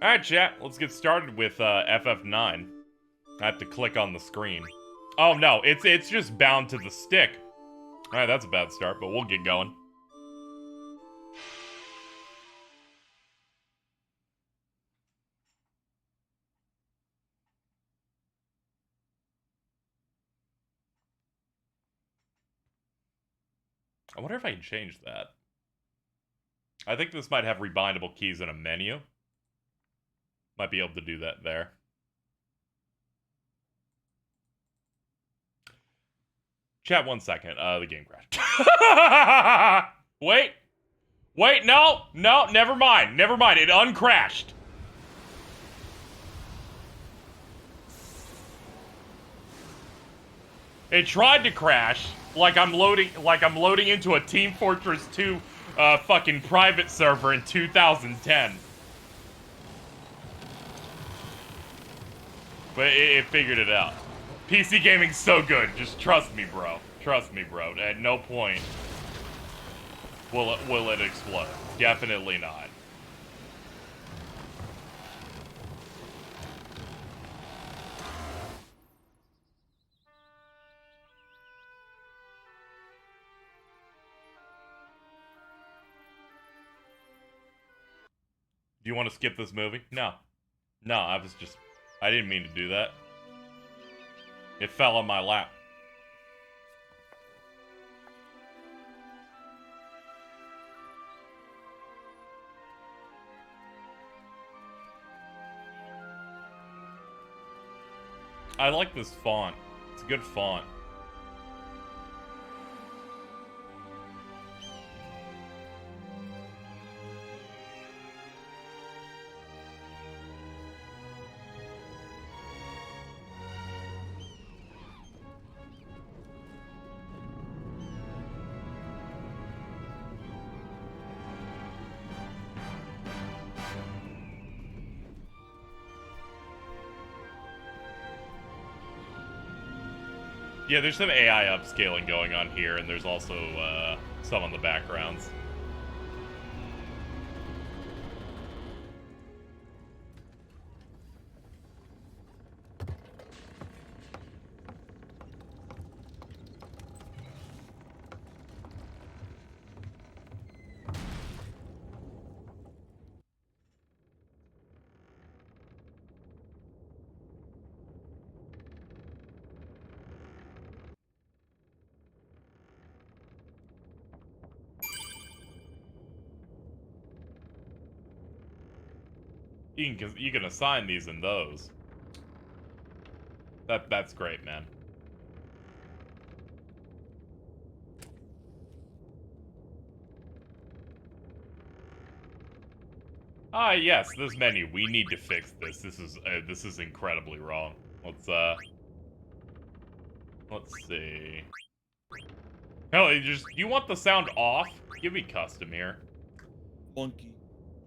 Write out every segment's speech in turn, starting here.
Alright, chat, let's get started with FF9. I have to click on the screen. Oh no, it's just bound to the stick. Alright, that's a bad start, but we'll get going. I wonder if I can change that. I think this might have rebindable keys in a menu. Might be able to do that there. Chat, 1 second. The game crashed. Wait. Wait, no, never mind. Never mind. It uncrashed. It tried to crash like I'm loading into a Team Fortress 2 fucking private server in 2010. But it figured it out. PC gaming's so good. Just trust me, bro. Trust me, bro. At no point will it explode. Definitely not. Do you want to skip this movie? No. No, I didn't mean to do that. It fell on my lap. I like this font. It's a good font. Yeah, there's some AI upscaling going on here, and there's also some on the backgrounds. You can assign these and those. That's great, man. Ah, yes, this menu. We need to fix this. This is incredibly wrong. Let's see. Hell, you want the sound off? Give me custom here. Monkey.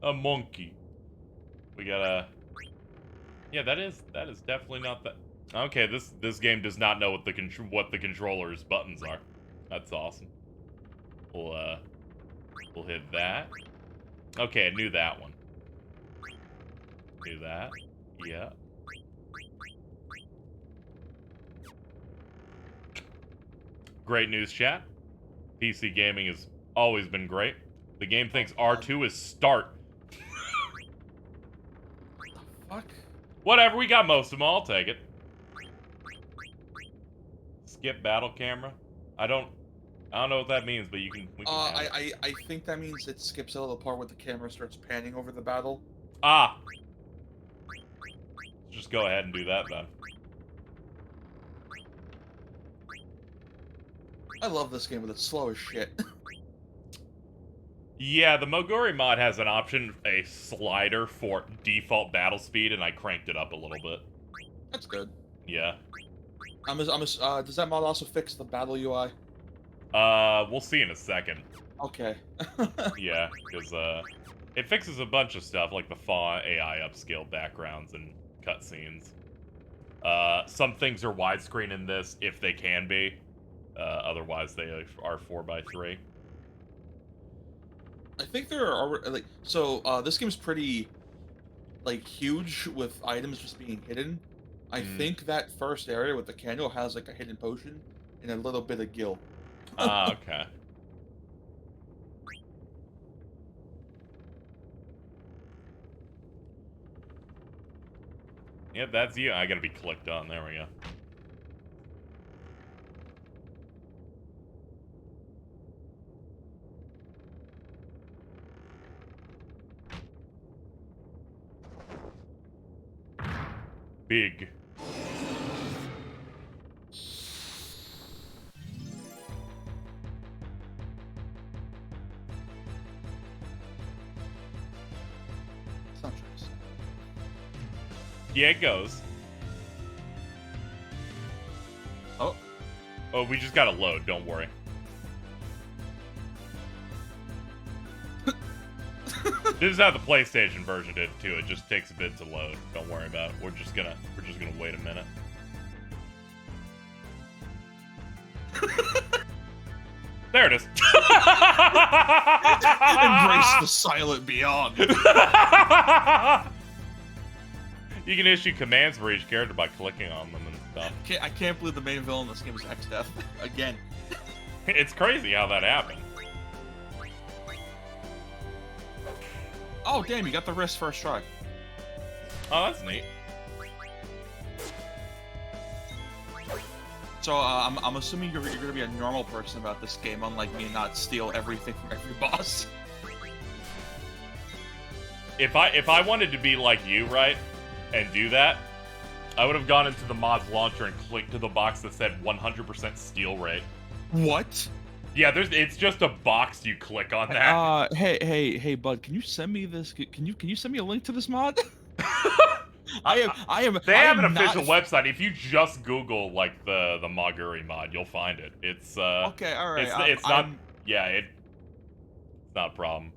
A monkey. We gotta. Yeah, that is definitely not that. Okay, this game does not know what the controller's buttons are. That's awesome. We'll hit that. Okay, I knew that one. Knew that. Yeah. Great news, chat. PC gaming has always been great. The game thinks R2 is start. What the fuck? Whatever, we got most of them. I'll take it. Skip battle camera. I don't know what that means, but we can I think that means it skips out the part where the camera starts panning over the battle. Ah. Just go ahead and do that then. I love this game, but it's slow as shit. Yeah, the Moguri mod has an option, a slider for default battle speed, and I cranked it up a little bit. That's good. Yeah. Does that mod also fix the battle UI? We'll see in a second. Okay. Yeah, because, it fixes a bunch of stuff, like the font, AI upscale backgrounds, and cutscenes. Some things are widescreen in this, if they can be. Otherwise, they are 4:3. I think there are, like, so, this game's pretty like huge with items just being hidden. I think that first area with the candle has like a hidden potion and a little bit of gil. Ah, okay. Yep, that's you. I gotta be clicked on. There we go. Big. Sumptuous. Yeah, it goes. Oh. Oh, we just gotta load. Don't worry. This is how the PlayStation version did too. It just takes a bit to load. Don't worry about it. We're just gonna wait a minute. There it is. Embrace the silent beyond. You can issue commands for each character by clicking on them and stuff. I can't believe the main villain in this game is X-Death. Again. It's crazy how that happened. Oh, damn, you got the wrist first try. Oh, that's neat. So, I'm assuming you're gonna be a normal person about this game, unlike me, and not steal everything from every boss. If I wanted to be like you, right, and do that, I would have gone into the mods launcher and clicked to the box that said 100% steal rate. What? Yeah, it's just a box you click on that. Hey, bud, can you send me this? Can you send me a link to this mod? I am. They have an official website. If you just Google like the Maguri mod, you'll find it. It's okay. All right. It's not. Yeah, it's not a problem.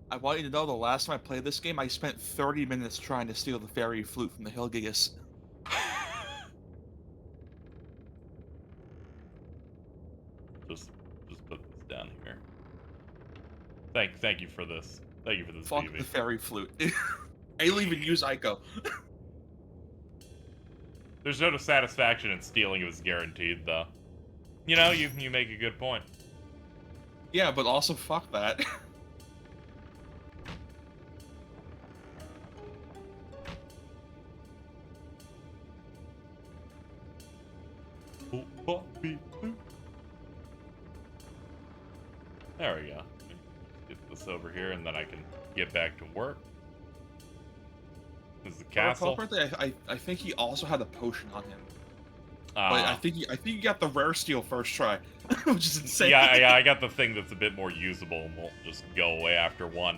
I want you to know the last time I played this game, I spent 30 minutes trying to steal the fairy flute from the Hillgigas. Just put this down here. Thank you for this. Thank you for this. Fuck TV. the fairy flute. I'll even use Ico. There's no satisfaction in stealing. It was guaranteed, though. You know, you make a good point. Yeah, but also fuck that. There we go. Get this over here, and then I can get back to work. This is the castle. I think he also had a potion on him. But Ah. I think he got the rare steal first try, which is insane. Yeah, I got the thing that's a bit more usable and won't just go away after one.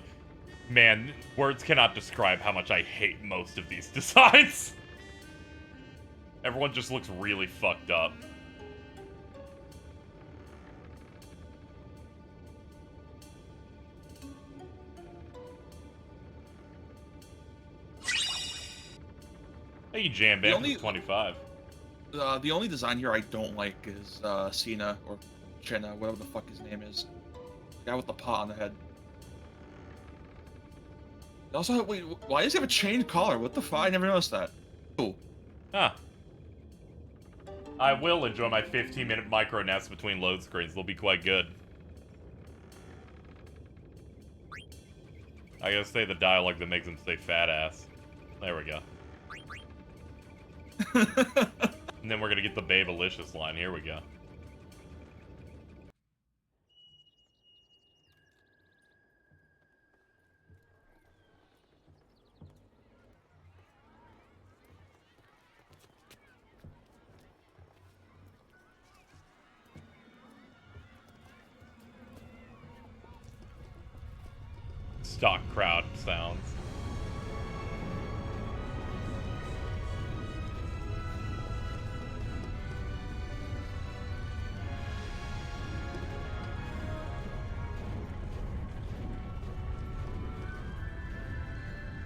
Man, words cannot describe how much I hate most of these designs. Everyone just looks really fucked up. Hey, you jam band for 25. The only design here I don't like is Cena or Chenna, whatever the fuck his name is. The guy with the pot on the head. Also, wait, why does he have a chain collar? What the fuck? I never noticed that. Cool. Huh. I will enjoy my 15-minute micro naps between load screens. They'll be quite good. I gotta say the dialogue that makes him say fat ass. There we go. And then we're gonna get the Babelicious line. Here we go. Stock crowd sounds.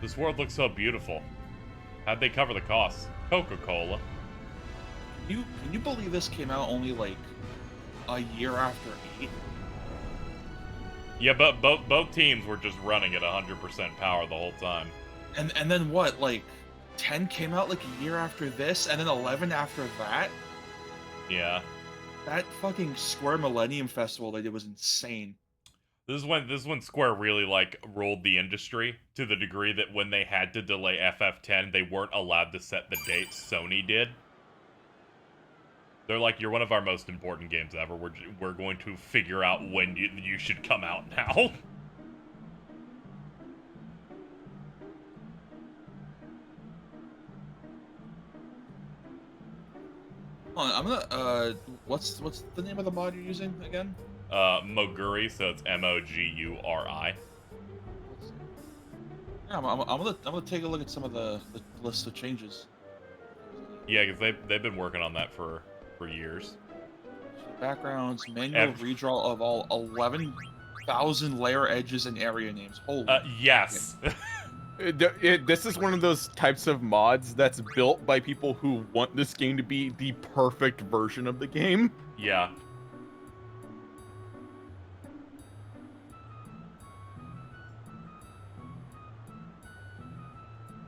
This world looks so beautiful. How'd they cover the costs? Coca-Cola. Can you believe this came out only like a year after 8? Yeah, but both teams were just running at 100% power the whole time. And then what? Like 10 came out like a year after this, and then 11 after that. Yeah. That fucking Square Millennium Festival they did was insane. This is when Square really like ruled the industry to the degree that when they had to delay FF10, they weren't allowed to set the date. Sony did. They're like, you're one of our most important games ever. We're going to figure out when you should come out now. Hold on, I'm gonna what's the name of the mod you're using again? Moguri, so it's Moguri. Yeah, I'm gonna take a look at some of the list of changes. Yeah, because they've been working on that for years. Backgrounds, manual redraw of all 11,000 layer edges and area names. Holy. Yes. This is one of those types of mods that's built by people who want this game to be the perfect version of the game. Yeah.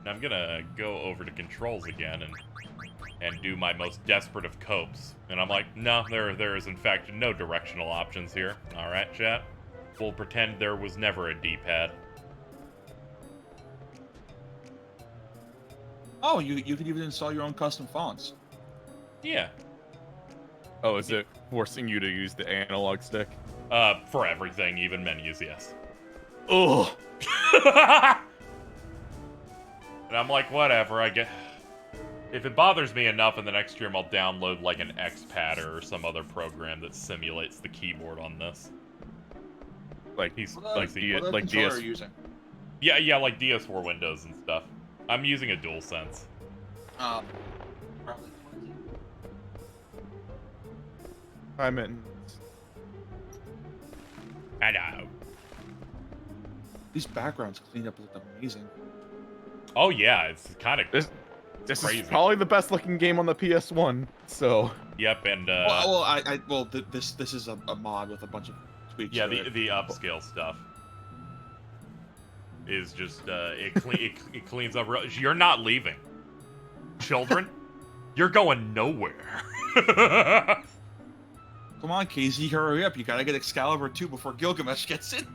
I'm gonna go over to controls again and do my most desperate of copes. And I'm like, no, there is in fact no directional options here. Alright, chat. We'll pretend there was never a D-pad. Oh, you could even install your own custom fonts. Yeah. Oh, is it forcing you to use the analog stick? For everything, even menus, yes. Ugh. And I'm like, whatever, I get... If it bothers me enough in the next stream, I'll download like an XPadder or some other program that simulates the keyboard on this. Like He's What like controller DS. are you using? Yeah, like DS4 Windows and stuff. I'm using a DualSense. Probably 20. I'm in. I know. These backgrounds cleaned up look amazing. Oh yeah, it's kind of This crazy. is probably the best looking game on the PS1. So. Yep, and this is a mod with a bunch of tweaks. yeah, to it. the upscale stuff is just it cleans up. You're not leaving, children. You're going nowhere. Come on, KZ, hurry up! You gotta get Excalibur 2 before Gilgamesh gets in.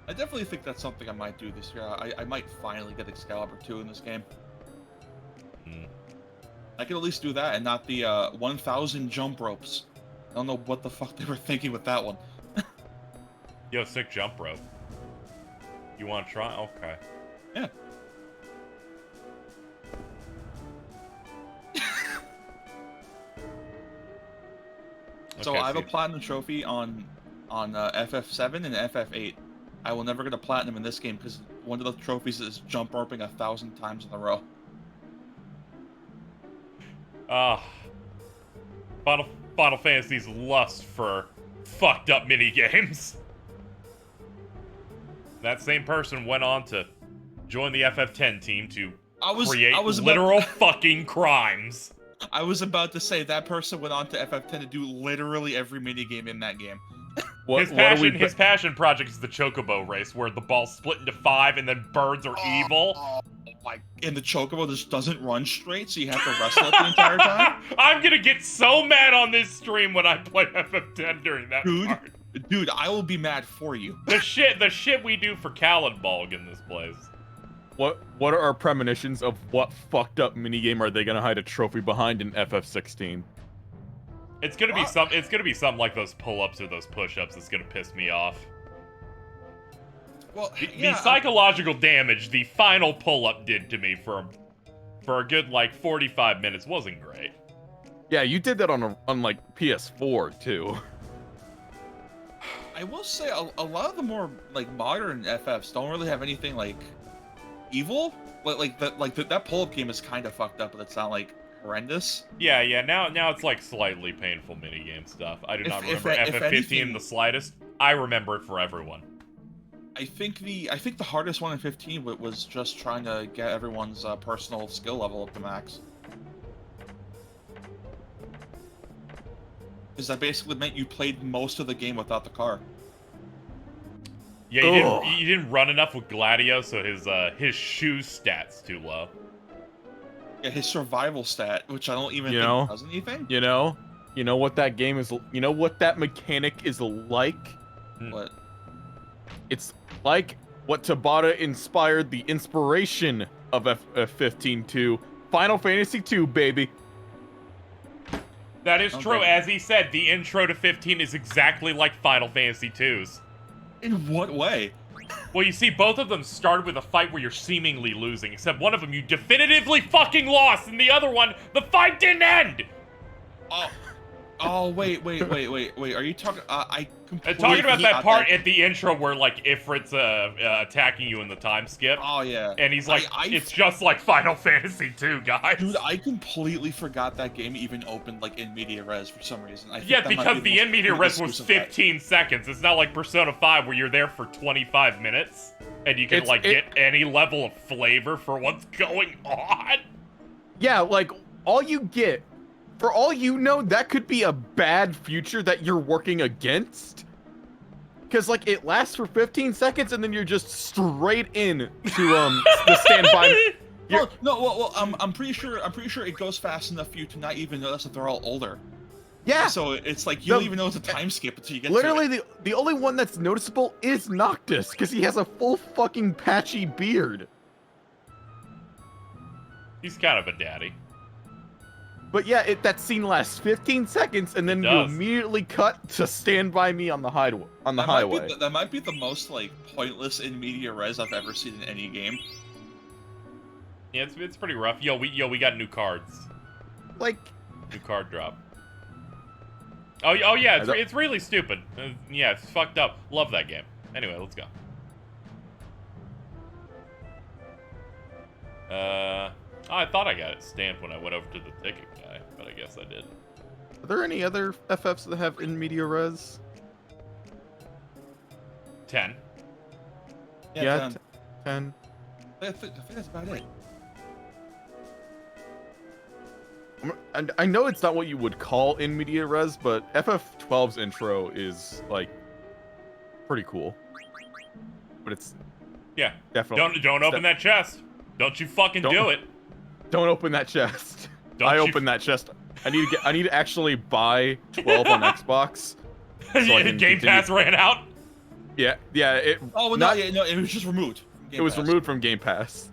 I definitely think that's something I might do this year. I might finally get Excalibur 2 in this game. Hmm. I could at least do that and not the 1,000 jump ropes. I don't know what the fuck they were thinking with that one. Yo, sick jump rope. You want to try? Okay. Yeah. So Okay, I have a platinum trophy on FF7 and FF8. I will never get a platinum in this game because one of the trophies is jump roping 1,000 times in a row. Final Fantasy's lust for fucked up minigames. That same person went on to join the FF10 team to create literal fucking crimes. I was about to say that person went on to FF10 to do literally every minigame in that game. His passion project is the Chocobo race, where the ball's split into 5 and then birds are evil. Oh, and the Chocobo just doesn't run straight, so you have to wrestle it the entire time? I'm gonna get so mad on this stream when I play FF10 during that part. Dude, I will be mad for you. The shit we do for Kallenbalg in this place. What are our premonitions of what fucked up minigame are they gonna hide a trophy behind in FF16? It's gonna be something like those pull-ups or those push-ups that's gonna piss me off. Well, the psychological damage the final pull-up did to me for a good like 45 minutes wasn't great. Yeah, you did that on like PS4 too. I will say a lot of the more like modern FFs don't really have anything like evil. That pull-up game is kind of fucked up, but it's not like horrendous. Yeah. Now it's like slightly painful minigame stuff. I do not remember FF15 in the slightest. I remember it for everyone. I think the hardest one in 15 was just trying to get everyone's personal skill level up to max. Because that basically meant you played most of the game without the car. Yeah, you didn't run enough with Gladio, so his shoe stats too low. Yeah, his survival stat, which I don't even think does anything. You know what that game is. You know what that mechanic is like. What? It's like what Tabata inspired the inspiration of F15 to Final Fantasy 2, baby. That is true. As he said, the intro to 15 is exactly like Final Fantasy 2's. In what way? Well, you see, both of them started with a fight where you're seemingly losing, except one of them you definitively fucking lost, and the other one, the fight didn't end! Oh, wait. Are you talking? I completely talking about that part at the intro where, like, Ifrit's attacking you in the time skip. Oh, yeah. And he's like, it's just like Final Fantasy 2, guys. Dude, I completely forgot that game even opened, like, in media res for some reason. Yeah, because the in media res was 15 seconds. It's not like Persona 5 where you're there for 25 minutes and you can, get any level of flavor for what's going on. Yeah, like, all you get, for all you know, that could be a bad future that you're working against. Because, like, it lasts for 15 seconds and then you're just straight in to, the standby. Well, I'm pretty sure it goes fast enough for you to not even notice that they're all older. Yeah. So it's like, you don't even know it's a time skip until you get literally to it. the only one that's noticeable is Noctis, because he has a full fucking patchy beard. He's kind of a daddy. But yeah, that scene lasts 15 seconds, and then you immediately cut to Stand By Me on the highway. That might be the most, like, pointless in media res I've ever seen in any game. Yeah, it's pretty rough. Yo, we got new cards. Like, new card drop. Oh yeah, it's really stupid. Yeah, it's fucked up. Love that game. Anyway, let's go. I thought I got it stamped when I went over to the ticket guy, but I guess I did. Are there any other FFs that have in media res? 10. Yeah, 10. I think that's about it. And I know it's not what you would call in media res, but FF12's intro is, like, pretty cool. But it's definitely don't open that chest. Don't you fucking do it. Don't open that chest. I opened that chest. I need to actually buy 12 on Xbox. So Game Pass ran out. Yeah. It was just removed. Removed from Game Pass.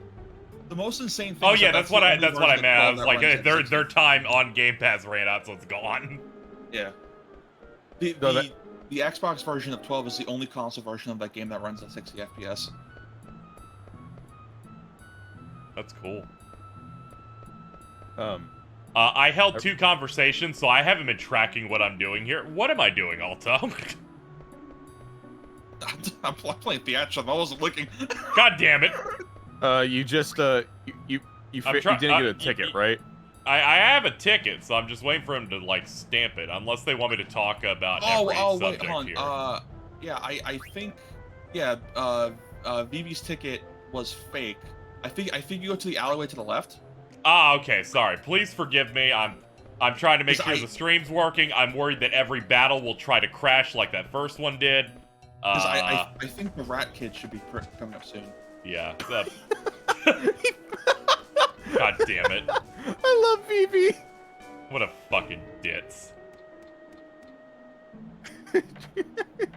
The most insane thing. Oh yeah, that's what I meant. I was like, their time on Game Pass ran out, so it's gone. Yeah. The Xbox version of 12 is the only console version of that game that runs at 60 FPS. That's cool. I held 2 conversations, so I haven't been tracking what I'm doing here. What am I doing, Alto? I'm playing Theatra. I wasn't looking. God damn it! You just you didn't get a ticket, right? I have a ticket, so I'm just waiting for him to, like, stamp it. Unless they want me to talk about every subject wait, hold on. here. Yeah, I think, Vivi's ticket was fake. I think you go to the alleyway to the left. Ah, okay, sorry. Please forgive me. I'm trying to make sure the stream's working. I'm worried that every battle will try to crash like that first one did. I think the Rat Kid should be coming up soon. Yeah. God damn it. I love Vivi. What a fucking ditz. It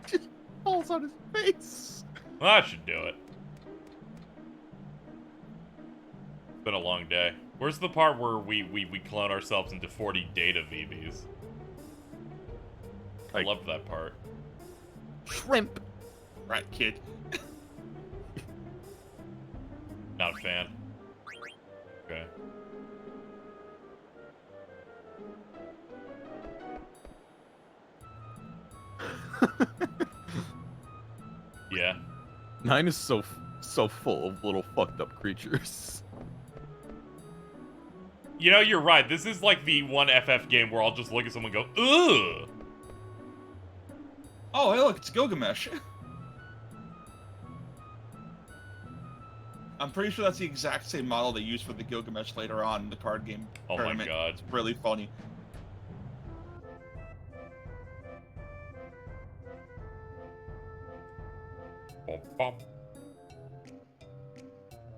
just falls on his face. Well, that should do it. It's been a long day. Where's the part where we clone ourselves into 40 data VVs? I love that part. Shrimp. Rat Kid. Not a fan. Okay. Yeah. 9 is so full of little fucked up creatures. You know, you're right. This is like the one FF game where I'll just look at someone and go, ugh! Oh, hey, look, it's Gilgamesh. I'm pretty sure that's the exact same model they used for the Gilgamesh later on in the card game. Oh tournament. my god. It's really funny. Bum, bum.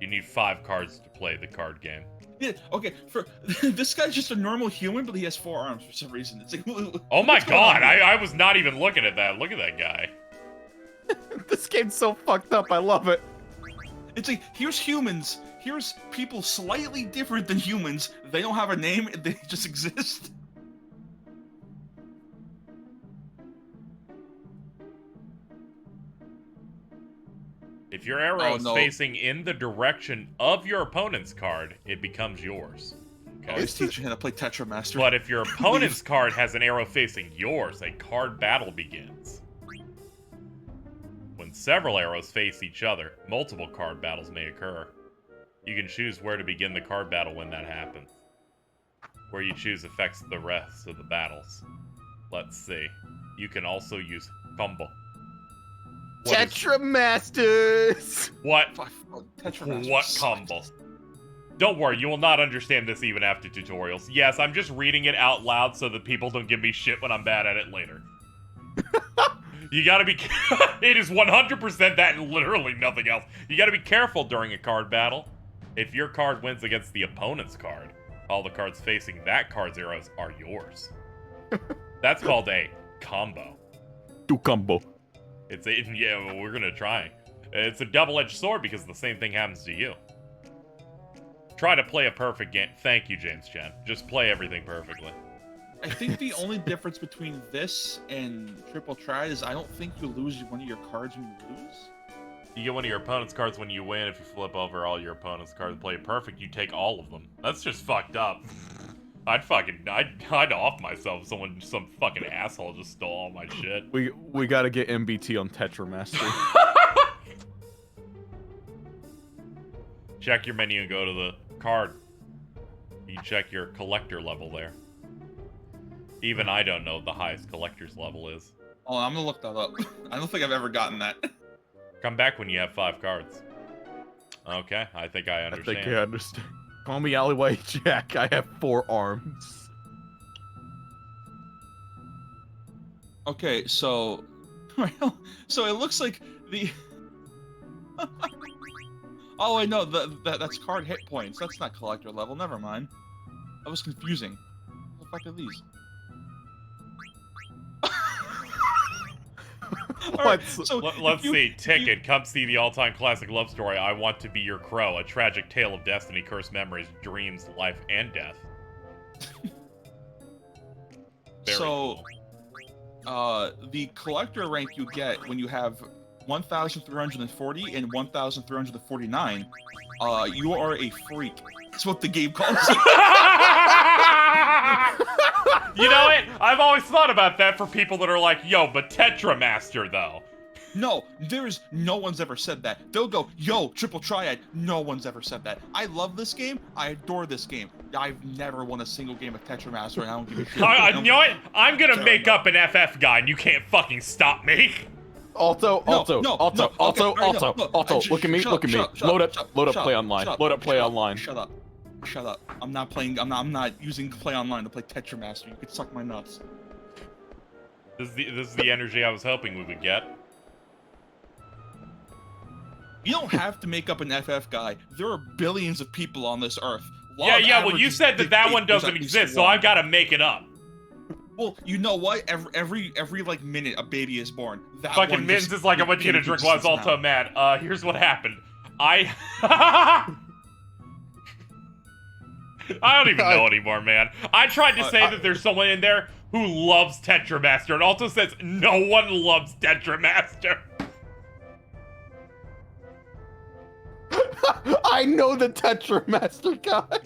You need 5 cards to play the card game. Yeah, okay, for this guy's just a normal human, but he has 4 arms for some reason. It's like, Oh my what's going on god, here? I was not even looking at that. Look at that guy. This game's so fucked up. I love it. It's like, here's humans, here's people slightly different than humans. They don't have a name, they just exist. If your arrow is no. facing in the direction of your opponent's card, it becomes yours. Oh, Okay? he's teaching how to play Tetra Master. But if your opponent's card has an arrow facing yours, a card battle begins. When several arrows face each other, multiple card battles may occur. You can choose where to begin the card battle when that happens. Where you choose affects the rest of the battles. Let's see. You can also use combo. Tetra Masters. What? Tetra Master What sucks. combo? Don't worry, you will not understand this even after tutorials. Yes, I'm just reading it out loud so that people don't give me shit when I'm bad at it later. You gotta be... It is 100% that and literally nothing else. You gotta be careful during a card battle. If your card wins against the opponent's card, all the cards facing that card's arrows are yours. That's called a combo. Do combo. It's a... Yeah, well, we're gonna try. It's a double-edged sword because the same thing happens to you. Try to play a perfect game. Thank you, James Chan. Just play everything perfectly. I think the only difference between this and Triple Triad is I don't think you lose one of your cards when you lose. You get one of your opponent's cards when you win. If you flip over all your opponent's cards and play it perfect, you take all of them. That's just fucked up. I'd off myself if some fucking asshole just stole all my shit. We gotta get MBT on Tetra Master. Check your menu and go to the card. You check your collector level there. Even I don't know what the highest collector's level is. Oh, I'm gonna look that up. I don't think I've ever gotten that. Come back when you have 5 cards. Okay, I think I understand. I think I understand. Call me Alleyway Jack. I have 4 arms. Okay, so... so it looks like the... Oh, wait, no, that's card hit points. That's not collector level. Never mind. That was confusing. What the fuck are these? Alright, so Let's see. Ticket. Come see the all-time classic love story, I Want to Be Your Crow. A tragic tale of destiny, cursed memories, dreams, life, and death. Very So, cool. The collector rank you get when you have 1,340 and 1,349, you are a freak. That's what the game calls you. You know what? I've always thought about that for people that are like, yo, but Tetra Master, though. No, no one's ever said that. They'll go, yo, Triple Triad. No one's ever said that. I love this game. I adore this game. I've never won a single game of Tetra Master, and I don't give a shit. You know what? I'm gonna make up an FF guy, and you can't fucking stop me. Also, look at me. Load up play online. Load up play online. Shut up. I'm not using play online to play Tetra Master. You could suck my nuts. This is the energy I was hoping we would get. You don't have to make up an FF guy. There are billions of people on this earth. Yeah, well, you said that one doesn't exist, so I've got to make it up. Well, you know what? Every like minute a baby is born. That Fucking one Mittens is like, I want you to drink while I was also mad. Here's what happened. I don't even know anymore, man. I tried to say that there's someone in there who loves Tetra Master, and also says no one loves Tetra Master. I know the Tetra Master guy.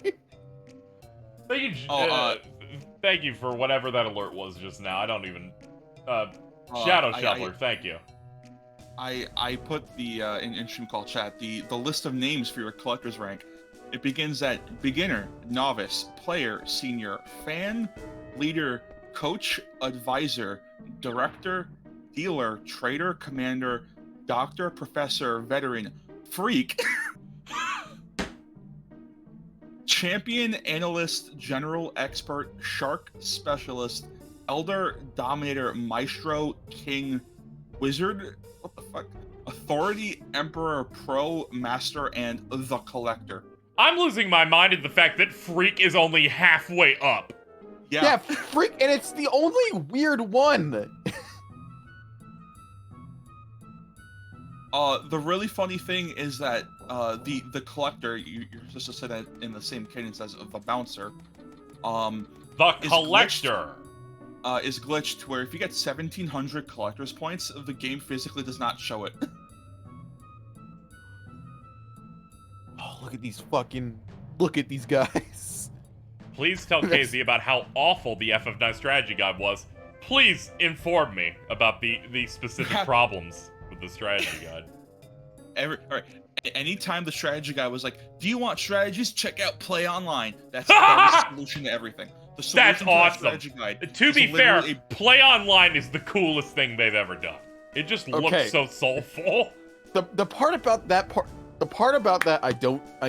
Thank you for whatever that alert was just now. I don't even... Shadow Shoveler, thank you. I put the, in stream call chat, the list of names for your collector's rank. It begins at beginner, novice, player, senior, fan, leader, coach, advisor, director, dealer, trader, commander, doctor, professor, veteran, freak, champion, analyst, general, expert, shark, specialist, elder, dominator, maestro, king, wizard. What the fuck? Authority, Emperor, Pro, Master, and the Collector. I'm losing my mind at the fact that Freak is only halfway up. Yeah, freak, and it's the only weird one. The really funny thing is that the Collector, you're supposed to say that in the same cadence as the Bouncer. The Collector. Is glitched where if you get 1,700 collector's points, the game physically does not show it. Oh, look at these guys. Please tell KZ about how awful the FF9 strategy guide was. Please inform me about the specific problems with the strategy guide. Alright. Anytime the strategy guide was like, "Do you want strategies? Check out PlayOnline." That's the solution to everything. The solution That's to awesome. strategy guide To is be fair, literally PlayOnline is the coolest thing they've ever done. It just looks so soulful. The part about that I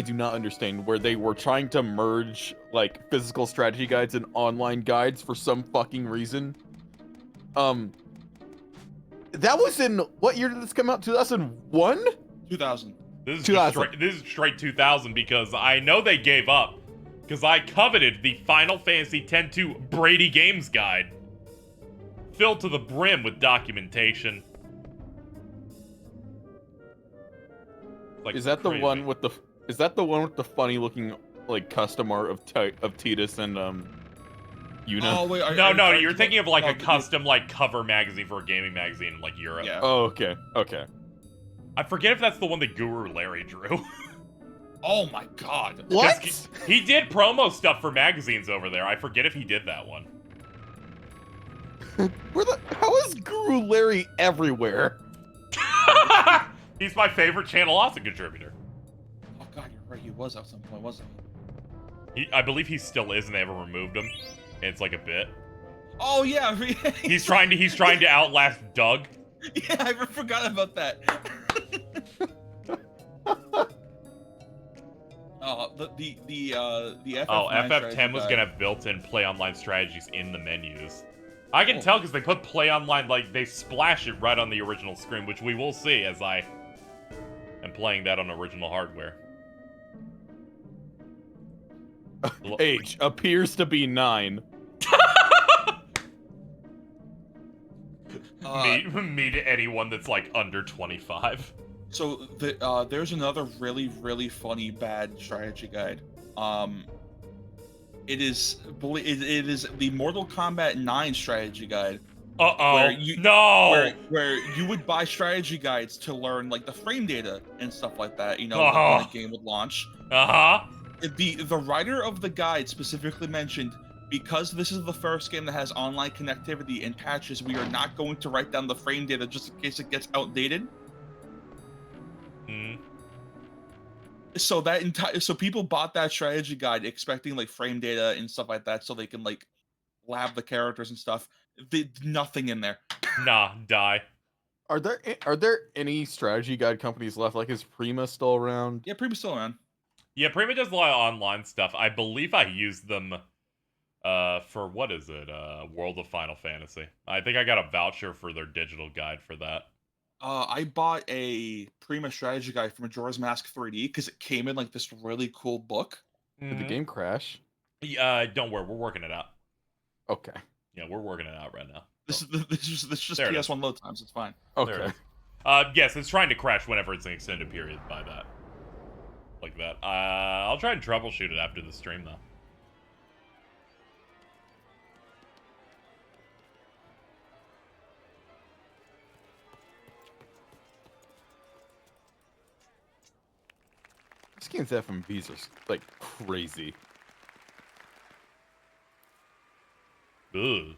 do not understand, where they were trying to merge like physical strategy guides and online guides for some fucking reason. That was in what year did this come out? 2001? 2000. This is 2000. This is straight 2000 because I know they gave up. Because I coveted the Final Fantasy X-2 Brady Games Guide. Filled to the brim with documentation. Like Is that the crazy. one with the funny looking like custom art of Titus and Yuna? Oh wait, No, you're thinking of like a custom like cover magazine for a gaming magazine in like Europe. Yeah. Oh, okay. I forget if that's the one that Guru Larry drew. Oh my god. What? He did promo stuff for magazines over there. I forget if he did that one. How is Guru Larry everywhere? He's my favorite Channel Awesome contributor. Oh god, you're right. He was at some point, wasn't he? I believe he still is, and they haven't removed him. It's like a bit. Oh yeah. He's trying to outlast Doug. Yeah, I forgot about that. The FF9 FF10 was strategy gonna have built-in PlayOnline strategies in the menus. I can tell because they put PlayOnline, like, they splash it right on the original screen, which we will see as I am playing that on original hardware. Age appears to be 9. Me to anyone that's, like, under 25. So there's another really funny bad strategy guide. It is the Mortal Kombat 9 strategy guide. Where you would buy strategy guides to learn like the frame data and stuff like that. You know, when the game would launch. The writer of the guide specifically mentioned, because this is the first game that has online connectivity and patches, we are not going to write down the frame data just in case it gets outdated. So so people bought that strategy guide expecting like frame data and stuff like that, so they can like lab the characters and stuff. Nothing in there. Nah, die. Are there any strategy guide companies left? Like, is Prima still around? Yeah, Prima's still around. Yeah, Prima does a lot of online stuff. I believe I used them for, what is it, World of Final Fantasy. I think I got a voucher for their digital guide for that. I bought a Prima strategy guide from Majora's Mask 3D because it came in like this really cool book. Did the game crash? Don't worry, we're working it out. Okay. Yeah, we're working it out right now. This is just PS1 load times. It's fine. Okay. Yes, it's trying to crash whenever it's an extended period by that. Like that. I'll try and troubleshoot it after the stream, though. This game's FMVs are like crazy. Ugh.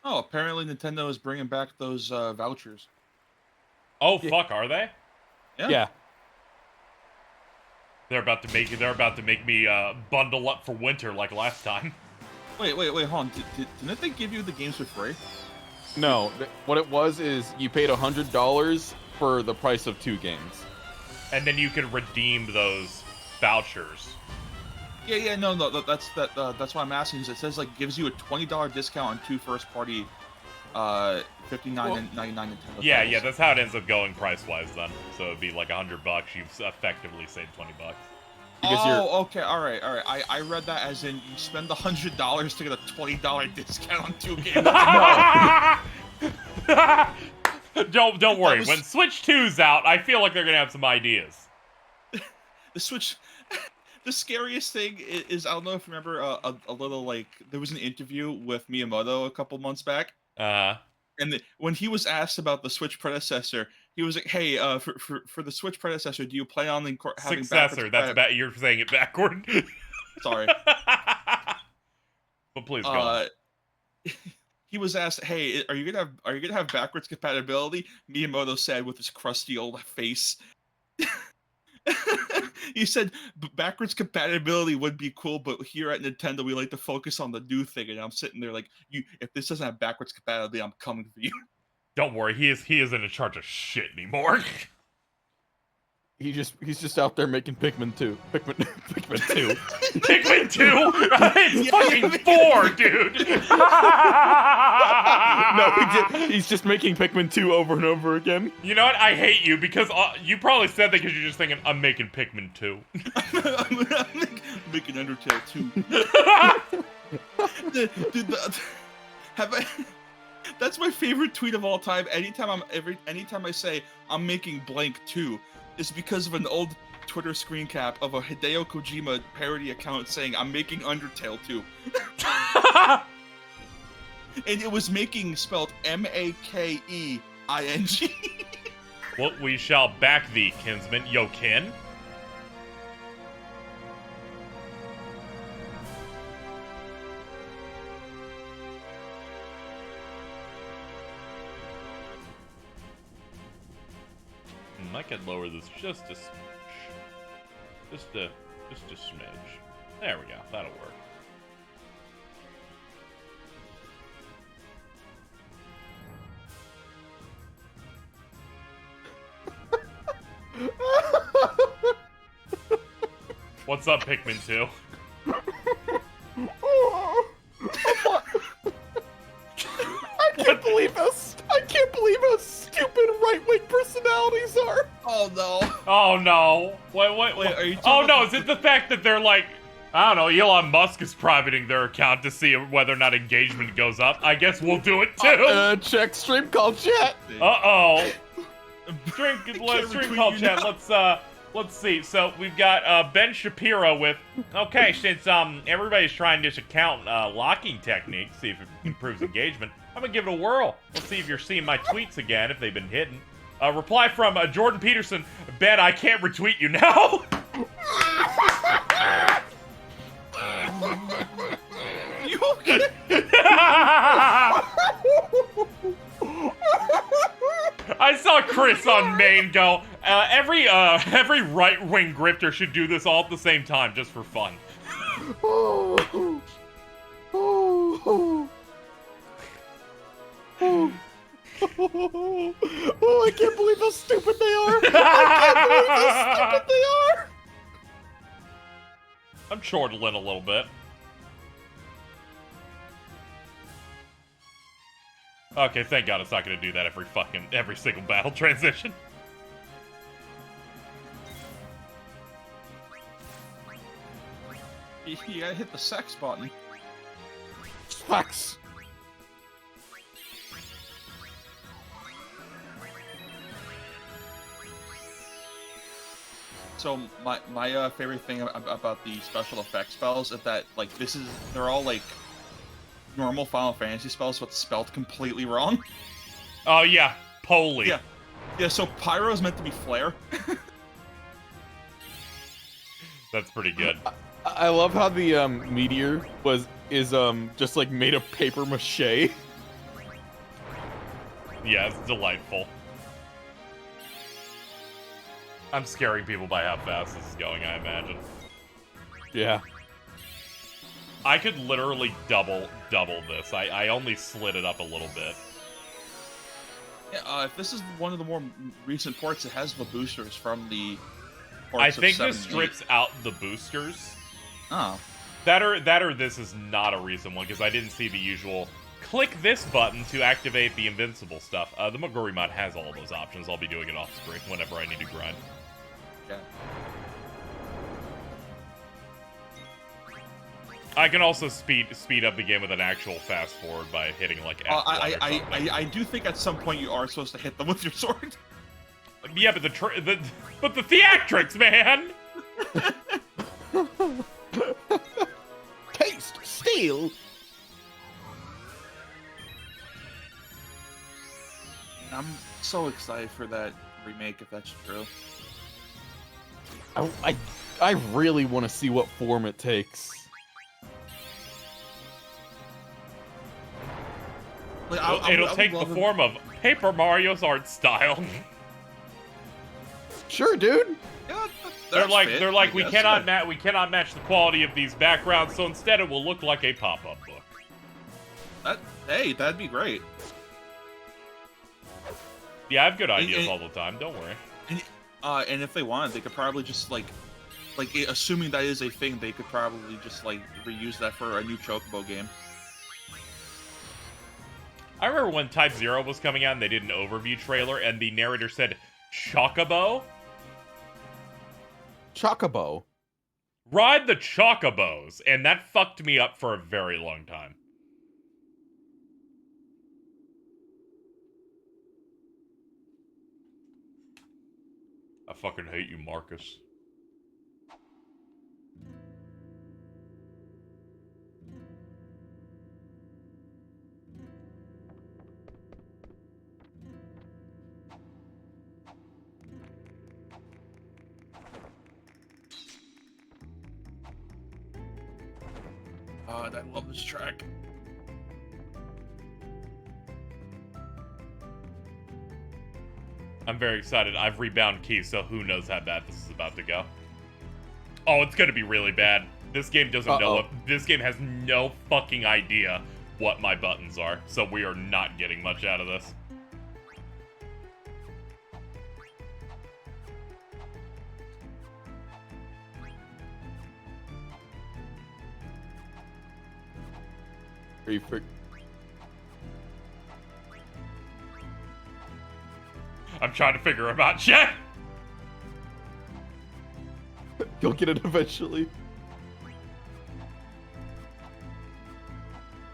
Oh, apparently Nintendo is bringing back those vouchers. Oh fuck, are they? Yeah. They're about to make me bundle up for winter like last time. Wait, hold on. Didn't they give you the games for free? No, what it was is you paid $100 for the price of 2 games. And then you could redeem those vouchers. Yeah, no, that's why I'm asking. Is it says like gives you a $20 discount on 2 first-party, $59.99 Nintendo. Yeah, titles. yeah, that's how it ends up going price-wise then. So it'd be like $100. You've effectively saved $20. Because Okay, all right. I read that as in you spend $100 to get a $20 discount on 2 games. Don't worry. was- When Switch 2's out, I feel like they're gonna have some ideas. The Switch. The scariest thing is I don't know if you remember a little like there was an interview with Miyamoto a couple months back, and when he was asked about the Switch predecessor, he was like, "Hey, for the Switch predecessor, do you plan on having Successor. That's you're saying it backward. Sorry, but please go on. He was asked, "Hey, are you gonna have backwards compatibility?" Miyamoto said with his crusty old face. He said backwards compatibility would be cool, but here at Nintendo we like to focus on the new thing. And I'm sitting there like, if this doesn't have backwards compatibility, I'm coming for you. Don't worry, he isn't in charge of shit anymore. he's just out there making Pikmin 2. Pikmin 2. Pikmin 2? It's fucking 4, dude! No, he's just making Pikmin 2 over and over again. You know what? I hate you because you probably said that because you're just thinking, I'm making Pikmin 2. I'm making Undertale 2. Dude, that's my favorite tweet of all time. Anytime I say I'm making blank 2, it's because of an old Twitter screen cap of a Hideo Kojima parody account saying I'm making Undertale 2. And it was making spelled Makeing. What we shall back thee, kinsman. Yo, kin? I could lower this just a smidge. Just a smidge. There we go. That'll work. What's up, Pikmin 2? I can't believe how stupid right-wing personalities are. Oh no. Oh no. Wait, Are you oh talking no, about is it the fact that they're like, I don't know, Elon Musk is privating their account to see whether or not engagement goes up? I guess we'll do it too. Check stream call chat. Uh-oh. Stream retweet call you chat. Let's see. So we've got Ben Shapiro with, okay, since everybody's trying this account locking technique, see if it improves engagement, I'm gonna give it a whirl. Let's see if you're seeing my tweets again, if they've been hidden. Reply from Jordan Peterson, Ben, I can't retweet you now. You okay? I saw Chris on main go, every right-wing grifter should do this all at the same time, just for fun. Oh, I can't believe how stupid they are! I can't believe how stupid they are! I'm chortling a little bit. Okay, thank God it's not gonna do that every single battle transition. You gotta hit the sex button. Sex. So my favorite thing about the special effects spells is that like they're all like normal Final Fantasy spells, but spelled completely wrong. Oh yeah, Poli. Yeah. So Pyro is meant to be flare. That's pretty good. I love how the meteor is just like made of paper mache. Yeah, it's delightful. I'm scaring people by how fast this is going, I imagine. Yeah. I could literally double this. I only slid it up a little bit. Yeah, if this is one of the more recent ports, it has the boosters from the ports I of think 7 this and 8. strips out the boosters. Oh. That or this is not a recent one, because I didn't see the usual click this button to activate the invincible stuff. The Moguri mod has all those options. I'll be doing it off screen whenever I need to grind. Yeah. I can also speed up the game with an actual fast forward by hitting like F1 or something. I do think at some point you are supposed to hit them with your sword. Yeah, but the theatrics, man. Taste steel. I'm so excited for that remake if that's true. I really want to see what form it takes. Like, It'll take the form of Paper Mario's art style. Sure, dude. Yeah, They're like we cannot match the quality of these backgrounds, so instead it will look like a pop-up book. Hey, that'd be great. Yeah, I have good ideas all the time. Don't worry. And if they wanted, they could probably just like assuming that is a thing, they could probably just like reuse that for a new Chocobo game. I remember when Type 0 was coming out and they did an overview trailer and the narrator said, Chocobo? Chocobo. Ride the Chocobos! And that fucked me up for a very long time. I fucking hate you, Marcus. God, I love this track. I'm very excited. I've rebound keys, so who knows how bad this is about to go. Oh, it's gonna be really bad. This game doesn't know what... This game has no fucking idea what my buttons are, so we are not getting much out of this. I'm trying to figure him out, chat! You'll get it eventually.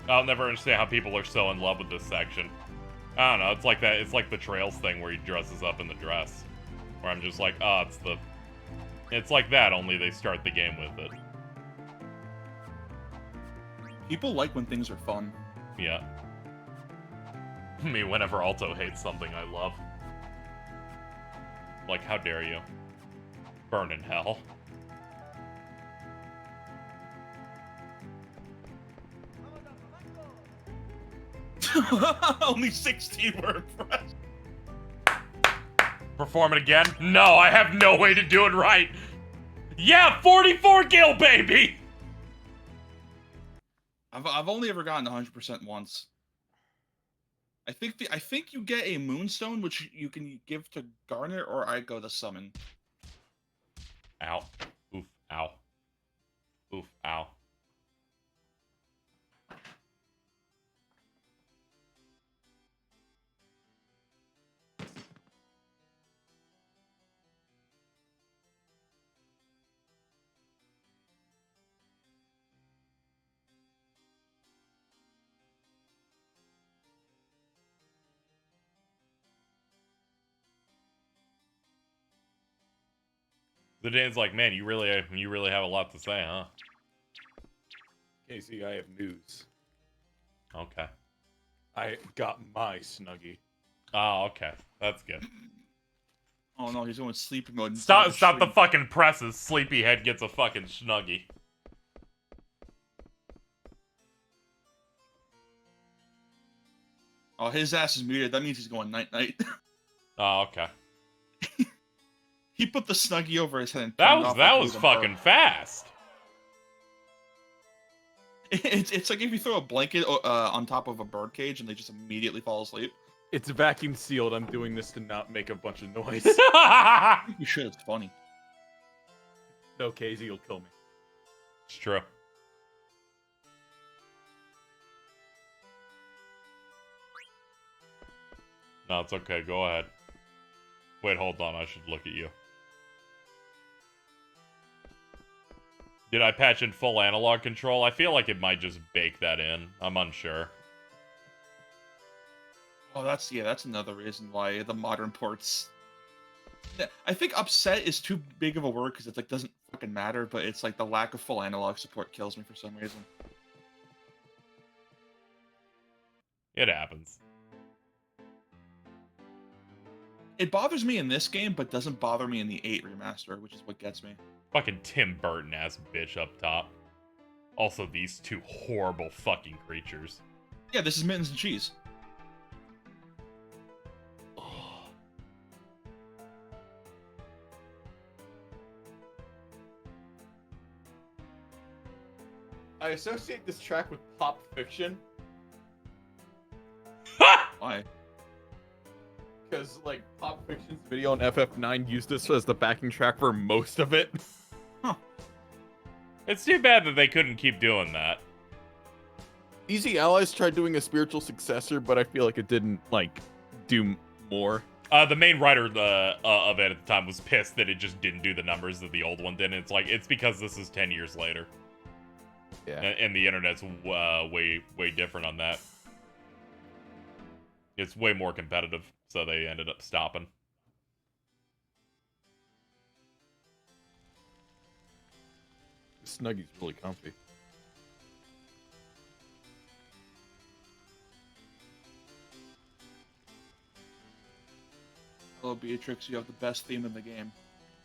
I'll never understand how people are so in love with this section. I don't know, it's like that, it's like the Trails thing where he dresses up in the dress. Where I'm just like, oh, it's like that, only they start the game with it. People like when things are fun. Yeah. Me, whenever Alto hates something I love. Like, how dare you? Burn in hell. Only 16 were impressed. Perform it again? No, I have no way to do it right. Yeah, 44 gil, baby! I've only ever gotten 100% once. I think you get a moonstone which you can give to Garnet, or I go to summon. Ow. Oof. Ow. Oof. Ow. Zidane's like, man, you really have a lot to say, huh? Casey, I have news. Okay. I got my Snuggie. Oh, okay. That's good. Oh no, he's going sleepy mode. Stop the fucking presses. Sleepyhead gets a fucking Snuggie. Oh, his ass is muted. That means he's going night-night. Oh, okay. He put the Snuggie over his head and That turned off was the fucking fast. It's like if you throw a blanket on top of a bird cage and they just immediately fall asleep. It's vacuum sealed. I'm doing this to not make a bunch of noise. You should. It's funny. No, Casey, you'll kill me. true. No, it's okay. Go ahead. Wait, hold on. I should look at you. Did I patch in full analog control? I feel like it might just bake that in. I'm unsure. Oh, that's another reason why the modern ports. I think upset is too big of a word because it like doesn't fucking matter, but it's like the lack of full analog support kills me for some reason. It happens. It bothers me in this game, but doesn't bother me in the 8 remaster, which is what gets me. Fucking Tim Burton ass bitch up top. Also, these two horrible fucking creatures. Yeah, this is Mittens and Cheese. I associate this track with Pop Fiction. Why? Because, like, Pop Fiction's video on FF9 used this as the backing track for most of it. Huh. It's too bad that they couldn't keep doing that. Easy Allies tried doing a spiritual successor, but I feel like it didn't, like, do more. The main writer of it at the time was pissed that it just didn't do the numbers that the old one did. And it's like, it's because this is 10 years later. Yeah. And the internet's way different on that. It's way more competitive, so they ended up stopping. Snuggie's really comfy. Hello, Beatrix. You have the best theme in the game.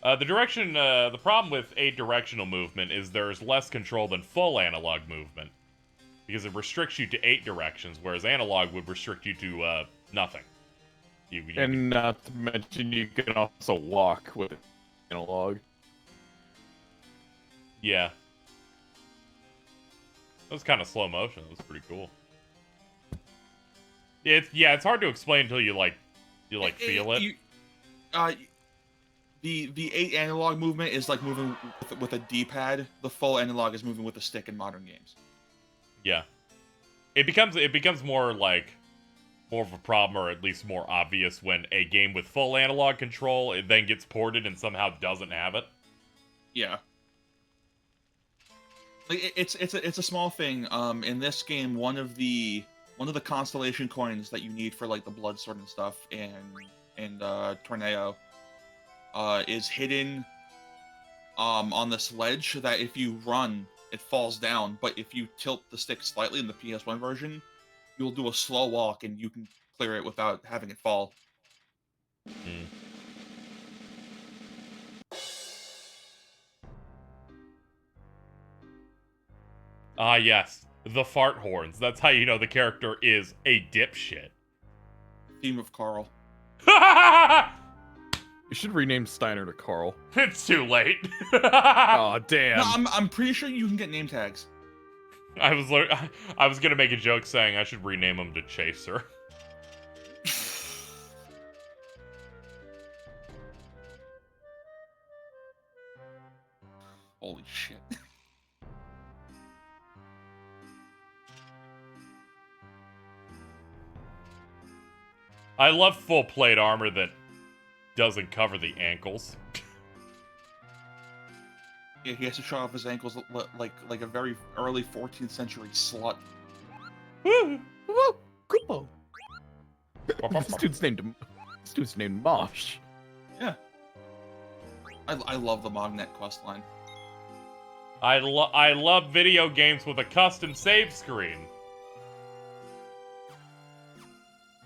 The problem with 8 directional movement is there's less control than full analog movement. Because it restricts you to 8 directions, whereas analog would restrict you to, nothing. And not to mention you can also walk with analog. Yeah. That was kind of slow motion. That was pretty cool. It's hard to explain until you feel it. The 8 analog movement is like moving with a D-pad. The full analog is moving with a stick in modern games. Yeah. It becomes more of a problem, or at least more obvious, when a game with full analog control it then gets ported and somehow doesn't have it. Yeah. Like it's a small thing. In this game, one of the constellation coins that you need for like the blood sword and stuff and Tornado is hidden on this ledge that if you run, it falls down. But if you tilt the stick slightly in the PS1 version, you'll do a slow walk and you can clear it without having it fall. Mm. Ah, yes. The fart horns. That's how you know the character is a dipshit. Theme of Carl. You should rename Steiner to Carl. It's too late. Oh damn! No, I'm pretty sure you can get name tags. I was gonna make a joke saying I should rename him to Chaser. Holy shit. I love full plate armor that doesn't cover the ankles. Yeah, he has to show off his ankles like a very early 14th century slut. Woo! Cool. This dude's named Mosh. Yeah. I love the Mognet questline. I love video games with a custom save screen.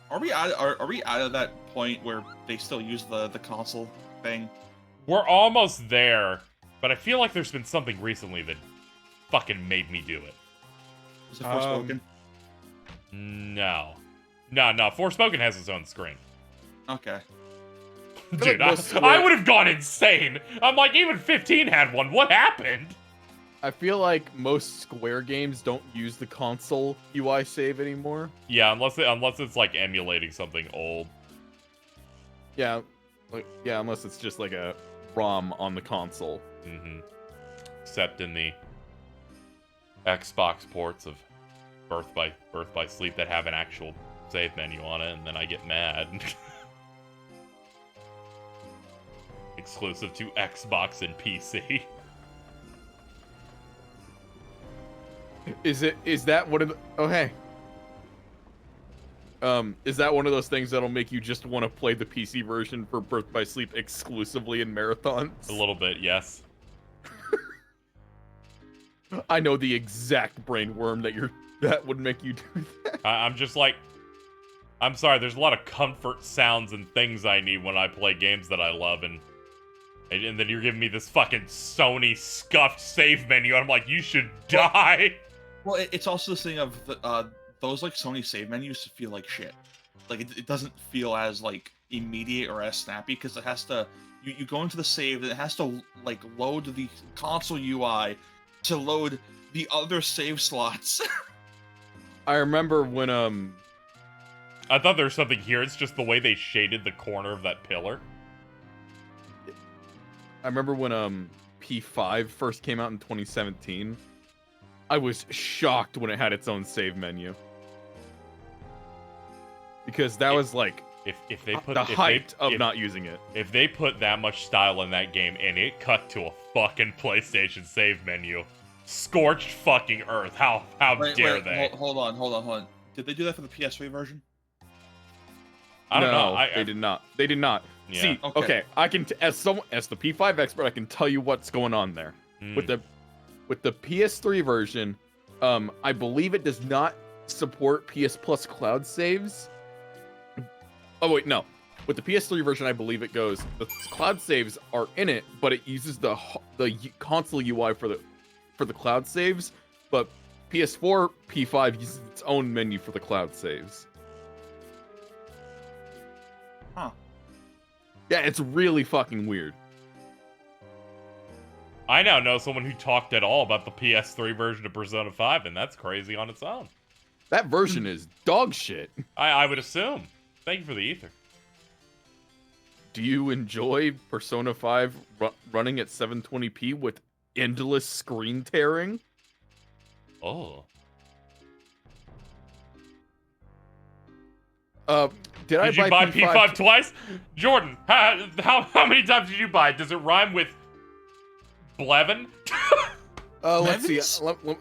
Are we out of that point where they still use the console thing? We're almost there, but I feel like there's been something recently that fucking made me do it. Is it Forspoken? No. Forspoken has its own screen. Okay. Dude, like I would have gone insane. I'm like, even 15 had one. What happened? I feel like most Square games don't use the console UI save anymore. Yeah, unless it's like emulating something old. Yeah, unless it's just like a ROM on the console. Mm-hmm. Except in the Xbox ports of Birth by Sleep that have an actual save menu on it, and then I get mad. Exclusive to Xbox and PC. Is that one of the... Oh, hey. Is that one of those things that'll make you just want to play the PC version for Birth by Sleep exclusively in marathons? A little bit, yes. I know the exact brainworm that would make you do that. I'm just like, I'm sorry, there's a lot of comfort sounds and things I need when I play games that I love, and then you're giving me this fucking Sony scuffed save menu, and I'm like, you should die! Well, it's also this thing of those like Sony save menus feel like shit. Like it doesn't feel as like immediate or as snappy because it has to. You go into the save and it has to like load the console UI to load the other save slots. I remember when I thought there was something here. It's just the way they shaded the corner of that pillar. I remember when P5 first came out in 2017. I was shocked when it had its own save menu. Because that was like if they put the height of not using it. If they put that much style in that game and it cut to a fucking PlayStation save menu, scorched fucking earth. How dare they? Hold on. Did they do that for the PS3 version? I don't know. They did not. They did not. Yeah. See, okay, I can as the P5 expert, I can tell you what's going on there. With the PS3 version, I believe it does not support PS Plus cloud saves. Oh wait, no. With the PS3 version, I believe it goes. The cloud saves are in it, but it uses the console UI for the cloud saves. But PS4 P5 uses its own menu for the cloud saves. Huh. Yeah, it's really fucking weird. I now know someone who talked at all about the PS3 version of Persona 5, and that's crazy on its own. That version is dog shit. I would assume. Thank you for the ether. Do you enjoy Persona 5 running at 720p with endless screen tearing? Oh. Did you buy P5 twice? Jordan, how many times did you buy it? Does it rhyme with Blevin? Let's see.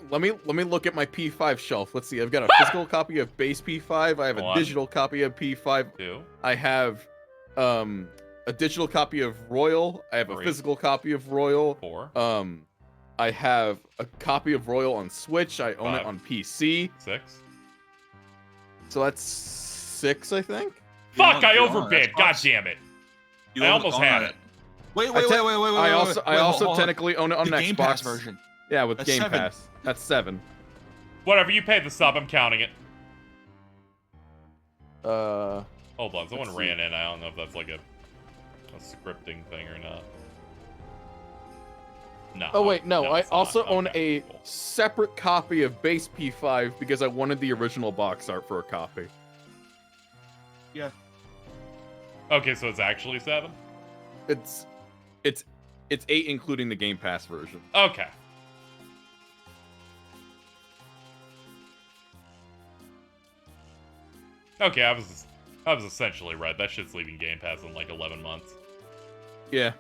Let me look at my P5 shelf. Let's see. I've got a physical copy of base P5. I have a digital copy of P5. 2. I have a digital copy of Royal. I have 3. a physical copy of Royal. 4. I have a copy of Royal on Switch. I own 5. it on PC. 6. So that's 6, I think. Fuck! I overbid. God damn it! I almost had it. Wait. I also technically own it on the Xbox Game Pass version. Yeah, with That's Game 7. Pass. That's 7. Whatever, you paid the sub, I'm counting it. Hold on, someone ran in. I don't know if that's like a scripting thing or not. No. Oh wait, no. I also own okay, a cool. separate copy of base P5 because I wanted the original box art for a copy. Yeah. Okay, so it's actually 7? It's 8 including the Game Pass version. Okay. Okay, I was essentially right. That shit's leaving Game Pass in like 11 months. Yeah.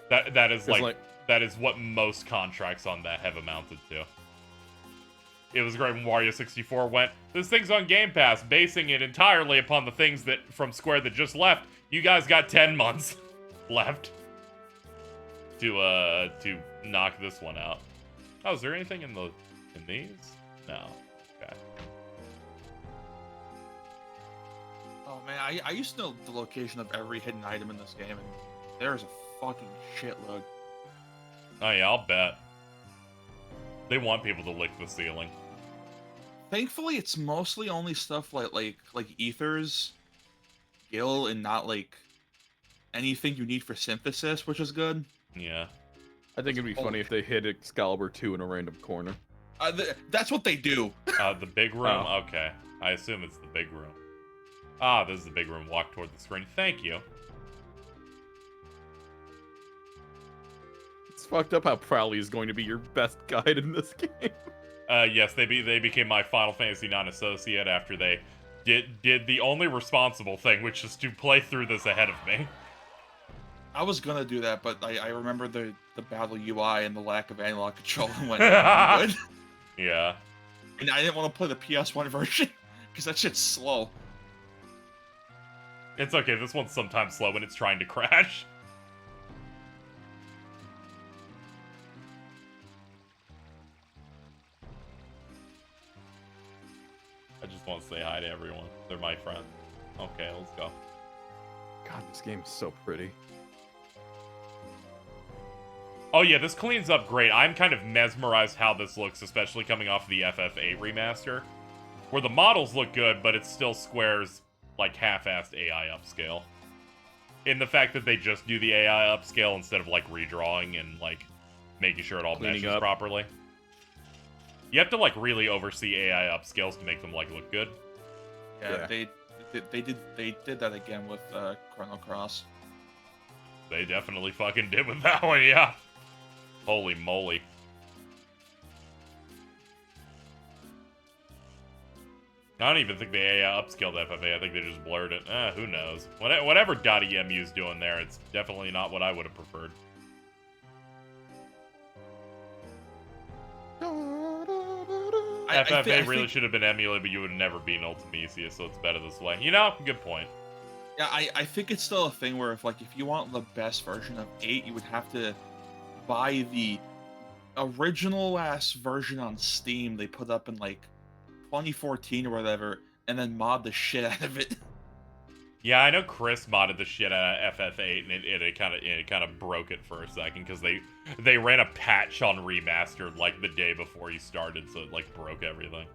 That is like that is what most contracts on that have amounted to. It was great when Wario 64 went, this thing's on Game Pass, basing it entirely upon the things that from Square that just left. You guys got 10 months left to knock this one out. Oh, is there anything in these? No. Okay. Oh man, I used to know the location of every hidden item in this game, and there's a fucking shitload. Oh yeah, I'll bet. They want people to lick the ceiling. Thankfully, it's mostly only stuff like ethers, gil, and not like anything you need for synthesis, which is good. Yeah. I think it'd be funny if they hit Excalibur 2 in a random corner. That's what they do. The big room? Oh. Okay. I assume it's the big room. Ah, this is the big room. Walk toward the screen. Thank you. It's fucked up how Prowley is going to be your best guide in this game. Yes, they became my Final Fantasy IX associate after they did the only responsible thing, which is to play through this ahead of me. I was gonna do that, but I remember the battle UI and the lack of analog control and went, I'm good. Yeah. And I didn't want to play the PS1 version, because that shit's slow. It's okay, this one's sometimes slow when it's trying to crash. I just want to say hi to everyone. They're my friends. Okay, let's go. God, this game is so pretty. Oh yeah, this cleans up great. I'm kind of mesmerized how this looks, especially coming off the FF8 remaster, where the models look good, but it's still Square's, like, half-assed AI upscale. In the fact that they just do the AI upscale instead of, like, redrawing and, like, making sure it all Cleaning meshes up. properly. You have to, like, really oversee AI upscales to make them, like, look good. Yeah, Yeah. they did that again with Chrono Cross. They definitely fucking did with that one, yeah. Holy moly. I don't even think they upscaled FFA. I think they just blurred it. Who knows? Whatever .emu's doing there, it's definitely not what I would have preferred. FFA really should have been emulated, but you would have never been Ultimisia, so it's better this way. You know, good point. Yeah, I think it's still a thing where if you want the best version of 8, you would have to buy the original ass version on Steam they put up in like 2014 or whatever, and then mod the shit out of it. Yeah, I know Chris modded the shit out of FF8, and it kind of broke it for a second because they ran a patch on remastered like the day before he started, so it like broke everything.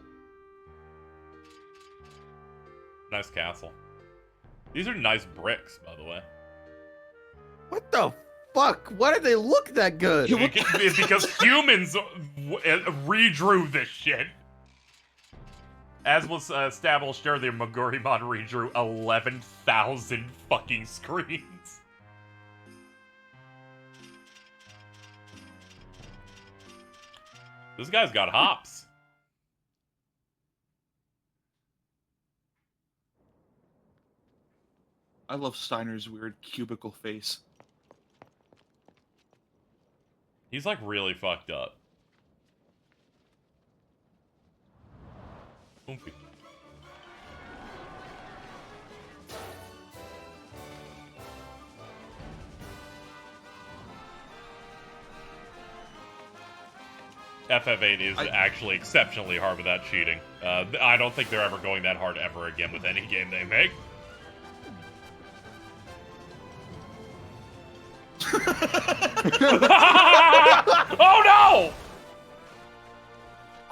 Nice castle. These are nice bricks, by the way. What the fuck? Why did they look that good? Because humans redrew this shit. As was established earlier, Magurimon redrew 11,000 fucking screens. This guy's got hops. I love Steiner's weird cubicle face. He's like really fucked up. Oompy. FF8 is actually exceptionally hard without cheating. I don't think they're ever going that hard ever again with any game they make. Oh no!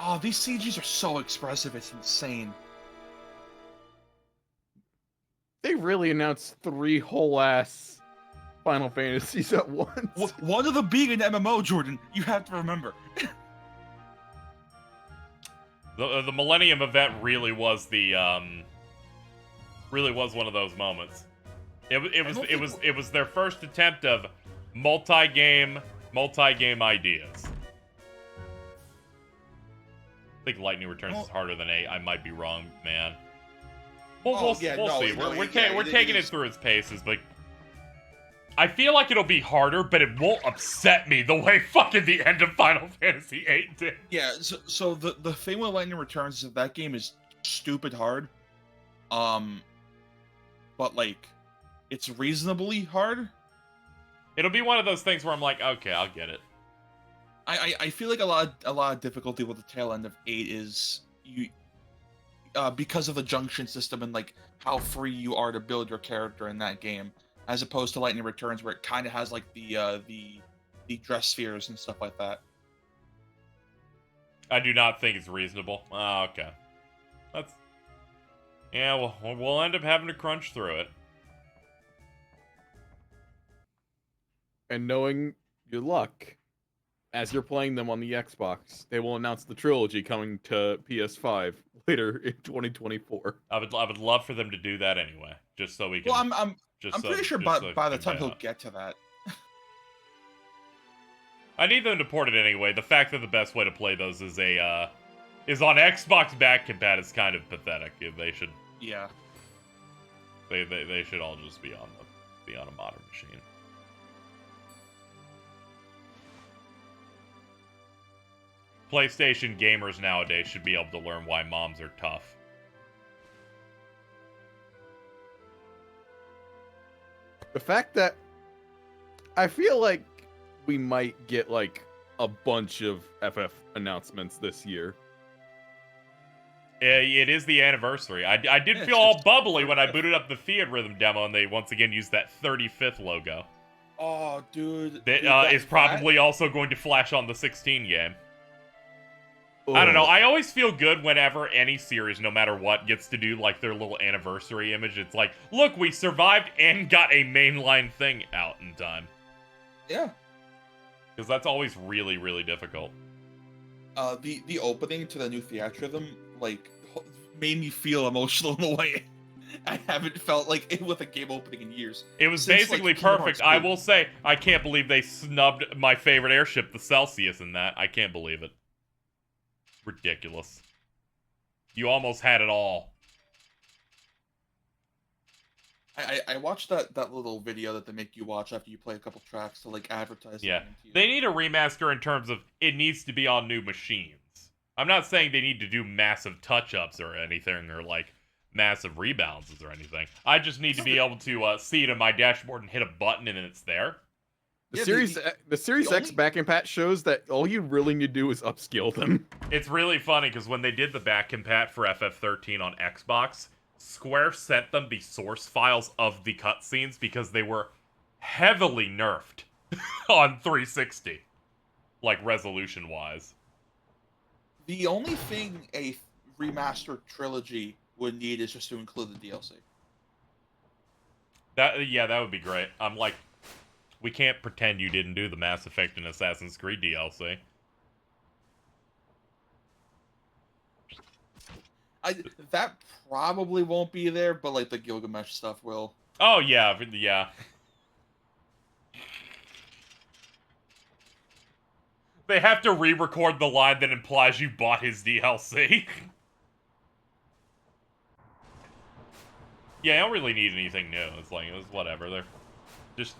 Oh, these CGs are so expressive, it's insane. They really announced 3 whole ass Final Fantasies at once. One of them being an MMO, Jordan. You have to remember. The Millennium event really was the really was one of those moments. It was their first attempt of multi-game ideas. I think Lightning Returns is harder than 8. I might be wrong, man. We'll see. We're taking it through its paces, but I feel like it'll be harder, but it won't upset me the way fucking the end of Final Fantasy VIII did. Yeah, so the thing with Lightning Returns is that game is stupid hard. But like, it's reasonably hard. It'll be one of those things where I'm like, okay, I'll get it. I feel like a lot of difficulty with the tail end of 8 is because of the junction system and like how free you are to build your character in that game, as opposed to Lightning Returns where it kind of has like the dress spheres and stuff like that. I do not think it's reasonable. Okay, yeah. We'll end up having to crunch through it. And knowing your luck, as you're playing them on the Xbox, they will announce the trilogy coming to PS5 later in 2024. I would love for them to do that anyway, just so we can. Well, I'm pretty sure by the time he'll get to that. I need them to port it anyway. The fact that the best way to play those is is on Xbox back compat is kind of pathetic. They should Yeah. they should all just be on a modern machine. PlayStation gamers nowadays should be able to learn why moms are tough. The fact that I feel like we might get like a bunch of FF announcements this year. It is the anniversary. I did Yeah, feel all bubbly when I booted up the Theatrhythm demo and they once again used that 35th logo. Oh, dude. That is probably also going to flash on the 16 game. I don't know. I always feel good whenever any series, no matter what, gets to do like their little anniversary image. It's like, look, we survived and got a mainline thing out in time. Yeah. Because that's always really, really difficult. The opening to the new Theatrhythm, like, made me feel emotional in a way I haven't felt like it with a game opening in years. It was Since, basically like, Kingdom Hearts perfect. I 2. will say, I can't believe they snubbed my favorite airship, the Celsius, in that. I can't believe it. Ridiculous. You almost had it all. I watched that little video that they make you watch after you play a couple tracks to like advertise. Yeah. the game to you. They need a remaster in terms of it needs to be on new machines. I'm not saying they need to do massive touch-ups or anything, or like massive rebalances or anything. I just need to be able to see it on my dashboard and hit a button and it's there. The Yeah, Series the X only- back and patch shows that all you really need to do is upscale them. It's really funny because when they did the back compat for FF13 on Xbox, Square sent them the source files of the cutscenes because they were heavily nerfed on 360, like resolution-wise. The only thing a remastered trilogy would need is just to include the DLC. That would be great. I'm like, we can't pretend you didn't do the Mass Effect and Assassin's Creed DLC. That probably won't be there, but like the Gilgamesh stuff will. Oh yeah, yeah. They have to re-record the line that implies you bought his DLC. Yeah, I don't really need anything new. It's like, it's whatever. They're just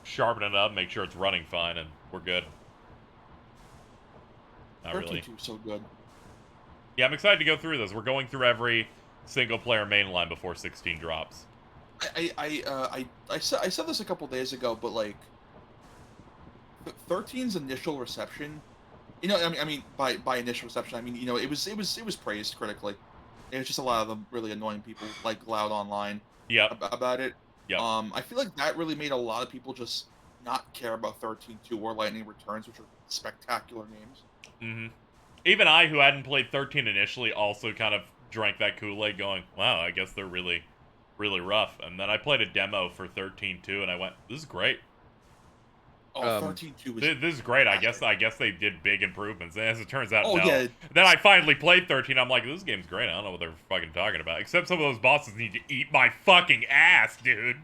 sharpen it up, make sure it's running fine, and we're good. Not really. 13.2 so good. Yeah, I'm excited to go through this. We're going through every single-player mainline before 16 drops. I said this a couple days ago, but like 13's initial reception, you know, I mean by initial reception, I mean, you know, it was praised critically. It was just a lot of them really annoying people like loud online about it. Yep. I feel like that really made a lot of people just not care about 13.2 or Lightning Returns, which are spectacular games. Mm-hmm. Even I, who hadn't played 13 initially, also kind of drank that Kool-Aid going, wow, I guess they're really, really rough. And then I played a demo for 13 too, and I went, this is great. Oh, 13.2 was... This is great. I guess they did big improvements. And as it turns out, Oh, no. yeah. Then I finally played 13. I'm like, this game's great. I don't know what they're fucking talking about. Except some of those bosses need to eat my fucking ass, dude.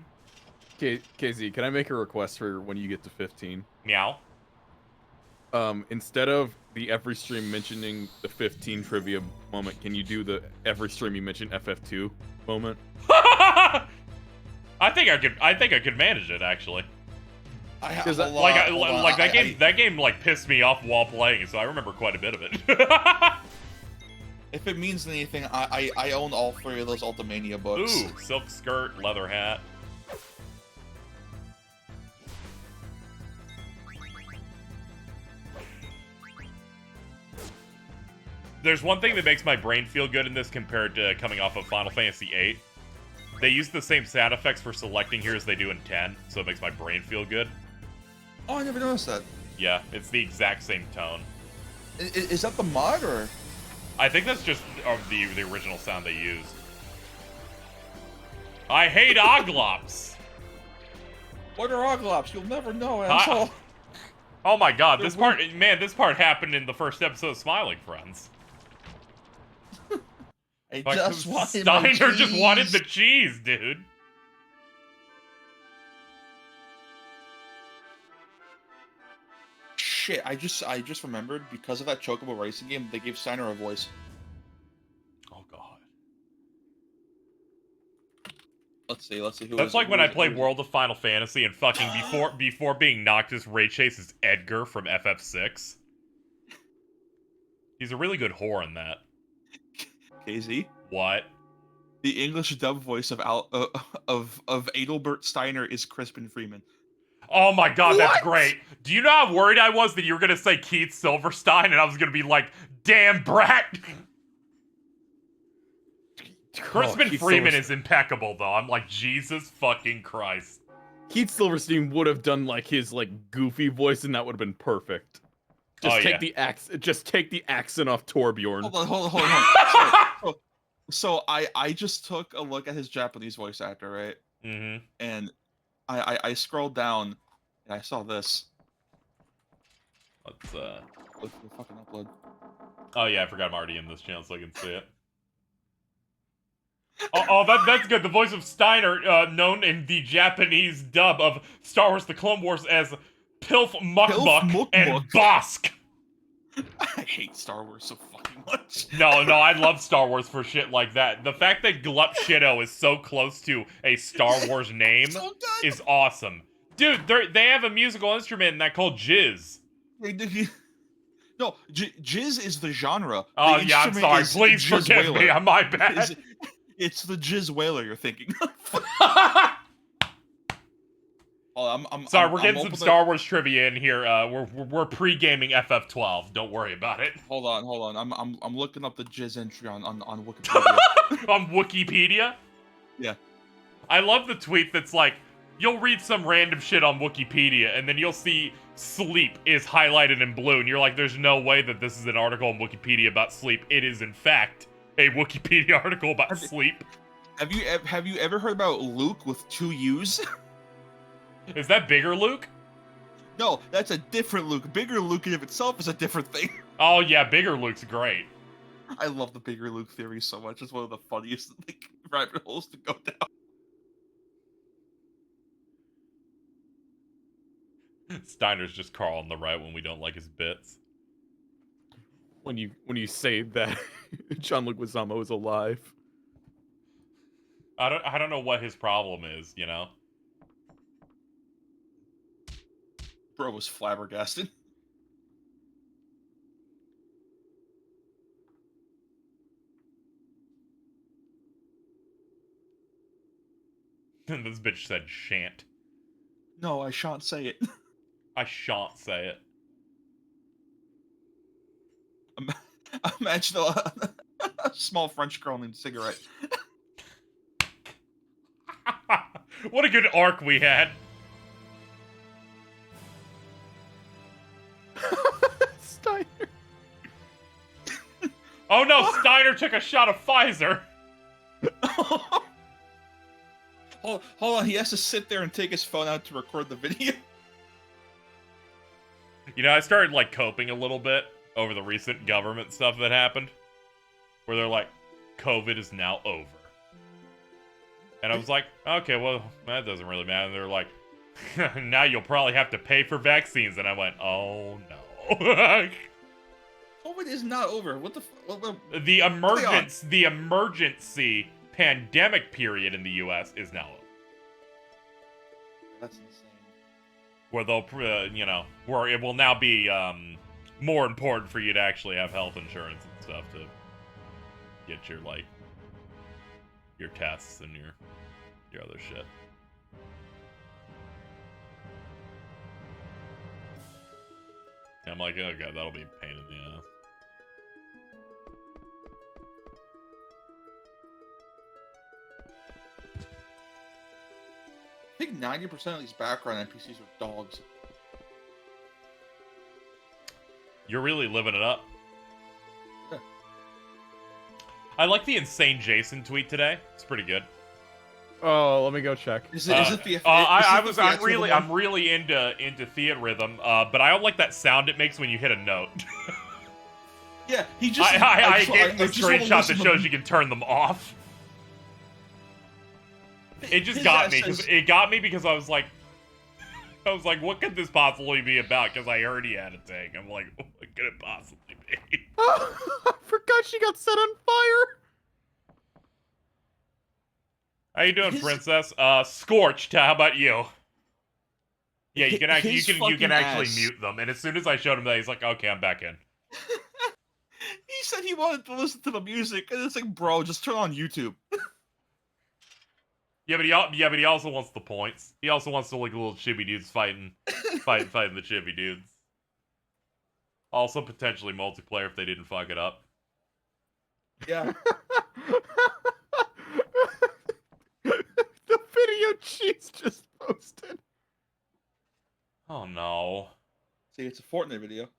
KZ, can I make a request for when you get to 15? Meow. Instead of the every stream mentioning the 15 trivia moment, can you do the every stream you mention FF2 moment? I think I could manage it, actually. I have 'Cause a that- lot, That game like pissed me off while playing, so I remember quite a bit of it. If it means anything, I own all three of those Ultimania books. Ooh, silk skirt, leather hat. There's one thing that makes my brain feel good in this compared to coming off of Final Fantasy VIII. They use the same sound effects for selecting here as they do in 10, so it makes my brain feel good. Oh, I never noticed that. Yeah, it's the exact same tone. Is that the mod, or...? I think that's just the original sound they used. I hate Oglops! What are Oglops? You'll never know, Hi- asshole. Oh my god, They're this part happened in the first episode of Smiling Friends. I Like, just wanted my Steiner just wanted cheese. the cheese, dude. shit! I just remembered, because of that Chocobo racing game, they gave Steiner a voice. Oh god. Let's see who. That's like when I played World of Final Fantasy and fucking before being Noctis, Ray Chase is Edgar from FF6. He's a really good whore in that. KZ. What? The English dub voice of Adelbert Steiner is Crispin Freeman. Oh my god, that's What? great. Do you know how worried I was that you were gonna say Keith Silverstein and I was gonna be like, damn brat? Crispin Keith Freeman Silverstein. is impeccable though. I'm like, Jesus fucking Christ. Keith Silverstein would have done like his like goofy voice, and that would have been perfect. Just Oh, take yeah. the accent off Torbjorn. Hold on. So I just took a look at his Japanese voice actor, right? Mm-hmm. And I scrolled down and I saw this. Let's Look, fucking upload. oh yeah, I forgot I'm already in this channel so I can see it. That's good. The voice of Steiner, known in the Japanese dub of Star Wars: The Clone Wars as Pilf Mukbuk and Mukbuk. Bosk. I hate Star Wars so fucking much. No, I love Star Wars for shit like that. The fact that Glup Shido is so close to a Star Wars name So good. is awesome. Dude, they have a musical instrument in that called jizz. No, jizz is the genre. Oh The yeah, I'm instrument sorry. is Please jizz forgive me. whaler. My bad. It's the jizz whaler you're thinking of. Oh, Sorry, we're getting some opening- Star Wars trivia in here. We're pre-gaming FF12. Don't worry about it. Hold on. I'm looking up the jizz entry on Wikipedia. On Wikipedia? Yeah. I love the tweet that's like, you'll read some random shit on Wikipedia, and then you'll see sleep is highlighted in blue, and you're like, there's no way that this is an article on Wikipedia about sleep. It is, in fact, a Wikipedia article about sleep. Have you ever heard about Luke with 2 U's? Is that Bigger Luke? No, that's a different Luke. Bigger Luke in of itself is a different thing. Oh yeah, Bigger Luke's great. I love the Bigger Luke theory so much. It's one of the funniest rabbit holes to go down. Steiner's just Carl on the right when we don't like his bits. When you say that John Leguizamo is alive. I don't know what his problem is, you know? Bro was flabbergasted. And this bitch said shan't. No, I shan't say it. I shan't say it. Imagine a small French girl named Cigarette. What a good arc we had. Steiner. Oh no, Steiner took a shot of Pfizer. Hold on, he has to sit there and take his phone out to record the video. You know, I started like coping a little bit over the recent government stuff that happened. Where they're like, COVID is now over. And I was like, okay, well, that doesn't really matter. And they're like, now you'll probably have to pay for vaccines. And I went, oh no. COVID is not over. What the? The emergency pandemic period in the U.S. is now over. That's insane. Where they'll, where it will now be more important for you to actually have health insurance and stuff to get your your tests and your other shit. And I'm like, oh god, that'll be a pain in the ass. I think 90% of these background NPCs are dogs. You're really living it up. Yeah. I like the Insane Jason tweet today. It's pretty good. Oh, let me go check. Is it the? I'm really into theatrhythm, but I don't like that sound it makes when you hit a note. Yeah, he just. I gave him a just wanna screenshot listen that to- shows you can turn them off. It just His got ass me says- because I was like, I was like, what could this possibly be about? Because I already had a tank. I'm like, what could it possibly be? Oh, I forgot she got set on fire. How you doing, princess? Scorched. How about you? Yeah, you can actually you can actually mute them. And as soon as I showed him that, he's like, okay, I'm back in. He said he wanted to listen to the music, and it's like, bro, just turn on YouTube. Yeah, but he also wants the points. He also wants to like little chibi dudes fighting the chibi dudes. Also potentially multiplayer if they didn't fuck it up. Yeah. The video she's just posted. Oh no. See, it's a Fortnite video.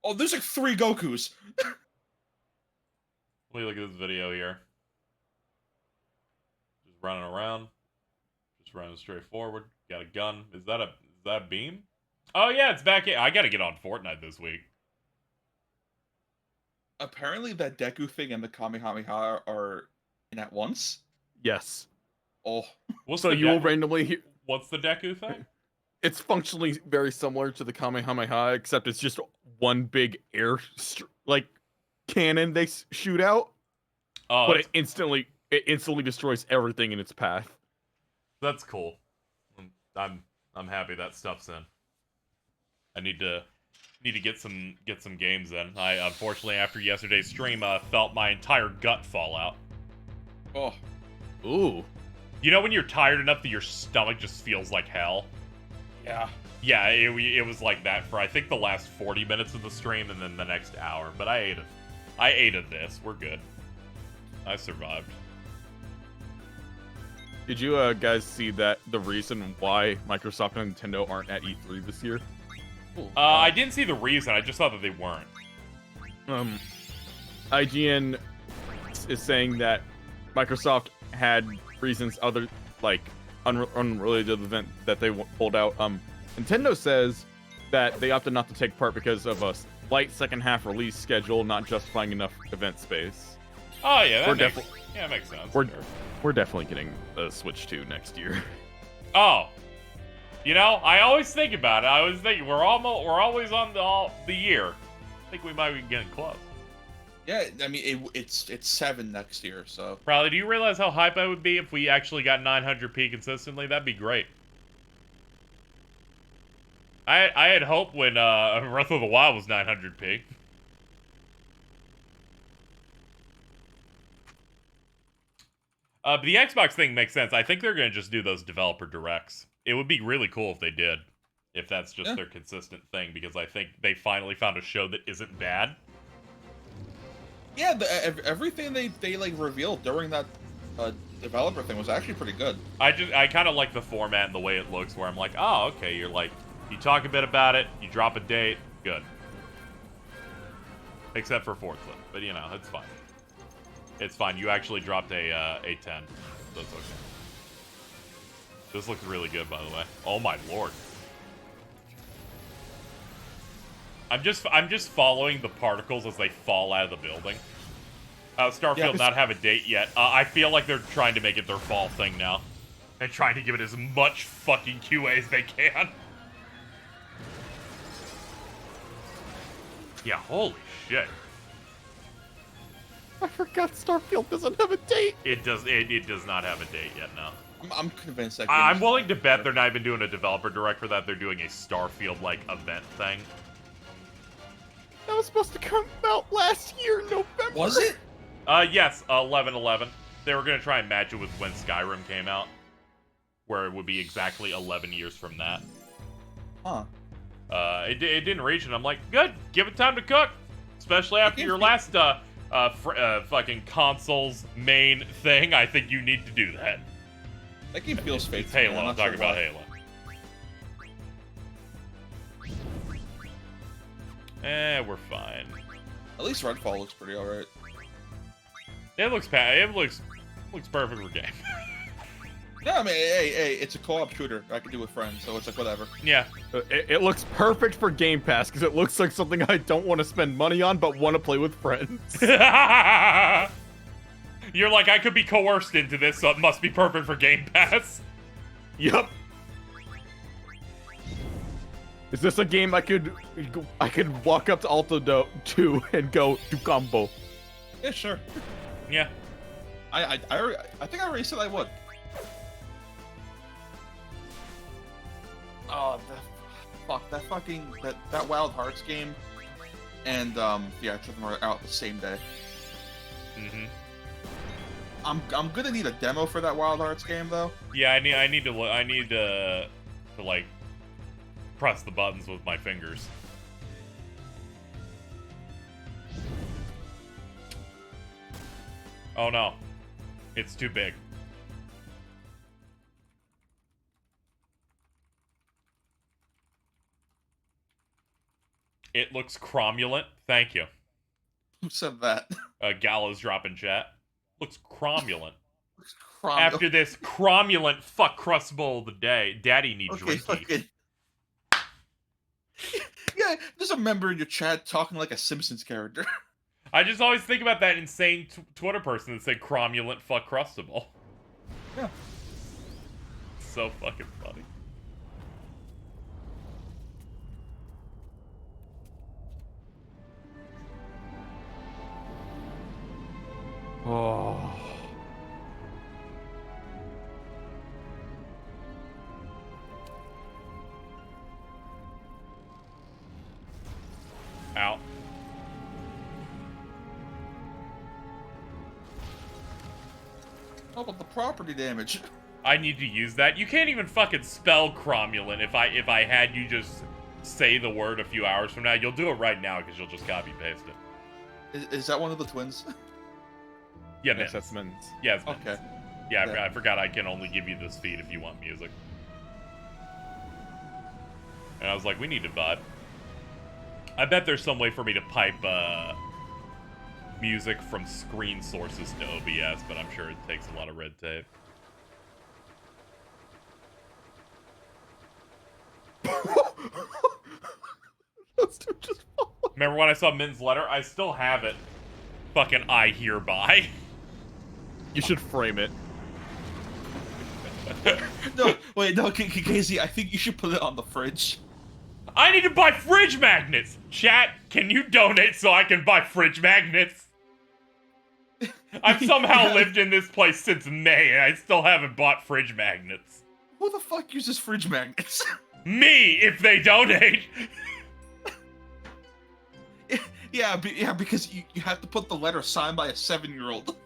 Oh, there's like 3 Gokus. Let me look at this video here. Just running around. Just running straight forward. Got a gun. Is that a beam? Oh yeah, it's back in. I gotta get on Fortnite this week. Apparently that Deku thing and the Kamehameha are in at once. Yes. Oh. So you will randomly hear. What's the Deku thing? It's functionally very similar to the Kamehameha, except it's just one big air cannon they shoot out. Oh, but it instantly destroys everything in its path. That's cool. I'm happy that stuff's in. I need to get some games in. I unfortunately after yesterday's stream felt my entire gut fall out. Oh. Ooh. You know when you're tired enough that your stomach just feels like hell? Yeah. Yeah, it was like that for I think the last 40 minutes of the stream and then the next hour. But I ate of this. We're good. I survived. Did you guys see that the reason why Microsoft and Nintendo aren't at E3 this year? I didn't see the reason. I just thought that they weren't. IGN is saying that Microsoft had reasons other unrelated to the event that they pulled out. Nintendo says that they opted not to take part because of a slight second half release schedule, not justifying enough event space. Oh yeah, that makes sense. We're definitely getting a Switch 2 next year. Oh, you know, I always think about it. I always think we're always on the year. I think we might be getting close. Yeah, I mean it's 7 next year, so. Probably. Do you realize how hype I would be if we actually got 900p consistently? That'd be great. I had hope when Breath of the Wild was 900p. But the Xbox thing makes sense. I think they're going to just do those developer directs. It would be really cool if they did. If that's just their consistent thing. Because I think they finally found a show that isn't bad. Yeah, everything they like revealed during that developer thing was actually pretty good. I kind of like the format and the way it looks where I'm like, oh, okay, you're like, you talk a bit about it, you drop a date, good. Except for Forza. But, you know, it's fine. It's fine. You actually dropped a 10. So it's okay. This looks really good, by the way. Oh my lord. I'm just following the particles as they fall out of the building. Starfield not have a date yet. I feel like they're trying to make it their fall thing now. And trying to give it as much fucking QA as they can. Yeah, holy shit. I forgot Starfield doesn't have a date. It does not have a date yet, no. I'm convinced that I'm willing to bet they're not even doing a developer direct for that. They're doing a Starfield-like event thing. That was supposed to come out last year, November. Was it? Yes, 11/11. They were gonna try and match it with when Skyrim came out, where it would be exactly 11 years from that. Huh. It didn't reach, and I'm like, good, give it time to cook, especially after your last fucking console's main thing. I think you need to do that. That game feels fake. It's Halo. I'm talking about Halo. We're fine. At least Redfall looks pretty alright. It looks perfect for game. Yeah, I mean, hey, it's a co-op shooter I can do with friends, so it's like whatever. Yeah. It looks perfect for Game Pass because it looks like something I don't want to spend money on but want to play with friends. You're like, I could be coerced into this, so it must be perfect for Game Pass. Yup. Is this a game I could walk up to Alto 2 and go do combo? Yeah, sure. Yeah. I think I already said I would. Oh, that Wild Hearts game, and yeah, Trigun are out the same day. Mm-hmm. I'm gonna need a demo for that Wild Hearts game though. Yeah, I need to like press the buttons with my fingers. Oh no, it's too big. It looks cromulent. Thank you. Who said that? Gallows drop in chat. Looks cromulent. Cromwell. After this cromulent fuck crust bowl of the day, Daddy needs drinky. Okay. Yeah, there's a member in your chat talking like a Simpsons character. I just always think about that insane Twitter person that said cromulent fuck crustable. Yeah. So fucking funny. Oh. Out. How about the property damage? I need to use that. You can't even fucking spell cromulent if I had you just say the word a few hours from now. You'll do it right now because you'll just copy paste it. Is that one of the twins? Yeah, Yes, Mins. that's Mins. Yeah, it's Mins. Okay. Yeah, Yeah. I forgot I can only give you this feed if you want music. And I was like, we need to vibe. I bet there's some way for me to pipe music from screen sources to OBS, but I'm sure it takes a lot of red tape. Those two just fall. Remember when I saw Min's letter? I still have it. Fucking I hereby. You should frame it. No, wait, no, Casey, I think you should put it on the fridge. I need to buy fridge magnets! Chat, can you donate so I can buy fridge magnets? I've somehow lived in this place since May and I still haven't bought fridge magnets. Who the fuck uses fridge magnets? Me, if they donate! Yeah, because you have to put the letter signed by a 7-year-old.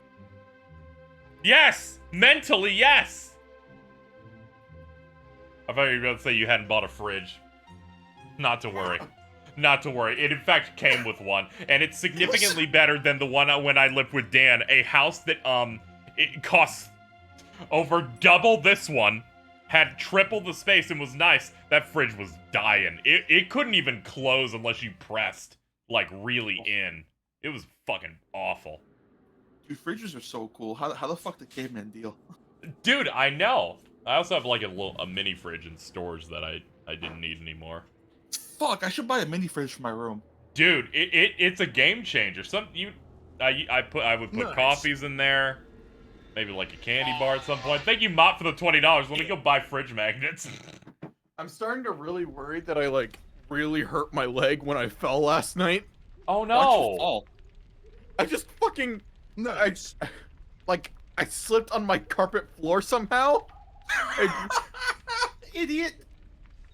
Yes! Mentally, yes! I thought you were going to say you hadn't bought a fridge. Not to worry. Not to worry. It, in fact, came with one. And it's significantly better than the one when I lived with Dan. A house that, it costs over double this one. Had triple the space and was nice. That fridge was dying. It couldn't even close unless you pressed, like, really in. It was fucking awful. Dude, fridges are so cool. How the fuck did Caveman deal? Dude, I know. I also have, like, a mini fridge in storage that I didn't need anymore. Fuck, I should buy a mini fridge for my room. Dude, it's a game changer. I would put Nice. coffees in there, maybe like a candy bar at some point. Thank you, Mott, for the $20. Let me go buy fridge magnets. I'm starting to really worry that I like really hurt my leg when I fell last night. Oh Why'd you no! fall? I just fucking I slipped on my carpet floor somehow. Idiot.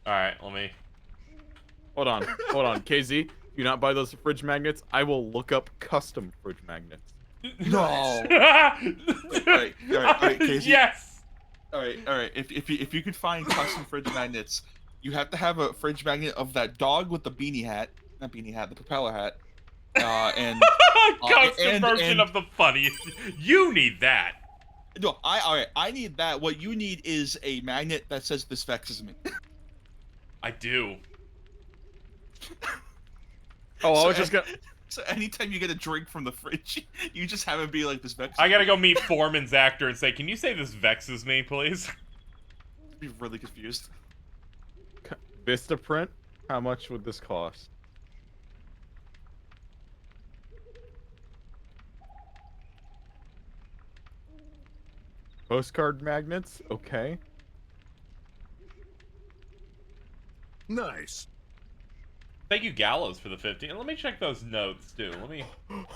All right, let me. Hold on, KZ. Do not buy those fridge magnets. I will look up custom fridge magnets. No. Alright, Casey. Yes. All right. If you could find custom fridge magnets, you have to have a fridge magnet of that dog with the beanie hat, not beanie hat, the propeller hat, and Custom version of the funniest. You need that. no, I need that. What you need is a magnet that says "This vexes me." I do. Oh, I So was just gonna. So anytime you get a drink from the fridge, you just have it be like "This vexes I me." gotta go meet Foreman's actor and say, "Can you say this vexes me, please?" Be really confused. Vistaprint? How much would this cost? Postcard magnets? Okay. Nice. Thank you, Gallows, for the 15. Let me check those notes, too. Let me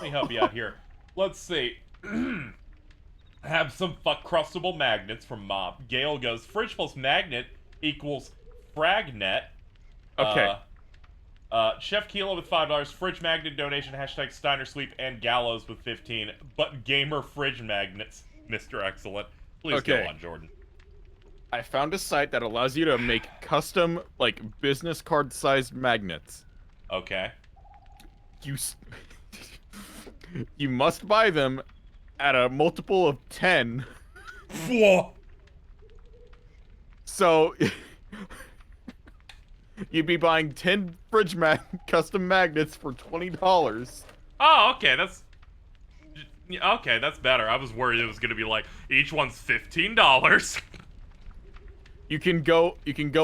help you out here. Let's see. Have some crustable magnets from Mob. Gale goes, fridge plus magnet equals fragnet. Okay. Chef Kilo with $5. Fridge magnet donation, hashtag Steiner Sleep, and Gallows with 15. But gamer fridge magnets, Mr. Excellent. Please go on, Jordan. I found a site that allows you to make custom, like, business card-sized magnets. Okay. You must buy them at a multiple of 10. Whoa! So, you'd be buying 10 fridge custom magnets for $20. Oh, okay, that's better. I was worried it was gonna be like, each one's $15. You can go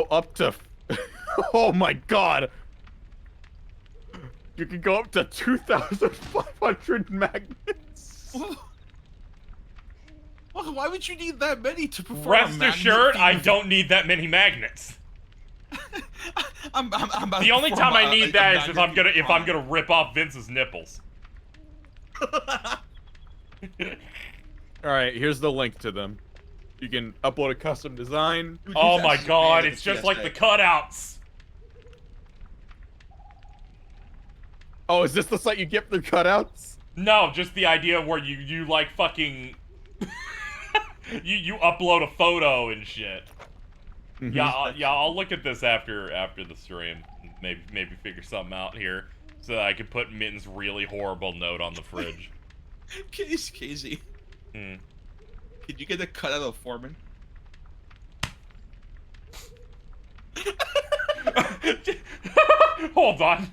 up to oh my god. You can go up to 2,500 magnets. Why would you need that many to perform? Rest assured, I don't need that many magnets. I'm about The to only perform time I need that is if I'm magnet gonna rip off Vince's nipples. Alright, here's the link to them. You can upload a custom design. Dude, Oh he's my actually god, mad it's at just like the PSA. cutouts. Oh, is this the site you get for cutouts? No, just the idea where you like fucking you upload a photo and shit. Mhm. Yeah, I'll look at this after the stream. Maybe figure something out here so that I can put Mitten's really horrible note on the fridge. KZ. Could you get a cutout of Foreman? Hold on.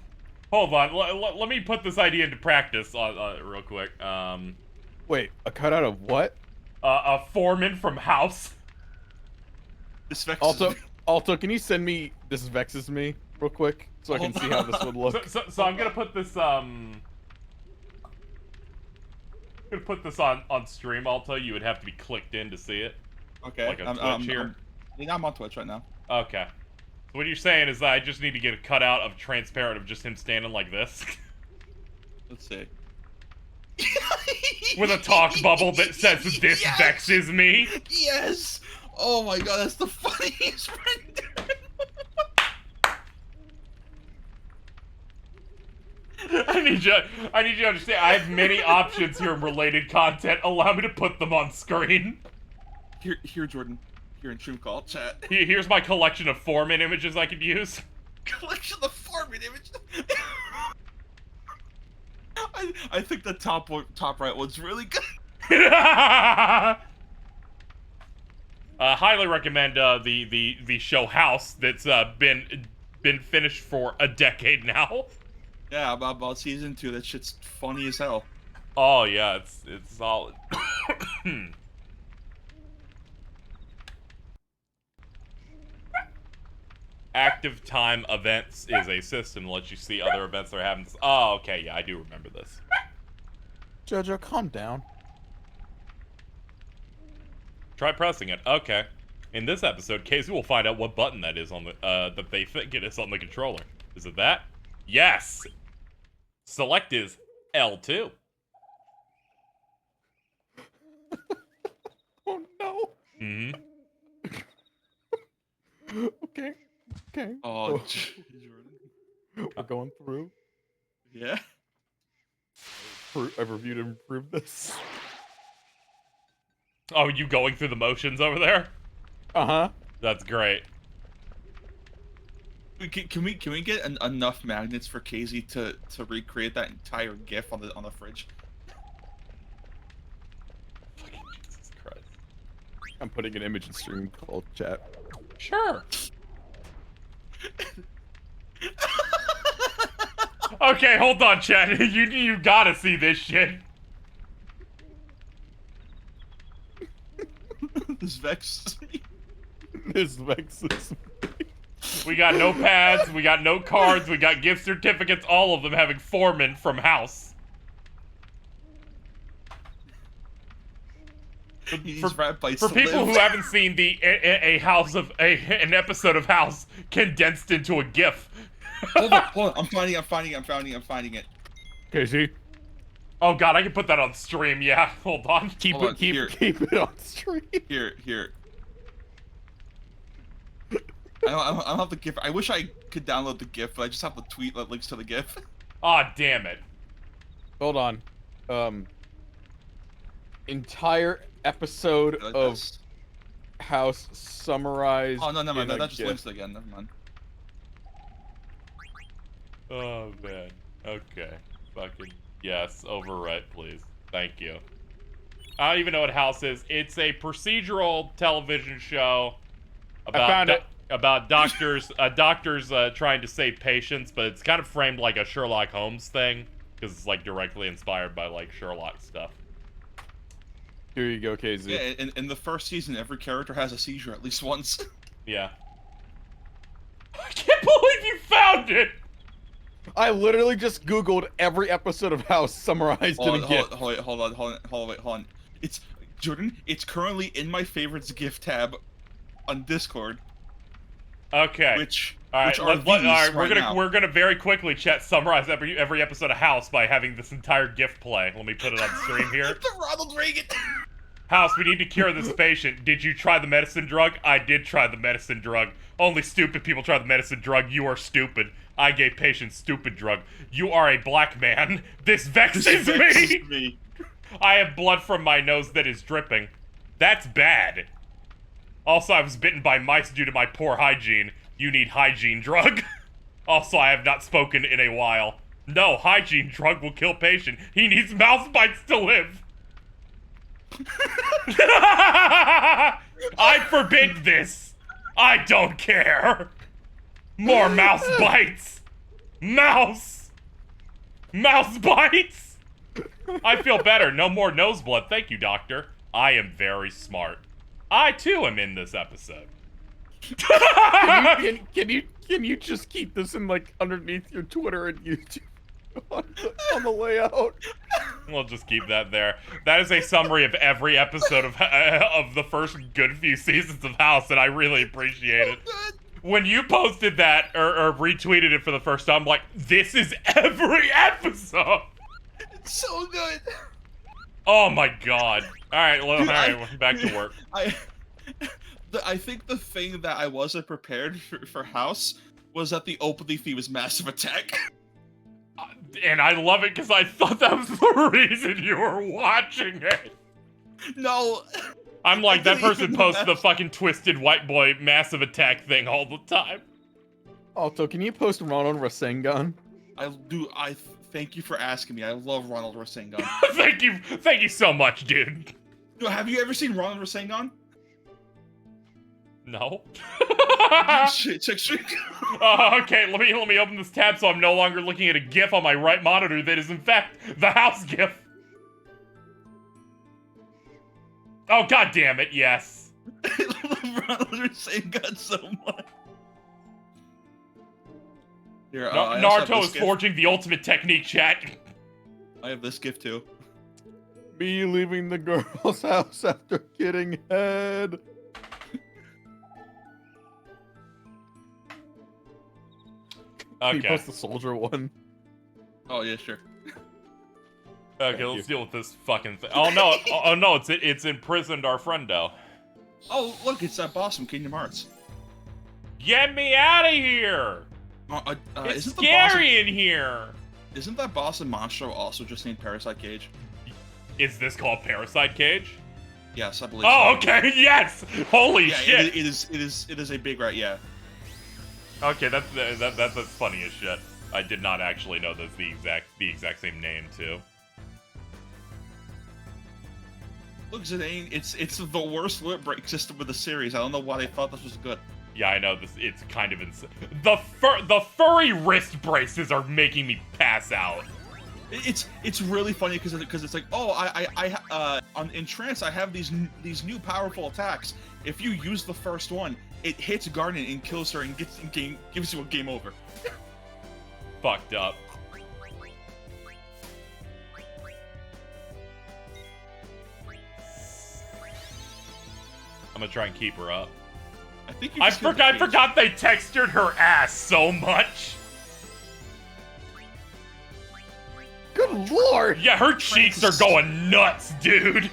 Let me put this idea into practice real quick. Wait, a cutout of what? A foreman from House. This Vexes Also, can you send me this Vexes me real quick so I can see how this would look? So I'm gonna put this on stream. Alto, you would have to be clicked in to see it. Okay. Like on Twitch here. I'm on Twitch right now. Okay. So what you're saying is that I just need to get a cutout of transparent of just him standing like this. Let's see. With a talk bubble that says, "This Yes! vexes me." Yes! Oh my god, that's the funniest render. I need you to understand. I have many options here in related content. Allow me to put them on screen. Here, Jordan. Here in Stream Call chat. Here's my collection of Foreman images I could use. Collection of Foreman images. I think the top right one's really good. Highly recommend the show House that's been finished for a decade now. Yeah, about season 2. That shit's funny as hell. Oh yeah, it's solid. Active time events is a system that lets you see other events that are happening. Oh, okay, yeah, I do remember this. Jojo, calm down. Try pressing it. Okay. In this episode, Casey will find out what button that is on the that they think it is on the controller. Is it that? Yes. Select is L2. Oh no. Mm-hmm. Okay. Oh, We're going through. yeah. I've reviewed and improved this. Oh, you going through the motions over there? Uh-huh. That's great. Can we get enough magnets for KZ to recreate that entire GIF on the fridge? Fucking Jesus Christ. I'm putting an image in stream called chat. Sure. Okay, hold on, chat. You gotta see this shit. This vexes me. This vexes me. We got no pads, we got no cards, we got gift certificates, all of them having Foreman from House. He's rat bites For to people live. who haven't seen an episode of House condensed into a GIF. Hold on. I'm finding it. KZ, Oh god, I can put that on stream. Yeah, hold on. keep Hold on, it on stream. Here. I don't have the GIF. I wish I could download the GIF, but I just have the tweet that links to the GIF. Aw, damn it. Hold on. Entire episode Like of this. House summarized. Oh no, never mind. in a That just GIF. links it again. Never mind. Oh man. Okay. Fucking yes. Overwrite, please. Thank you. I don't even know what House is. It's a procedural television show about found it. about doctors doctors trying to save patients, but it's kind of framed like a Sherlock Holmes thing because it's like directly inspired by like Sherlock stuff. Here you go, KZ. Yeah, in the first season, every character has a seizure at least once. Yeah. I can't believe you found it. I literally just Googled every episode of House summarized in a GIF. Hold on. It's Jordan. It's currently in my favorites GIF tab on Discord. Okay. All right, we're gonna very quickly summarize every episode of House by having this entire GIF play. Let me put it on stream here. The Ronald Reagan. House, we need to cure this patient. Did you try the medicine drug? I did try the medicine drug. Only stupid people try the medicine drug. You are stupid. I gave patients stupid drug. You are a black man. This vexes me. I have blood from my nose that is dripping. That's bad. Also, I was bitten by mice due to my poor hygiene. You need hygiene drug. Also, I have not spoken in a while. No, hygiene drug will kill patient. He needs mouse bites to live. I forbid this. I don't care. More mouse bites. Mouse bites. I feel better. No more nose blood. Thank you, doctor. I am very smart. I too am in this episode. Can you just keep this in like underneath your Twitter and YouTube on the layout? We'll just keep that there. That is a summary of every episode of the first good few seasons of House, and I really appreciate it. When you posted that or retweeted it for the first time, I'm like, this is every episode. It's so good. Oh my god. All right, well, Dude, all right, back to work. I think the thing that I wasn't prepared for House was that the opening theme was Massive Attack. And I love it because I thought that was the reason you were watching it. No. I'm like, that person posts the fucking twisted white boy Massive Attack thing all the time. Also, can you post Ronald Rasengan? I thank you for asking me. I love Ronald Rasengan. Thank you so much, dude. Have you ever seen Ronald Rasengan? No. Shit, check. Okay, let me open this tab so I'm no longer looking at a GIF on my right monitor that is in fact the House GIF. Oh god damn it, yes. I love Ronald Rasengan so much. Here, Naruto is forging the ultimate technique, chat. I have this GIF too. Me leaving the girl's house after getting head. Can you Okay. post the soldier one? Oh yeah, sure. Okay, let's deal with this fucking thing. Oh no! Oh no! It's imprisoned our friendo. Oh look, it's that boss from Kingdom Hearts. Get me out of here! It's Isn't scary in here. Isn't that boss in Monstro also just named Parasite Cage? Is this called Parasite Cage? Yes, I believe. Oh, so. okay. Yes. Holy Yeah, shit. it is a big rat. Yeah. Okay, that's funny as shit. I did not actually know that's the exact same name too. Look, Zidane, it's the worst lip break system of the series. I don't know why they thought this was good. Yeah, I know this. It's kind of insane. The furry wrist braces are making me pass out. It's really funny because it's like, oh, in Trance I have these new powerful attacks. If you use the first one, it hits Garden and kills her and gives you a game over. Fucked up. I'm gonna try and keep her up. I think you I forgot they textured her ass so much. Good lord! Yeah, her cheeks are going nuts, dude.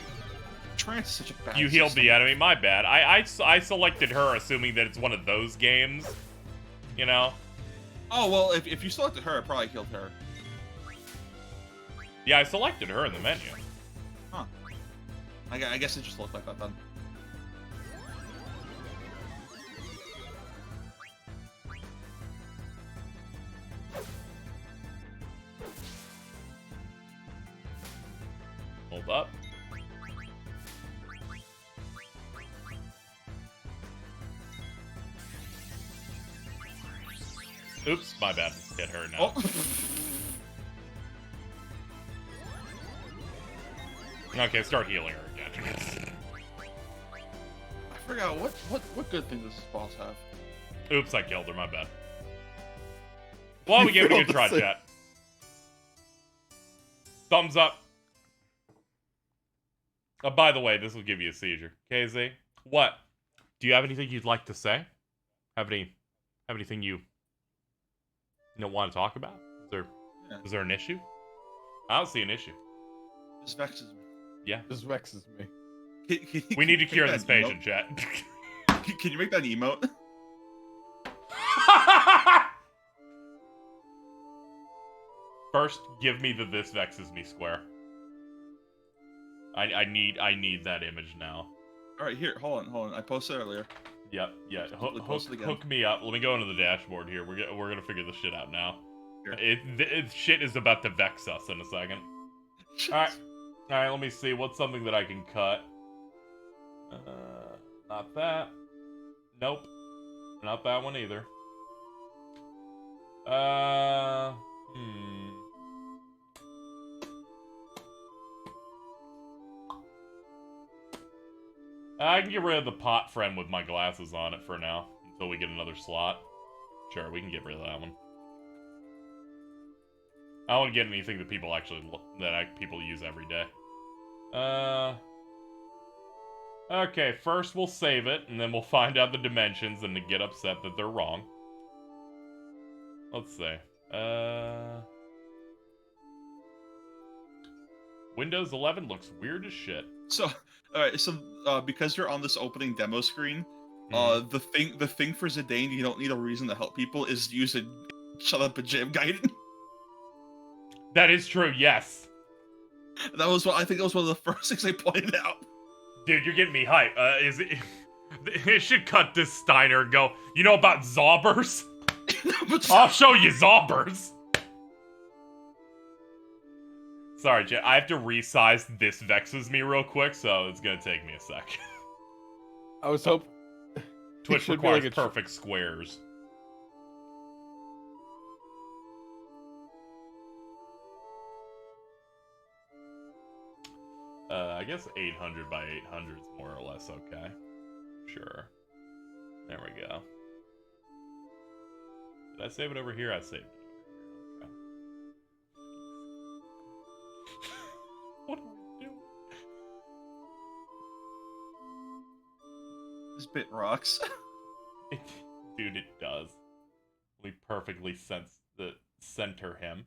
Trance is such a bad You healed system. the enemy, my bad. I selected her assuming that it's one of those games. You know? Oh, well, if you selected her, I probably killed her. Yeah, I selected her in the menu. Huh. I guess it just looked like that then. Hold up. Oops, my bad. Hit her now. Oh. Okay, start healing her again. I forgot what good thing does this boss have? Oops, I killed her, my bad. Well, we gave it a good try, chat. Thumbs up. By the way, this will give you a seizure. KZ, what? Do you have anything you'd like to say? Have anything you don't want to talk about? Is there an issue? I don't see an issue. This vexes me. Yeah. This vexes me. We need to cure this that patient, chat. Can you make that emote? First, give me the "this vexes me" square. I need that image now. All right, here, hold on. I posted earlier. Yep, yeah. Post it again. Hook me up. Let me go into the dashboard here. We're gonna figure this shit out now. Here. Shit is about to vex us in a second. All right. Let me see. What's something that I can cut? Not that. Nope. Not that one either. I can get rid of the pot friend with my glasses on it for now, until we get another slot. Sure, we can get rid of that one. I don't want to get anything that people people use every day. Okay, first we'll save it, and then we'll find out the dimensions and get upset that they're wrong. Let's see. Windows 11 looks weird as shit. So, alright, so because you're on this opening demo screen, the thing for Zidane, you don't need a reason to help people, is use a shut up and jam guide. That is true, yes. That was I think that was one of the first things I pointed out. Dude, you're getting me hype. It should cut this Steiner and go, you know about zobbers? I'll show you zobbers. Sorry, Jet. I have to resize this vexes me real quick, so it's gonna take me a sec. I was hoping Twitch requires perfect squares. I guess 800 by 800 is more or less okay. Sure. There we go. Did I save it over here? I saved it over here. Okay. What are we doing? This bit rocks. Dude, it does. We perfectly center him.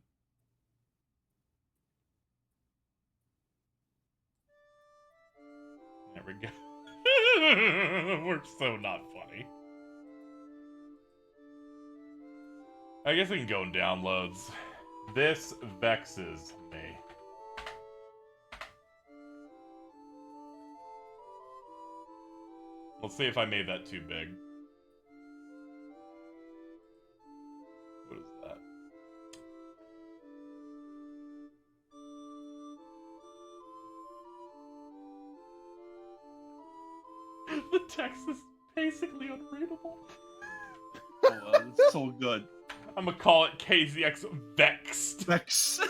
There we go. We're so not funny. I guess we can go in downloads. This vexes me. Let's see if I made that too big. What is that? The text is basically unreadable. Oh, it's so good. I'm gonna call it KZX Vexed. Vex.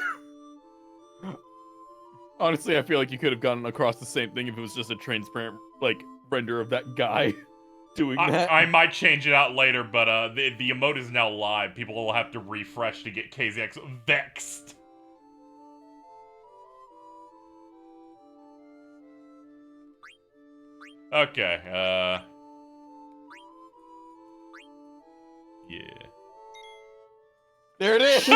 Honestly, I feel like you could have gotten across the same thing if it was just a transparent, like, render of that guy doing that. I might change it out later, but the emote is now live. People will have to refresh to get KZX Vexed. Okay, yeah. There it is!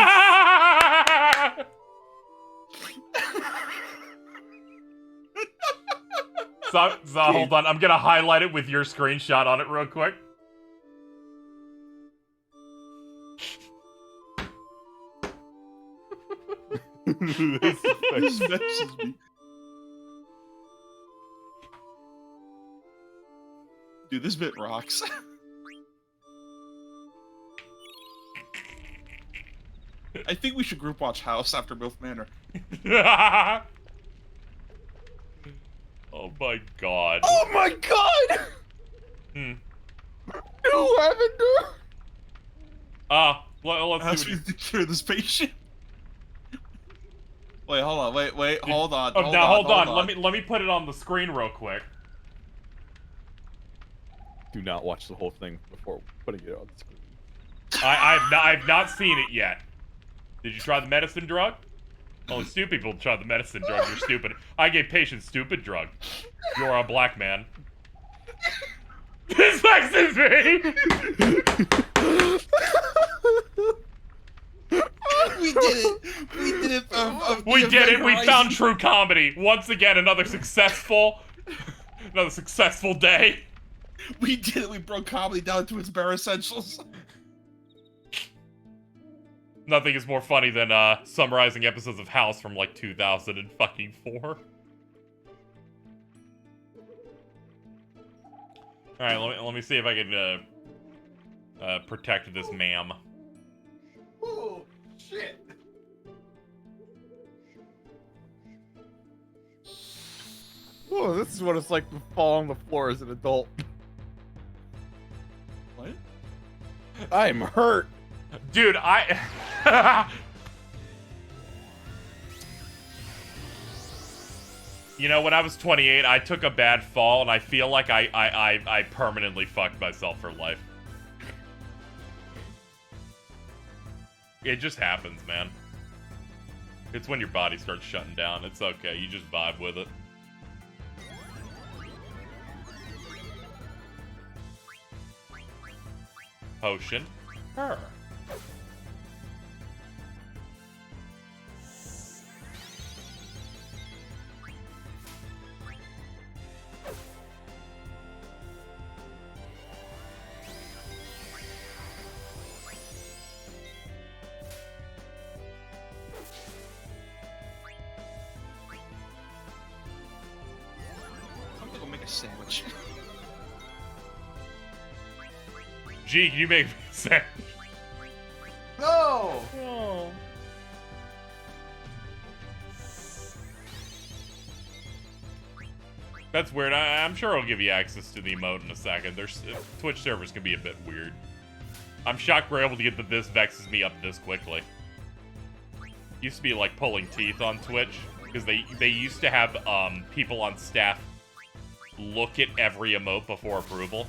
So hold on, I'm gonna highlight it with your screenshot on it real quick. This vexes me. Dude, this bit rocks. I think we should group watch House after both Manor. Oh my god. Oh my god! Hmm. New Lavender! Let's Ask see me what to cure this patient. Wait, hold on. Wait, hold on. hold on. Let me put it on the screen real quick. Do not watch the whole thing before putting it on the screen. I've not seen it yet. Did you try the medicine drug? Only stupid people try the medicine drug. You're stupid. I gave patients stupid drug. You're a black man. This vexes me! We did it! We did it! We did it! We found true comedy! Once again, another successful day. We did it! We broke comedy down to its bare essentials. Nothing is more funny than summarizing episodes of House from like 2004. Alright, let me see if I can protect this ma'am. Oh, shit. Oh, this is what it's like to fall on the floor as an adult. What? I'm hurt. Dude, You know, when I was 28, I took a bad fall, and I feel like I permanently fucked myself for life. It just happens, man. It's when your body starts shutting down. It's okay. You just vibe with it. Potion. Her. I'm gonna go make a sandwich. Gee, can you make me a sandwich? No! Oh. That's weird. I'm sure I'll give you access to the emote in a second. Twitch servers can be a bit weird. I'm shocked we're able to get the this vexes me up this quickly. Used to be like pulling teeth on Twitch because they used to have people on staff look at every emote before approval.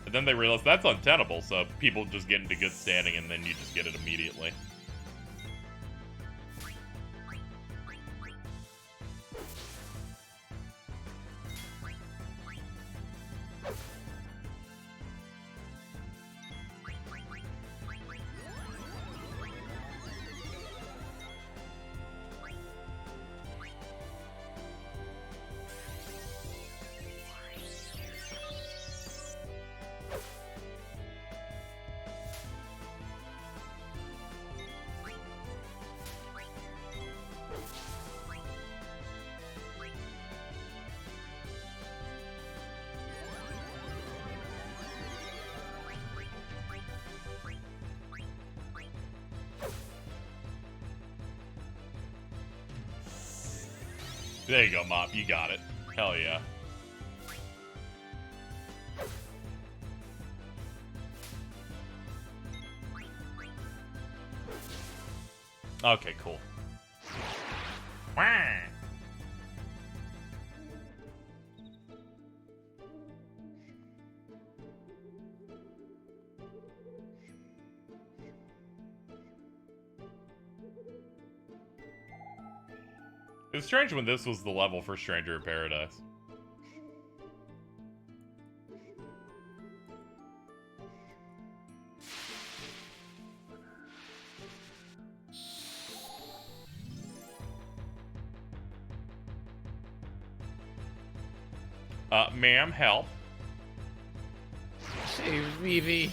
But then they realized that's untenable, so people just get into good standing and then you just get it immediately. There you go, Mop. You got it. Hell yeah. Okay, cool. Wah. It's strange when this was the level for Stranger in Paradise. Ma'am, help. Save Vivi.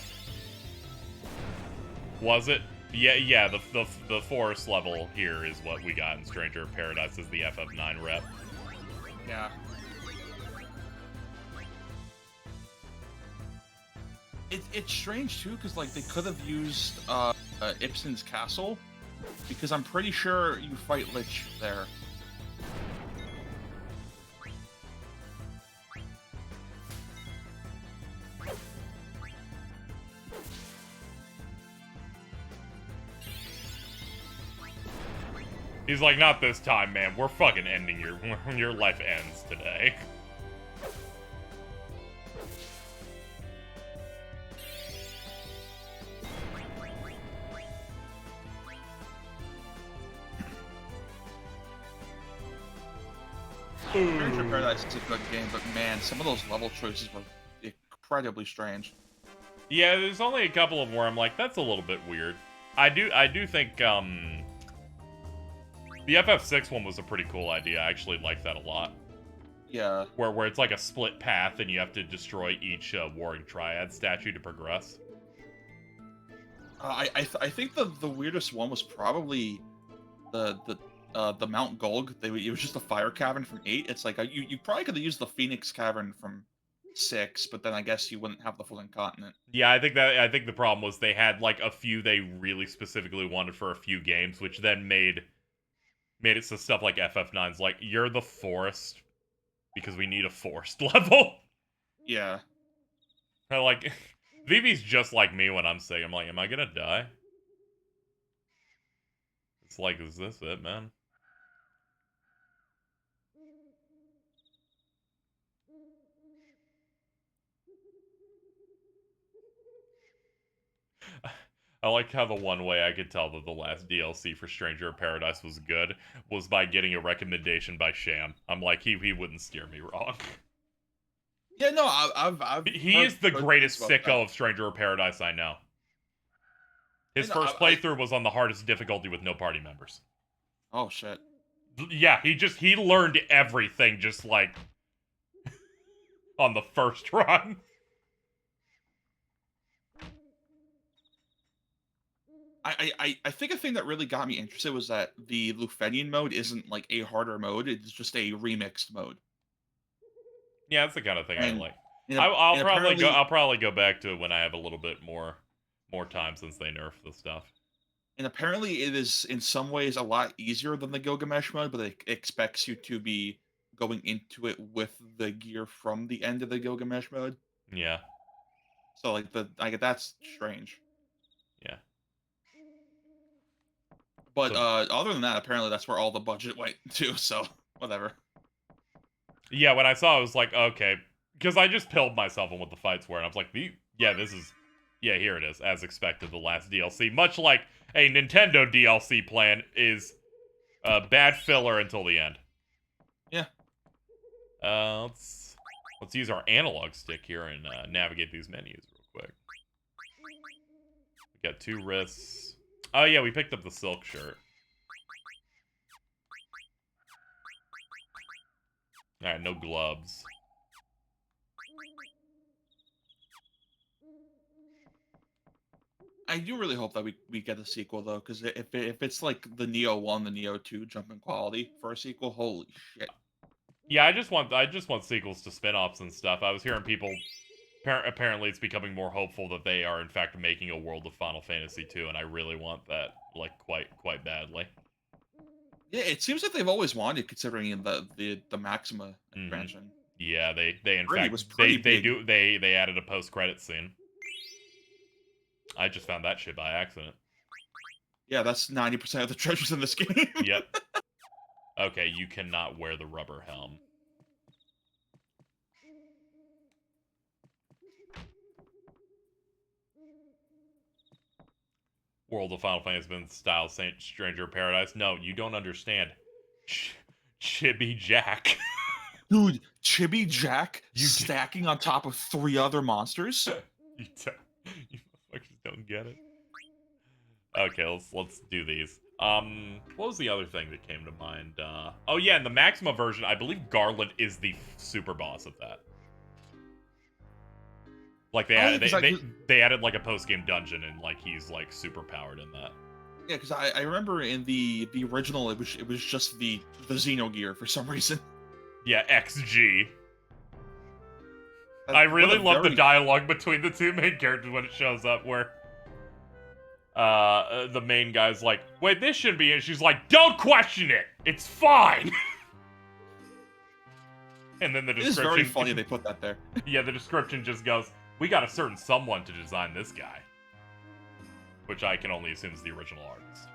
Was it? Yeah, the forest level here is what we got in Stranger of Paradise as the FF9 rep. Yeah. It's strange too, because like they could have used Ibsen's castle, because I'm pretty sure you fight Lich there. He's like, not this time, man. We're fucking ending your life ends today. Stranger of Paradise is a good game, but man, some of those level choices were incredibly strange. Yeah, there's only a couple of them where I'm like, that's a little bit weird. I do think the FF6 one was a pretty cool idea. I actually like that a lot. Yeah. Where it's like a split path and you have to destroy each warring triad statue to progress. I think the weirdest one was probably the Mount Gulg. It was just a fire cavern from 8. It's like you probably could have used the Phoenix cavern from 6, but then I guess you wouldn't have the full continent. Yeah, I think the problem was they had like a few they really specifically wanted for a few games, which then made it so stuff like FF9's like, you're the forest because we need a forest level. Yeah. I like Vivi's just like me when I'm sick. I'm like, am I gonna die? It's like, is this it, man? I like how the one way I could tell that the last DLC for Stranger of Paradise was good was by getting a recommendation by Sham. I'm like, he wouldn't steer me wrong. Yeah, no, I've He is the greatest sicko of Stranger of Paradise I know. His first playthrough was on the hardest difficulty with no party members. Oh shit. Yeah, he learned everything just like on the first run. I think a thing that really got me interested was that the Lufenian mode isn't like a harder mode; it's just a remixed mode. Yeah, that's the kind of thing I like. And I'll probably go back to it when I have a little bit more time since they nerfed the stuff. And apparently, it is in some ways a lot easier than the Gilgamesh mode, but it expects you to be going into it with the gear from the end of the Gilgamesh mode. Yeah. So like that's strange. Yeah. But other than that, apparently that's where all the budget went to. So whatever. Yeah, when I saw it, I was like, okay, because I just pilled myself on what the fights were, and I was like, here it is, as expected, the last DLC. Much like a Nintendo DLC plan is bad filler until the end. Yeah. Let's use our analog stick here and navigate these menus real quick. We got 2 wrists. Oh yeah, we picked up the silk shirt. Alright, no gloves. I do really hope that we get a sequel though, because if it's like the Neo 1, the Neo 2 jump in quality for a sequel, holy shit. Yeah, I just want sequels to spin-offs and stuff. I was hearing people apparently it's becoming more hopeful that they are in fact making a world of Final Fantasy 2, and I really want that like quite badly. Yeah, it seems like they've always wanted, considering the Maxima expansion. Yeah, they in Pretty fact was pretty big. they added a post-credit scene. I just found that shit by accident. Yeah, that's 90% of the treasures in this game. Yep. Okay, you cannot wear the rubber helm. World of Final Fantasy has been style Stranger of Paradise. No, you don't understand. Chibi Jack. Dude, Chibi Jack stacking on top of 3 other monsters? You motherfuckers don't get it. Okay, let's do these. What was the other thing that came to mind? Oh yeah, in the Maxima version, I believe Garland is the super boss of that. Like they added like a post game dungeon, and like he's like super powered in that. Yeah, because I remember in the original it was just the Xenogear for some reason. Yeah, XG. I really love the dialogue between the two main characters when it shows up, where the main guy's like, "Wait, this shouldn't be," and she's like, "Don't question it. It's fine." And then the description. It is very funny they put that there. Yeah, the description just goes, "We got a certain someone to design this guy," which I can only assume is the original artist.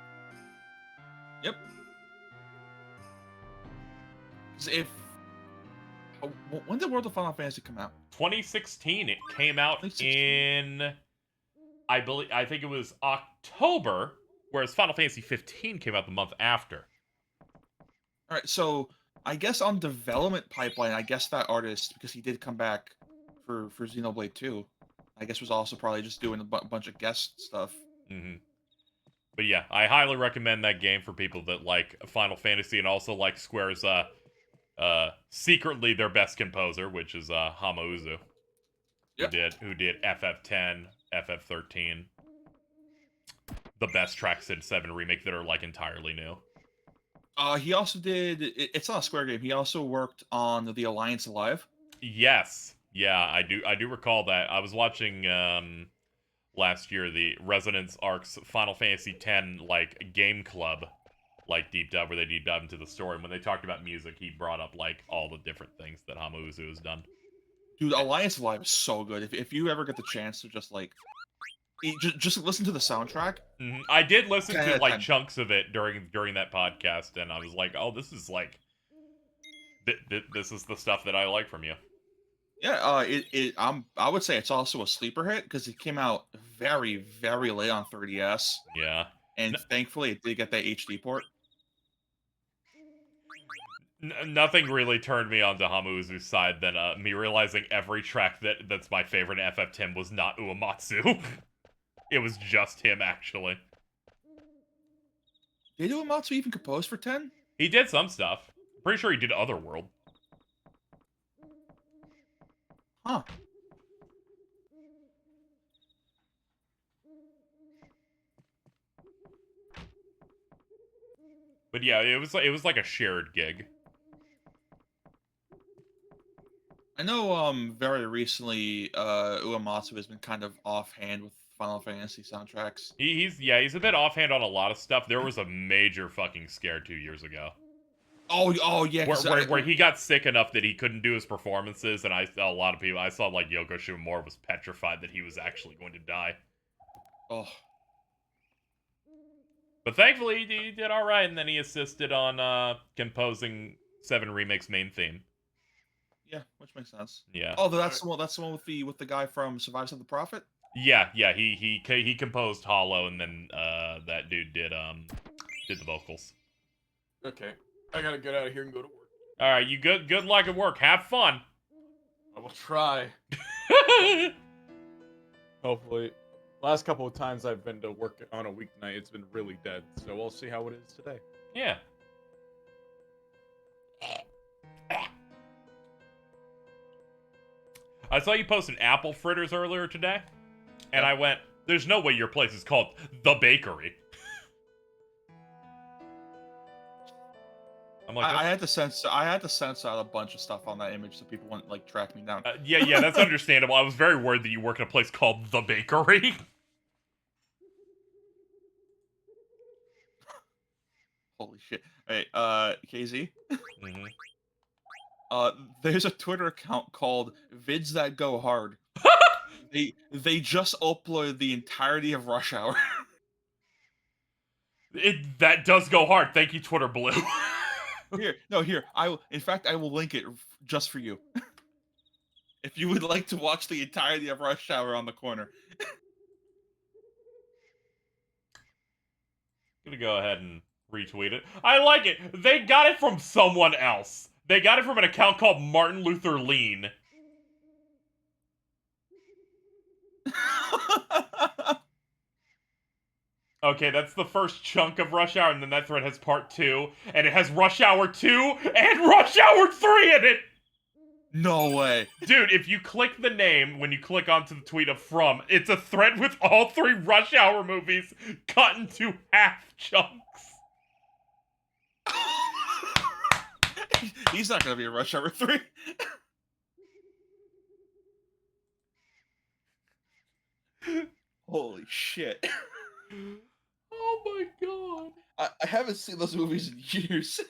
Yep. If when did World of Final Fantasy come out? 2016. It came out 2016. in, I think it was October, whereas Final Fantasy 15 came out the month after. All right, so I guess on development pipeline, I guess that artist, because he did come back for Xenoblade 2, I guess was also probably just doing a bunch of guest stuff. Mm-hmm. But yeah, I highly recommend that game for people that like Final Fantasy and also like Square's secretly their best composer, which is Hamauzu, who did FF10, FF13, the best tracks in 7 remake that are like entirely new. He also did. It's not a Square game. He also worked on the Alliance Alive. Yes, yeah, I do recall that. I was watching last year the Resonance Arc's Final Fantasy X like game club like deep dive, where they deep dive into the story, and when they talked about music, he brought up like all the different things that Hamauzu has done. Dude, Alliance Alive is so good. If you ever get the chance to just like just listen to the soundtrack. Mm-hmm. I did listen to like chunks of it during that podcast, and I was like, oh, this is like this is the stuff that I like from you. Yeah, I would say it's also a sleeper hit because it came out very, very late on 3DS. Yeah. And thankfully it did get that HD port. Nothing really turned me onto Hamauzu's side than me realizing every track that's my favorite in FF10 was not Uematsu. It was just him, actually. Did Uematsu even compose for 10? He did some stuff. Pretty sure he did Otherworld. Huh. But yeah, it was like a shared gig. I know very recently Uematsu has been kind of offhand with Final Fantasy soundtracks. He's a bit offhand on a lot of stuff. There was a major fucking scare 2 years ago. Oh yeah. Where he got sick enough that he couldn't do his performances, and I saw like Yoko Shimomura was petrified that he was actually going to die. Oh. But thankfully he did all right, and then he assisted on composing 7 Remakes main theme. Yeah, which makes sense. Yeah. Oh, that's the one with the guy from Survivors of the Prophet. Yeah. He composed Hollow, and then that dude did the vocals. Okay, I gotta get out of here and go to work. All right, you good luck at work. Have fun. I will try. Hopefully. Last couple of times I've been to work on a weeknight, it's been really dead. So we'll see how it is today. Yeah. I saw you post an apple fritters earlier today, and I went, "There's no way your place is called The Bakery." I'm like, I had to censor out a bunch of stuff on that image so people wouldn't like track me down. Yeah, that's understandable. I was very worried that you work in a place called The Bakery. Holy shit! Hey, KZ. Mm-hmm. There's a Twitter account called Vids That Go Hard. They just uploaded the entirety of Rush Hour. That does go hard. Thank you, Twitter Blue. Here. In fact, I will link it just for you. If you would like to watch the entirety of Rush Hour on the corner. Gonna go ahead and retweet it. I like it. They got it from someone else. They got it from an account called Martin Luther Lean. Okay, that's the first chunk of Rush Hour, and then that thread has part 2, and it has Rush Hour 2 and Rush Hour 3 in it! No way. Dude, if you click the name when you click onto the tweet of From, it's a thread with all 3 Rush Hour movies cut into half chunks. He's not gonna be in Rush Hour 3. Holy shit. Oh my god. I haven't seen those movies in years.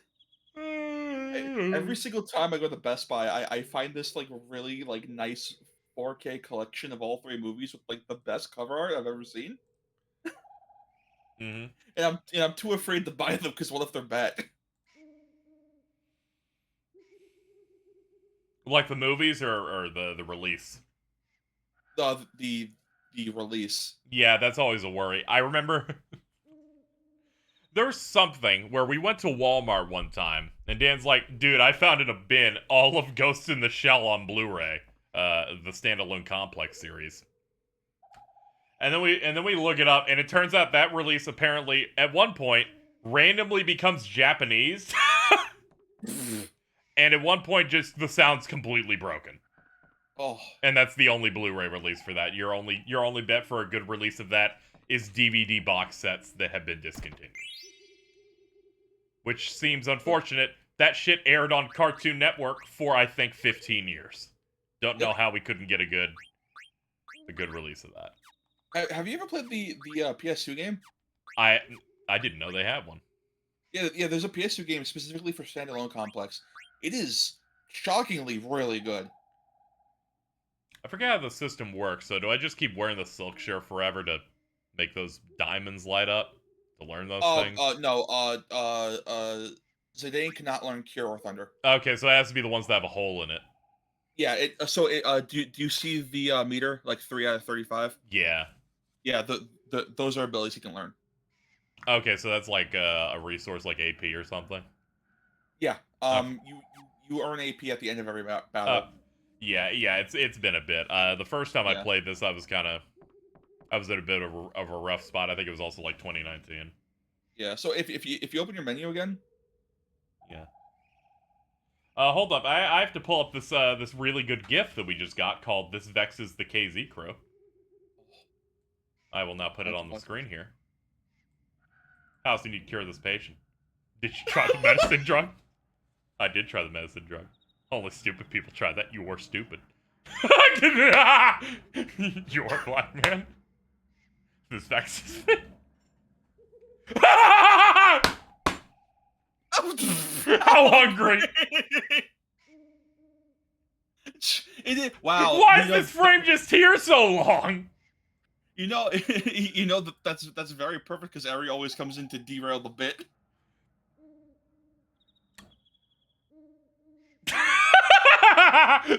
Every single time I go to Best Buy, I find this like really like nice 4K collection of all 3 movies with like the best cover art I've ever seen. Mm-hmm. And I'm too afraid to buy them because what if they're bad? Like the movies or the release? The release. Yeah, that's always a worry. I remember there's something where we went to Walmart one time, and Dan's like, dude, I found in a bin all of Ghost in the Shell on Blu-ray, the standalone complex series. And then we look it up, and it turns out that release apparently, at one point, randomly becomes Japanese. And at one point, just the sound's completely broken. Oh. And that's the only Blu-ray release for that. Your only bet for a good release of that is DVD box sets that have been discontinued. Which seems unfortunate. That shit aired on Cartoon Network for, I think, 15 years. Don't know how we couldn't get a good release of that. Have you ever played the PS2 game? I didn't know they had one. Yeah, there's a PS2 game specifically for standalone complex. It is shockingly really good. I forget how the system works, so do I just keep wearing the silk shirt forever to make those diamonds light up? To learn those things? No, Zidane cannot learn Cure or Thunder. Okay, so it has to be the ones that have a hole in it. Yeah, do you see the meter, like 3 out of 35? Yeah. Yeah, those are abilities he can learn. Okay, so that's like a resource like AP or something? Yeah, you earn AP at the end of every battle. Yeah, it's been a bit. The first time I played this, I was at a bit of a rough spot. I think it was also like 2019. Yeah, so if you open your menu again. Yeah. Hold up. I have to pull up this really good GIF that we just got called "This Vexes the KZ Crew." I will now put it on the screen here. How else do you need to cure this patient? Did you try the medicine drug? I did try the medicine drug. Only stupid people try that. You were stupid. You're a black man. This vexes me. How hungry? Wow. Why is this frame just here so long? You know that's very perfect because Ari always comes in to derail the bit.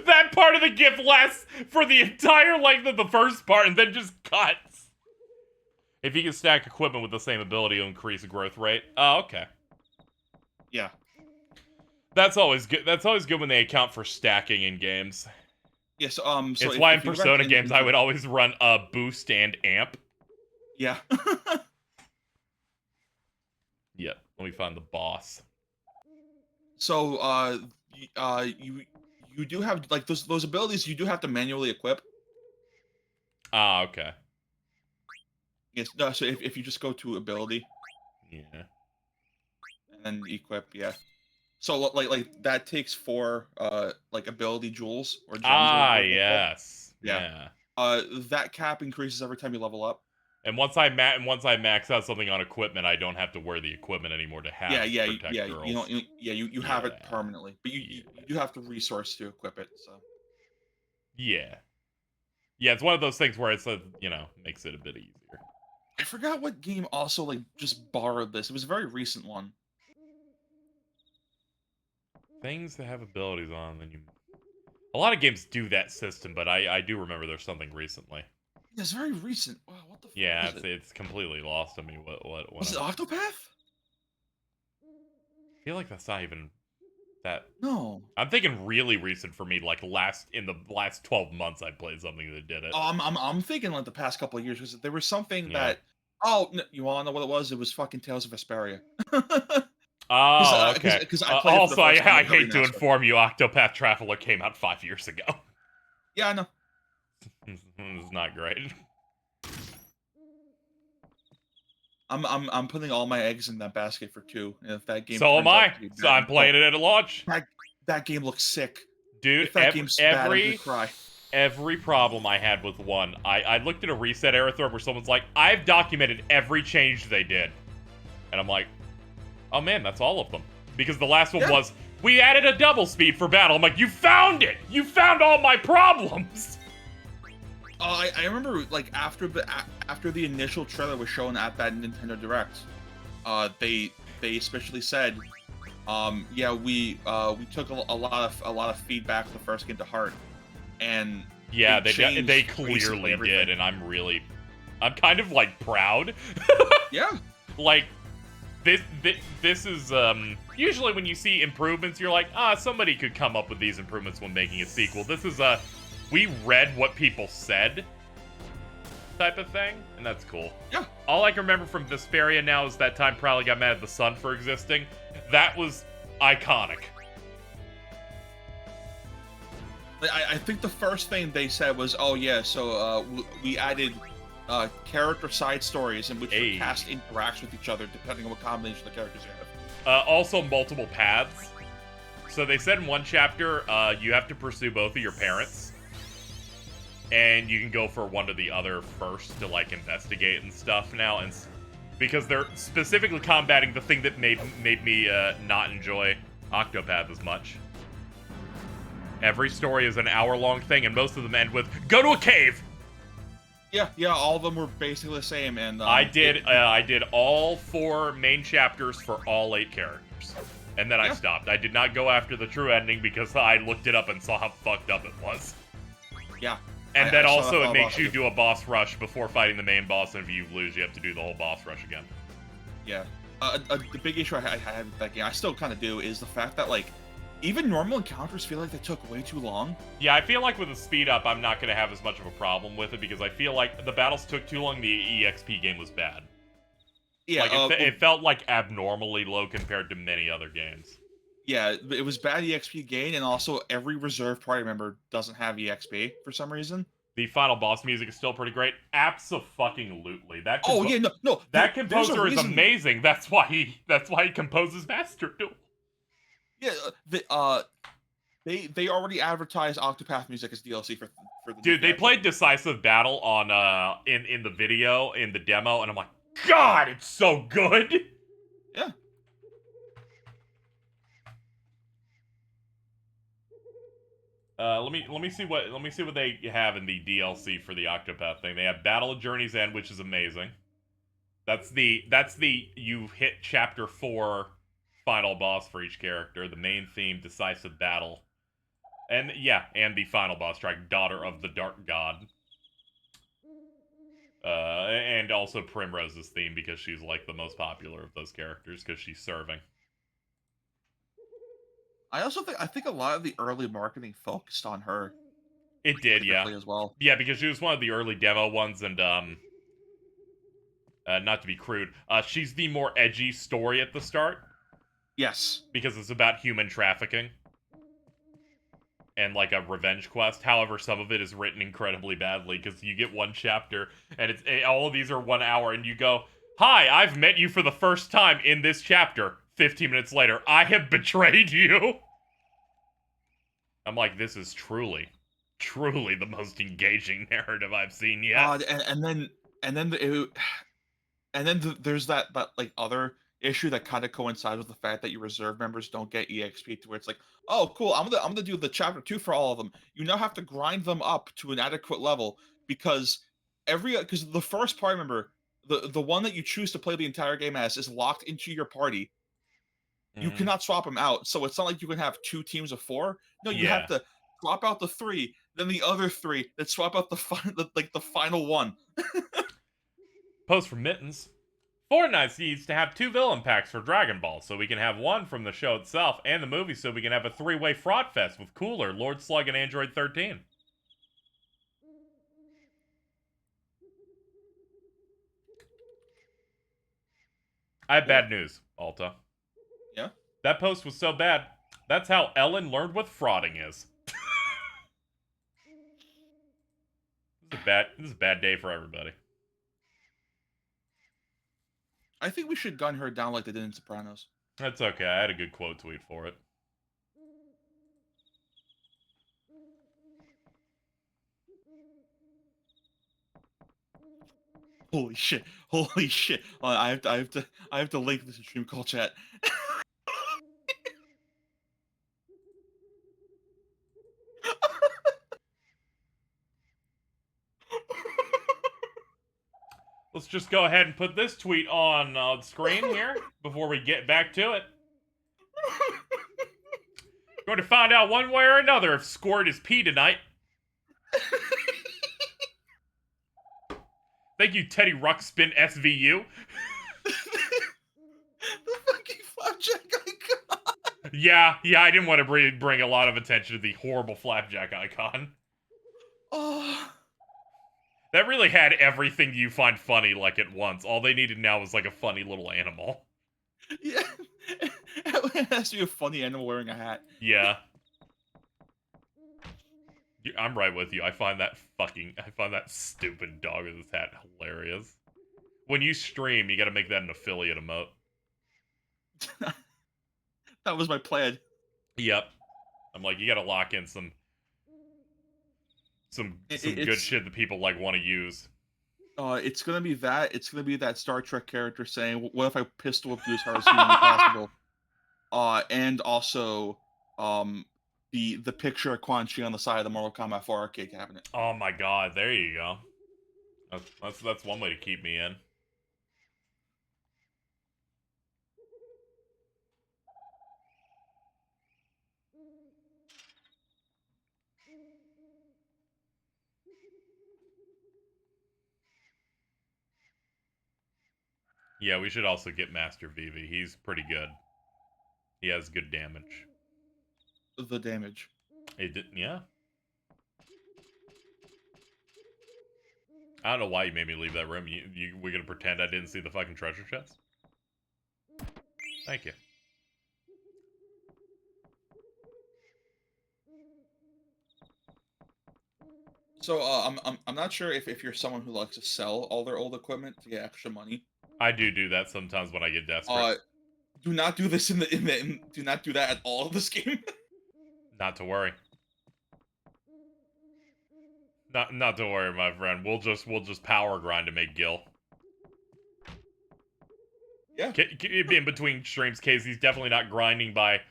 That part of the GIF lasts for the entire length of the first part and then just cuts. If you can stack equipment with the same ability, it'll increase the growth rate. Oh, okay. Yeah. That's always good. That's always good when they account for stacking in games. Yes. It's why in Persona games I would always run a boost and amp. Yeah. Yep. Let me find the boss. So, you do have like those abilities. You do have to manually equip. Ah, okay. Yes. No. So if you just go to ability. Yeah. And then equip. Yeah. So like that takes 4 like ability jewels or gems. Ah, yes. Yeah. That cap increases every time you level up. And once I max out something on equipment, I don't have to wear the equipment anymore to have protect girls. You have it permanently, but you do have to resource to equip it. So. Yeah. Yeah, it's one of those things where it's makes it a bit easier. I forgot what game also like just borrowed this. It was a very recent one. Things that have abilities on them, a lot of games do that system, but I do remember there's something recently. It's very recent. Wow, what the fuck? Yeah, it's completely lost on me. What was it? Octopath? I feel like that's not even that. No. I'm thinking really recent for me, like in the last 12 months I played something that did it. I'm thinking like the past couple of years because there was something that Oh, you wanna know what it was? It was fucking Tales of Vesperia. Oh, okay. Because I played it for the Also, first time I with the hate to remaster. inform you, Octopath Traveler came out 5 years ago. Yeah, I know. It's not great. I'm putting all my eggs in that basket for 2, and if that game So am turns out I. to be So bad, I'm playing it at launch. that game looks sick. Dude, If that game's bad, I'm gonna cry. every problem I had with 1, I looked at a reset error thread where someone's like, I've documented every change they did. And I'm like, oh man, that's all of them. Because the last one was, we added a double speed for battle. I'm like, you found it! You found all my problems! I remember, like, after the initial trailer was shown at that Nintendo Direct, they especially said, yeah, we took a lot of feedback the first game to heart, and yeah, changed they basically clearly everything. did, and I'm kind of like proud. Yeah. Like, this is usually when you see improvements, you're like, somebody could come up with these improvements when making a sequel. This is we read what people said type of thing, and that's cool. Yeah. All I can remember from Vesperia now is that time Prowley got mad at the sun for existing. That was iconic. I think the first thing they said was, oh yeah, so we added character side stories in which the cast interacts with each other depending on what combination of characters you have. Also multiple paths. So they said in one chapter, you have to pursue both of your parents. And you can go for one or the other first to, like, investigate and stuff now. And because they're specifically combating the thing that made me not enjoy Octopath as much. Every story is an hour-long thing, and most of them end with, go to a cave! Yeah, all of them were basically the same, and I did all 4 main chapters for all 8 characters. And then I stopped. I did not go after the true ending because I looked it up and saw how fucked up it was. Yeah. And then also it makes you do a boss rush before fighting the main boss, and if you lose, you have to do the whole boss rush again. Yeah. The big issue I had with that game, I still kind of do, is the fact that, like, even normal encounters feel like they took way too long. Yeah, I feel like with the speed up, I'm not going to have as much of a problem with it, because I feel like the battles took too long, the EXP game was bad. Yeah, like, it felt like abnormally low compared to many other games. Yeah, it was bad EXP gain, and also every reserve party member doesn't have EXP for some reason. The final boss music is still pretty great. Abso-fucking-lutely. That That composer is amazing. That's why he composes Master Duel. Yeah, they already advertised Octopath music as DLC for the. Dude, they played Decisive Battle on in the video, in the demo, and I'm like, God, it's so good. Yeah. Let me see what they have in the DLC for the Octopath thing. They have Battle of Journey's End, which is amazing. That's the you hit chapter 4 final boss for each character, the main theme, Decisive Battle. And and the final boss track, Daughter of the Dark God. And also Primrose's theme, because she's like the most popular of those characters because she's serving. I think a lot of the early marketing focused on her. It did, yeah. As well. Yeah, because she was one of the early demo ones, and not to be crude, she's the more edgy story at the start. Yes. Because it's about human trafficking. And like a revenge quest. However, some of it is written incredibly badly, because you get one chapter, and all of these are 1 hour, and you go, hi, I've met you for the first time in this chapter. 15 minutes later, I have betrayed you. I'm like, this is truly the most engaging narrative I've seen yet. There's that like other issue that kind of coincides with the fact that your reserve members don't get EXP, to where it's like, oh cool, I'm gonna do the chapter 2 for all of them. You now have to grind them up to an adequate level, because the first party member, the one that you choose to play the entire game as, is locked into your party. You cannot swap them out, so it's not like you can have 2 teams of 4. No, you have to swap out the 3, then the other 3, then swap out the final one. Post from Mittens. Fortnite needs to have 2 villain packs for Dragon Ball, so we can have one from the show itself and the movie, so we can have a 3-way fraud fest with Cooler, Lord Slug, and Android 13. I have bad news, Alta. Yeah? That post was so bad. That's how Ellen learned what frauding is. This is a bad day for everybody. I think we should gun her down like they did in Sopranos. That's okay. I had a good quote tweet for it. Holy shit! Holy shit! I have to link this in stream call chat. Let's just go ahead and put this tweet on the screen here before we get back to it. Going to find out one way or another if Squirt is pee tonight. Thank you, Teddy Ruckspin SVU. The fucking flapjack icon. Yeah, I didn't want to bring a lot of attention to the horrible flapjack icon. Oh. That really had everything you find funny like at once. All they needed now was like a funny little animal. Yeah. It has to be a funny animal wearing a hat. Yeah. I'm right with you. I find that stupid dog with his hat hilarious. When you stream, you gotta make that an affiliate emote. That was my plan. Yep. I'm like, you gotta lock in some good shit that people like want to use. It's gonna be that. It's gonna be that Star Trek character saying, "What if I pistol whipped you as hard as humanly possible?" And also, the picture of Quan Chi on the side of the Mortal Kombat 4 arcade cabinet. Oh my god, there you go. That's one way to keep me in. Yeah, we should also get Master Vivi. He's pretty good. He has good damage. The damage. Yeah. I don't know why you made me leave that room. We're gonna pretend I didn't see the fucking treasure chest? Thank you. So I'm not sure if you're someone who likes to sell all their old equipment to get extra money. I do that sometimes when I get desperate. Do not do this do not do that at all in this game. Not to worry. Not to worry, my friend. We'll just power grind to make Gil. Yeah. In between streams, Casey's definitely not grinding by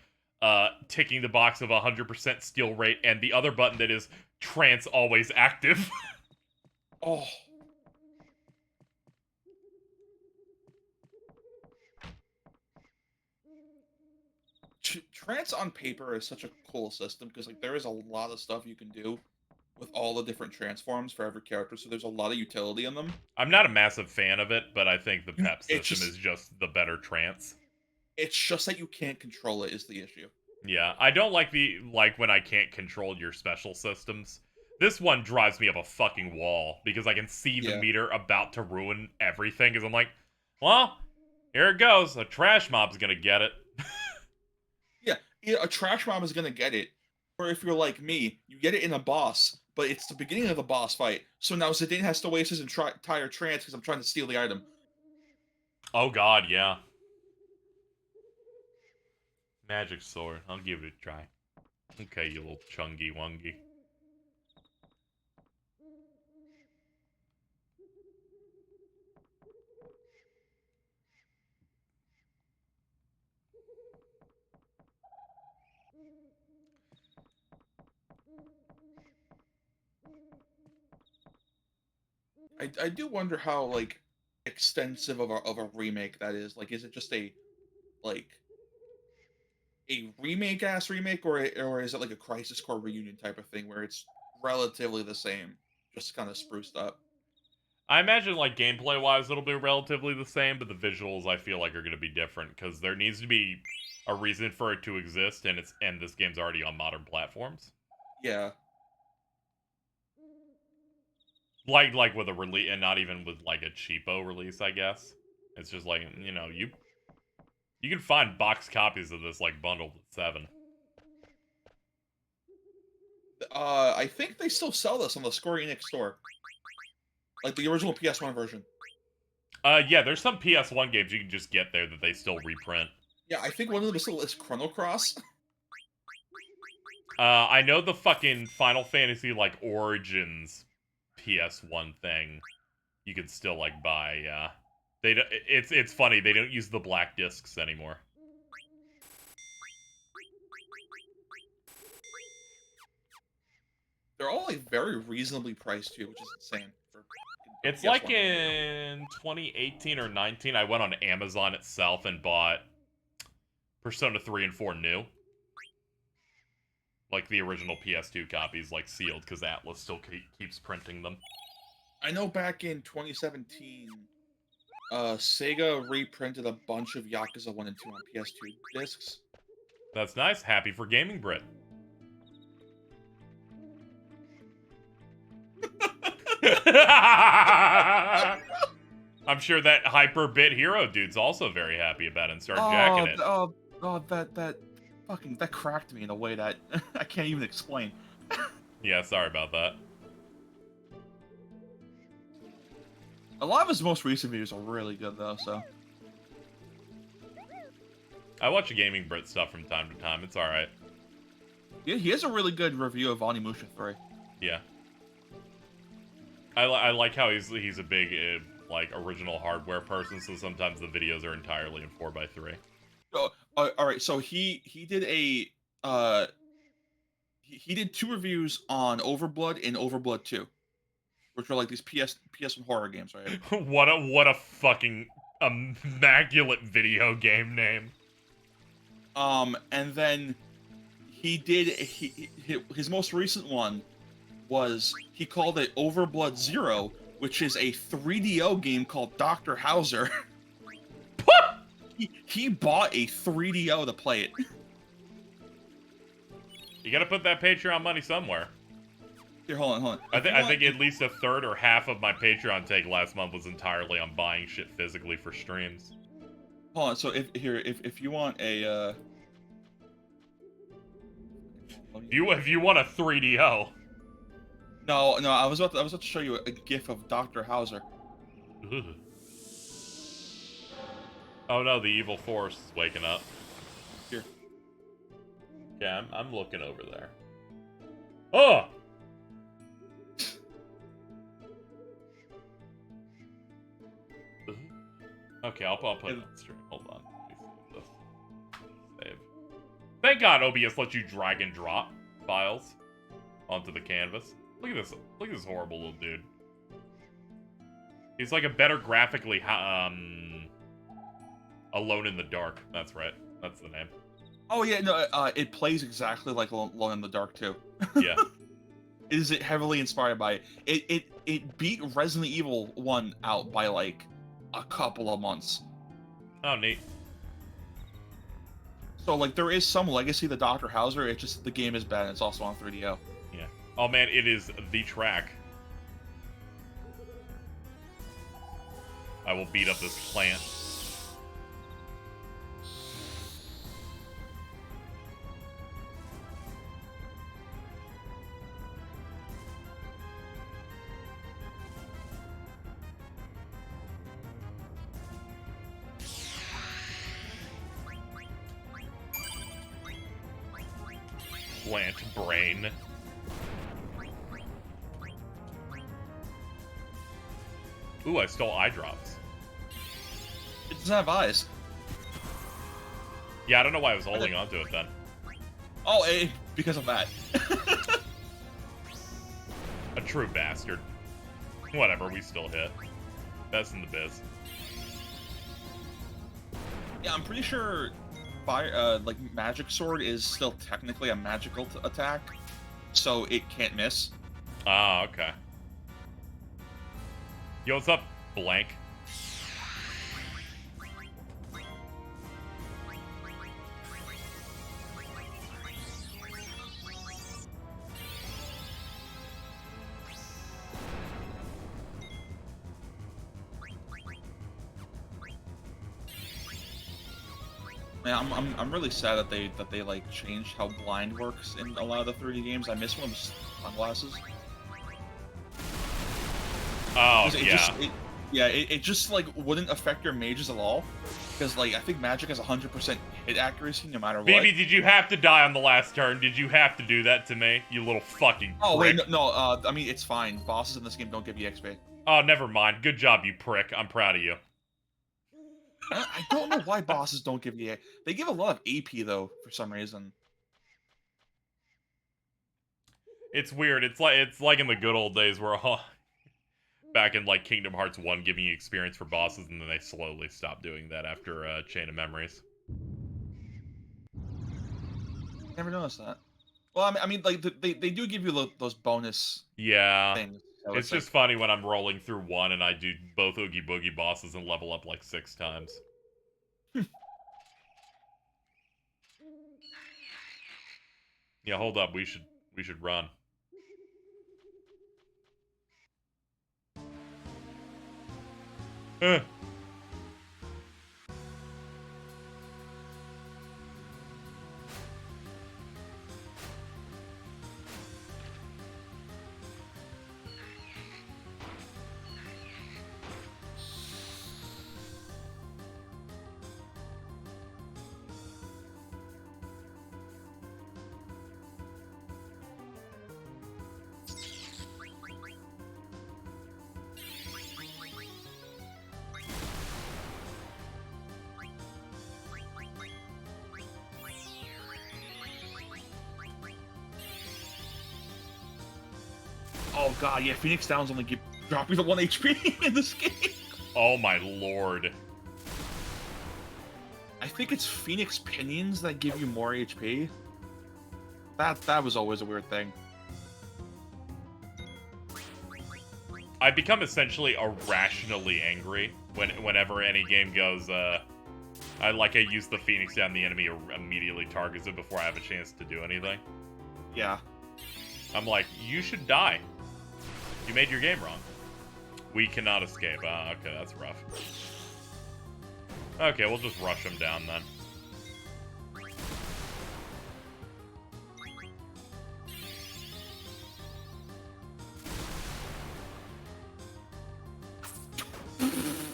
ticking the box of 100% skill rate and the other button that is Trance always active. Oh. Trance on paper is such a cool system because like there is a lot of stuff you can do with all the different transforms for every character, so there's a lot of utility in them. I'm not a massive fan of it, but I think the PEP system is just the better Trance. It's just that you can't control it is the issue. Yeah, I don't like when I can't control your special systems. This one drives me up a fucking wall because I can see the meter about to ruin everything because I'm like, well, here it goes. A trash mob's gonna get it. Yeah, a trash mob is gonna get it. Or if you're like me, you get it in a boss, but it's the beginning of the boss fight. So now Zidane has to waste his entire trance because I'm trying to steal the item. Oh god, yeah. Magic sword. I'll give it a try. Okay, you little chungy wungy. I do wonder how like extensive of a remake that is. Like, is it just a remake ass remake, or is it like a Crisis Core reunion type of thing where it's relatively the same, just kind of spruced up? I imagine like gameplay wise it'll be relatively the same, but the visuals I feel like are going to be different because there needs to be a reason for it to exist, and this game's already on modern platforms. Yeah. Like with a release, and not even with like a cheapo release, I guess. It's just like, you know, You can find box copies of this like bundled with 7. I think they still sell this on the Square Enix store, like the original PS1 version. Yeah, there's some PS1 games you can just get there that they still reprint. Yeah, I think one of them is Chrono Cross. I know the fucking Final Fantasy like Origins PS1 thing you can still like buy. Yeah, they don't, it's funny they don't use the black discs anymore. They're all like very reasonably priced too, which is insane. For It's PS1. like in 2018 or 19, I went on Amazon itself and bought Persona 3 and 4 new. Like the original PS2 copies, like sealed, because Atlas still keeps printing them. I know back in 2017, Sega reprinted a bunch of Yakuza 1 and 2 on PS2 discs. That's nice. Happy for Gaming Brit. I'm sure that Hyper Bit Hero dude's also very happy about it and started jacking it. That cracked me in a way that I can't even explain. Yeah, sorry about that. A lot of his most recent videos are really good though, so. I watch Gaming Brit stuff from time to time. It's alright. Yeah, he has a really good review of Onimusha 3. Yeah. I like how he's a big like original hardware person, so sometimes the videos are entirely in 4x3. Oh, all right. So he did a he did 2 reviews on Overblood and Overblood 2, which are like these PS1 horror games, right? what a fucking immaculate video game name. And then he did his most recent one was he called it Overblood 0, which is a 3DO game called Dr. Hauser. He bought a 3DO to play it. You gotta put that Patreon money somewhere. Here, hold on. I think at least a third or half of my Patreon take last month was entirely on buying shit physically for streams. Hold on. So if you want a if you want a 3DO. No, I was about to show you a GIF of Dr. Hauser. Ugh. Oh no, the evil force is waking up. Here. Yeah, I'm looking over there. Oh! Okay, I'll put it on stream. Hold on. Let me see this. Save. Thank God OBS lets you drag and drop files onto the canvas. Look at this. Look at this horrible little dude. He's like a better graphically Alone in the Dark. That's right. That's the name. Oh yeah, no, it plays exactly like Alone in the Dark too. Yeah. Is it heavily inspired by it? It beat Resident Evil 1 out by like a couple of months. Oh, neat. So like there is some legacy to Dr. Hauser. It's just the game is bad. And it's also on 3DO. Yeah. Oh man, it is the track. I will beat up this plant. Plant brain. Ooh, I stole eye drops. It doesn't have eyes. Yeah, I don't know why I was holding onto it then. Oh, because of that. A true bastard. Whatever, we still hit. Best in the biz. Yeah, I'm pretty sure fire, like magic sword is still technically a magical attack, so it can't miss. Ah, okay. Yo, what's up, Blank? Man, I'm really sad that they like changed how blind works in a lot of the 3D games. I miss one of the sunglasses. Oh, It just like wouldn't affect your mages at all. Because like I think magic has 100% hit accuracy no matter what. BB, did you have to die on the last turn? Did you have to do that to me? You little fucking Oh prick. wait, no, I mean it's fine. Bosses in this game don't give you XP. Oh, never mind. Good job, you prick. I'm proud of you. I don't know why bosses don't give you. They give a lot of AP though for some reason. It's weird. It's like in the good old days where back in like Kingdom Hearts 1 giving you experience for bosses, and then they slowly stopped doing that after Chain of Memories. Never noticed that. Well, I mean, like they do give you those bonus Yeah. things. So It's just funny when I'm rolling through one and I do both Oogie Boogie bosses and level up like 6 times. Yeah, hold up. We should run. Eh. Oh god, yeah, Phoenix Downs only drop you the 1 HP in this game. Oh my lord. I think it's Phoenix Pinions that give you more HP. That was always a weird thing. I become essentially irrationally angry whenever any game goes, I use the Phoenix down, the enemy immediately targets it before I have a chance to do anything. Yeah. I'm like, you should die. You made your game wrong. We cannot escape. Ah, okay, that's rough. Okay, we'll just rush him down then.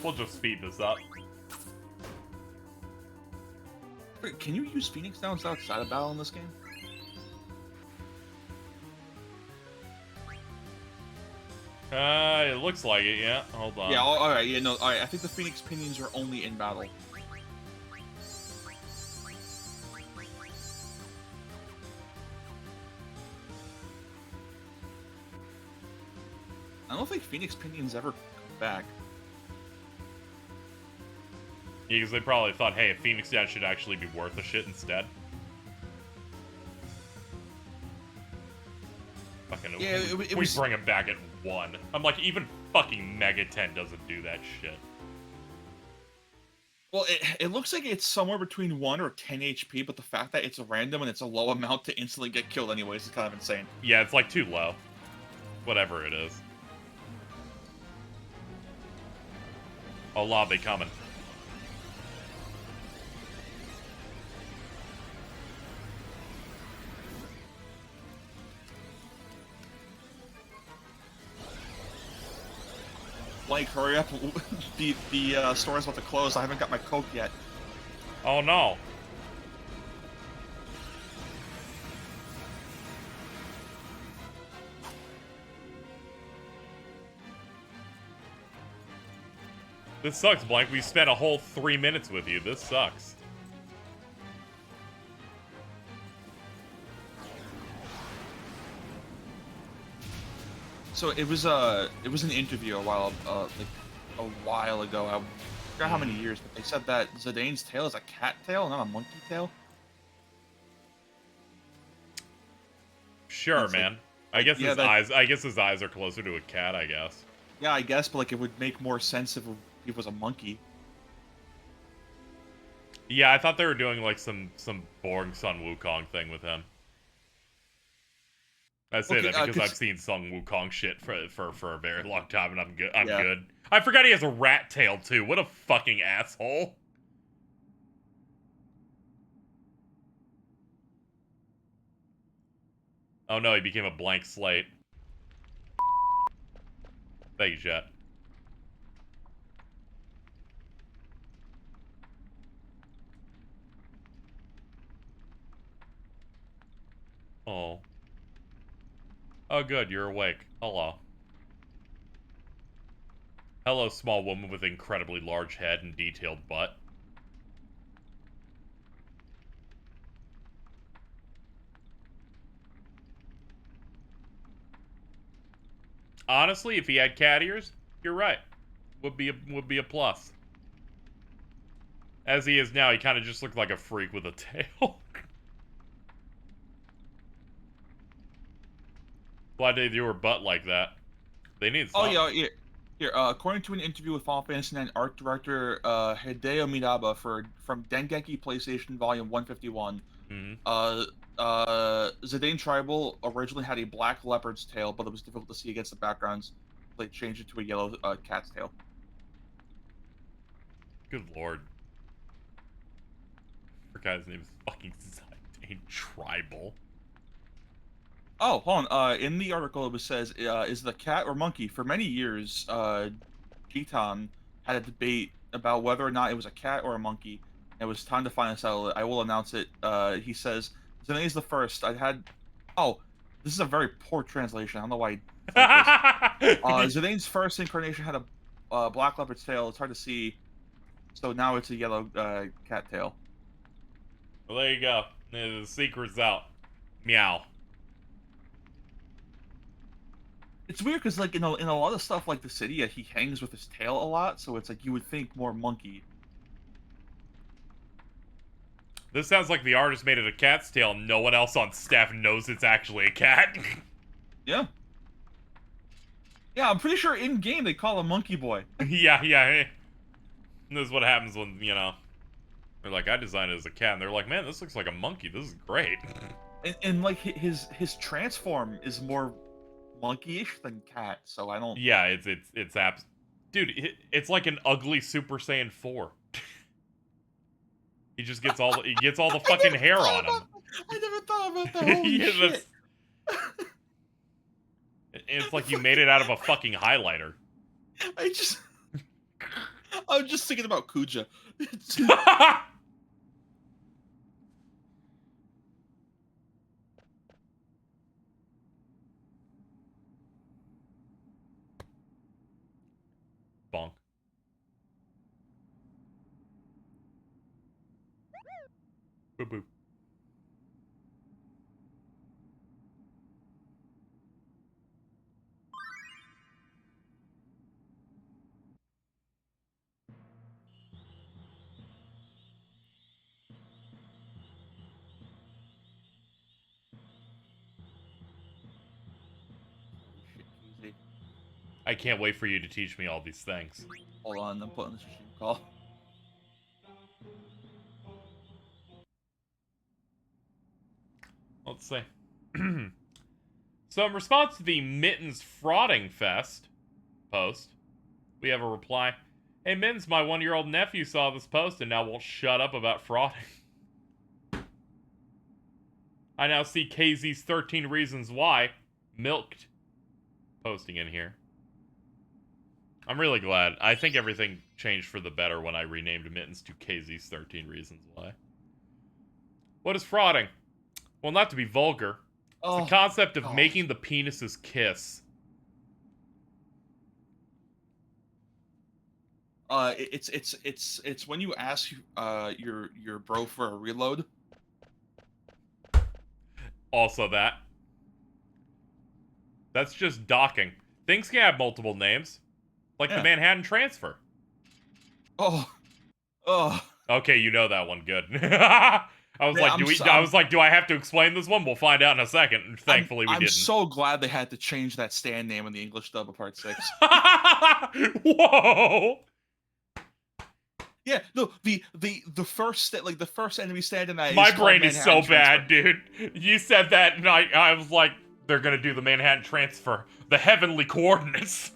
We'll just speed this up. Wait, can you use Phoenix Downs outside of battle in this game? It looks like it, yeah. Hold on. Yeah, alright, yeah, no, alright, I think the Phoenix Pinions are only in battle. I don't think Phoenix Pinions ever come back. Yeah, because they probably thought, hey, a Phoenix Down should actually be worth a shit instead. Fucking, Yeah, we bring him back at 1. I'm like, even fucking Mega 10 doesn't do that shit. Well, it looks like it's somewhere between 1 or 10 HP, but the fact that it's a random and it's a low amount to instantly get killed anyways is kind of insane. Yeah, it's like too low. Whatever it is. Oh, lobby coming. Blake, hurry up. The store is about to close. I haven't got my Coke yet. Oh no. This sucks, Blank. We spent a whole 3 minutes with you. This sucks. So it was an interview a while ago. I forgot how many years, but they said that Zidane's tail is a cat tail, not a monkey tail. Sure, It's like- man. I guess yeah, his that- eyes. I guess his eyes are closer to a cat. I guess. Yeah, I guess, but like it would make more sense if it was a monkey. Yeah, I thought they were doing like some boring Sun Wukong thing with him. I say Okay, that because I've seen Sun Wukong shit for a very long time, and I'm good. I'm Yeah. good. I forgot he has a rat tail too. What a fucking asshole. Oh no, he became a blank slate. Thank you, chat. Oh. Oh, good, you're awake. Hello. Hello, small woman with incredibly large head and detailed butt. Honestly, if he had cat ears, you're right. Would be a plus. As he is now, he kind of just looked like a freak with a tail. Why did they do her butt like that? They need Oh something. yeah. Here, according to an interview with Final Fantasy IX art director Hideo Minaba from Dengeki PlayStation Volume 151, Zidane Tribal originally had a black leopard's tail, but it was difficult to see against the backgrounds. They changed it to a yellow cat's tail. Good lord. Her guy's name is fucking Zidane Tribal. Oh, hold on. In the article, it says, is the cat or monkey? For many years, Gitan had a debate about whether or not it was a cat or a monkey. It was time to finally settle it. I will announce it. He says, Zidane is the first. Oh, this is a very poor translation. I don't know why I typed this. Zidane's first incarnation had a black leopard's tail. It's hard to see. So now it's a yellow cat tail. Well, there you go. The secret's out. Meow. It's weird because, like, in a lot of stuff like the city, he hangs with his tail a lot, so it's like you would think more monkey. This sounds like the artist made it a cat's tail and no one else on staff knows it's actually a cat. Yeah. Yeah, I'm pretty sure in-game they call him Monkey Boy. yeah. This is what happens when, you know, they're like, I designed it as a cat, and they're like, man, this looks like a monkey. This is great. And like, his transform is more monkey-ish than cat, so I don't... Yeah, it's dude, it's like an ugly Super Saiyan 4. He just gets all the fucking hair on him. I never thought about that. Holy shit. It's like you made it out of a fucking highlighter. I'm just thinking about Kuja. Bonk. Boop boop. I can't wait for you to teach me all these things. Hold on, I'm putting this stream call. Let's see. So in response to the Mittens Frauding Fest post, we have a reply. Hey Mittens, my 1-year-old nephew saw this post and now won't shut up about frauding. I now see KZ's 13 Reasons Why milked posting in here. I'm really glad. I think everything changed for the better when I renamed Mittens to KZ's 13 Reasons Why. What is frauding? Well, not to be vulgar. It's the concept of making the penises kiss. It's when you ask your bro for a reload. Also that. That's just docking. Things can have multiple names. Like the Manhattan Transfer. Oh. Okay, you know that one. Good. I was like, do I have to explain this one? We'll find out in a second. And thankfully, we didn't. I'm so glad they had to change that stand name in the English dub of Part 6. Whoa! Yeah, no, the first enemy stand in that. My brain is so bad, dude. You said that, and I was like, they're gonna do the Manhattan Transfer, the heavenly coordinates.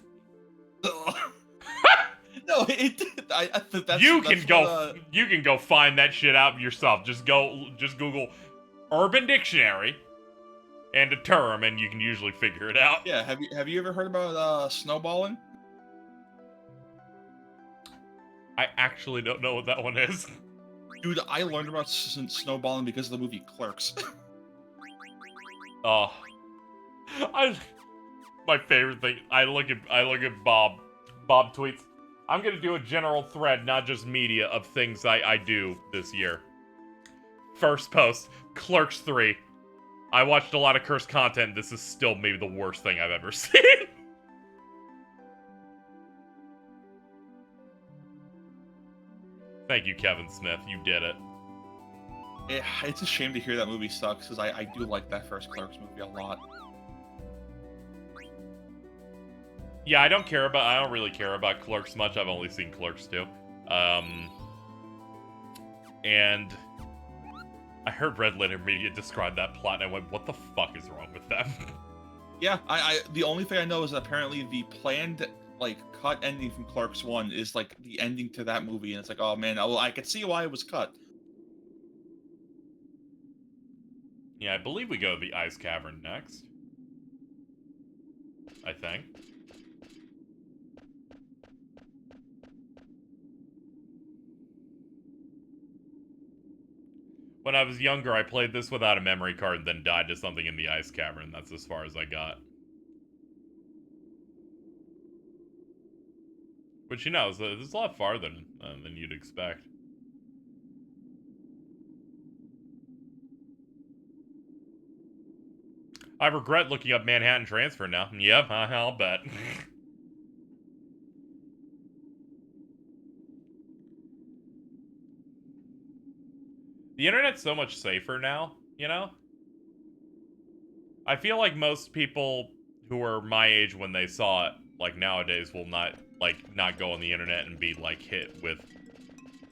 No, that's you can go find that shit out yourself. Just Google Urban Dictionary, and deter them, and you can usually figure it out. Yeah, have you ever heard about snowballing? I actually don't know what that one is. Dude, I learned about snowballing because of the movie Clerks. Oh, my favorite thing. I look at Bob. Bob tweets, "I'm gonna do a general thread, not just media, of things I do this year." First post, Clerks 3. I watched a lot of cursed content. This is still maybe the worst thing I've ever seen. Thank you, Kevin Smith. You did it. It's a shame to hear that movie sucks, because I do like that first Clerks movie a lot. Yeah, I don't really care about Clerks much. I've only seen Clerks 2. And I heard Red Letter Media describe that plot, and I went, what the fuck is wrong with them? Yeah, the only thing I know is that apparently the planned, like, cut ending from Clerks 1 is, like, the ending to that movie, and it's like, oh man, I could see why it was cut. Yeah, I believe we go to the Ice Cavern next. I think. When I was younger, I played this without a memory card and then died to something in the Ice Cavern. That's as far as I got. Which, you know, is a lot farther than you'd expect. I regret looking up Manhattan Transfer now. Yep, I'll bet. The internet's so much safer now, you know? I feel like most people who were my age when they saw it, like, nowadays will not go on the internet and be, like, hit with,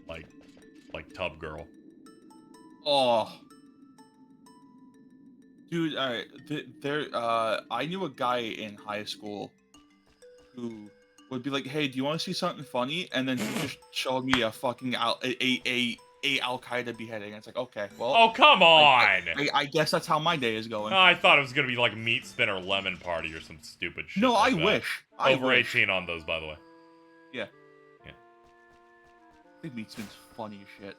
like Tub Girl. Oh. Dude, alright, I knew a guy in high school who would be like, hey, do you want to see something funny? And then he just showed me a fucking Al-Qaeda beheading. It's like, okay, well... Oh, come on! I guess that's how my day is going. I thought it was gonna be like Meat Spin or Lemon Party or some stupid shit. No, like I that. wish. Over 18 on those, by the way. Yeah. Yeah. I think Meat Spin's funny as shit.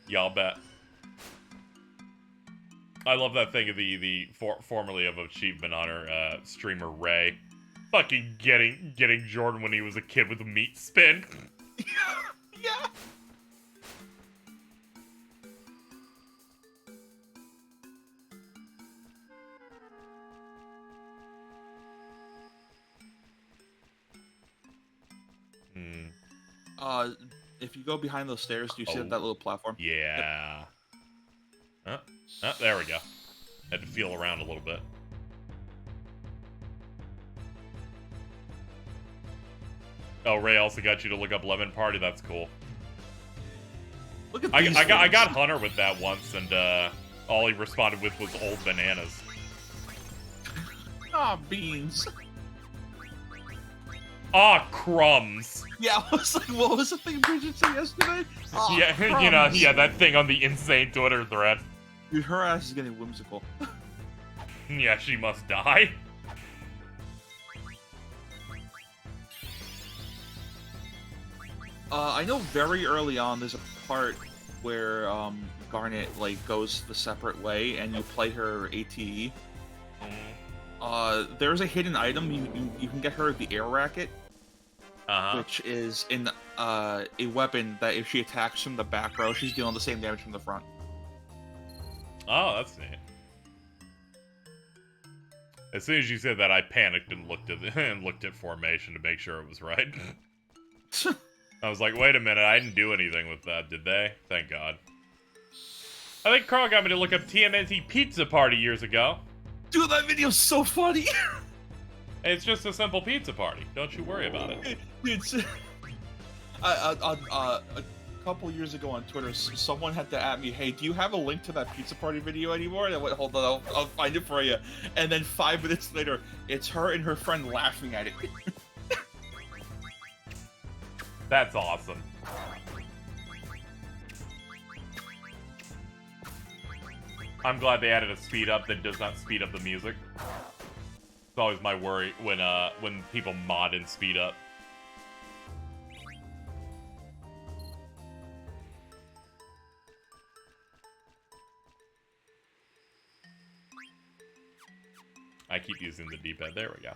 Y'all bet. I love that thing of formerly of Achievement Hunter streamer Ray, fucking getting Jordan when he was a kid with a meat spin. Yeah. If you go behind those stairs, do you see that little platform? Yeah. Yep. Oh, there we go. Had to feel around a little bit. Oh, Ray also got you to look up Lemon Party. That's cool. Look at I got Hunter with that once, and all he responded with was old bananas. Ah, beans. Ah, crumbs. Yeah, I was like, what was the thing Bridget said yesterday? Oh, yeah, crumbs. you know, yeah, that thing on the insane Twitter thread. Dude, her ass is getting whimsical. Yeah, she must die. I know very early on there's a part where Garnet like goes the separate way and you play her ATE. There's a hidden item you can get her the air racket, which is in a weapon that if she attacks from the back row, she's dealing the same damage from the front. Oh, that's neat. As soon as you said that, I panicked and looked at formation to make sure it was right. I was like, wait a minute, I didn't do anything with that, did they? Thank God. I think Carl got me to look up TMNT Pizza Party years ago. Dude, that video's so funny! It's just a simple pizza party. Don't you worry about it. It's... a couple years ago on Twitter, someone had to at me, hey, do you have a link to that pizza party video anymore? And I went, hold on, I'll find it for you. And then 5 minutes later, it's her and her friend laughing at it. That's awesome. I'm glad they added a speed up that does not speed up the music. It's always my worry when people mod and speed up. I keep using the D-pad. There we go.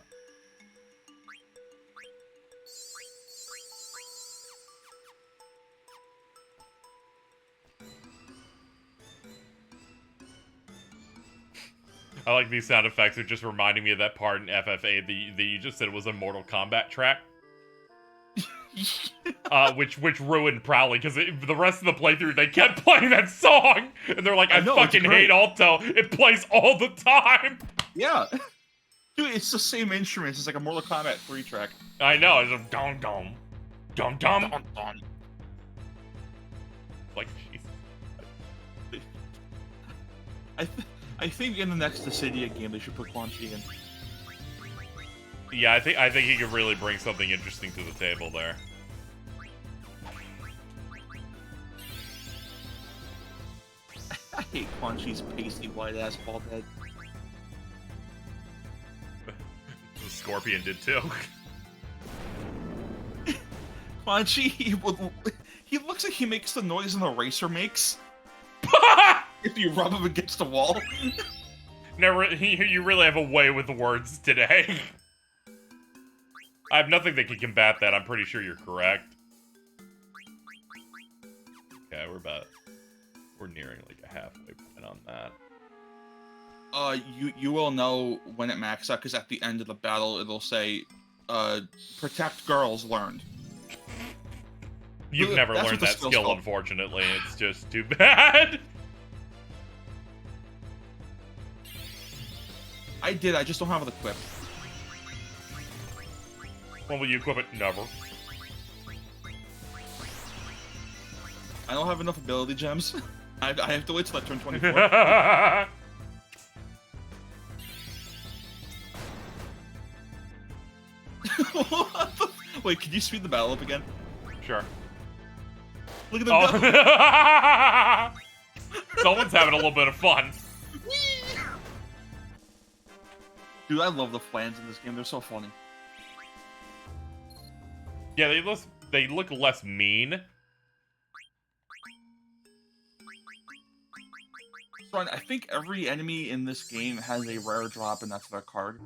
I like these sound effects. They're just reminding me of that part in FFA that you just said was a Mortal Kombat track. Which ruined Prowly, because the rest of the playthrough, they kept playing that song! And they're like, I know, fucking hate Alto. It plays all the time! Yeah. Dude, it's the same instruments. It's like a Mortal Kombat 3 track. I know. It's a dum-dum. Dum-dum. Dun-dun. Like, Jesus. I think in the next Dissidia game they should put Quan Chi in. Yeah, I think he could really bring something interesting to the table there. I hate Quan Chi's pasty white ass bald head. The Scorpion did too. Quan Chi, he looks like he makes the noise an eraser makes. If you rub him against the wall. You really have a way with the words today. I have nothing that can combat that. I'm pretty sure you're correct. Okay, we're nearing like a halfway point on that. You will know when it maxes out, because at the end of the battle it'll say, protect girls learned. You've never That's learned what the that skill's skill, called. unfortunately. It's just too bad. I did, I just don't have it equipped. When will you equip it? Never. I don't have enough ability gems. I have to wait till I turn 24. What the wait, can you speed the battle up again? Sure. Look at them go! Oh. Someone's having a little bit of fun. Dude, I love the flans in this game. They're so funny. Yeah, they look less mean. So I think every enemy in this game has a rare drop, and that's their card.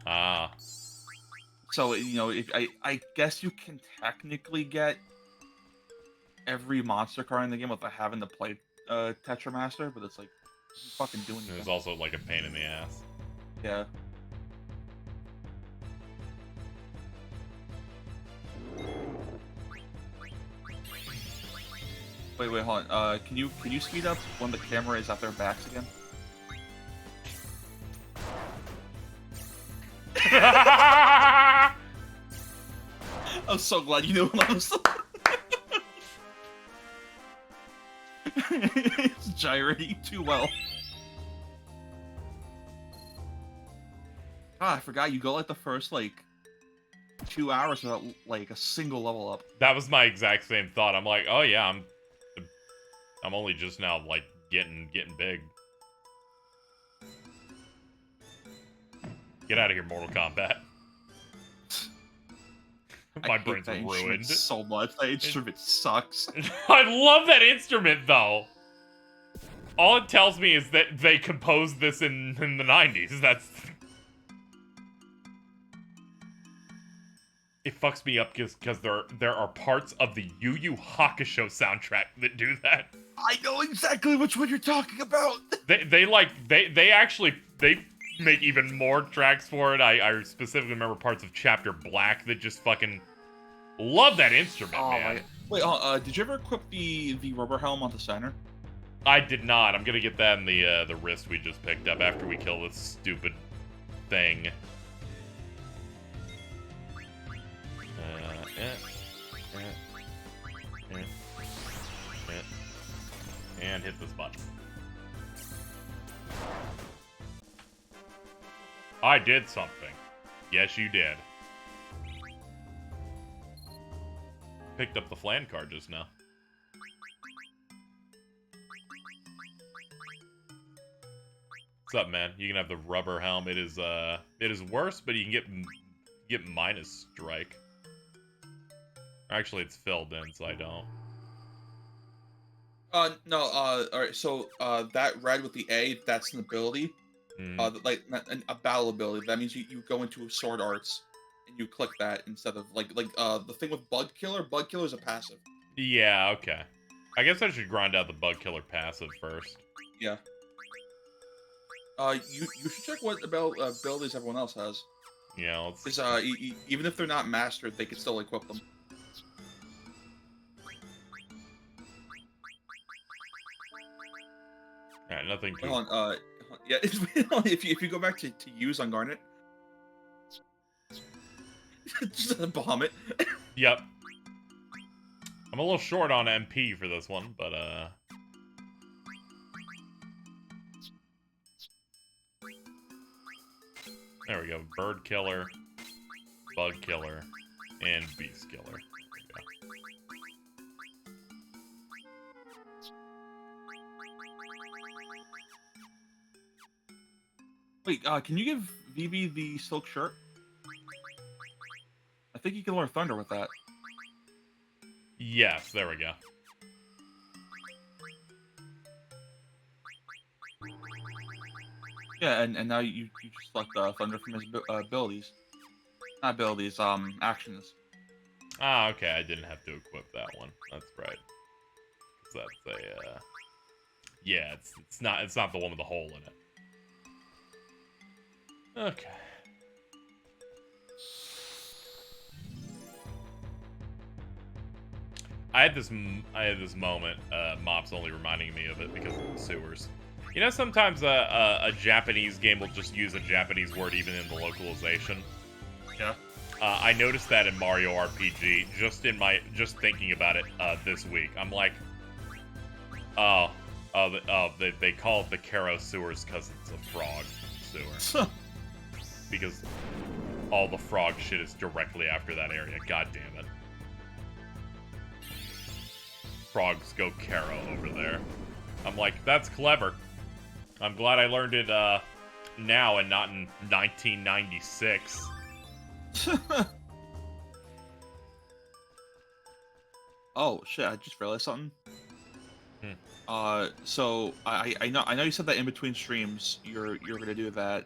Ah. So, you know, I guess you can technically get every monster card in the game without having to play Tetra Master, but it's like, you fucking doing It was it. also like a pain in the ass. Yeah. Wait, hold on. Can you speed up when the camera is at their backs again? I'm so glad you knew what I was. It's gyrating too well. Ah, I forgot you go like the first like 2 hours without like a single level up. That was my exact same thought. I'm like, oh yeah, I'm only just now like getting big. Get out of here, Mortal Kombat. My brain's that ruined. instrument so much. That instrument sucks. I love that instrument though. All it tells me is that they composed this in the 90s. That's... It fucks me up because there are parts of the Yu Yu Hakusho soundtrack that do that. I know exactly which one you're talking about. They actually make even more tracks for it. I specifically remember parts of Chapter Black that just fucking love that instrument, man. Wait, did you ever equip the rubber helm on the center? I did not. I'm gonna get that in the wrist we just picked up after we kill this stupid thing. And hit this button. I did something. Yes, you did. Picked up the flan card just now. up, man? You can have the rubber helm. It is worse, but you can get minus strike. Actually, it's filled in, so I don't. No, alright, so, that red with the A, that's an ability. Like, a battle ability. That means you go into sword arts, and you click that instead of, the thing with Bug Killer is a passive. Yeah, okay. I guess I should grind out the Bug Killer passive first. Yeah. You should check what abilities everyone else has. Yeah, let's... Because, even if they're not mastered, they can still equip them. Alright, nothing too... Hold on, yeah, if you go back to use on Garnet, just bomb it. Yep. I'm a little short on MP for this one, but, there we go. Bird Killer, Bug Killer, and Beast Killer. There we go. Wait, can you give Vivi the silk shirt? I think you can learn Thunder with that. Yes, there we go. Yeah, and now you just select Thunder from his abilities. Not abilities, actions. Ah, okay, I didn't have to equip that one. That's right. 'Cause that's a, yeah, it's not the one with the hole in it. Okay. I had this moment, Mop's only reminding me of it because of the sewers. You know, sometimes a Japanese game will just use a Japanese word even in the localization. Yeah. I noticed that in Mario RPG, just thinking about it this week. I'm like, they call it the Karo sewers because it's a frog sewer. Because all the frog shit is directly after that area. God damn it. Frogs go Karo over there. I'm like, that's clever. I'm glad I learned it now and not in 1996. Oh shit! I just realized something. So I know you said that in between streams you're gonna do that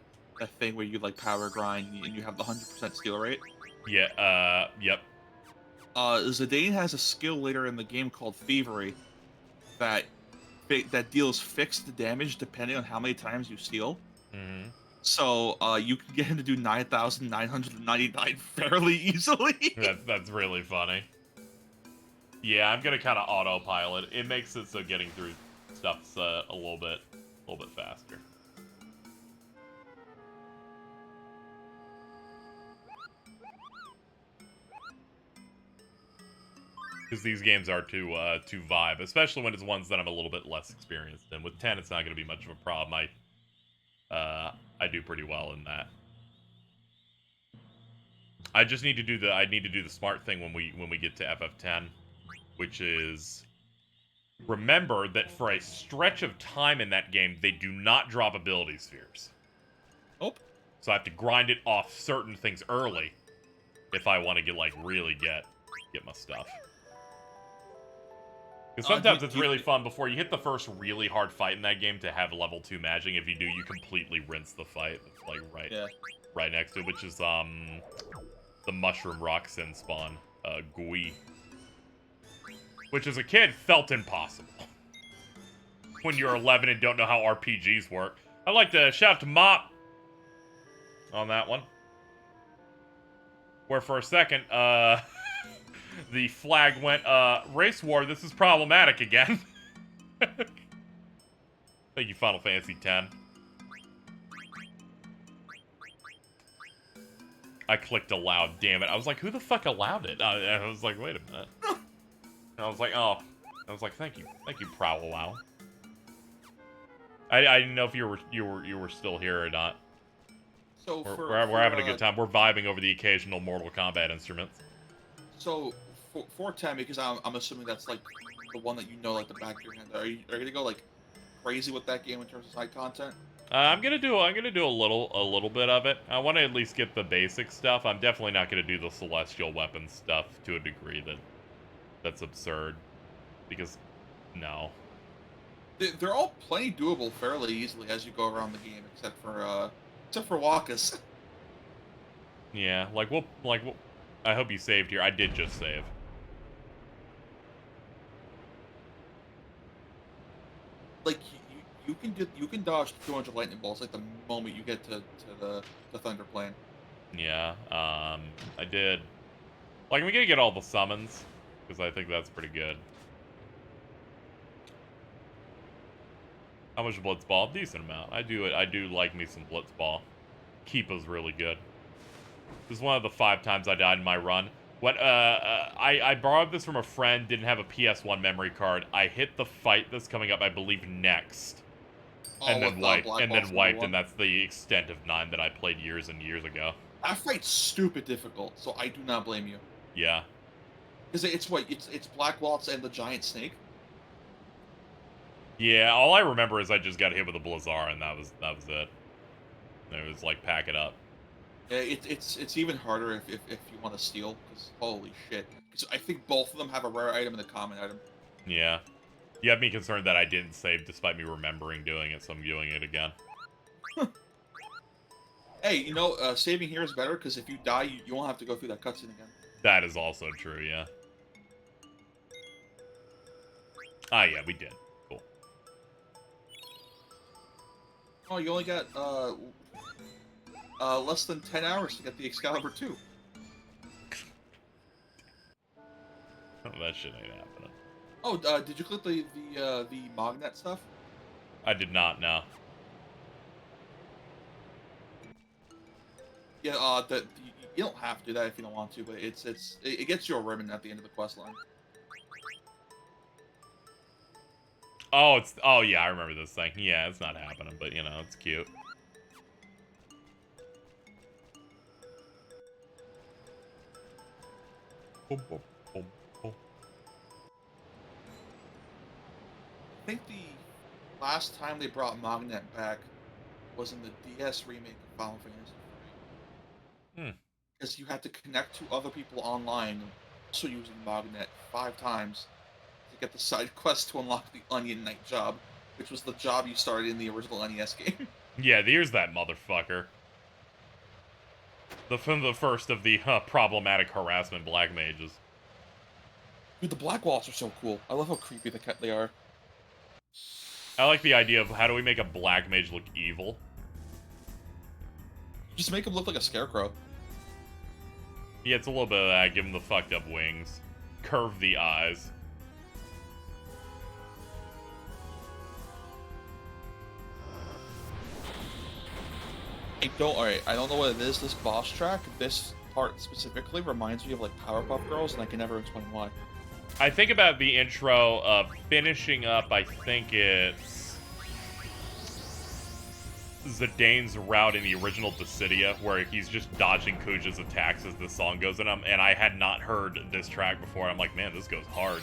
thing where you like power grind and you have the 100% skill rate. Yeah. Yep. Zidane has a skill later in the game called Thievery that deals fixed damage depending on how many times you steal. Mm-hmm. So you can get him to do 9,999 fairly easily. That's really funny. Yeah, I'm gonna kind of autopilot. It makes it so getting through stuff's a little bit faster. Because these games are to vibe, especially when it's ones that I'm a little bit less experienced in. With 10, it's not going to be much of a problem. I do pretty well in that. I just need to do the smart thing when we get to FF10, which is remember that for a stretch of time in that game, they do not drop ability spheres. Oh. So I have to grind it off certain things early if I want to really get my stuff. Because sometimes it's really fun before you hit the first really hard fight in that game to have level 2 magic. If you do, you completely rinse the fight, right next to it, which is the Mushroom Rock Sin spawn, Gui. Which as a kid felt impossible. When you're 11 and don't know how RPGs work. I'd like to shout out to Mop on that one. Where for a second, the flag went, race war, this is problematic again. Thank you, Final Fantasy X. I clicked allow, damn it. I was like, who the fuck allowed it? I was like, wait a minute. And I was like, oh. I was like, thank you, Prowl Allow. I didn't know if you were still here or not. So we're having a good time. We're vibing over the occasional Mortal Kombat instruments. So for 10, because I'm assuming that's like the one that you know like the back of your hand. Are you gonna go like crazy with that game in terms of side content? I'm gonna do a little bit of it. I want to at least get the basic stuff. I'm definitely not gonna do the celestial weapon stuff to a degree that's absurd. Because no. They're all plenty doable fairly easily as you go around the game, except for Wakas. Yeah, I hope you saved here. I did just save. Like you can dodge 200 lightning bolts like the moment you get to the thunder plane. Yeah, I did. Like, I'm gonna get all the summons, because I think that's pretty good. How much Blitzball? Decent amount. I do like me some Blitzball. Keepa's really good. This is one of the 5 times I died in my run. I borrowed this from a friend, didn't have a PS1 memory card. I hit the fight that's coming up, I believe, next. And then wiped, and that's the extent of 9 that I played years and years ago. That fight's stupid difficult, so I do not blame you. Yeah. Because it's Black Waltz and the giant snake. Yeah, all I remember is I just got hit with a Blizzard, and that was it. It was like, pack it up. Yeah, it's even harder if you want to steal, because holy shit. Because I think both of them have a rare item and a common item. Yeah. You have me concerned that I didn't save despite me remembering doing it, so I'm doing it again. Hey, you know, saving here is better, because if you die, you won't have to go through that cutscene again. That is also true, yeah. Ah, yeah, we did. Cool. Oh, you only got, less than 10 hours to get the Excalibur 2. That shit ain't happening. Oh, did you click the Magnet stuff? I did not, no. Yeah, you don't have to do that if you don't want to, but it gets you a ribbon at the end of the quest line. Oh yeah, I remember this thing. Yeah, it's not happening, but you know, it's cute. Boom, boom, boom, boom. I think the last time they brought Magnet back was in the DS remake of Final Fantasy III. Because you had to connect to other people online, also using Magnet 5 times to get the side quest to unlock the Onion Knight job, which was the job you started in the original NES game. Yeah, here's that motherfucker. The first of the problematic harassment black mages. Dude, the Black Waltz are so cool. I love how creepy they are. I like the idea of how do we make a black mage look evil? Just make him look like a scarecrow. Yeah, it's a little bit of that. Give him the fucked up wings. Curve the eyes. Alright, I don't know what it is, this boss track, this part specifically reminds me of like Powerpuff Girls, and I can never explain why. I think about the intro of finishing up, I think it's Zidane's route in the original Dissidia, where he's just dodging Kuja's attacks as the song goes, and I had not heard this track before. I'm like, man, this goes hard.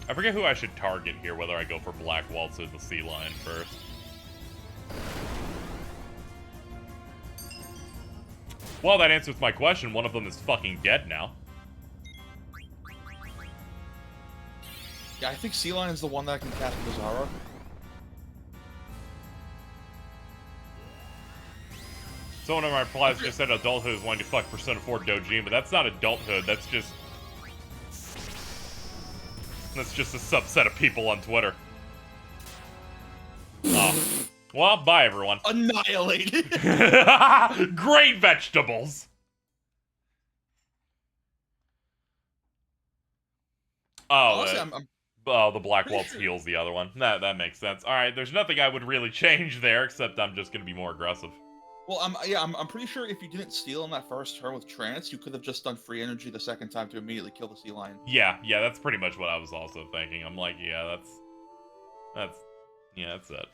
I forget who I should target here, whether I go for Black Waltz or the Sea Lion first. Well, that answers my question. One of them is fucking dead now. Yeah, I think Sea Lion is the one that can cast Bizarro. So one of my replies just said adulthood is wanting to fuck Persona 4 Dojin, but that's not adulthood, that's just a subset of people on Twitter. Oh. Well, bye everyone. Annihilated! Great vegetables! Oh, Honestly, the Black Waltz heals the other one. That makes sense. Alright, there's nothing I would really change there, except I'm just gonna be more aggressive. Well, I'm pretty sure if you didn't steal in that first turn with Trance, you could have just done free energy the second time to immediately kill the Sea Lion. Yeah, that's pretty much what I was also thinking. I'm like, yeah, that's it.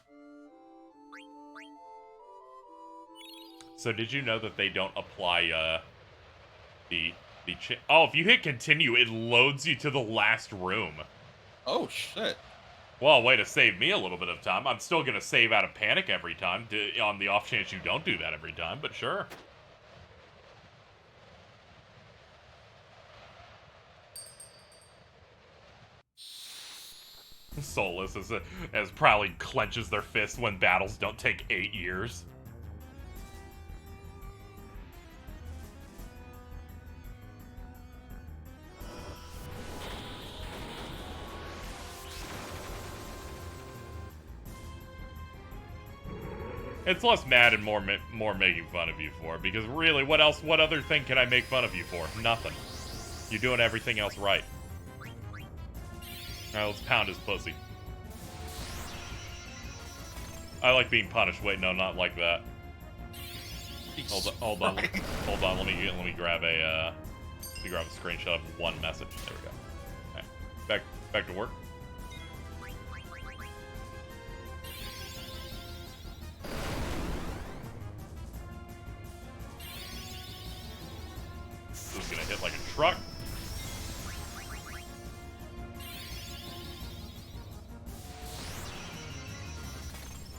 So did you know that they don't apply Oh, if you hit continue, it loads you to the last room. Oh shit. Well, way to save me a little bit of time. I'm still gonna save out of panic every time, on the off chance you don't do that every time, but sure. Soulless as proudly clenches their fist when battles don't take 8 years. It's less mad and more making fun of you for, because really, what other thing can I make fun of you for? Nothing. You're doing everything else right. Alright, let's pound his pussy. I like being punished. Wait, no, not like that. Hold on. Let me grab a screenshot of one message. There we go. Okay. Back to work. This is gonna hit like a truck.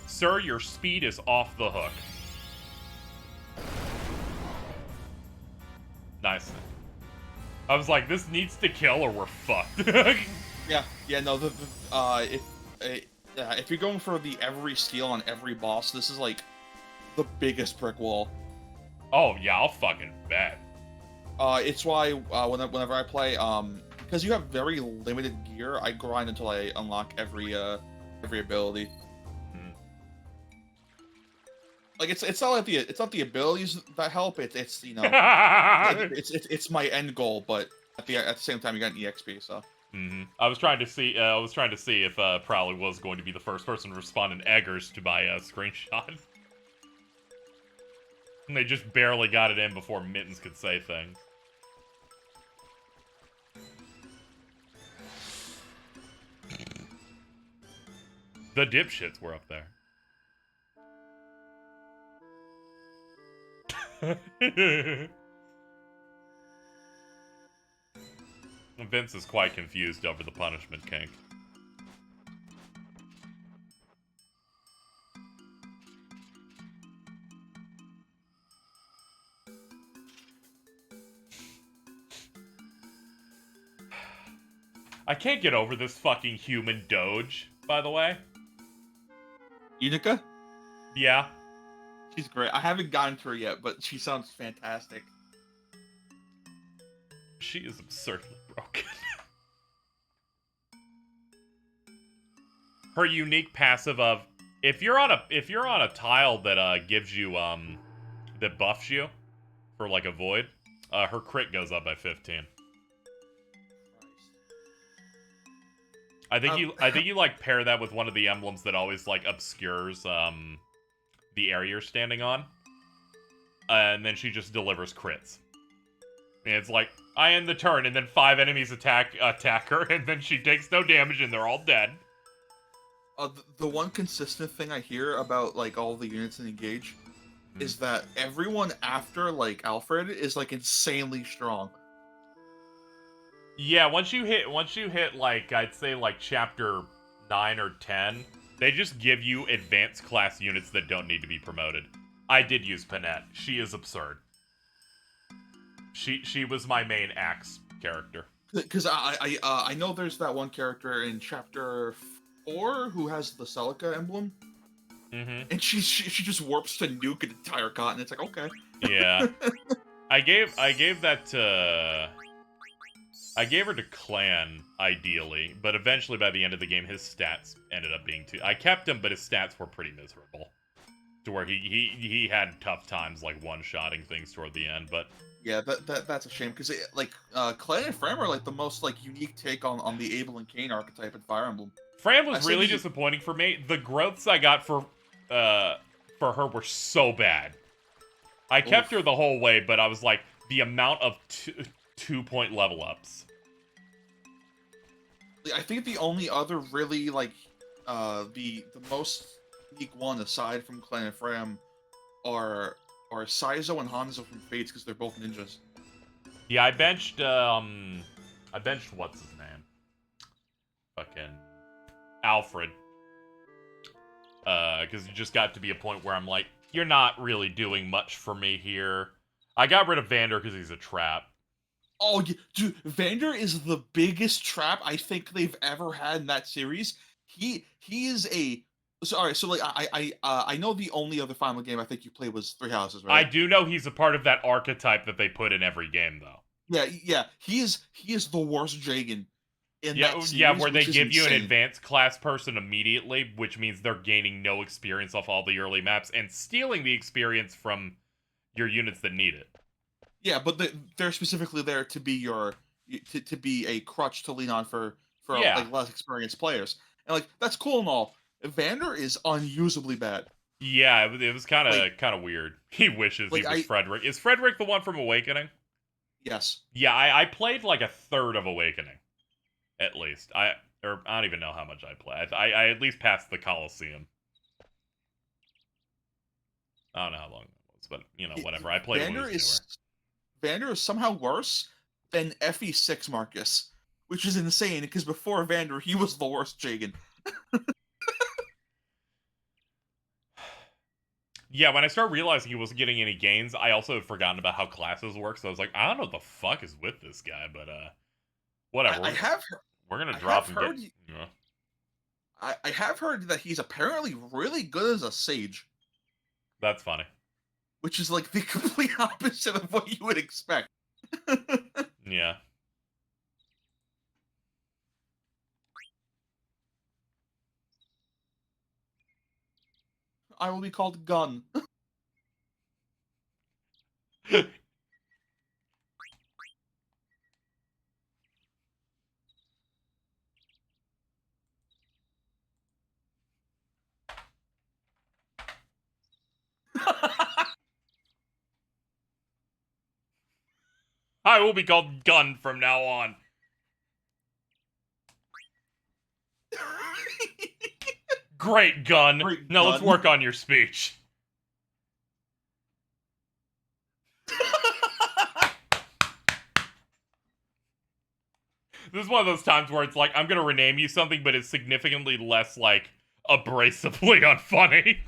Sir, your speed is off the hook. Nice. I was like, this needs to kill or we're fucked. Yeah, no, if you're going for the every steal on every boss, this is like the biggest brick wall. Oh yeah, I'll fucking bet. It's why whenever I play, because you have very limited gear, I grind until I unlock every ability. Like it's not the abilities that help. It's you know it's my end goal, but at the same time you got an EXP. So. I was trying to see if Prowley was going to be the first person to respond in Eggers to my screenshot. And they just barely got it in before Mittens could say things. The dipshits were up there. Vince is quite confused over the punishment kink. I can't get over this fucking human Doge, by the way. Unica? Yeah. She's great. I haven't gotten to her yet, but she sounds fantastic. She is absurdly broken. Her unique passive of if you're on a tile that gives you that buffs you for like a void, her crit goes up by 15. I think you like pair that with one of the emblems that always like obscures the area you're standing on, and then she just delivers crits. And it's like I end the turn, and then 5 enemies attack her, and then she takes no damage, and they're all dead. The one consistent thing I hear about like all the units in Engage is that everyone after like Alfred is like insanely strong. Yeah, once you hit like I'd say like chapter 9 or 10, they just give you advanced class units that don't need to be promoted. I did use Panette. She is absurd. She was my main axe character. Because I know there's that one character in chapter 4 who has the Celica emblem, and she just warps to nuke an entire continent. It's like, okay. Yeah, I gave that to. I gave her to Clan, ideally, but eventually by the end of the game, his stats ended up being too... I kept him, but his stats were pretty miserable. To where he had tough times, like, one-shotting things toward the end, but... Yeah, that's a shame, because, like, Clan and Fram are, like, the most, like, unique take on the Abel and Cain archetype in Fire Emblem. Fram was really disappointing for me. The growths I got for her were so bad. I kept her the whole way, but I was like, the amount of 2-point level ups. I think the only other really like the most unique one aside from Clan and Fram are Saizo and Hanzo from Fates because they're both ninjas. Yeah, I benched what's his name? Fucking Alfred. Because it just got to be a point where I'm like, you're not really doing much for me here. I got rid of Vander because he's a trap. Oh, dude, Vander is the biggest trap I think they've ever had in that series. He is a sorry. So like I know the only other final game I think you played was Three Houses, I right? do know he's a part of that archetype that they put in every game, though. Yeah. He is the worst Jagan in Yeah, that series. yeah, where they which is give you an insane. advanced class person immediately, which means they're gaining no experience off all the early maps and stealing the experience from your units that need it. Yeah, but they're specifically there to be to be a crutch to lean on for Yeah. like less experienced players. And like that's cool and all. Vander is unusably bad. Yeah, it was kind Like- of weird. He wishes he like, was Frederick. Is Frederick the one from Awakening? Yes. Yeah, I played like a third of Awakening, at least. I don't even know how much I played. I at least passed the Coliseum. I don't know how long that was, but you know, whatever. I played Vander when it was Vander is somehow worse than FE6 Marcus, which is insane because before Vander he was the worst Jagan. Yeah, when I started realizing he wasn't getting any gains, I also had forgotten about how classes work, so I was like, I don't know what the fuck is with this guy, but whatever. We're gonna drop him. I have heard that he's apparently really good as a sage, That's funny. which is like the complete opposite of what you would expect. Yeah. I will be called Gun. I will be called Gun from now on. Great, Gun. Great, Now let's Gun. work on your speech. This is one of those times where it's like, I'm gonna rename you something, but it's significantly less, like, abrasively unfunny.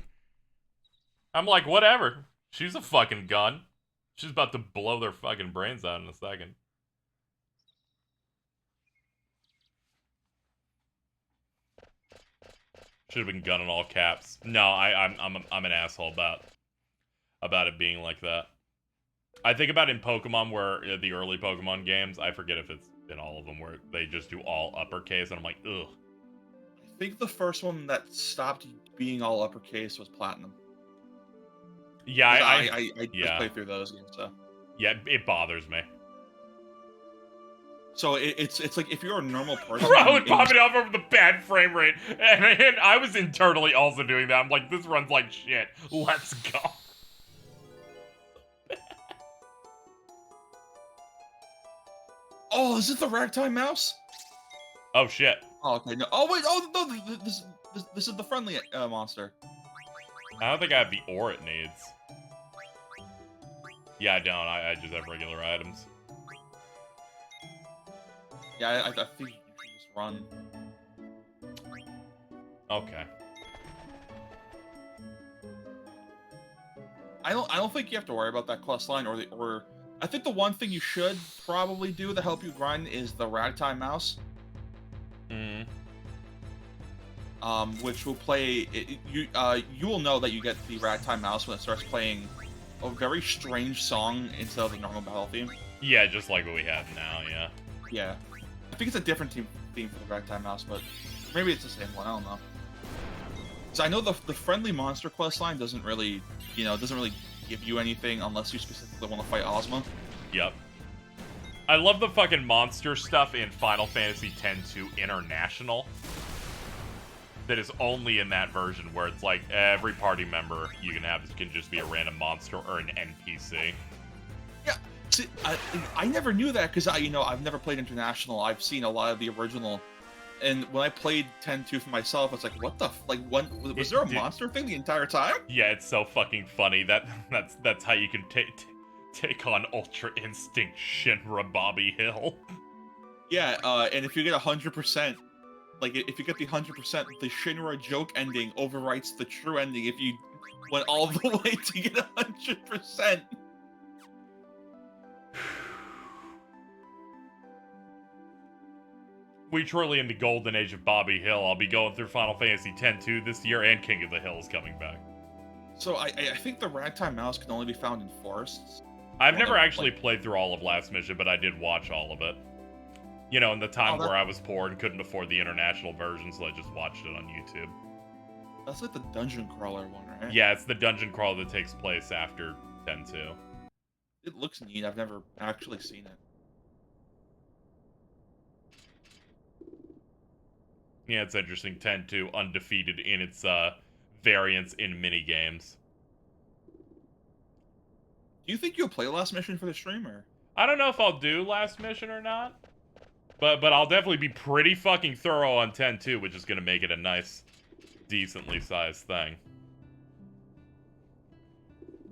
I'm like, whatever. She's a fucking gun. She's about to blow their fucking brains out in a second. Should have been gun in all caps. No, I'm an asshole about it being like that. I think about in Pokemon where the early Pokemon games, I forget if it's in all of them where they just do all uppercase, and I'm like, ugh. I think the first one that stopped being all uppercase was Platinum. Yeah, I yeah. played through those games, so. Yeah, it bothers me. So it's like if you're a normal person, Bro, it popping off over the bad frame rate, and I was internally also doing that. I'm like, this runs like shit. Let's go. Oh, is it the ragtime mouse? Oh shit. Oh, okay. No. Oh wait. Oh no. This is the friendly monster. I don't think I have the ore it needs. Yeah, I don't. I just have regular items. Yeah, I think you should just run. Okay. I don't think you have to worry about that quest line or I think the one thing you should probably do to help you grind is the ragtime mouse. Mm. Which will play you will know that you get the ragtime mouse when it starts playing a very strange song instead of the normal battle theme. Yeah, just like what we have now, yeah. Yeah. I think it's a different theme for the ragtime mouse, but maybe it's the same one, I don't know. So I know the friendly monster quest line doesn't really give you anything unless you specifically want to fight Ozma. Yep. I love the fucking monster stuff in Final Fantasy X-2 International. That is only in that version where it's like every party member you can have can just be a random monster or an NPC. Yeah, see, I never knew that because I've never played International. I've seen a lot of the original, and when I played 10-2 for myself, it's like, what the was there a monster thing the entire time? Yeah, it's so fucking funny. That's how you can Take on Ultra Instinct Shinra Bobby Hill. Yeah, and if you get 100%, like if you get the 100%, the Shinra joke ending overwrites the true ending if you went all the way to get 100%. We truly in the golden age of Bobby Hill. I'll be going through Final Fantasy X-2 this year, and King of the Hill is coming back. So I think the ragtime mouse can only be found in forests. I've never actually played through all of Last Mission, but I did watch all of it. You know, in the time where I was poor and couldn't afford the international version, so I just watched it on YouTube. That's like the dungeon crawler one, right? Yeah, it's the dungeon crawl that takes place after X-2. It looks neat. I've never actually seen it. Yeah, it's interesting. X-2 undefeated in its variants in minigames. Do you think you'll play Last Mission for the stream, or? I don't know if I'll do Last Mission or not. But I'll definitely be pretty fucking thorough on X-2, which is gonna make it a nice, decently sized thing.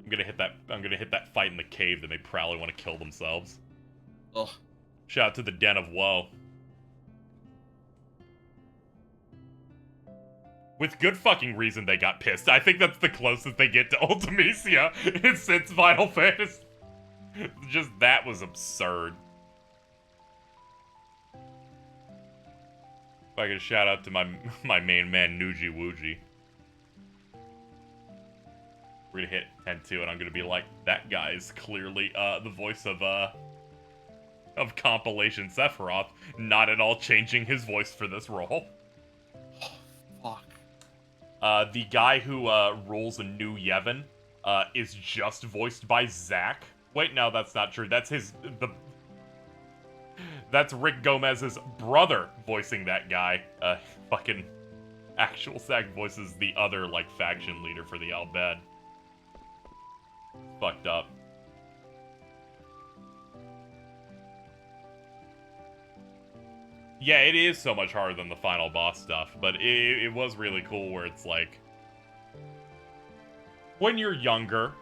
I'm gonna hit that fight in the cave that they probably want to kill themselves. Ugh. Shout out to the Den of Woe. With good fucking reason they got pissed. I think that's the closest they get to Ultimecia since Final Fantasy. Just that was absurd. If I could shout out to my main man, Nuji Wooji. We're gonna hit X-2 and I'm gonna be like, that guy is clearly the voice of Compilation Sephiroth, not at all changing his voice for this role. Fuck. The guy who rules a new Yevon is just voiced by Zack. Wait, no, that's not true. That's that's Rick Gomez's brother voicing that guy. Fucking actual Zack voices the other, like, faction leader for the Al-Bhed. Fucked up. Yeah, it is so much harder than the final boss stuff, but it was really cool where it's like, when you're younger,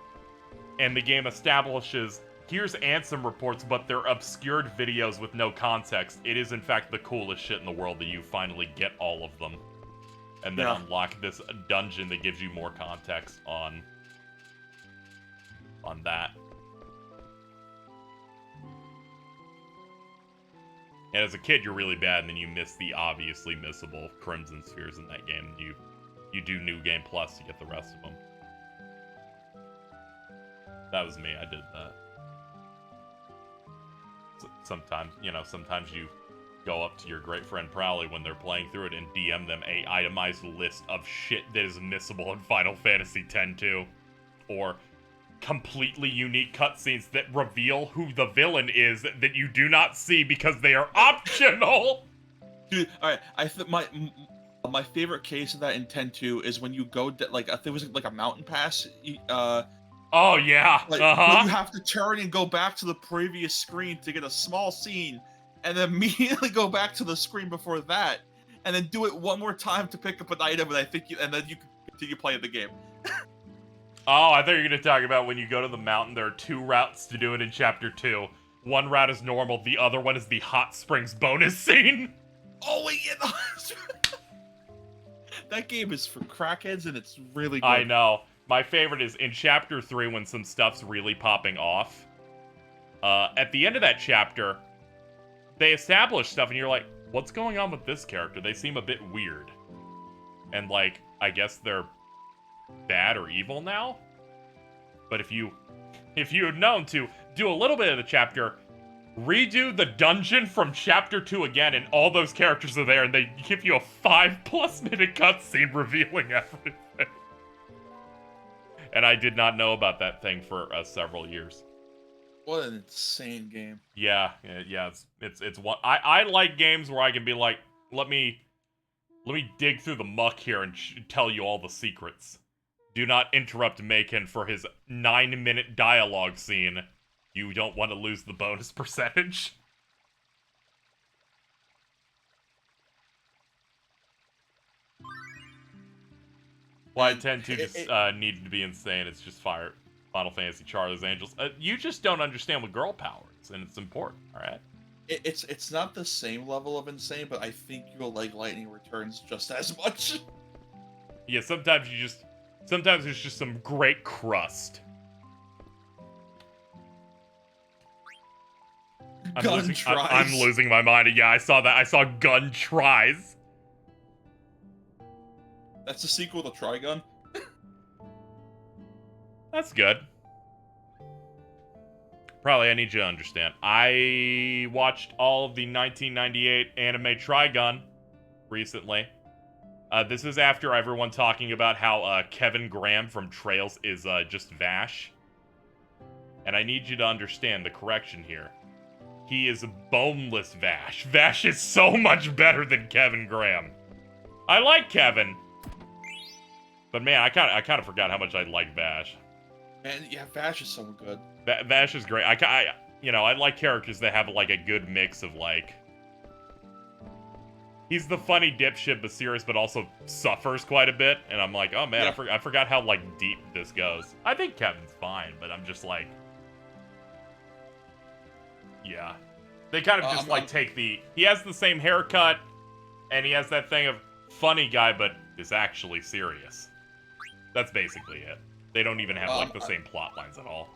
and the game establishes, here's Ansem reports, but they're obscured videos with no context, it is in fact the coolest shit in the world that you finally get all of them. And then unlock this dungeon that gives you more context on that. And as a kid, you're really bad, and then you miss the obviously missable Crimson Spheres in that game. You do New Game Plus to get the rest of them. That was me. I did that. Sometimes, you know, sometimes you go up to your great friend Prowley when they're playing through it and DM them a itemized list of shit that is missable in Final Fantasy X-2. Or completely unique cutscenes that reveal who the villain is that you do not see because they are optional. Dude, all right. My favorite case of that in X-2 is when you go like I think it was like a mountain pass. Oh yeah. Like, you have to turn and go back to the previous screen to get a small scene, and then immediately go back to the screen before that, and then do it one more time to pick up an item, and then you can continue playing the game. Oh, I thought you were going to talk about when you go to the mountain, there are 2 routes to do it in Chapter 2. One route is normal, the other one is the Hot Springs bonus scene. Oh, wait, yeah, that game is for crackheads, and it's really good. I know. My favorite is in Chapter 3 when some stuff's really popping off. At the end of that chapter, they establish stuff, and you're like, what's going on with this character? They seem a bit weird. And, like, I guess they're bad or evil now? But if you had known to do a little bit of the chapter, redo the dungeon from Chapter 2 again, and all those characters are there, and they give you a 5+ minute cutscene revealing everything. And I did not know about that thing for several years. What an insane game. Yeah, it's one. I like games where I can be like, let me dig through the muck here and tell you all the secrets. Do not interrupt Macon for his 9-minute dialogue scene. You don't want to lose the bonus percentage. Well, I tend to just needed to be insane. It's just fire. Final Fantasy Charlie's Angels. You just don't understand what girl power is, and it's important, all right? It's not the same level of insane, but I think you'll like Lightning Returns just as much. Yeah, sometimes there's just some great crust. Gun tries. I'm losing my mind. Yeah, I saw that. I saw Gun Tries. That's a sequel to Trigun. That's good. Probably, I need you to understand. I watched all of the 1998 anime Trigun recently. This is after everyone talking about how Kevin Graham from Trails is just Vash. And I need you to understand the correction here. He is boneless Vash. Vash is so much better than Kevin Graham. I like Kevin. But man, I kind of forgot how much I like Vash. And yeah, Vash is so good. Vash is great. I like characters that have like a good mix of like. He's the funny dipshit, but serious, but also suffers quite a bit. And I'm like, oh man, yeah. I forgot how like deep this goes. I think Kevin's fine, but I'm just like, yeah. They kind of just take the. He has the same haircut, and he has that thing of funny guy, but is actually serious. That's basically it. They don't even have like the same plot lines at all.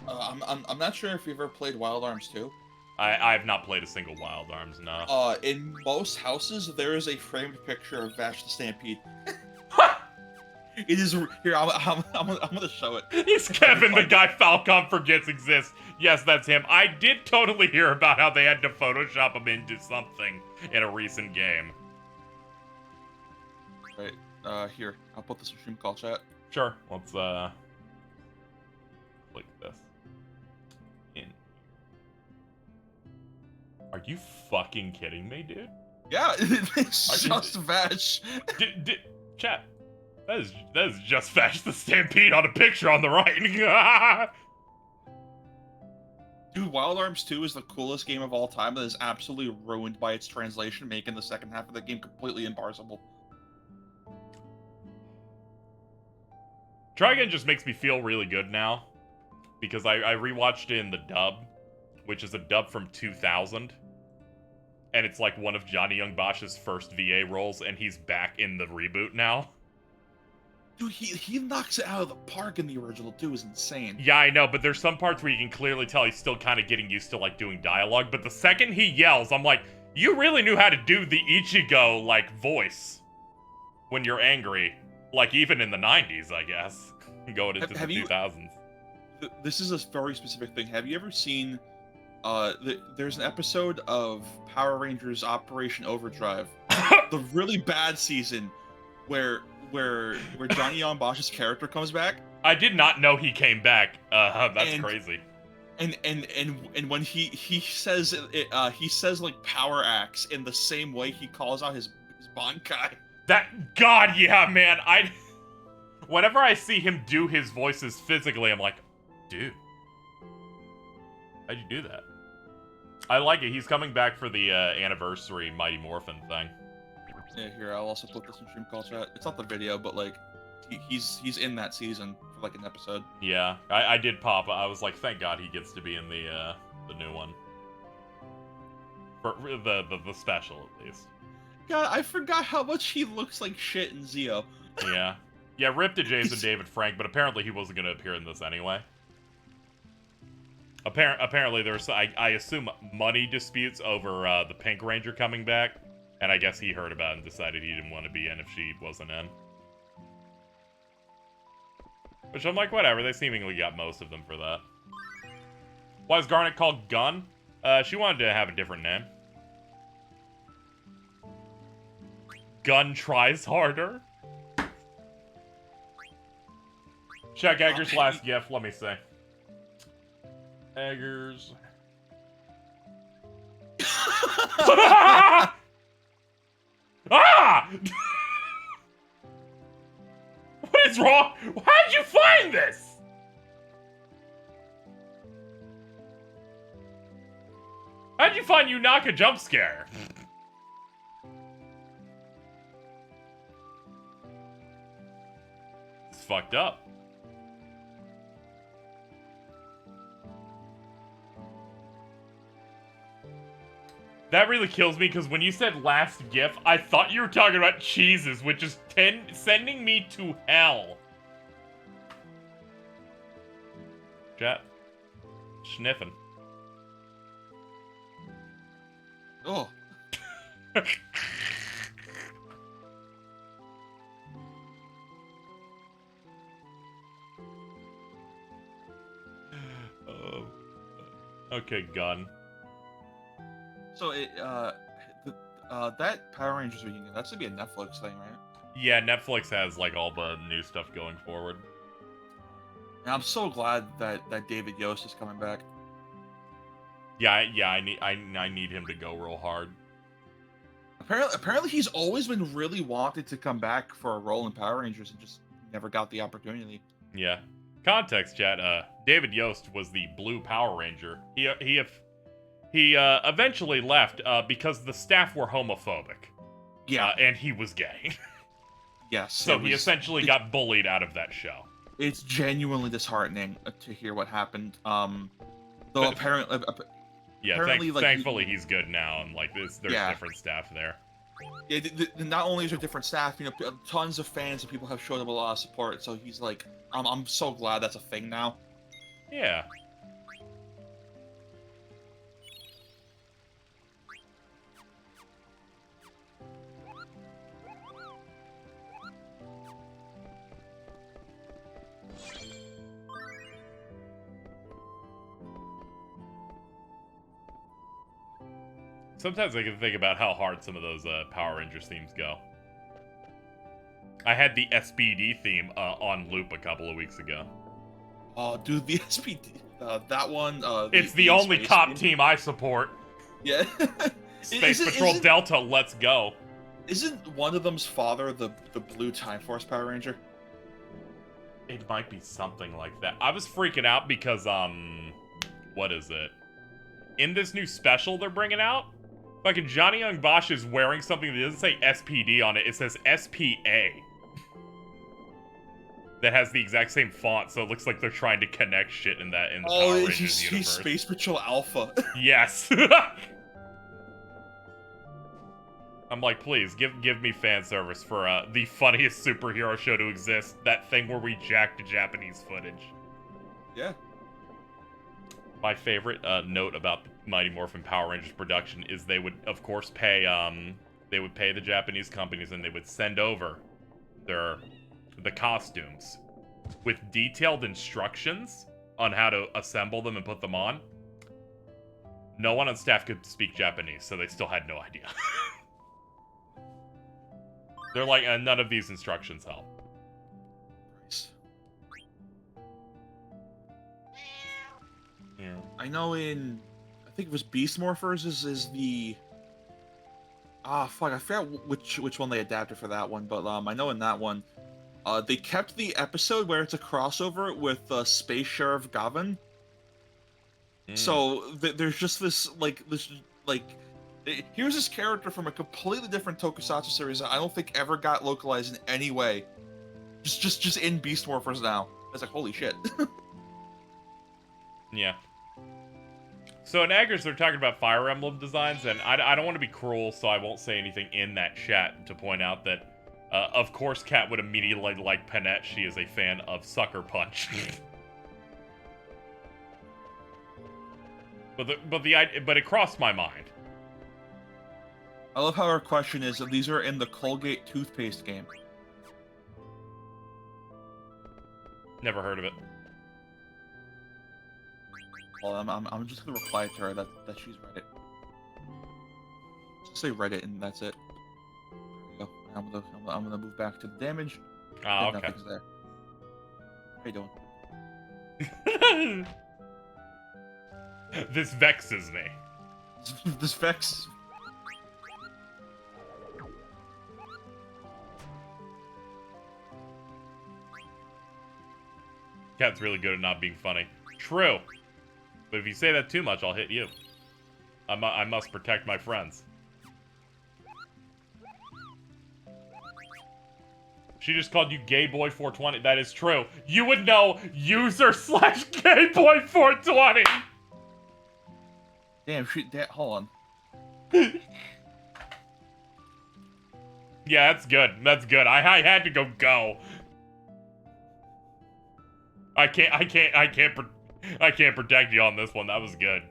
I'm not sure if you've ever played Wild Arms 2. I have not played a single Wild Arms, no. In most houses, there is a framed picture of Vash the Stampede. It is here. I'm gonna show it. He's Kevin, the guy Falcon forgets exists. Yes, that's him. I did totally hear about how they had to Photoshop him into something in a recent game. Right. Here, I'll put this in stream call chat. Sure. Let's click this. In. Are you fucking kidding me, dude? Yeah, it's just Vash. Chat. That is just Vash the Stampede on a picture on the right. Dude, Wild Arms 2 is the coolest game of all time that is absolutely ruined by its translation, making the second half of the game completely imparseable. Trigun just makes me feel really good now. Because I rewatched it in the dub, which is a dub from 2000. And it's like one of Johnny Young Bosch's first VA roles, and he's back in the reboot now. Dude, he knocks it out of the park in the original too. Is insane. Yeah, I know, but there's some parts where you can clearly tell he's still kind of getting used to like doing dialogue. But the second he yells, I'm like, you really knew how to do the Ichigo like voice when you're angry, like even in the 90s, I guess, going into the 2000s. This is a very specific thing. Have you ever seen? There's an episode of Power Rangers Operation Overdrive, the really bad season, where Johnny Young Bosch's character comes back. I did not know he came back. That's crazy. And when he says he says like power axe in the same way he calls out his Bankai. God, yeah, man. Whenever I see him do his voices physically, I'm like, dude, how'd you do that? I like it. He's coming back for the anniversary Mighty Morphin thing. Yeah, here, I'll also put this in stream call chat. It's not the video, but like, he's in that season for like an episode. Yeah, I did pop. I was like, thank God he gets to be in the new one. For the special, at least. God, I forgot how much he looks like shit in Zio. Yeah. Yeah, rip to Jason David Frank, but apparently he wasn't going to appear in this anyway. Apparently there's, I assume, money disputes over the Pink Ranger coming back. And I guess he heard about it and decided he didn't want to be in if she wasn't in. Which I'm like, whatever. They seemingly got most of them for that. Why is Garnet called Gun? She wanted to have a different name. Gun tries harder. Check Egger's last gift. Let me see. Eggers. Ah! What is wrong? How'd you find this? How'd you find Yunaka jump scare? It's fucked up. That really kills me, because when you said last GIF, I thought you were talking about cheeses, which is sending me to hell. Chat. Sniffing. Oh. Oh. Okay, gun. So that Power Rangers reunion, that's gonna be a Netflix thing, right? Yeah, Netflix has like all the new stuff going forward. And I'm so glad that David Yost is coming back. Yeah, I need him to go real hard. Apparently he's always been really wanted to come back for a role in Power Rangers and just never got the opportunity. Yeah. Context, chat. David Yost was the Blue Power Ranger. He eventually left because the staff were homophobic. Yeah. And he was gay. Yes. So he essentially got bullied out of that show. It's genuinely disheartening to hear what happened. Though apparently. Yeah, apparently, thankfully he's good now, and like there's different staff there. Yeah, not only is there different staff, you know, tons of fans and people have showed him a lot of support. So he's like, I'm so glad that's a thing now. Yeah. Sometimes I can think about how hard some of those Power Rangers themes go. I had the SPD theme on loop a couple of weeks ago. Oh, dude, the SPD, that one. It's the only cop team I support. Yeah. Space Patrol Delta, let's go. Isn't one of them's father the blue Time Force Power Ranger? It might be something like that. I was freaking out because, what is it? In this new special they're bringing out, fucking Johnny Young Bosch is wearing something that doesn't say SPD on it. It says SPA. That has the exact same font, so it looks like they're trying to connect shit in the Power Rangers universe. He's Space Patrol Alpha. Yes. I'm like, please, give me fan service for the funniest superhero show to exist. That thing where we jacked Japanese footage. Yeah. My favorite note about the Mighty Morphin Power Rangers production is they would, of course, pay the Japanese companies, and they would send over the costumes with detailed instructions on how to assemble them and put them on. No one on staff could speak Japanese, so they still had no idea. They're like, none of these instructions help. Nice. Yeah. I know I think it was Beast Morphers is the... fuck, I forgot which one they adapted for that one, but I know in that one, they kept the episode where it's a crossover with Space Sheriff Gavin. So there's just this here's this character from a completely different tokusatsu series that I don't think ever got localized in any way. Just in Beast Morphers now. It's like, holy shit. Yeah. So in Aggers, they're talking about Fire Emblem designs, and I don't want to be cruel, so I won't say anything in that chat to point out that, of course, Kat would immediately like Panette. She is a fan of Sucker Punch. but it crossed my mind. I love how our question is that these are in the Colgate toothpaste game. Never heard of it. Well, I'm just gonna reply to her that she's read it. Just say Reddit and that's it. There you go. I'm gonna move back to the damage. Oh, okay. Nothing's there. How you doing? This vexes me. This vexes. Cat's really good at not being funny. True. But if you say that too much, I'll hit you. I must protect my friends. She just called you Gay Boy 420. That is true. You would know user/Gay Boy 420. Damn, hold on. Yeah, that's good. That's good. I had to go. I can't protect you on this one. That was good.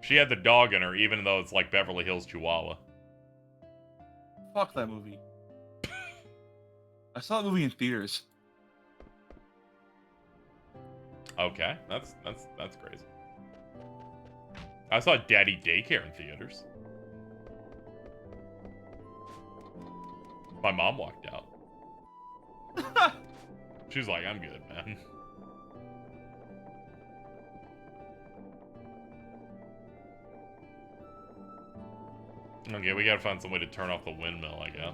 She had the dog in her, even though it's like Beverly Hills Chihuahua. Fuck that movie. I saw that movie in theaters. Okay, that's crazy. I saw Daddy Daycare in theaters. My mom walked out. She's like, I'm good, man. Okay, we gotta find some way to turn off the windmill, I guess.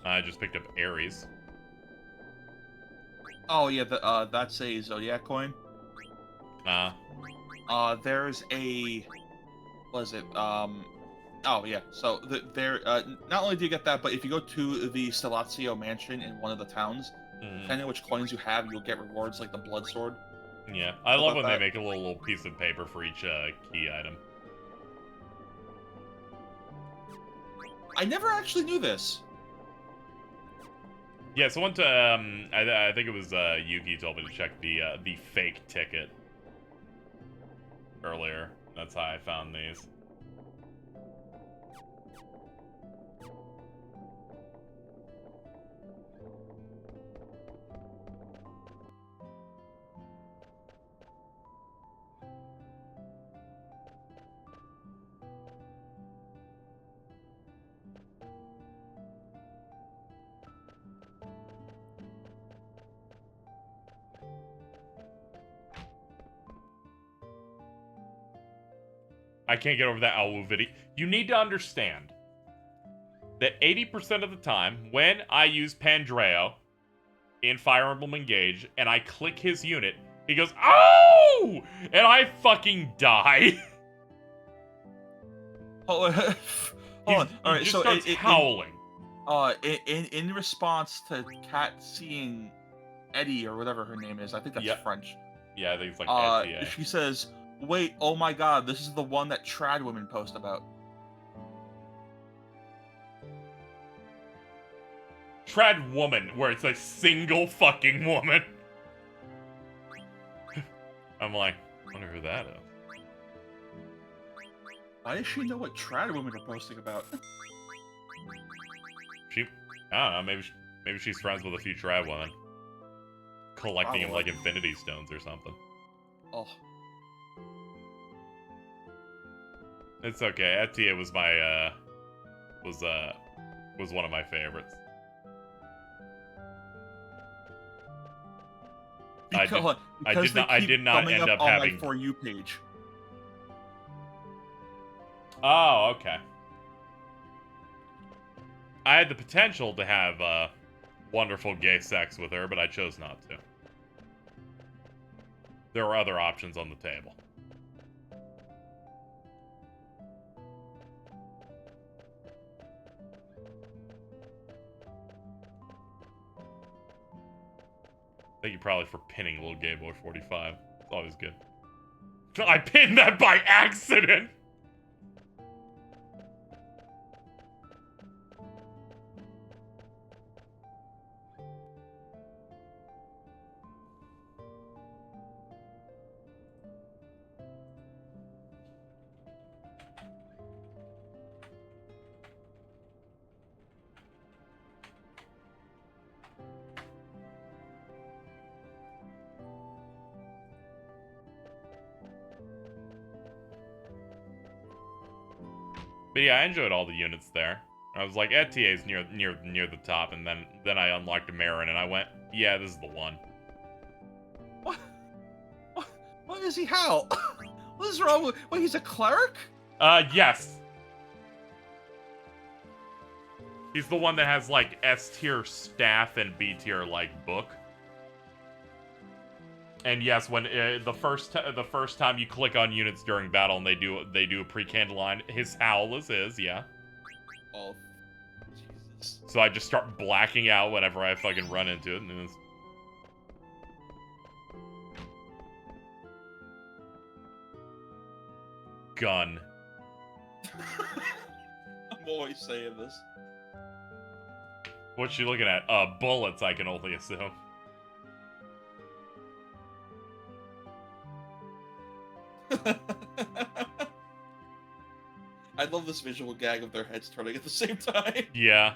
I just picked up Ares. Oh yeah, that's a Zodiac coin. There's a, what is it? Oh yeah. So there, not only do you get that, but if you go to the Stellazio mansion in one of the towns, depending on which coins you have, you'll get rewards like the blood sword. Yeah, I love when they make a little piece of paper for each key item. I never actually knew this. Yeah, so I think it was Yuki told me to check the fake ticket earlier. That's how I found these. I can't get over that Awu video. You need to understand that 80% of the time, when I use Pandreo in Fire Emblem Engage, and I click his unit, he goes, "Oh!" And I fucking die. Hold on. All right, just so starts howling. In response to Kat seeing Eddie or whatever her name is, I think that's French. Yeah, I think it's like NTA. She says, "Wait, oh my God, this is the one that trad women post about." Trad woman, where it's a single fucking woman. I'm like, I wonder who that is. Why does she know what trad women are posting about? I don't know, maybe she's friends with a few trad women. Collecting them like infinity stones or something. Oh. It's okay. FTA was my was one of my favorites. I did not end up having my For You page. Oh, okay. I had the potential to have wonderful gay sex with her, but I chose not to. There were other options on the table. Thank you probably for pinning Little Gay Boy 45. It's always good. I pinned that by accident! But yeah, I enjoyed all the units there. I was like, ETA's near the top, and then I unlocked a Marin, and I went, yeah, this is the one. What is he? How? What is wrong with? Wait, he's a cleric? Yes. He's the one that has like S tier staff and B tier like book. And yes, when the first time you click on units during battle and they do a pre-canned line, his howl is his, yeah. Oh, Jesus. So I just start blacking out whenever I fucking run into it, and it's... Gun. I'm always saying this. What's she looking at? Bullets, I can only assume. I love this visual gag of their heads turning at the same time. Yeah.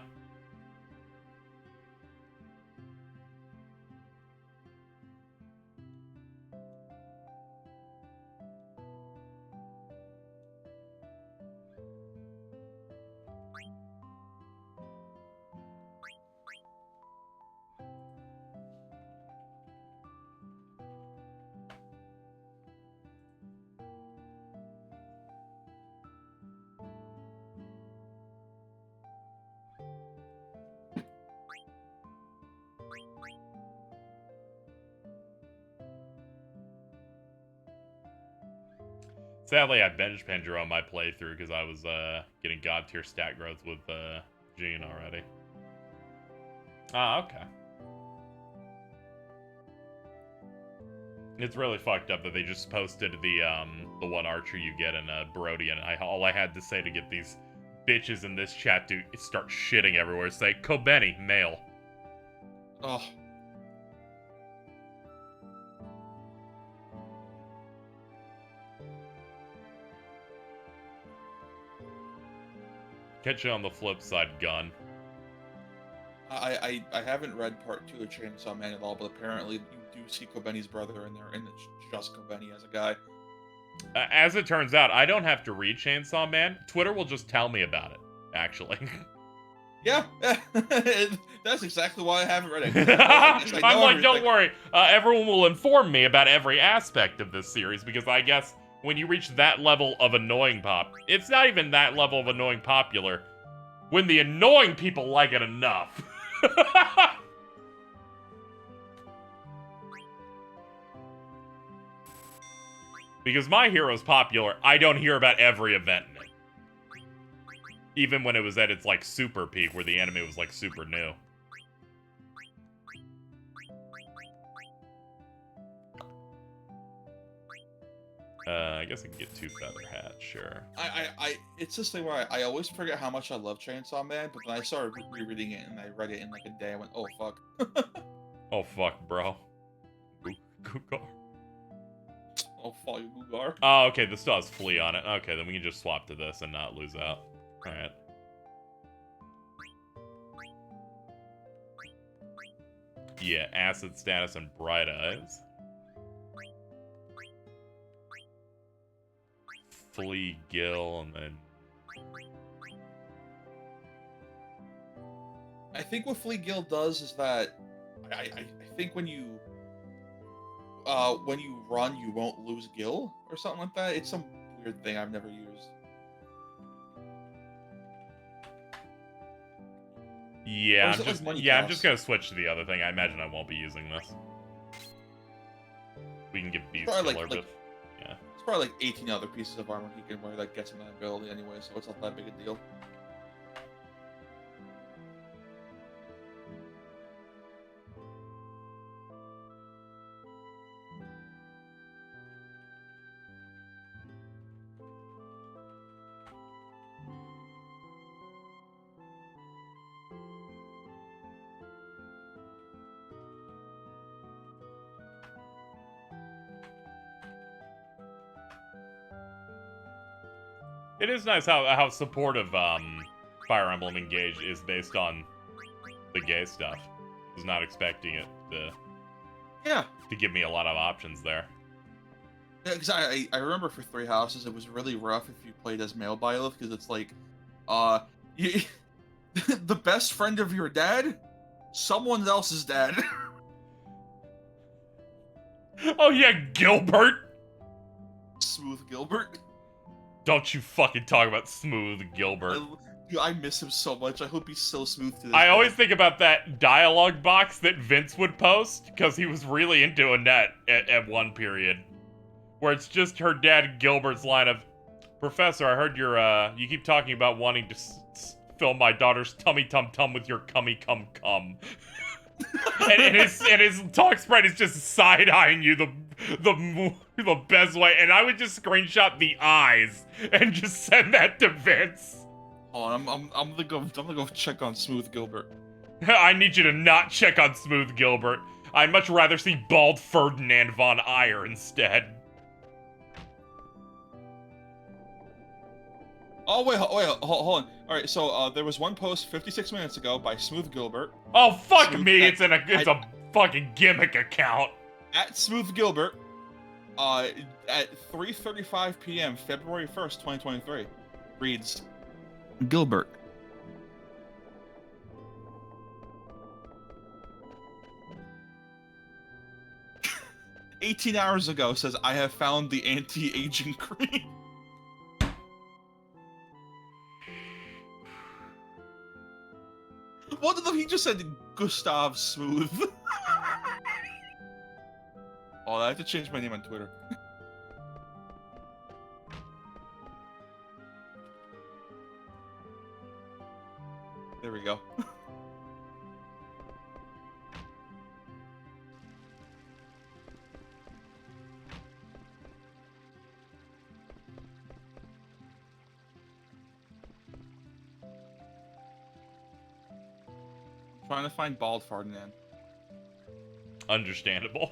Sadly, I bench Pandora on my playthrough because I was getting god tier stat growth with Jean already. Ah, okay. It's really fucked up that they just posted the one archer you get in Brody, and all I had to say to get these bitches in this chat to start shitting everywhere is say, Kobeni, male. Oh. Catch you on the flip side, gun. I haven't read part 2 of Chainsaw Man at all, but apparently you do see Kobeni's brother in there, and it's just Kobeni as a guy. As it turns out, I don't have to read Chainsaw Man. Twitter will just tell me about it, actually. Yeah, that's exactly why I haven't read it. I'm like, don't worry. Everyone will inform me about every aspect of this series, because I guess when you reach that level of annoying pop, it's not even that level of annoying popular. When the annoying people like it enough. Because My Hero's popular, I don't hear about every event in it. Even when it was at its, like, super peak, where the anime was, like, super new. I guess I can get 2 feather hats, sure. It's this thing where I always forget how much I love Chainsaw Man, but then I started rereading it, and I read it in, like, a day, I went, oh, fuck. Oh, fuck, bro. Gugar. Oh, fuck, Gugar. Oh, okay, this still has flea on it. Okay, then we can just swap to this and not lose out. Alright. Yeah, acid status and bright eyes. Flea gill, and then... I think what Flea Guild does is that I think when you run, you won't lose Gil or something like that. It's some weird thing I've never used. Yeah, I'm just cost? gonna switch to the other thing. I imagine I won't be using this. We can give Beast Probably Killer, like yeah. It's probably like 18 other pieces of armor he can wear that gets him that ability anyway, so it's not that big a deal. It is nice how supportive Fire Emblem Engage is based on the gay stuff. I was not expecting it to give me a lot of options there. Yeah, because I remember for Three Houses, it was really rough if you played as male Byleth, because it's like, the best friend of your dad, someone else's dad. Oh yeah, Gilbert! Smooth Gilbert. Don't you fucking talk about Smooth Gilbert. Dude, I miss him so much. I hope he's so smooth to this I day. always think about that dialogue box that Vince would post, because he was really into Annette at one period. Where it's just her dad Gilbert's line of, Professor, I heard you keep talking about wanting to fill my daughter's tummy tum tum with your cummy cum cum. and his talk spread is just side-eyeing you the best way, and I would just screenshot the eyes and just send that to Vince. Oh, I'm gonna go check on Smooth Gilbert. I need you to not check on Smooth Gilbert. I'd much rather see bald Ferdinand von Ayer instead. Oh wait, hold on. All right, so there was one post 56 minutes ago by Smooth Gilbert. Oh fuck Smooth me! It's a fucking gimmick account. At Smooth Gilbert, at 3:35 p.m. February 1st, 2023, reads Gilbert. "18 hours ago says I have found the anti-aging cream." What if he just said Gustav Smooth? Oh, I have to change my name on Twitter. There we go. Trying to find bald Ferdinand. Understandable.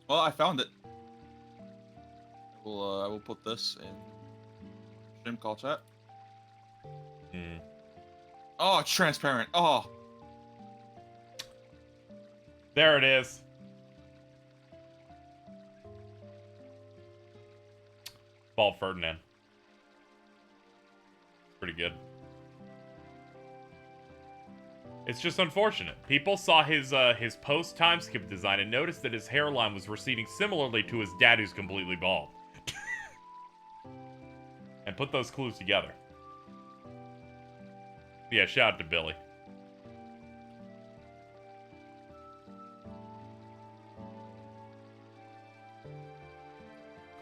Well, I found it. I will put this in stream call chat. Hmm. Oh, it's transparent. Oh. There it is. Bald Ferdinand. Pretty good. It's just unfortunate. People saw his post time skip design and noticed that his hairline was receding similarly to his dad, who's completely bald. And put those clues together. Yeah, shout out to Billy.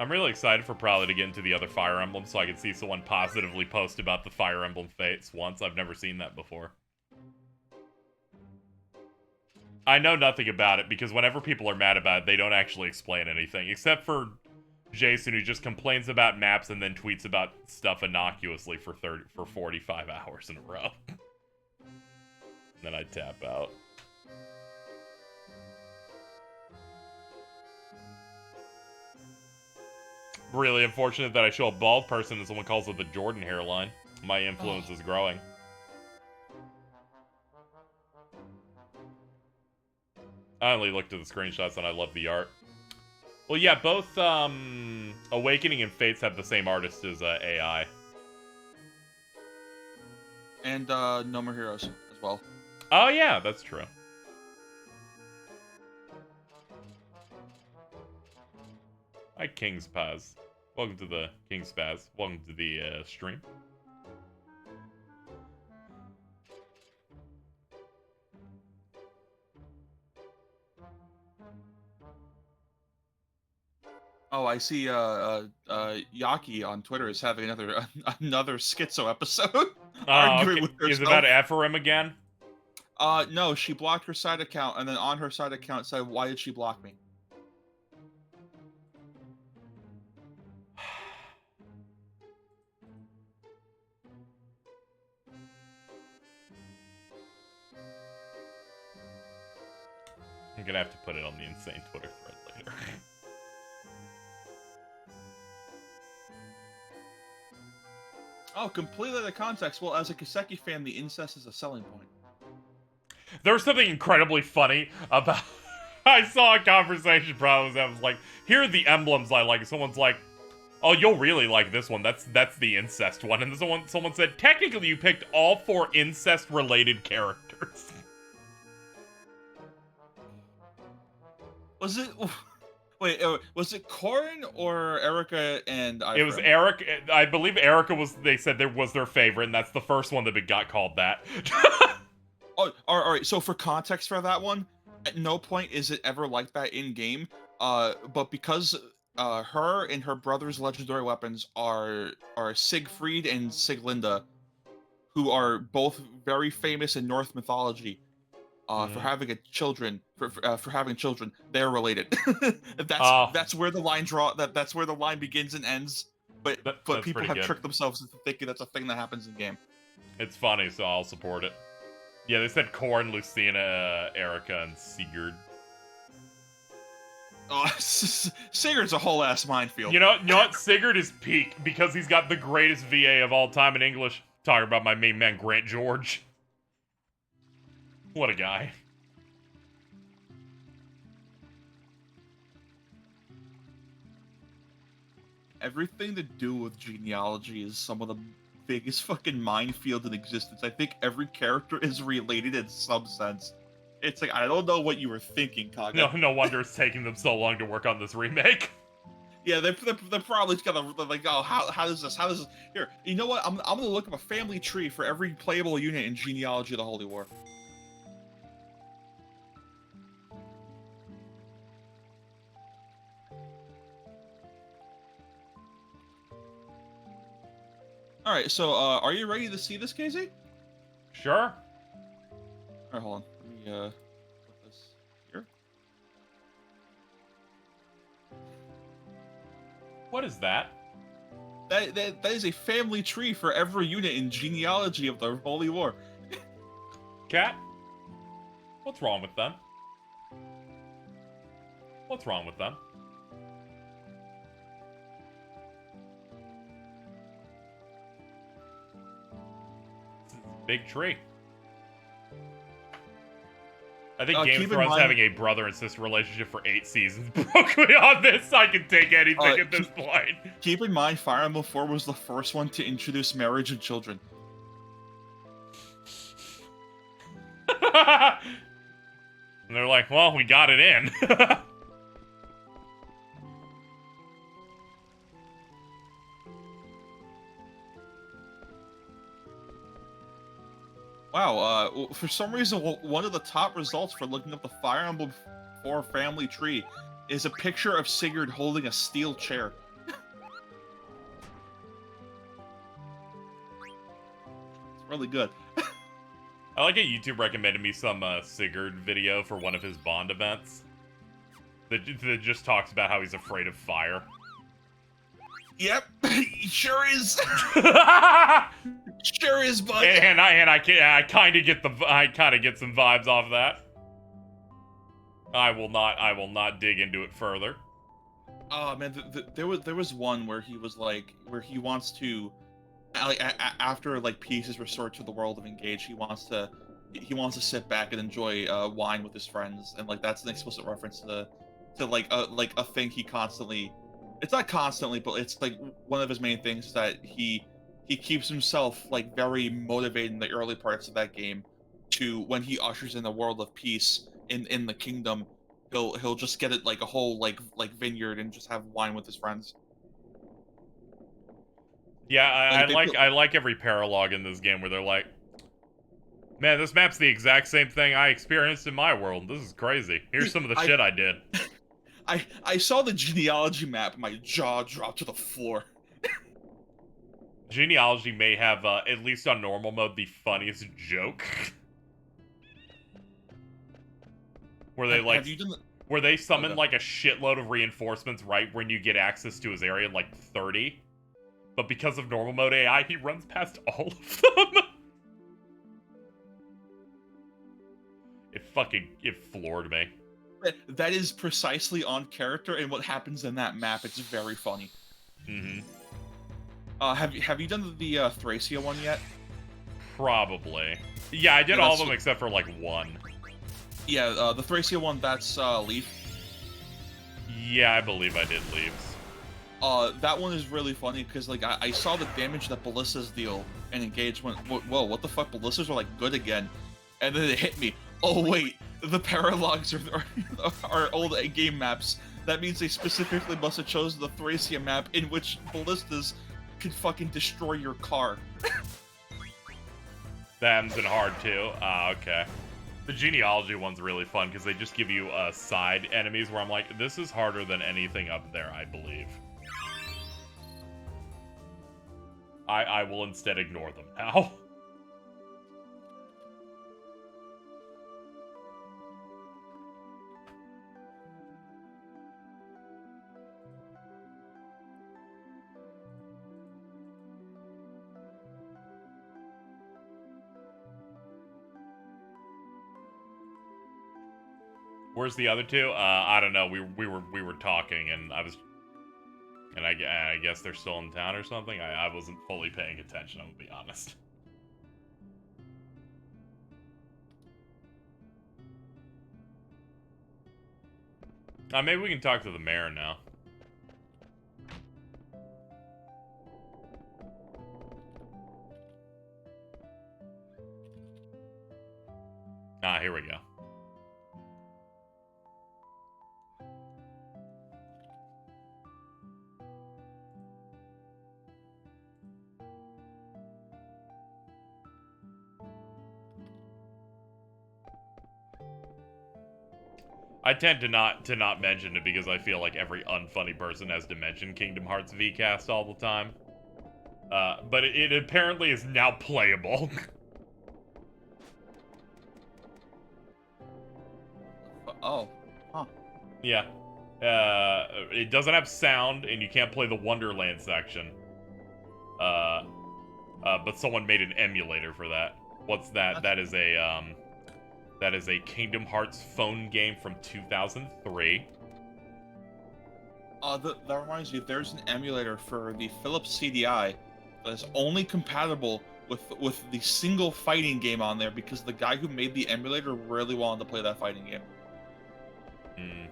I'm really excited for probably to get into the other Fire Emblem so I can see someone positively post about the Fire Emblem Fates once. I've never seen that before. I know nothing about it because whenever people are mad about it, they don't actually explain anything. Except for Jason, who just complains about maps and then tweets about stuff innocuously for 45 hours in a row. Then I tap out. Really unfortunate that I show a bald person and someone calls it the Jordan hairline. My influence is growing. I only looked at the screenshots and I love the art. Well, yeah, both Awakening and Fates have the same artist as AI. And No More Heroes as well. Oh, yeah, that's true. Hi, King's Paz. Welcome to the King's Paz. Welcome to the stream. Oh, I see. Yaki on Twitter is having another schizo episode. Arguing with herself. Is it about Ephraim again? No, she blocked her side account, and then on her side account said, "Why did she block me?" I'm gonna have to put it on the insane Twitter thread later. Oh, completely out of context. Well, as a Kaseki fan, the incest is a selling point. There was something incredibly funny about... I saw a conversation problems that was like, here are the emblems I like. Someone's like, oh, you'll really like this one. That's the incest one. And someone said, technically you picked all 4 incest-related characters. Was it? Wait, was it Corin or Erica and Ifram? It was Eric. I believe Erica was. They said there was their favorite, and that's the first one that got called that. Oh, all right. So for context for that one, at no point is it ever like that in game. But because her and her brother's legendary weapons are Siegfried and Sieglinde, who are both very famous in Norse mythology. For having children, for having children, they're related. That's where the line that's where the line begins and ends. But people have tricked themselves into thinking that's a thing that happens in game. It's funny, so I'll support it. Yeah, they said Corn, Lucina, Erica, and Sigurd. Oh, Sigurd's a whole ass minefield. You know what? Sigurd is peak because he's got the greatest VA of all time in English. Talking about my main man, Grant George. What a guy. Everything to do with genealogy is some of the biggest fucking minefield in existence. I think every character is related in some sense. It's like, I don't know what you were thinking, Kaga. No wonder it's taking them so long to work on this remake. Yeah, they're probably gonna like, oh, how does this here? You know what? I'm gonna look up a family tree for every playable unit in genealogy of the Holy War. All right, so are you ready to see this, KZ? Sure. All right, hold on. Let me put this here. What is that? That is a family tree for every unit in genealogy of the Holy War. Cat? What's wrong with them? What's wrong with them? Big tree. I think Game of Thrones having a brother and sister relationship for 8 seasons broke me on this. I can take anything at this point. Keep in mind, Fire Emblem 4 was the first one to introduce marriage and children. And they're like, well, we got it in. Wow, for some reason, one of the top results for looking up the Fire Emblem 4 family tree is a picture of Sigurd holding a steel chair. It's really good. I like it. YouTube recommended me some Sigurd video for one of his Bond events that just talks about how he's afraid of fire. Yep, he sure is. Sure is, bud. And I kind of get some vibes off that. I will not dig into it further. Oh man, there was one where he was like, where he wants to, like, after like peace is restored to the world of Engage, he wants to sit back and enjoy wine with his friends, and like that's an explicit reference to like a thing he constantly. It's not constantly, but it's like one of his main things that he keeps himself like very motivated in the early parts of that game to when he ushers in the world of peace in the kingdom, he'll just get it like a whole like vineyard and just have wine with his friends. Yeah, I like every paralogue in this game where they're like, man, this map's the exact same thing I experienced in my world. This is crazy. Here's some of the shit I did. I saw the genealogy map and my jaw dropped to the floor. Genealogy may have, at least on normal mode, the funniest joke. Where they, like, where they summon, like, a shitload of reinforcements right when you get access to his area, like 30. But because of normal mode AI, he runs past all of them. It floored me. That is precisely on character, and what happens in that map, it's very funny. Mm-hmm. Have you done the Thracia one yet? Probably. Yeah, I did all of them except for, like, one. Yeah, the Thracia one, that's Leaf. Yeah, I believe I did Leaves. That one is really funny, because, like, I saw the damage that ballistas deal, and Engage went, whoa, what the fuck, ballistas are, like, good again. And then it hit me. Oh, wait, the paralogs are old game maps. That means they specifically must have chosen the Thracia map in which ballistas could fucking destroy your car. Them's been hard too. Ah, okay. The genealogy one's really fun because they just give you side enemies where I'm like, this is harder than anything up there, I believe. I will instead ignore them now. Where's the other two? I don't know. We were talking, and I guess they're still in town or something. I wasn't fully paying attention. I'm gonna be honest. Maybe we can talk to the mayor now. Ah, here we go. I tend to not mention it because I feel like every unfunny person has to mention Kingdom Hearts VCast all the time. But it apparently is now playable. Oh, huh. Yeah. It doesn't have sound, and you can't play the Wonderland section. But someone made an emulator for that. What's that? That is a Kingdom Hearts phone game from 2003. That reminds me, there's an emulator for the Philips CDI that is only compatible with the single fighting game on there because the guy who made the emulator really wanted to play that fighting game. Hmm.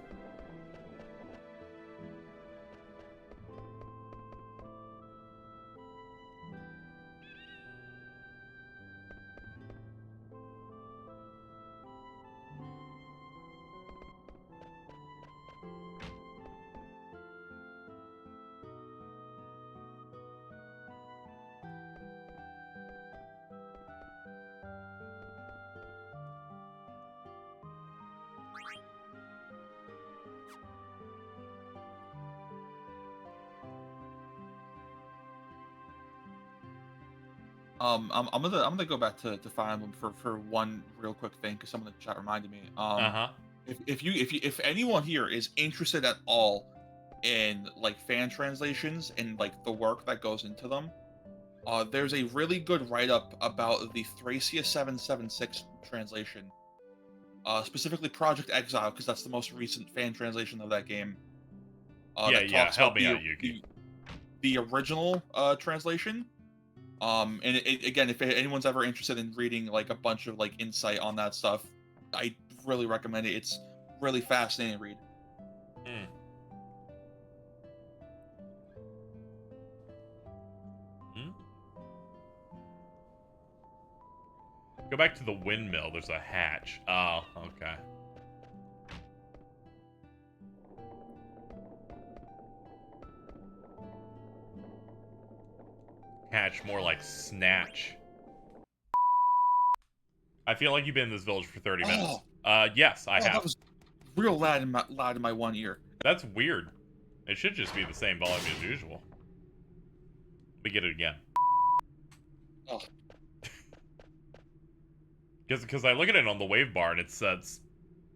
I'm gonna go back to Fire Emblem for one real quick thing because someone in the chat reminded me. If anyone here is interested at all in like fan translations and like the work that goes into them, there's a really good write-up about the Thracia 776 translation, specifically Project Exile because that's the most recent fan translation of that game. Yeah, help me out, Yuki. The original translation. And again, if anyone's ever interested in reading like a bunch of like insight on that stuff, I really recommend it. It's really fascinating to read. Hmm. Hmm? Go back to the windmill. There's a hatch. Oh, okay. Hatch, more like snatch. I feel like you've been in this village for 30 minutes. Yes, I have. That was real loud in my one ear. That's weird. It should just be the same volume as usual. Let me get it again. Oh. Because I look at it on the wave bar and it says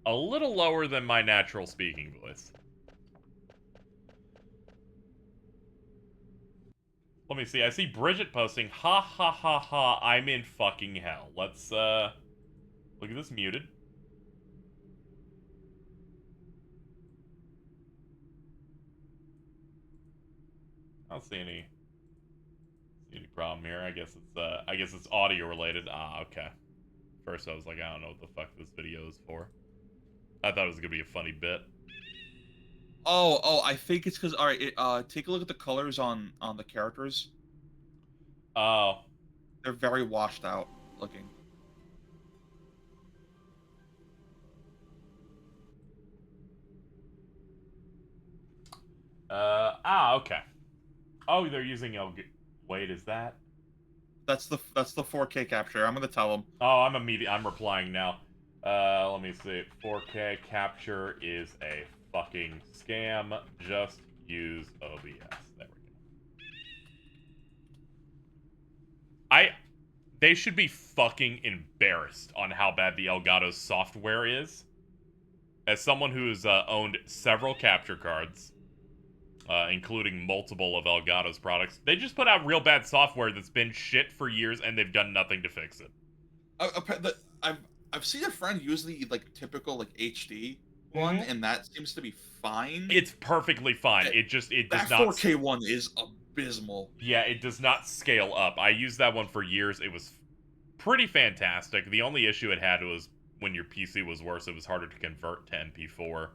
a little lower than my natural speaking voice. Let me see. I see Bridget posting, ha ha ha ha, I'm in fucking hell. Let's, look at this muted. I don't see any problem here. I guess it's audio related. Ah, okay. First I was like, I don't know what the fuck this video is for. I thought it was gonna be a funny bit. Oh, I think it's because, alright, take a look at the colors on the characters. Oh. They're very washed out looking. Ah, okay. Oh, they're using Wait, is that? That's the 4K capture. I'm gonna tell them. Oh, I'm replying now. Let me see. 4K capture is a fucking scam. Just use OBS. There we go. They should be fucking embarrassed on how bad the Elgato's software is. As someone who's owned several capture cards, including multiple of Elgato's products, they just put out real bad software that's been shit for years, and they've done nothing to fix it. I've seen a friend use the like typical like HD one, and that seems to be fine. It's perfectly fine. It does that not. 4K one is abysmal. Yeah, it does not scale up. I used that one for years. It was pretty fantastic. The only issue it had was when your PC was worse, it was harder to convert to MP4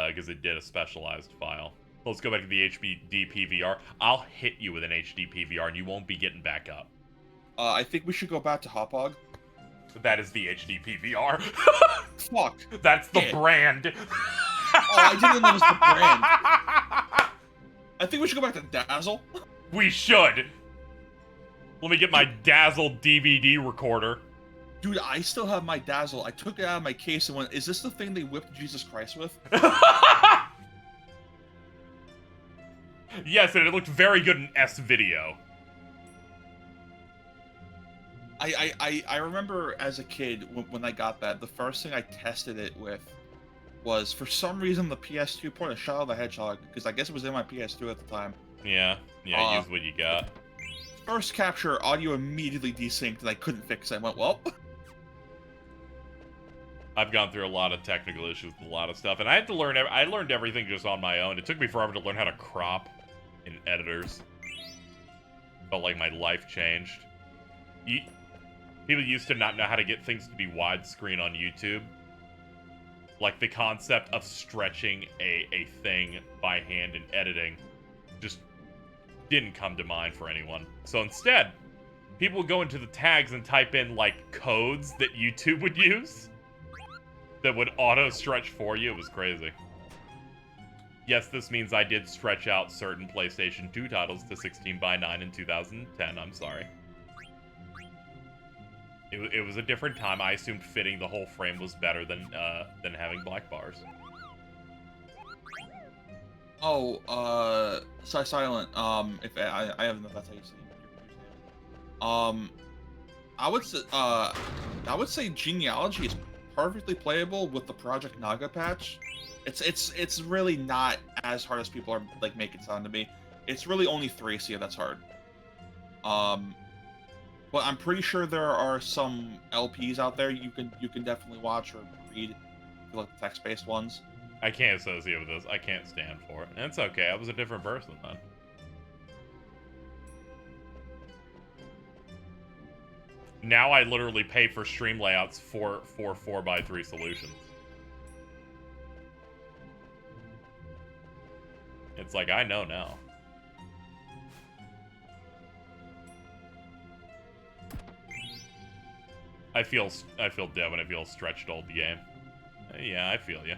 because it did a specialized file. Let's go back to the HD PVR. I'll hit you with an HD PVR and you won't be getting back up. I think we should go back to Hopog. That is the HD PVR. Fuck. That's the brand. Oh, I didn't know it was the brand. I think we should go back to Dazzle. We should. Let me get my Dazzle DVD recorder. Dude, I still have my Dazzle. I took it out of my case and went, is this the thing they whipped Jesus Christ with? Yes, and it looked very good in S-Video. I remember as a kid when I got that, the first thing I tested it with was, for some reason, the PS2 port of Shadow the Hedgehog, because I guess it was in my PS2 at the time. Yeah, use what you got. First capture, audio immediately desynced, and I couldn't fix it. I went, well. I've gone through a lot of technical issues with a lot of stuff, and I had to learn. I learned everything just on my own. It took me forever to learn how to crop in editors. Felt like my life changed. People used to not know how to get things to be widescreen on YouTube. Like, the concept of stretching a thing by hand in editing just didn't come to mind for anyone. So instead, people would go into the tags and type in, like, codes that YouTube would use that would auto-stretch for you. It was crazy. Yes, this means I did stretch out certain PlayStation 2 titles to 16:9 in 2010. I'm sorry. It was a different time. I assumed fitting the whole frame was better than having black bars. Oh, Silent. If I don't know if that's how you say it. I would say Genealogy is perfectly playable with the Project Naga patch. It's really not as hard as people are like make it sound to me. It's really only Thracia that's hard. But I'm pretty sure there are some LPs out there you can definitely watch or read, if you like the text-based ones. I can't associate with this. I can't stand for it. And it's okay. I was a different person then. Now I literally pay for stream layouts for 4x3 solutions. It's like, I know now. I feel dead when I feel stretched old the game. Yeah, I feel you.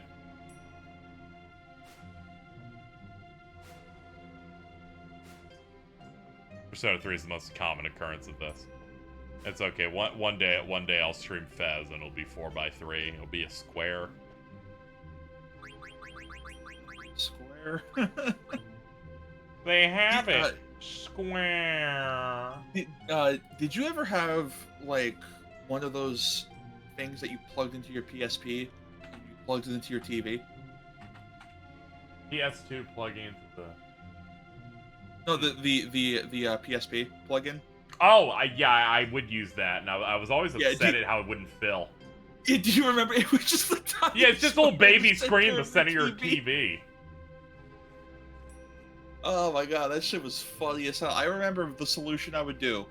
Persona 3 is the most common occurrence of this. It's okay. One day I'll stream Fez and it'll be 4x3. It'll be a square. Square. They have it. Square. Did you ever have like one of those things that you plugged into your PSP and you plugged it into your TV? PS2 plug-in to the... No, the PSP plug-in. Oh, I would use that. And I was always upset at how it wouldn't fill. Do you remember? It was just the tiny. Yeah, it's just a little baby screen in the center of your TV. Oh my god, that shit was funny as hell. I remember the solution I would do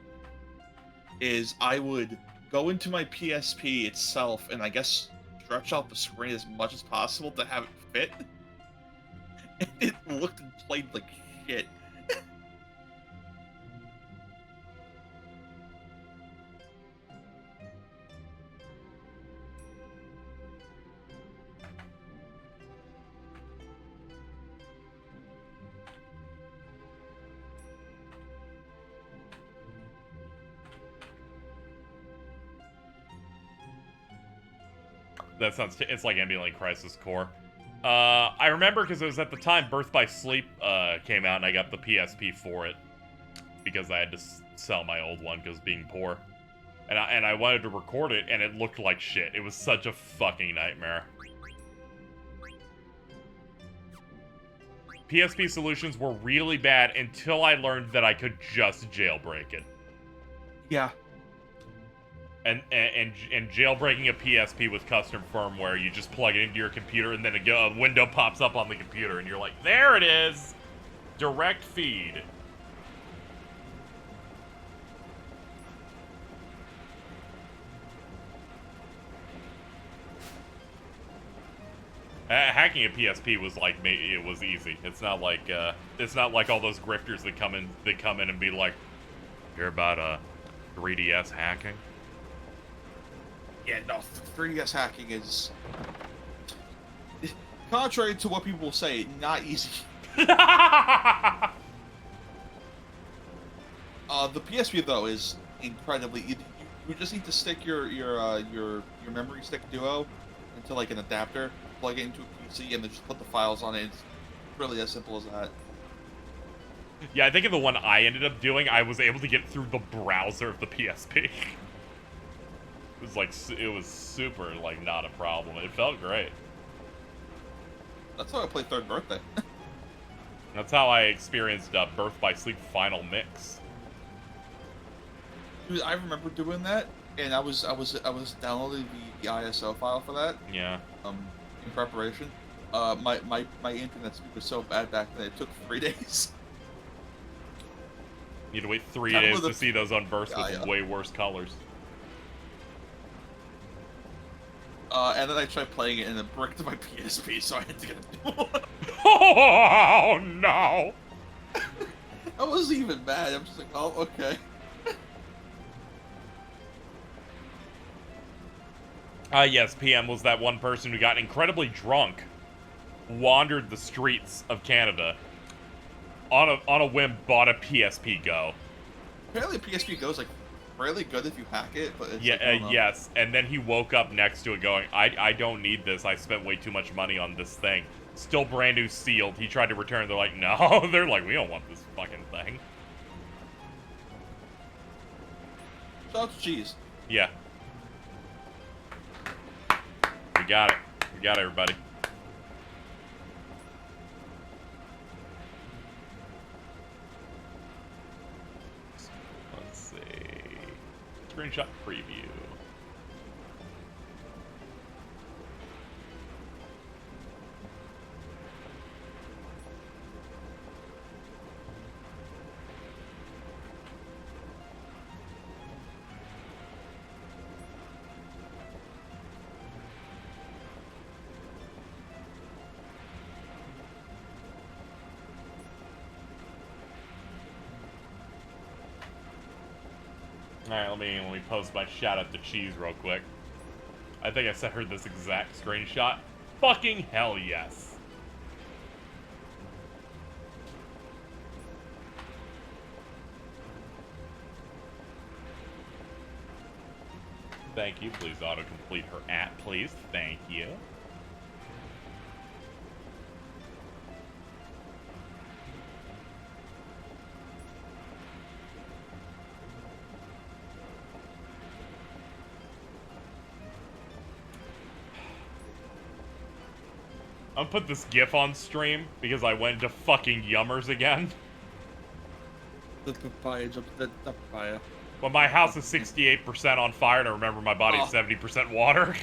is I would go into my PSP itself and I guess stretch out the screen as much as possible to have it fit. And it looked and played like shit. That sounds. It's like emulating Crisis Core. I remember because it was at the time Birth by Sleep came out, and I got the PSP for it because I had to sell my old one because being poor, and I wanted to record it, and it looked like shit. It was such a fucking nightmare. PSP solutions were really bad until I learned that I could just jailbreak it. Yeah. And jailbreaking a PSP with custom firmware, you just plug it into your computer, and then a window pops up on the computer, and you're like, there it is! Direct feed. Hacking a PSP was like, it was easy. It's not like all those grifters that come in and be like, "You're about 3DS hacking." Yeah, no, 3DS hacking is, contrary to what people say, not easy. The PSP though is incredibly. You just need to stick your memory stick Duo into like an adapter, plug it into a PC, and then just put the files on it. It's really as simple as that. Yeah, I think in the one I ended up doing, I was able to get through the browser of the PSP. It was super, like, not a problem. It felt great. That's how I played Third Birthday. That's how I experienced Birth by Sleep Final Mix. Dude, I remember doing that, and I was downloading the ISO file for that. Yeah. In preparation. My internet speed was so bad back then, it took 3 days. You had to wait 3 days to see those unburst with yeah. way worse colors. And then I tried playing it and it bricked my PSP, so I had to get a new one. Oh no! I wasn't even mad. I'm just like, oh, okay. Yes, PM was that one person who got incredibly drunk, wandered the streets of Canada, on a whim bought a PSP Go. Apparently PSP Go is like really good if you hack it, but it's Yeah, like, yes, and then he woke up next to it going, I don't need this, I spent way too much money on this thing. Still brand new sealed. He tried to return, they're like, no, they're like, we don't want this fucking thing. Shout out to Cheese. Yeah. We got it. We got it, everybody. Let's see. Screenshot preview. Alright, let me post my shout out to Cheese real quick. I think I sent her this exact screenshot. Fucking hell yes. Thank you. Please autocomplete her at, please. Thank you. I'm gonna put this GIF on stream because I went to fucking Yummers again. The papaya jumped the papaya. When my house is 68% on fire and I remember my body's 70% water.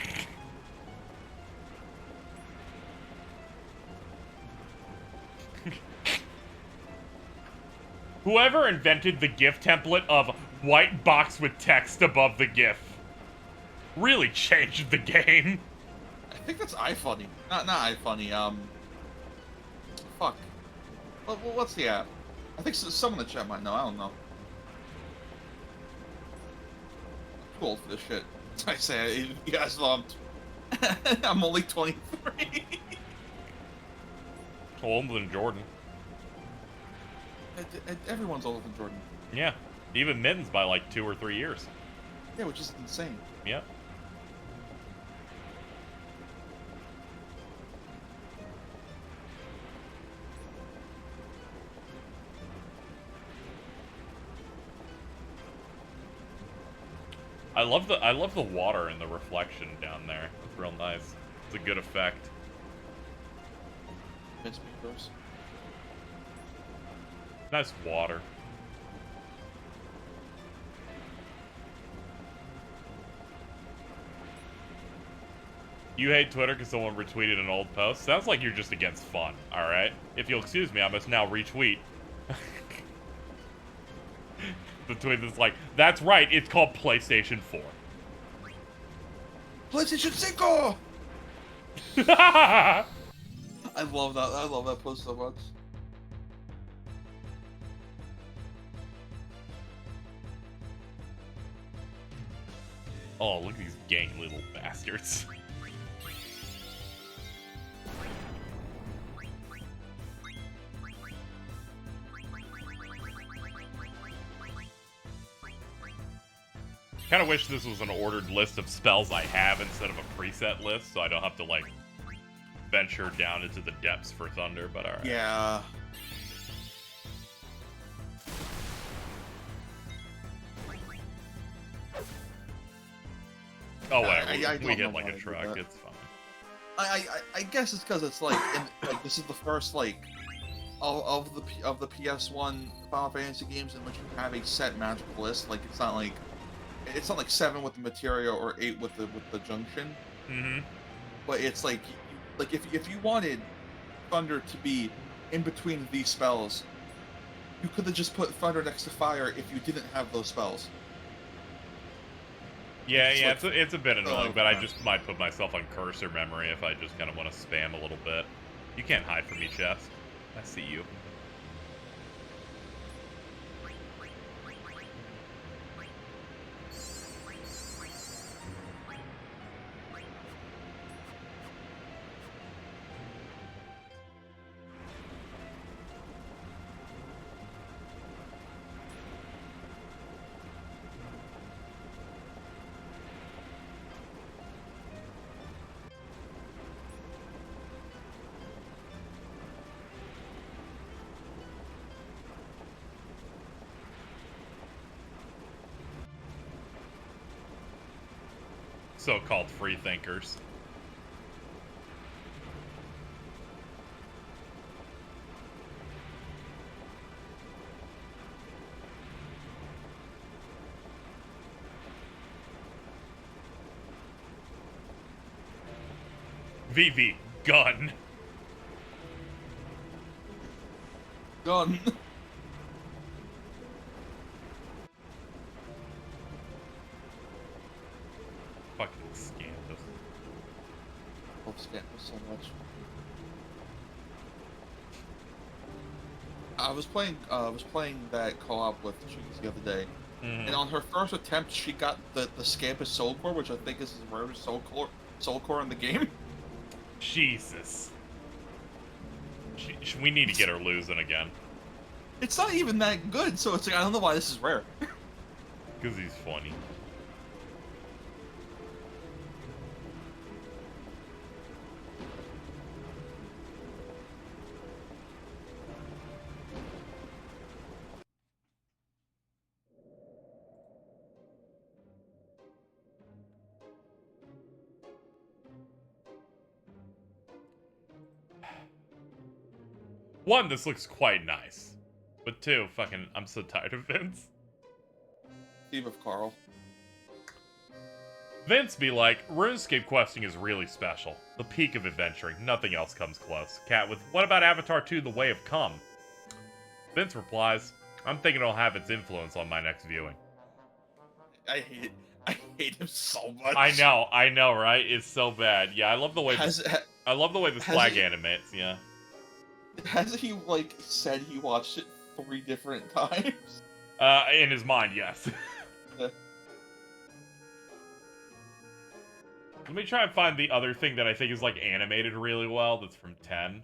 Whoever invented the GIF template of white box with text above the GIF really changed the game. I think that's iFunny. Not iFunny, fuck. What's the app? I think someone in the chat might know, I don't know. I'm too old for this shit. I say, you guys know I'm only 23. Older than Jordan. Everyone's older than Jordan. Yeah. Even Mittens by like 2 or 3 years. Yeah, which is insane. Yep. I love the water and the reflection down there. It's real nice. It's a good effect. It's me first. Nice water. You hate Twitter because someone retweeted an old post? Sounds like you're just against fun, alright? If you'll excuse me, I must now retweet. The tweet that's like, that's right, it's called PlayStation 4. PlayStation 5! Oh, I love that. I love that post so much. look at these gang little bastards. Kind of wish this was an ordered list of spells I have instead of a preset list, so I don't have to, like, venture down into the depths for Thunder, but alright. Yeah. Oh, whatever. I We don't hit, know like, why a I did truck. that. It's fine. I guess it's because it's like, this is the first like of the PS1 Final Fantasy games in which you have a set magical list. Like it's not like 7 with the materia or 8 with the junction. Mm-hmm. But it's like if you wanted Thunder to be in between these spells, you could have just put Thunder next to Fire if you didn't have those spells. Yeah, It's like- it's a bit annoying, Oh, but I God. just might put myself on cursor memory if I just kind of want to spam a little bit. You can't hide from me, Chest. I see you. So-called free thinkers. VV, gun. Done. Fucking scandalous. Love Scandal so much. I was playing that co-op with Cheese the other day, and on her first attempt, she got the Scampus Soul Core, which I think is the rarest Soul Core in the game. Jesus. We need to get her losing again. It's not even that good, so it's like I don't know why this is rare. Because he's funny. One, this looks quite nice. But two, fucking, I'm so tired of Vince. Theme of Carl. Vince be like, RuneScape questing is really special. The peak of adventuring. Nothing else comes close. Cat with, what about Avatar 2 The Way of Come? Vince replies, I'm thinking it'll have its influence on my next viewing. I hate him so much. I know, right? It's so bad. Yeah, I love the way I love the way this flag animates, yeah. Has he like said he watched it 3 different times? In his mind, yes. Yeah. Let me try and find the other thing that I think is, like, animated really well that's from 10.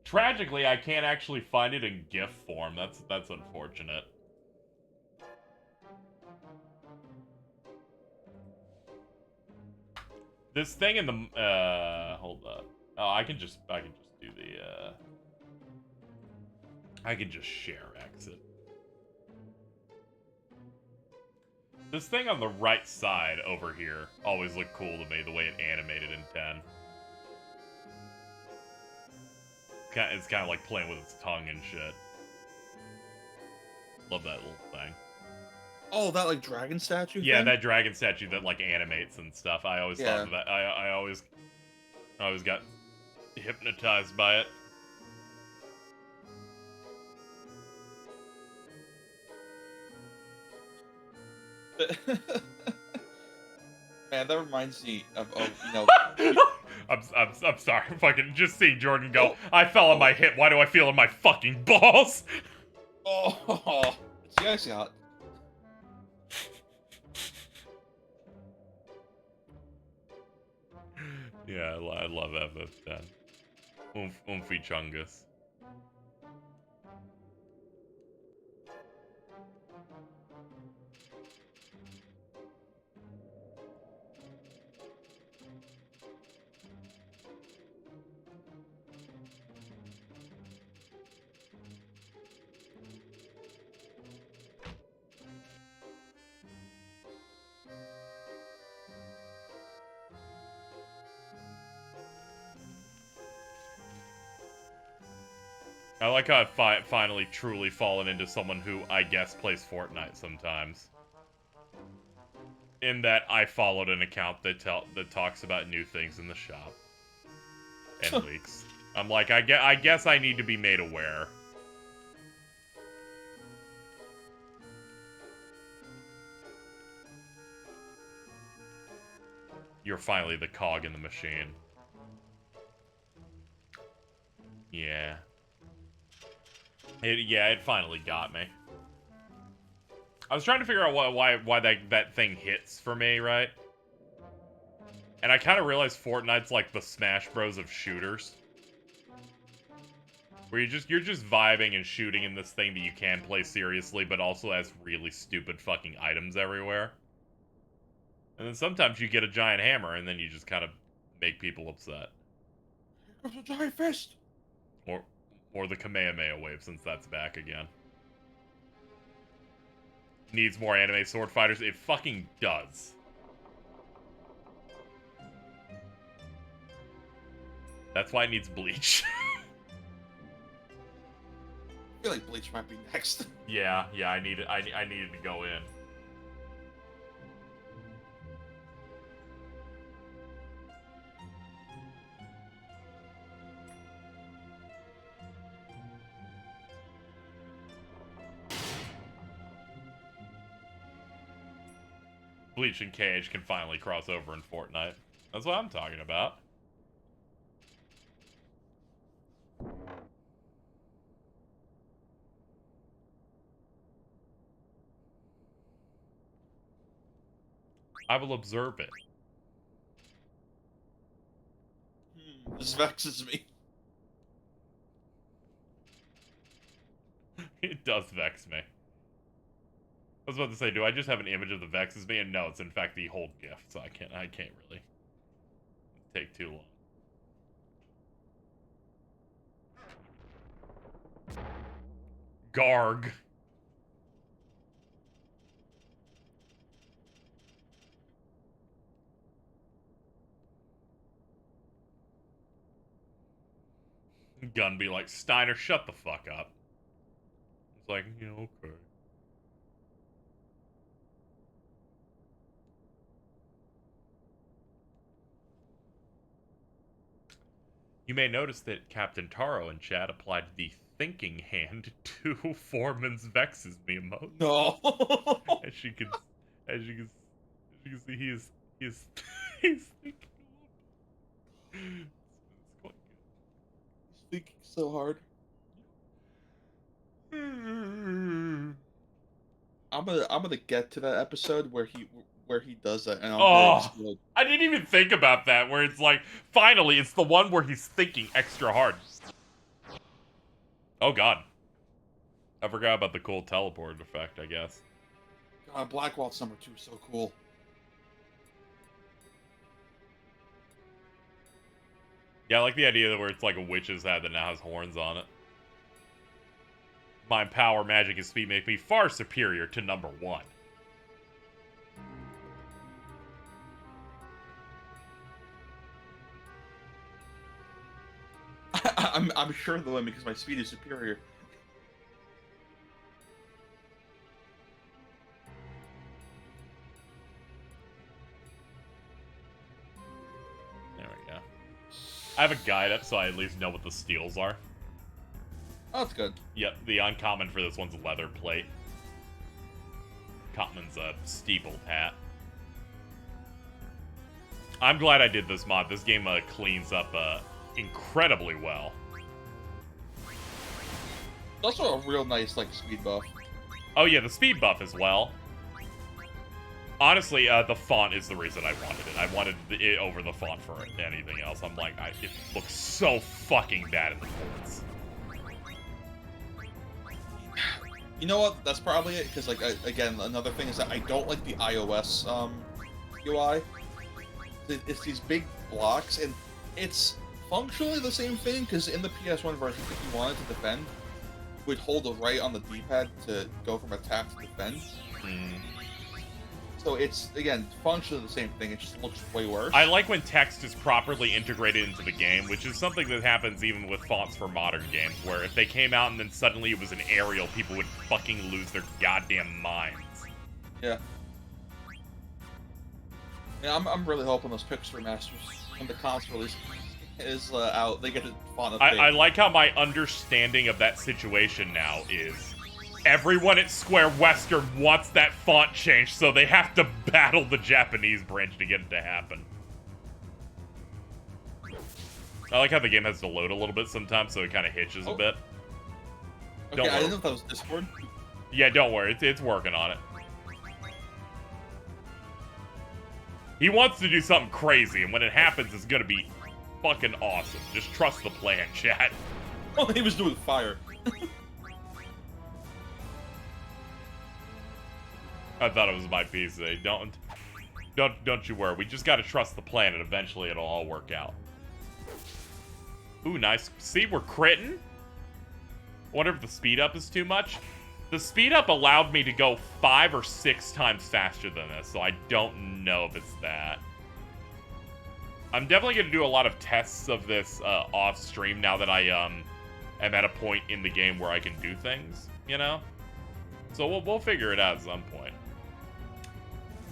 Tragically, I can't actually find it in GIF form. That's unfortunate. This thing in the hold up. Oh, I can just do the I can just share exit. This thing on the right side over here always looked cool to me, the way it animated in 10. It's kind of like playing with its tongue and shit. Love that little thing. Oh, that like dragon statue. Yeah, thing? that dragon statue that like animates and stuff. I always thought Yeah. of that. I always got hypnotized by it. Man, that reminds me of you know. I'm sorry. Fucking just seeing Jordan go. I fell on my hip. Why do I feel in my fucking balls? Oh, it's the ice yacht. Yeah, I love FF10. Oomphy chungus. I like how I've finally truly fallen into someone who, I guess, plays Fortnite sometimes. In that I followed an account that talks about new things in the shop. And leaks. I'm like, I guess I need to be made aware. You're finally the cog in the machine. Yeah. It finally got me. I was trying to figure out why that thing hits for me, right? And I kind of realized Fortnite's like the Smash Bros of shooters. Where you're just vibing and shooting in this thing that you can play seriously, but also has really stupid fucking items everywhere. And then sometimes you get a giant hammer, and then you just kind of make people upset. It's a giant fist. Or the Kamehameha wave, since that's back again. Needs more anime sword fighters. It fucking does. That's why it needs Bleach. I feel like Bleach might be next. Yeah, I needed to go in. Bleach and Cage can finally cross over in Fortnite. That's what I'm talking about. I will observe it. This vexes me. It does vex me. I was about to say, do I just have an image of the Vexes me? And no, it's in fact the whole gift, so I can't really take too long. Garg. Gun be like, Steiner, shut the fuck up. It's like, yeah, okay. You may notice that Captain Taro in chat applied the thinking hand to Foreman's Vexes me emote. No. as you can see, he is he's thinking. It's quite He's thinking so hard. good. I'm gonna get to that episode where he does that, and Oh, I didn't even think about that. Where it's like, finally, it's the one where he's thinking extra hard. Oh God, I forgot about the cool teleport effect. I guess. God, Black Waltz #2 is so cool. Yeah, I like the idea where it's like a witch's head that now has horns on it. My power, magic, and speed make me far superior to number 1. I'm sure the win because my speed is superior. There we go. I have a guide up so I at least know what the steals are. Oh, that's good. Yep, the uncommon for this one's leather plate. Common's a steeple hat. I'm glad I did this mod. This game cleans up incredibly well. It's also a real nice like speed buff. Oh yeah, the speed buff as well. Honestly, the font is the reason I wanted it. I wanted it over the font for anything else. I'm like, it looks so fucking bad in the ports. You know what? That's probably it. Because like again, another thing is that I don't like the iOS UI. It's these big blocks, and it's functionally the same thing. Because in the PS1 version, if you wanted to defend, you would hold the right on the D-pad to go from attack to defend. So it's, again, functionally the same thing, it just looks way worse. I like when text is properly integrated into the game, which is something that happens even with fonts for modern games, where if they came out and then suddenly it was an Arial, people would fucking lose their goddamn minds. Yeah. Yeah, I'm really hoping those Pixar remasters, when the console release is out, they get a font update. I like how my understanding of that situation now is everyone at Square Western wants that font change, so they have to battle the Japanese branch to get it to happen. I like how the game has to load a little bit sometimes, so it kind of hitches a bit. Okay, Don't I worry. didn't know if that was Discord. Yeah, don't worry. It's working on it. He wants to do something crazy, and when it happens, it's gonna be fucking awesome. Just trust the plan, chat. Oh, he was doing fire. I thought it was my PC. Don't you worry. We just gotta trust the plan, and eventually it'll all work out. Ooh, nice. See, we're critting. Wonder if the speed up is too much. The speed up allowed me to go 5 or 6 times faster than this, so I don't know if it's that. I'm definitely gonna do a lot of tests of this off stream now that I am at a point in the game where I can do things, you know. So we'll figure it out at some point.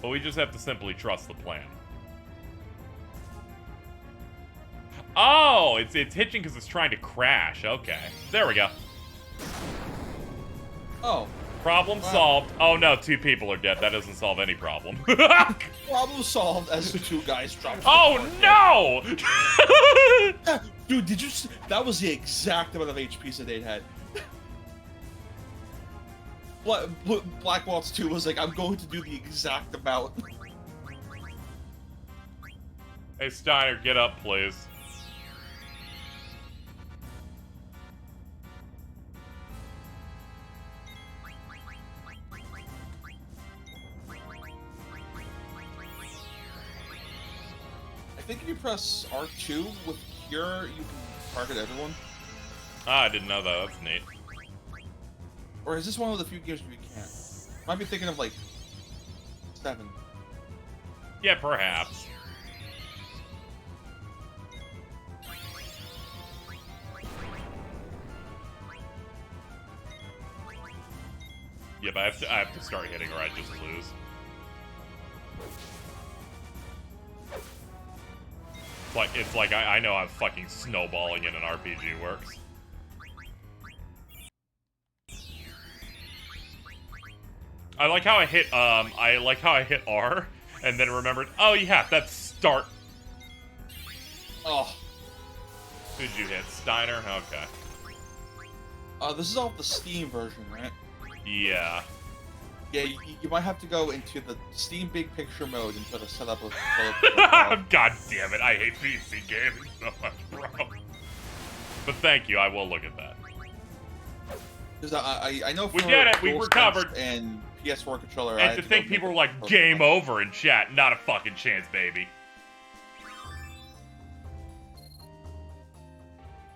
But we just have to simply trust the plan. Oh, it's hitching because it's trying to crash. Okay, there we go. Oh. Problem solved. Oh no, 2 people are dead. That doesn't solve any problem. Problem solved as the 2 guys dropped. Oh no! Dude, did you see? That was the exact amount of HPs that they'd had. Black Waltz 2 was like, I'm going to do the exact amount. Hey Steiner, get up, please. I think if you press R2 with Cure, you can target everyone. Ah, I didn't know that. That's neat. Or is this one of the few games where you can't? Might be thinking of like 7. Yeah, perhaps. Yeah, but I have to start hitting or I just lose. It's like I know how fucking snowballing in an RPG works. I like how I hit R and then remembered, oh yeah, that's start. Oh. Who'd you hit? Steiner? Okay. This is off the Steam version, right? Yeah. Yeah, you might have to go into the Steam Big Picture mode and try to set up a... God damn it, I hate PC gaming so much, bro. But thank you, I will look at that. Because I know for We did it, we DualSense recovered. And PS4 controller, And to think people were like, game over in chat, not a fucking chance, baby.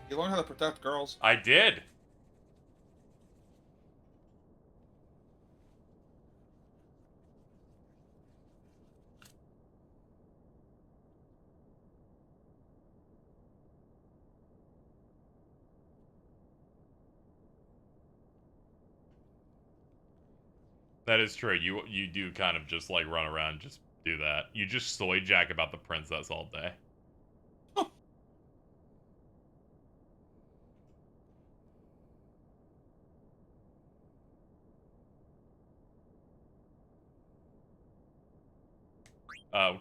You learn how to protect girls. I did. That is true. You do kind of just like run around and just do that. You just soy jack about the princess all day.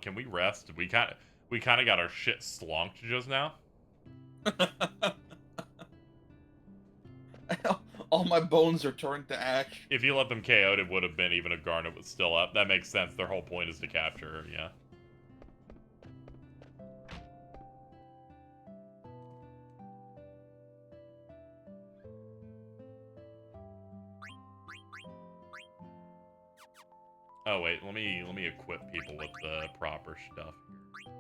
Can we rest? We kind of got our shit slonked just now. All my bones are turned to ash. If you let them KO'd, it would have been even if Garnet was still up. That makes sense. Their whole point is to capture her, yeah. Oh wait, let me equip people with the proper stuff here.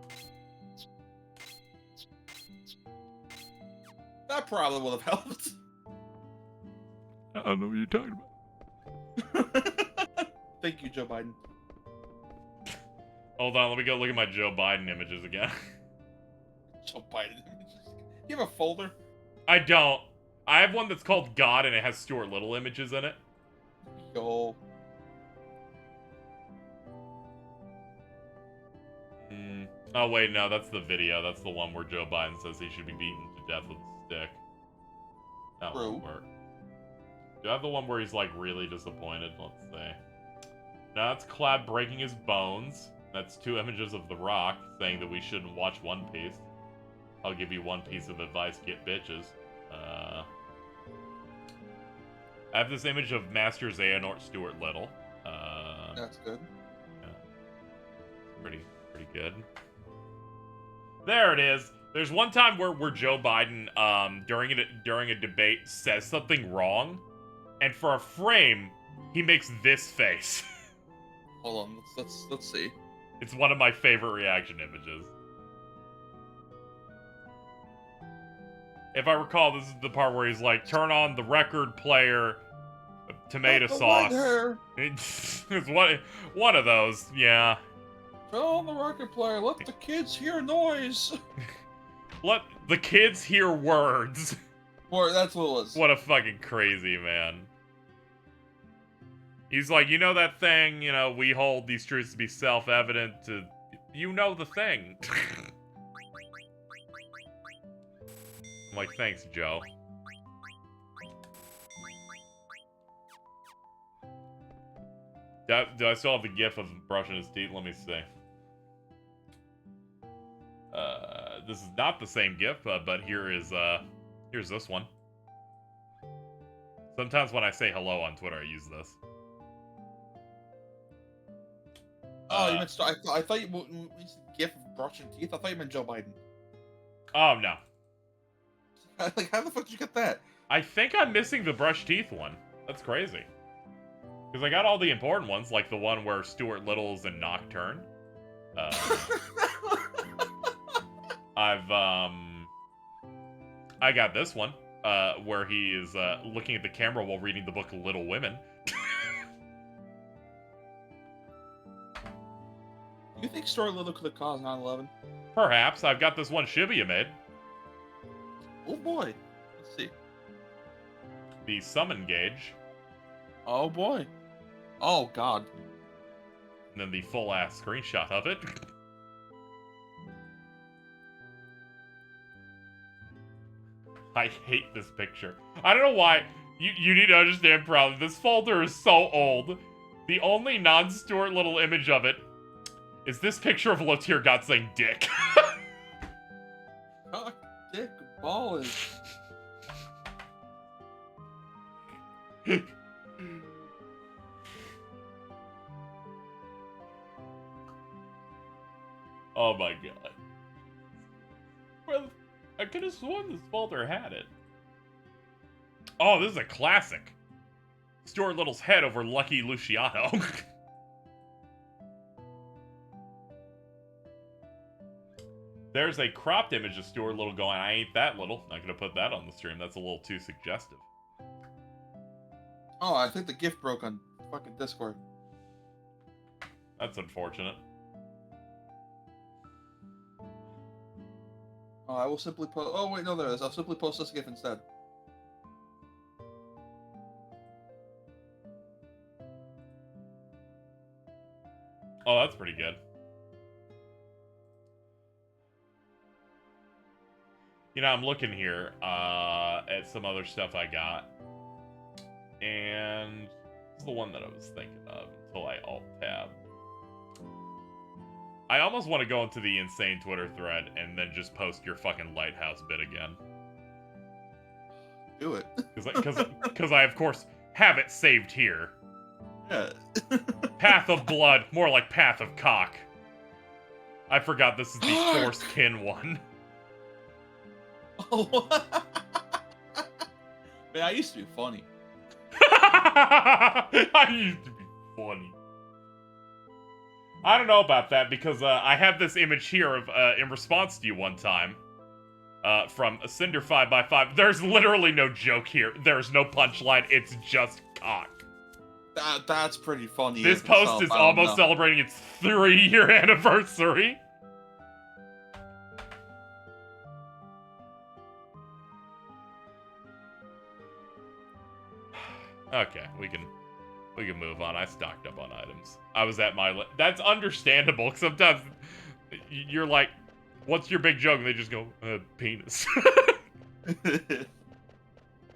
That probably would have helped. I don't know what you're talking about. Thank you, Joe Biden. Hold on, let me go look at my Joe Biden images again. Joe Biden. You have a folder? I don't. I have one that's called God and it has Stuart Little images in it. Yo. Oh wait, no, that's the video. That's the one where Joe Biden says he should be beaten to death with a stick. That won't work. Do I have the one where he's like really disappointed? Let's see. No, that's Clab breaking his bones. That's 2 images of The Rock saying that we shouldn't watch One Piece. I'll give you one piece of advice: get bitches. I have this image of Master Xehanort Stuart Little. That's good. Yeah. Pretty good. There it is. There's one time where Joe Biden, during a debate, says something wrong, and for a frame, he makes this face. Hold on, let's see. It's one of my favorite reaction images. If I recall, this is the part where he's like, "Turn on the record player, tomato sauce." It's one of those, yeah. Turn on the record player. Let the kids hear noise. Let the kids hear words. Or that's what it was. What a fucking crazy man. He's like, you know that thing, you know, we hold these truths to be self-evident to... You know the thing. I'm like, thanks, Joe. Do I still have the gif of brushing his teeth? Let me see. This is not the same gif, but here's this one. Sometimes when I say hello on Twitter, I use this. Oh, you meant I thought you said GIF of brushing teeth. I thought you meant Joe Biden. Oh no. Like, how the fuck did you get that? I think I'm missing the brush teeth one. That's crazy. Because I got all the important ones, like the one where Stuart Little's in Nocturne. I got this one, where he is looking at the camera while reading the book Little Women. You think Stuart Little could have caused 9/11? Perhaps. I've got this one Shibuya made. Oh boy. Let's see. The Summon Gauge. Oh boy. Oh god. And then the full-ass screenshot of it. I hate this picture. I don't know why. You need to understand, probably. This folder is so old. The only non-Stuart Little image of it is this picture of Lotier God saying dick. Cock, dick, balls. Oh my god. Well, I could have sworn this folder had it. Oh, this is a classic. Stuart Little's head over Lucky Luciano. There's a cropped image of Stuart Little going, I ain't that little. Not gonna put that on the stream. That's a little too suggestive. Oh, I think the gift broke on fucking Discord. That's unfortunate. Oh, I will simply post. Oh wait, no, there it is. I'll simply post this GIF instead. Oh, that's pretty good. You know, I'm looking here at some other stuff I got. And it's the one that I was thinking of until I alt-tab. I almost want to go into the insane Twitter thread and then just post your fucking lighthouse bit again. Do it. Because I, of course, have it saved here. Yeah. Path of Blood, more like Path of Cock. I forgot this is the Force Kin one. Oh. Man, I used to be funny. I used to be funny. I don't know about that because I have this image here of in response to you one time from a Cinder 5x5. There's literally no joke here. There's no punchline. It's just cock. That's pretty funny. This post is almost celebrating its 3-year anniversary. Okay, we can move on. I stocked up on items. I was at my that's understandable. Sometimes you're like, "What's your big joke?" And they just go, "Penis."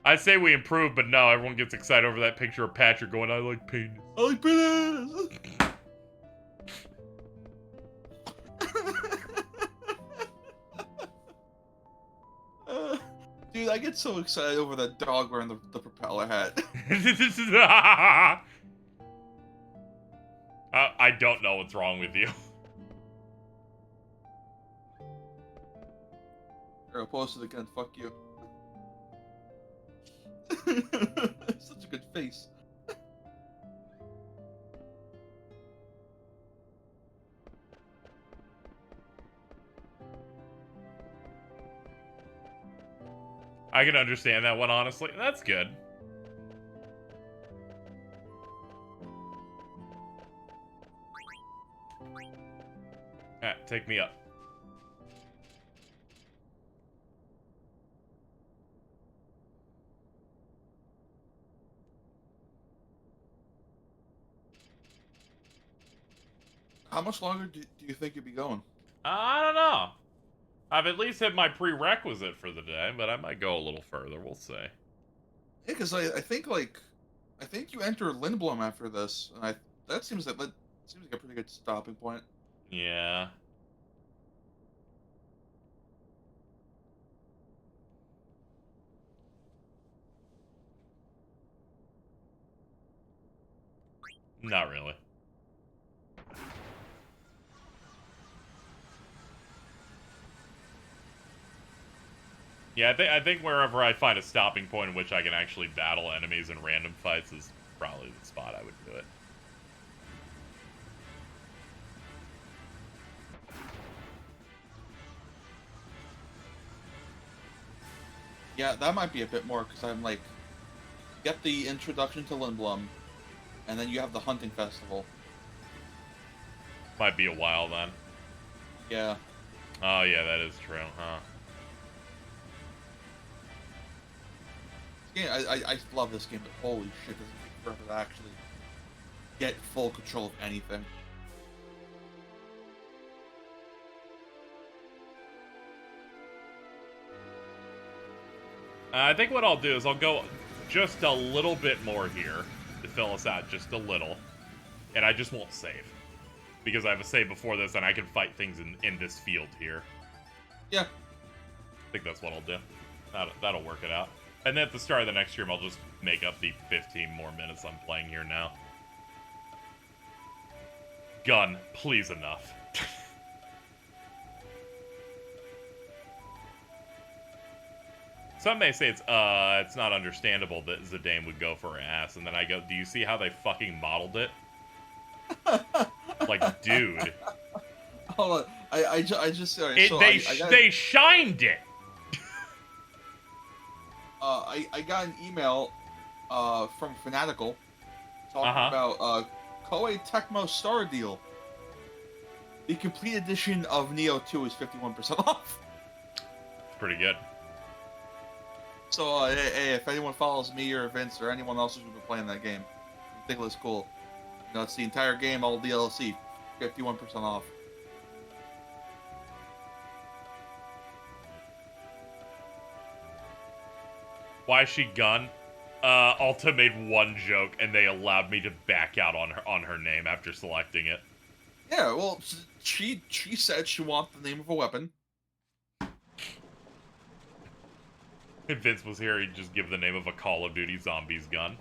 I say we improve, but no, everyone gets excited over that picture of Patrick going, "I like penis." I like penis. Dude, I get so excited over that dog wearing the propeller hat. I don't know what's wrong with you. Here, I'll post it again. Fuck you. Such a good face. I can understand that one, honestly. That's good. Take me up. How much longer do you think you'd be going? I don't know. I've at least hit my prerequisite for the day, but I might go a little further. We'll see. Yeah, because I think you enter Lindblom after this, and that seems like a pretty good stopping point. Yeah. Not really. Yeah, I think wherever I find a stopping point in which I can actually battle enemies in random fights is probably the spot I would do it. Yeah, that might be a bit more, because I'm like, get the introduction to Lindblom, and then you have the hunting festival. Might be a while then. Yeah. Oh yeah, that is true, huh? Yeah, I love this game, but holy shit, this is forever to actually get full control of anything. I think what I'll do is I'll go just a little bit more here to fill us out just a little, and I just won't save. Because I have a save before this, and I can fight things in this field here. Yeah. I think that's what I'll do. That'll work it out. And then at the start of the next stream, I'll just make up the 15 more minutes I'm playing here now. Gun, please enough. Some may say it's not understandable that Zidane would go for ass, and then I go, do you see how they fucking modeled it? Like, dude. Hold on. I just They shined it. I got an email from Fanatical talking about Koei Tecmo Star Deal. The complete edition of Neo 2 is 51% off. Pretty good. So hey, if anyone follows me or Vince or anyone else who's been playing that game, I think it looks cool. You know, it's the entire game, all DLC, 51% off. Why is she gun? Alta made one joke, and they allowed me to back out on her name after selecting it. Yeah, well, she said she wants the name of a weapon. If Vince was here, he'd just give the name of a Call of Duty Zombies gun.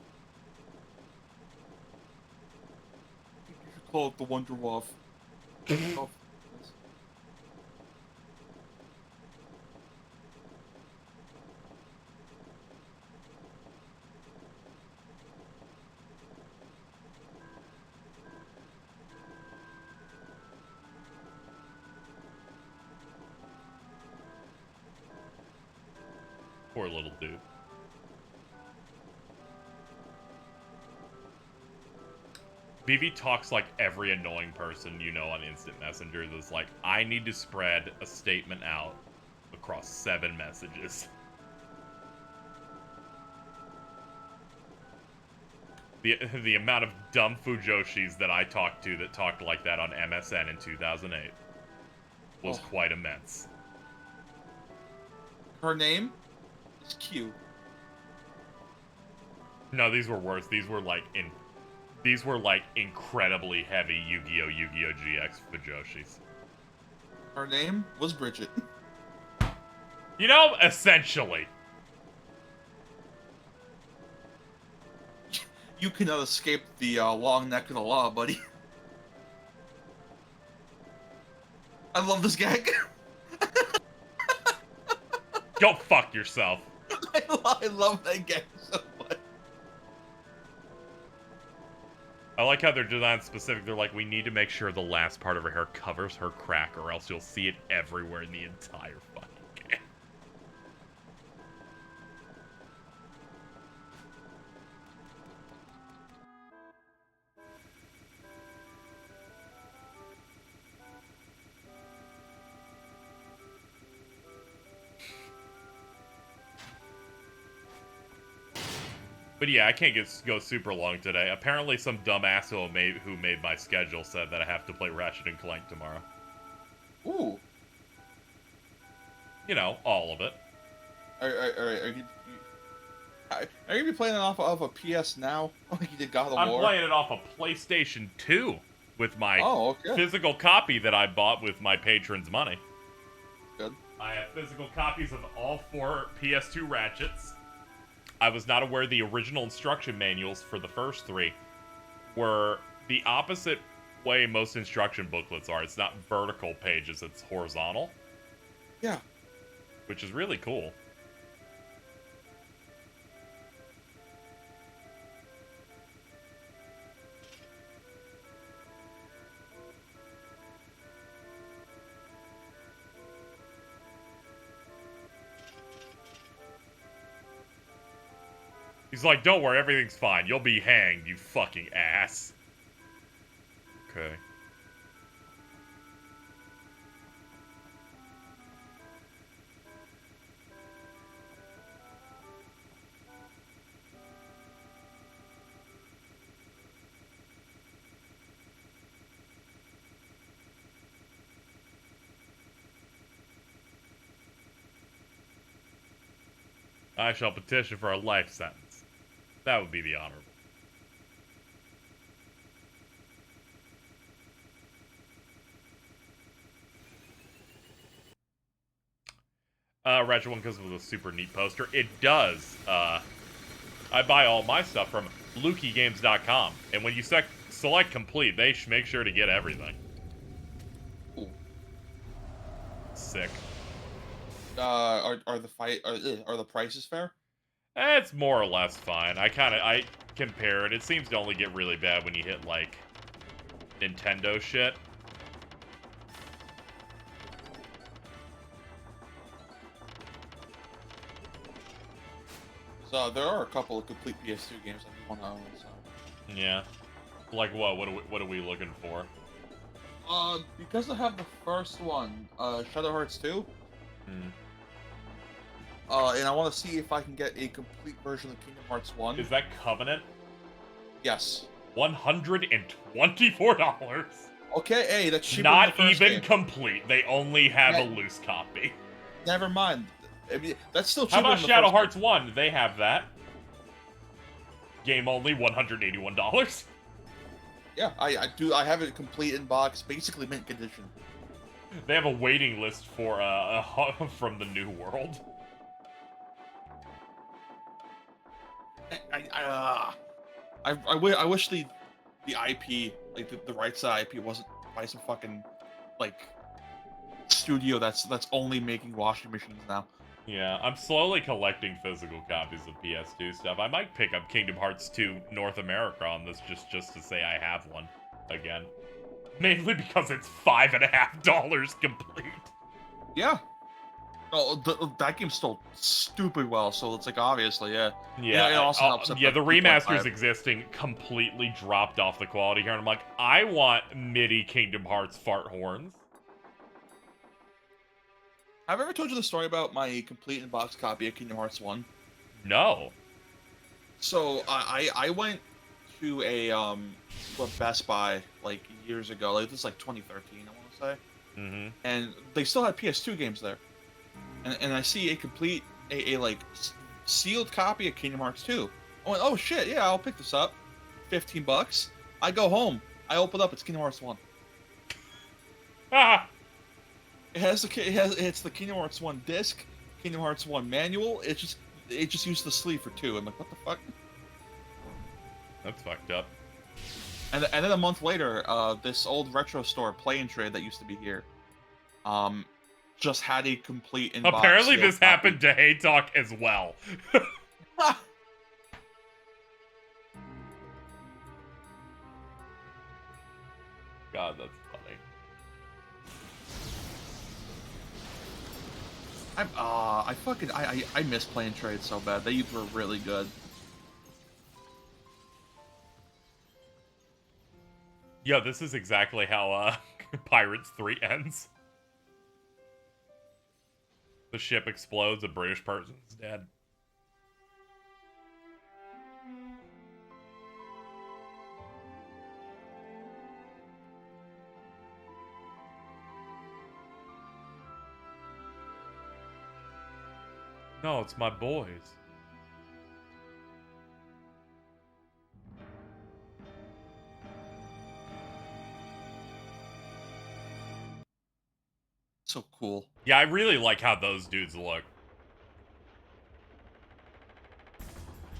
You should call it the Wonder Wolf. Oh. Poor little dude. BV talks like every annoying person you know on Instant Messenger that's like, I need to spread a statement out across 7 messages. The amount of dumb Fujoshis that I talked to that talked like that on MSN in 2008 was quite immense. Her name? Q. No, these were worse. These were like incredibly heavy Yu-Gi-Oh! GX Fujoshis. Her name was Bridget. You know, essentially. You cannot escape the long neck of the law, buddy. I love this gag. Go fuck yourself. I love that gag so much. I like how they're designed specific. They're like, we need to make sure the last part of her hair covers her crack, or else you'll see it everywhere in the entire fucking game. But yeah, I can't go super long today. Apparently some dumbass who made my schedule said that I have to play Ratchet and Clank tomorrow. Ooh. You know, all of it. Are you gonna be playing it off of a PS Now, like you did God of War? I'm playing it off a PlayStation 2 with my physical copy that I bought with my patrons' money. Good. I have physical copies of all 4 PS2 Ratchets. I was not aware the original instruction manuals for the first 3 were the opposite way most instruction booklets are. It's not vertical pages, it's horizontal. Yeah. Which is really cool. He's like, don't worry, everything's fine. You'll be hanged, you fucking ass. Okay. I shall petition for a life sentence. That would be the honorable. Ratchet one because of a super neat poster. It does. I buy all my stuff from LukeyGames.com, and when you select complete, they make sure to get everything. Ooh. Sick. Are the prices fair? It's more or less fine. I compare it. It seems to only get really bad when you hit, like, Nintendo shit. So there are a couple of complete PS2 games that you want to own. So. Yeah. Like what? What are we looking for? Because I have the first one, Shadow Hearts 2. Hmm. And I want to see if I can get a complete version of Kingdom Hearts 1. Is that Covenant? Yes. $124. Okay, hey, that's cheaper Not than the first even game. complete. They only have a Yeah. loose copy. Never mind. I mean, that's still cheaper How about than the Shadow first Hearts 1? They have that. Game only, $181. Yeah, I do. I have it complete in box, basically mint condition. They have a waiting list for from the New World. I wish the IP, like the rights to the IP, wasn't by some fucking like studio that's only making washing machines now. Yeah, I'm slowly collecting physical copies of PS2 stuff. I might pick up Kingdom Hearts 2 North America on this just to say I have one again. Mainly because it's $5.50 complete. Yeah. Oh, that game's still stupid well, so it's like obviously, yeah. Yeah, it also helps. yeah, the 2.5. remasters existing completely dropped off the quality here, and I'm like, I want MIDI Kingdom Hearts fart horns. Have I ever told you the story about my complete in box copy of Kingdom Hearts 1? No. So I went to a Best Buy like years ago, like this is like 2013, I want to say. Mm-hmm. And they still had PS2 games there. And I see a complete, a like sealed copy of Kingdom Hearts 2. I went, oh shit, yeah, I'll pick this up. $15. I go home. I open up. It's Kingdom Hearts 1. Ah! It's the Kingdom Hearts 1 disc, Kingdom Hearts 1 manual. It just used the sleeve for 2. I'm like, what the fuck? That's fucked up. And then a month later, this old retro store, Play and Trade, that used to be here, just had a complete in-box. Apparently sealed this copy. happened to Hey Talk as well. God, that's funny. I miss Play and Trade so bad. They were really good. Yo, this is exactly how Pirates 3 ends. The ship explodes, a British person's dead. No, it's my boys. So cool. Yeah, I really like how those dudes look.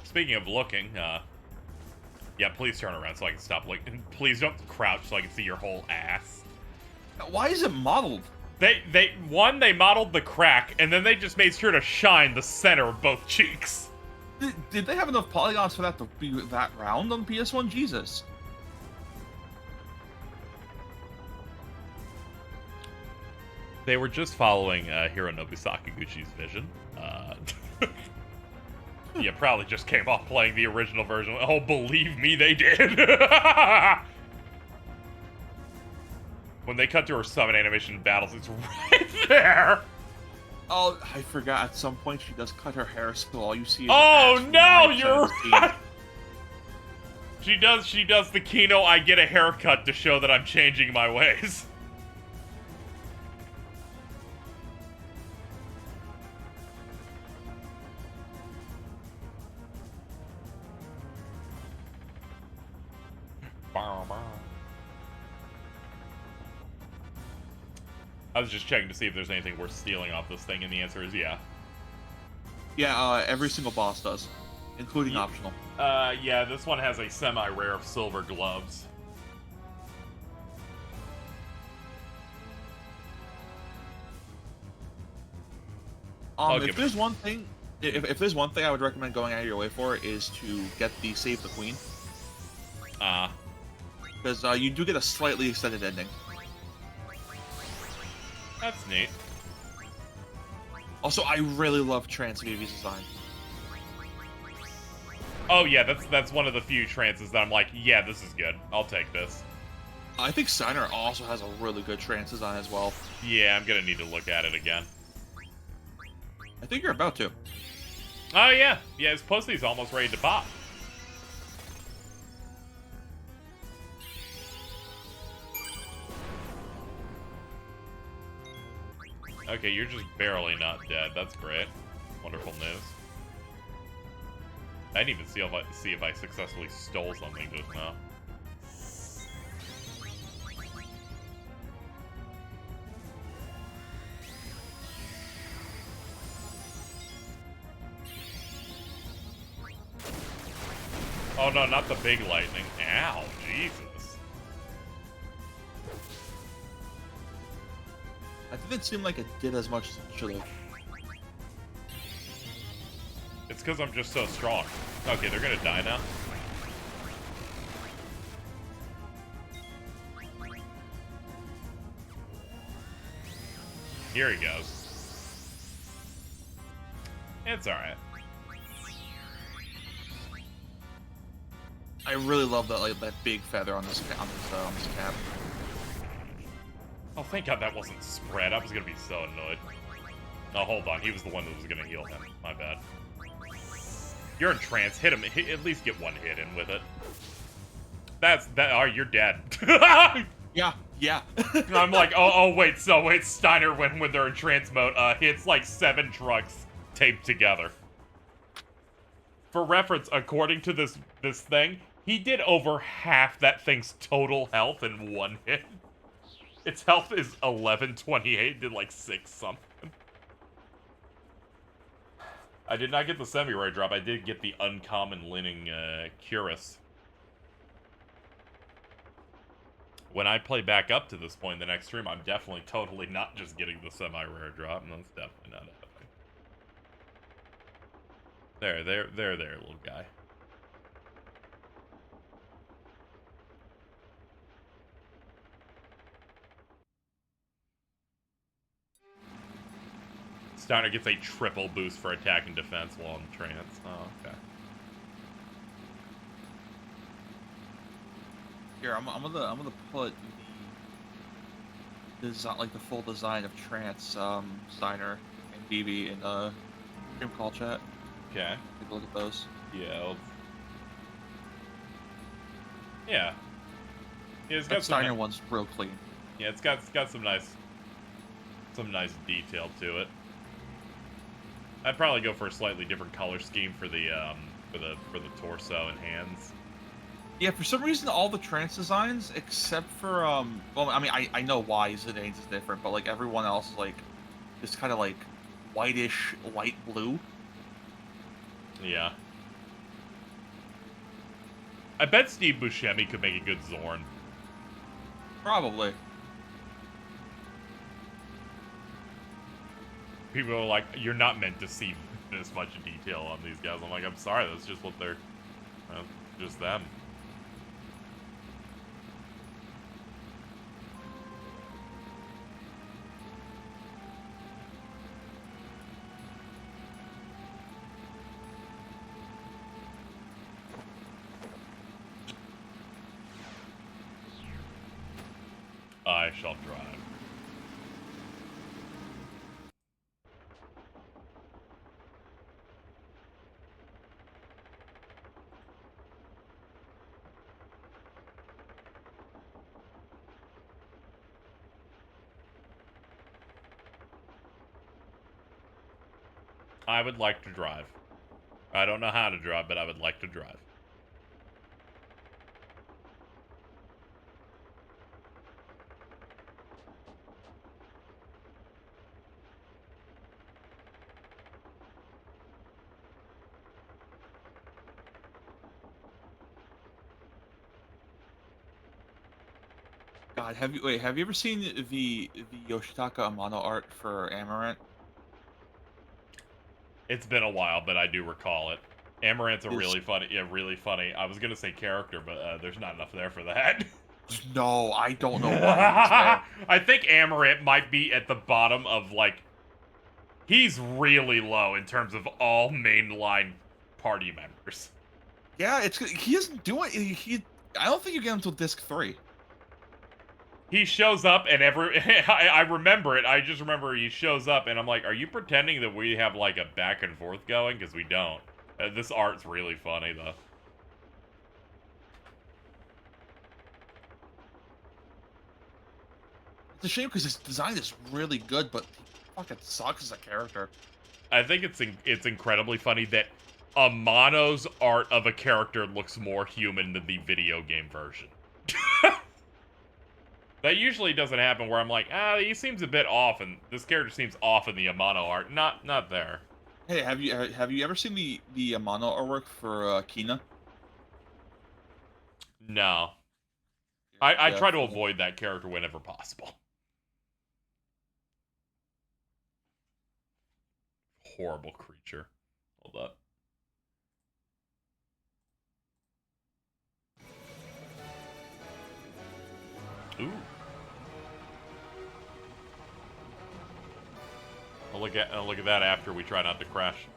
Speaking of looking, yeah, please turn around so I can stop looking. Please don't crouch so I can see your whole ass. Why is it modeled? They modeled the crack, and then they just made sure to shine the center of both cheeks. Did they have enough polygons for that to be that round on PS1? Jesus. They were just following Hironobu Sakaguchi's vision. Yeah, probably just came off playing the original version. Oh, believe me, they did. When they cut to her summon animation battles, it's right there. Oh, I forgot. At some point, she does cut her hair, so all you see is. Oh no, you're 17. right. She does the Kino I get a haircut to show that I'm changing my ways. I was just checking to see if there's anything worth stealing off this thing, and the answer is yeah. Yeah, every single boss does, including optional. Yeah, this one has a semi-rare of silver gloves. If there's one thing, if there's one thing I would recommend going out of your way for is to get the Save the Queen. Because you do get a slightly extended ending. That's neat. Also, I really love Trance Vivi's design. Oh yeah, that's one of the few trances that I'm like, yeah, this is good. I'll take this. I think Steiner also has a really good trance design as well. Yeah, I'm gonna need to look at it again. I think you're about to. Oh yeah, yeah, his Pussy's almost ready to pop. Okay, you're just barely not dead. That's great. Wonderful news. I didn't even see if I successfully stole something just now. Oh no, not the big lightning. Ow, Jesus. I didn't seem like it did as much as it should have. It's because I'm just so strong. Okay, they're gonna die now. Here he goes. It's alright. I really love that that big feather on this cap. Oh, thank God that wasn't spread. I was gonna be so annoyed. Oh, hold on. He was the one that was gonna heal him. My bad. You're in trance. Hit him. At least get one hit in with it. Oh, you're dead. Yeah. I'm like, wait, Steiner, when they're in trance mode, hits like 7 trucks taped together. For reference, according to this thing, he did over half that thing's total health in one hit. Its health is 1128, did like 6 something. I did not get the semi-rare drop, I did get the uncommon Linning Curus. When I play back up to this point in the next stream, I'm definitely totally not just getting the semi-rare drop, and that's definitely not happening. There, little guy. Steiner gets a triple boost for attack and defense while in trance. Oh, okay. Here, I'm gonna put the design, like the full design of Trance, Steiner and BB in stream call chat. Okay. Take a look at those. Yeah. Yeah. It's got That Steiner one's real clean. Yeah, it's got some nice detail to it. I'd probably go for a slightly different color scheme for the torso and hands. Yeah, for some reason, all the Trance designs, except for, well, I mean, I know why Zidane's is different, but, like, everyone else is, like, just kind of, like, whitish, light blue. Yeah. I bet Steve Buscemi could make a good Zorn. Probably. People are like, you're not meant to see this much detail on these guys. I'm like, I'm sorry, that's just what they're... just them. I shall drive. I would like to drive. I don't know how to drive, but I would like to drive. God, have you ever seen the Yoshitaka Amano art for Amaranth? It's been a while, but I do recall it. Amaranth's a really funny. I was gonna say character, but there's not enough there for that. No, I don't know why. I think Amaranth might be at the bottom of, like... He's really low in terms of all mainline party members. Yeah, he doesn't do it. I don't think you get him until disc 3. He shows up and I remember it. I just remember he shows up and I'm like, are you pretending that we have like a back and forth going? Because we don't. This art's really funny though. It's a shame because his design is really good, but he fucking sucks as a character. I think it's incredibly funny that Amano's art of a character looks more human than the video game version. That usually doesn't happen where I'm like, he seems a bit off, and this character seems off in the Amano art. Not there. Hey, have you ever seen the Amano artwork for Kina? No. I Yeah, try to avoid that character whenever possible. Horrible creature. Hold up. Ooh. I'll look at that after we try not to crash.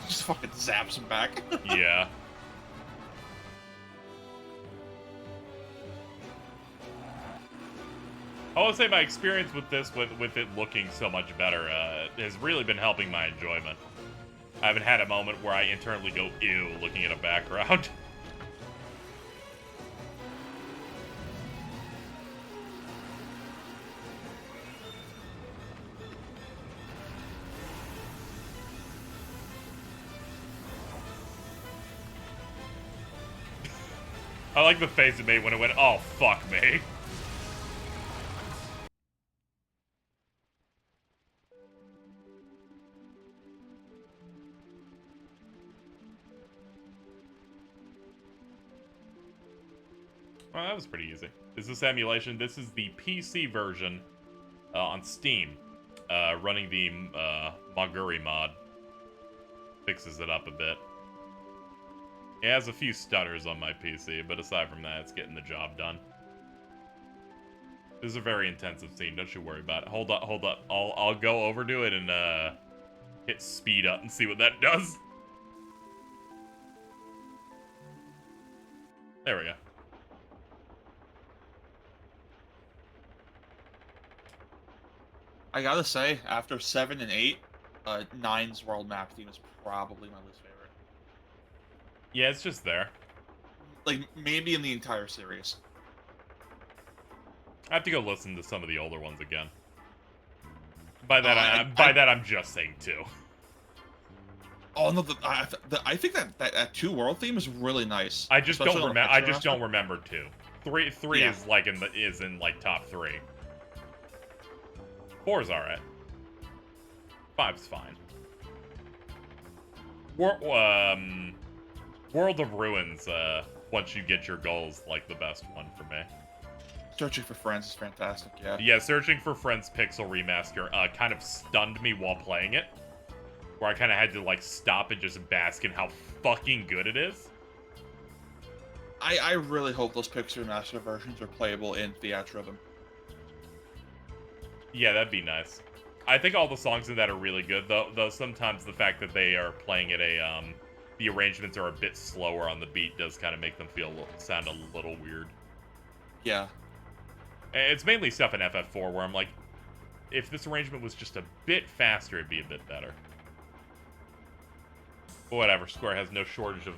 Just fucking zaps him back. Yeah. I will say my experience with this, with it looking so much better, has really been helping my enjoyment. I haven't had a moment where I internally go, ew, looking at a background. I like the face it made when it went, oh, fuck me. Well, that was pretty easy. Is this emulation? This is the PC version on Steam, running the Moguri mod. Fixes it up a bit. It has a few stutters on my PC, but aside from that, it's getting the job done. This is a very intensive scene. Don't you worry about it. Hold up, hold up. I'll go over to it and hit speed up and see what that does. There we go. I gotta say, after 7 and 8, 9's world map theme is probably my least favorite. Yeah, it's just there. Like, maybe in the entire series. I have to go listen to some of the older ones again. By that, I'm just saying 2. Oh no, I think that 2 world theme is really nice. I just especially don't on the remember. I picture just master. don't remember 2. 3 Yeah. is in like top 3. 4's alright. 5's fine. World of Ruins, once you get your goals, like the best one for me. Searching for Friends is fantastic, yeah. Yeah, Searching for Friends Pixel Remaster kind of stunned me while playing it. Where I kind of had to, like, stop and just bask in how fucking good it is. I really hope those Pixel Master versions are playable in Theatrhythm. Yeah, that'd be nice. I think all the songs in that are really good, though sometimes the fact that they are playing at the arrangements are a bit slower on the beat does kind of make them sound a little weird. Yeah. It's mainly stuff in FF4 where I'm like, if this arrangement was just a bit faster, it'd be a bit better. But whatever, Square has no shortage of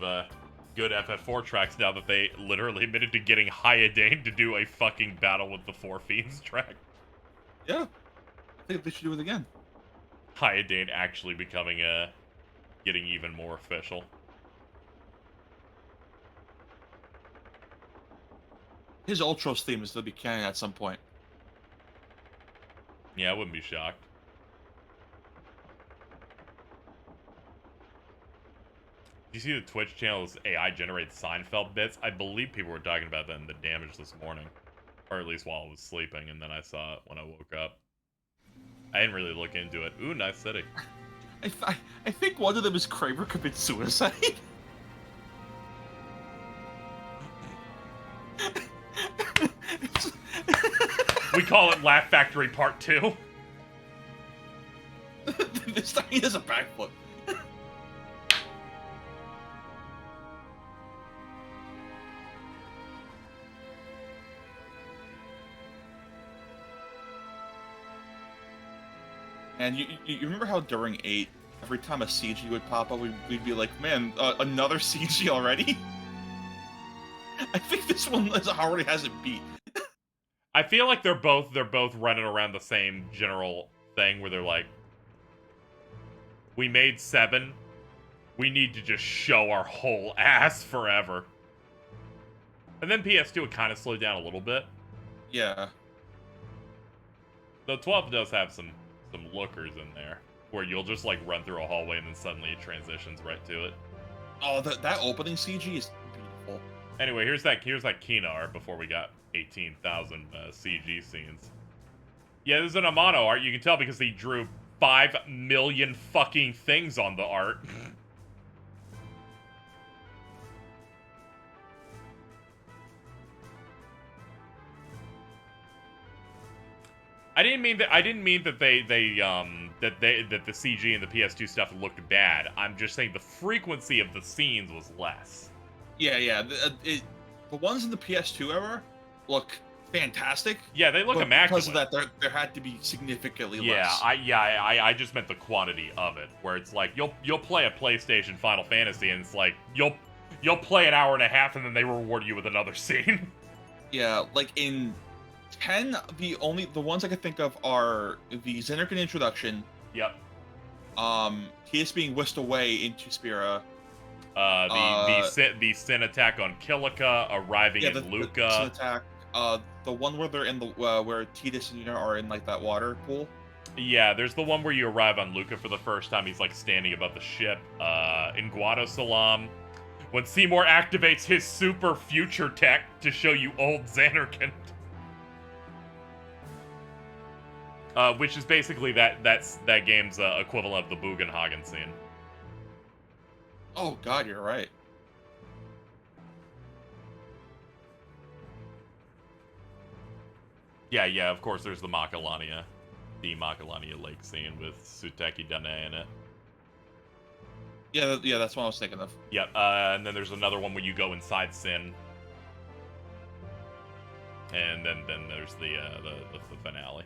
good FF4 tracks now that they literally admitted to getting Hyodane to do a fucking Battle with the Four Fiends track. Yeah. I think they should do it again. Hyodane actually becoming getting even more official. His Ultros theme is going to be canon at some point. Yeah, I wouldn't be shocked. You see the Twitch channel's AI generates Seinfeld bits? I believe people were talking about that in the damage this morning. Or at least while I was sleeping, and then I saw it when I woke up. I didn't really look into it. Ooh, nice city. I think one of them is Kramer commits suicide. We call it Laugh Factory Part 2. This time he does a backflip. And you remember how during 8, every time a CG would pop up, we'd be like, man, another CG already? I think this one already has it beat. I feel like they're both running around the same general thing where they're like, we made 7, we need to just show our whole ass forever. And then PS2 would kind of slow down a little bit. Yeah. Though 12 does have some lookers in there, where you'll just like run through a hallway and then suddenly it transitions right to it. Oh, that opening CG is beautiful. Anyway, here's that Kena art before we got 18,000 CG scenes. Yeah, this is an Amano art. You can tell because he drew 5 million fucking things on the art. I didn't mean that the CG and the PS2 stuff looked bad. I'm just saying the frequency of the scenes was less. Yeah. The ones in the PS2 era look fantastic. Yeah, they look but immaculate. Because of that, there had to be significantly yeah, less. I just meant the quantity of it, where it's like you'll play a PlayStation Final Fantasy and it's like you'll play an hour and a half and then they reward you with another scene. Yeah, like in 10, the ones I can think of are the Xenarkin introduction. Yep. His being whisked away into Spira. The Sin attack on Kilika, arriving in Luca. The Sin attack. The one where they're in the where Tidus and Yuna are in like that water pool. Yeah, there's the one where you arrive on Luca for the first time. He's like standing above the ship. In Guado Salam, when Seymour activates his super future tech to show you old Xanarkand. Which is basically that game's equivalent of the Bugenhagen scene. Oh god, you're right. Yeah, of course there's the Makalania lake scene with Suteki Dane in it. Yeah, that's what I was thinking of. Yep, and then there's another one where you go inside Sin. And then there's the finale.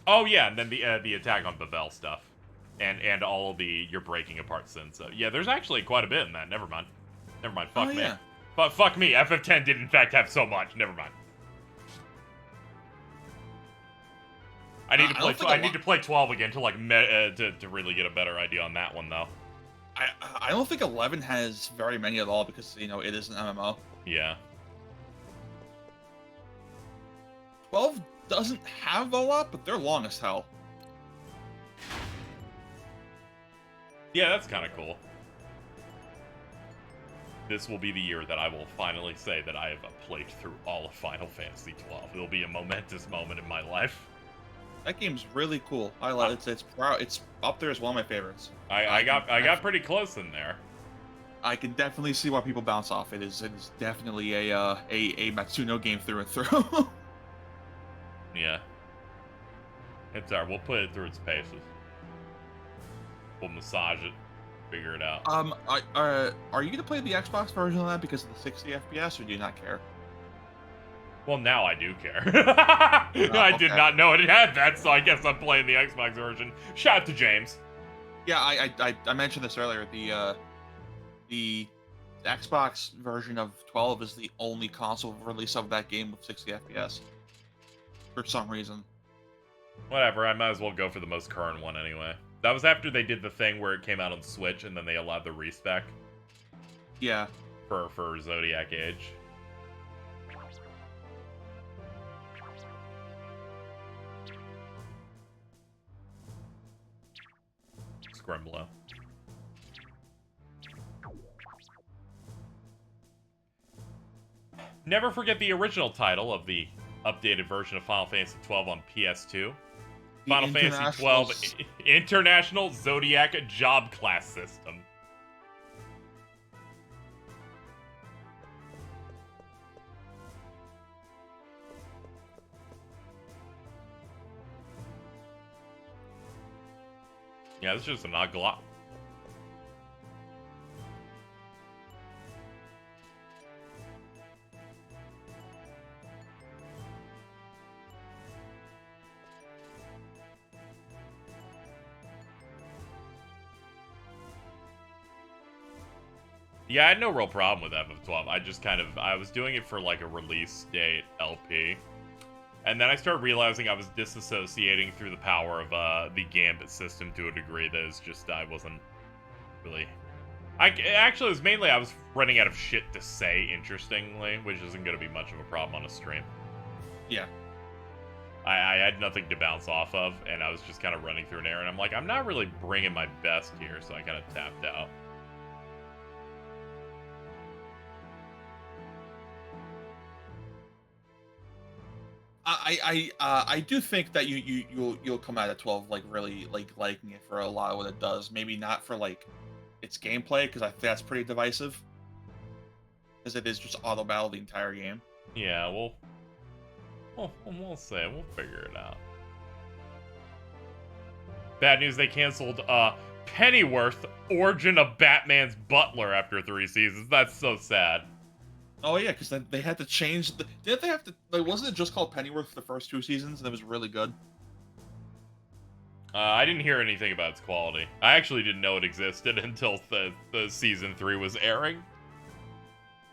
Oh yeah, and then the attack on Bavel stuff. And all the you're breaking apart Sin. So yeah, there's actually quite a bit in that. Never mind. Fuck me. Yeah. But fuck me. FF10 did in fact have so much. Never mind. I need to play 12 again to like to really get a better idea on that one though. I don't think 11 has very many at all because it is an MMO. Yeah. 12 doesn't have a lot, but they're long as hell. Yeah, that's kind of cool. This will be the year that I will finally say that I have played through all of Final Fantasy XII. It'll be a momentous moment in my life. That game's really cool. I love it. It's up there as one of my favorites. I got pretty close in there. I can definitely see why people bounce off. It is definitely a Matsuno game through and through. Yeah. It's alright. We'll put it through its paces. We'll massage it, figure it out. Are you gonna play the Xbox version of that because of the 60 FPS, or do you not care? Well, now I do care. I did not know it had that, so I guess I'm playing the Xbox version. Shout out to James. Yeah, I mentioned this earlier. The Xbox version of 12 is the only console release of that game with 60 FPS. For some reason. Whatever, I might as well go for the most current one anyway. That was after they did the thing where it came out on Switch and then they allowed the respec. Yeah. For Zodiac Age. Scrimblow. Never forget the original title of the updated version of Final Fantasy 12 on PS2. The Final Fantasy 12 International Zodiac Job Class System. Yeah, this is just an odd glop. Yeah, I had no real problem with FF12. I just I was doing it for like a release date LP. And then I started realizing I was disassociating through the power of the Gambit system to a degree that is just, I wasn't really... Actually, it was mainly I was running out of shit to say, interestingly, which isn't going to be much of a problem on a stream. Yeah. I had nothing to bounce off of, and I was just kind of running through an error, and I'm like, I'm not really bringing my best here, so I kind of tapped out. I do think that you'll come out of 12 like really liking it for a lot of what it does. Maybe not for like its gameplay, because I think that's pretty divisive. Because it is just auto battle the entire game. Yeah, we'll see. We'll figure it out. Bad news, they canceled Pennyworth, Origin of Batman's Butler after 3 seasons. That's so sad. Oh yeah, because they had to change the... Didn't they have to... Like, wasn't it just called Pennyworth for the first 2 seasons and it was really good? I didn't hear anything about its quality. I actually didn't know it existed until the season 3 was airing.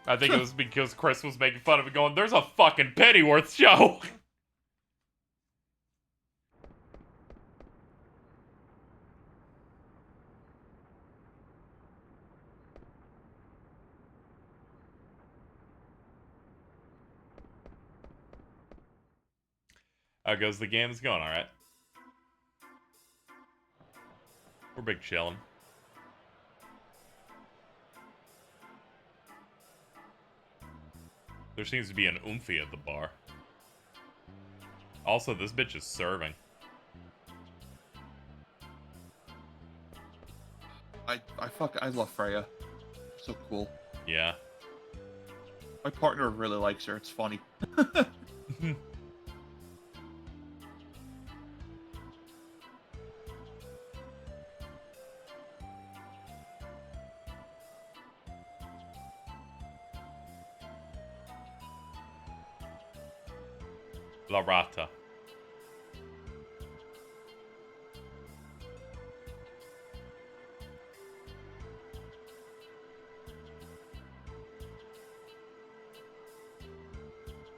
I think it was because Chris was making fun of it going, there's a fucking Pennyworth show! How goes the game? It's going alright. We're big chillin'. There seems to be an oomphy at the bar. Also, this bitch is serving. I love Freya. So cool. Yeah. My partner really likes her. It's funny. La Rata.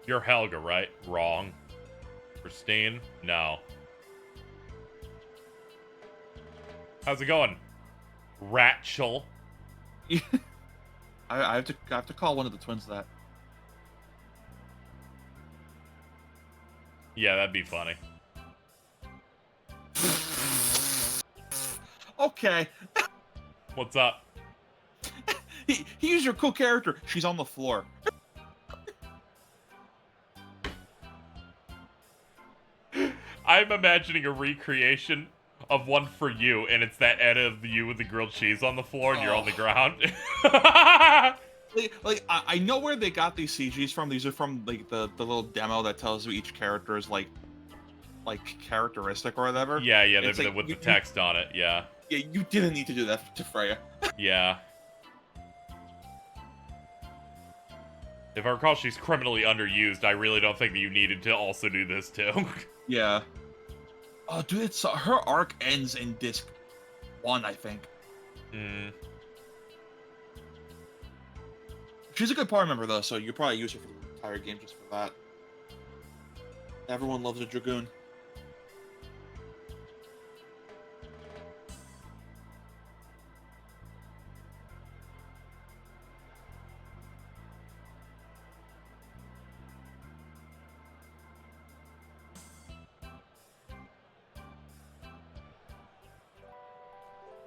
You're Helga, right? Wrong. Christine? No. How's it going? Rachel? I have to call one of the twins that. Yeah, that'd be funny. Okay. What's up? He's your cool character. She's on the floor. I'm imagining a recreation of one for you, and it's that edit of you with the grilled cheese on the floor, and you're on the ground. Like I know where they got these CGs from. These are from like the little demo that tells you each character is like characteristic or whatever. Yeah, It's like, with the text on it, yeah. Yeah, you didn't need to do that to Freya. Yeah. If I recall, she's criminally underused. I really don't think that you needed to also do this too. Yeah. Oh, dude, it's her arc ends in disc 1, I think. Hmm. She's a good party member though, so you probably use her for the entire game just for that. Everyone loves a Dragoon.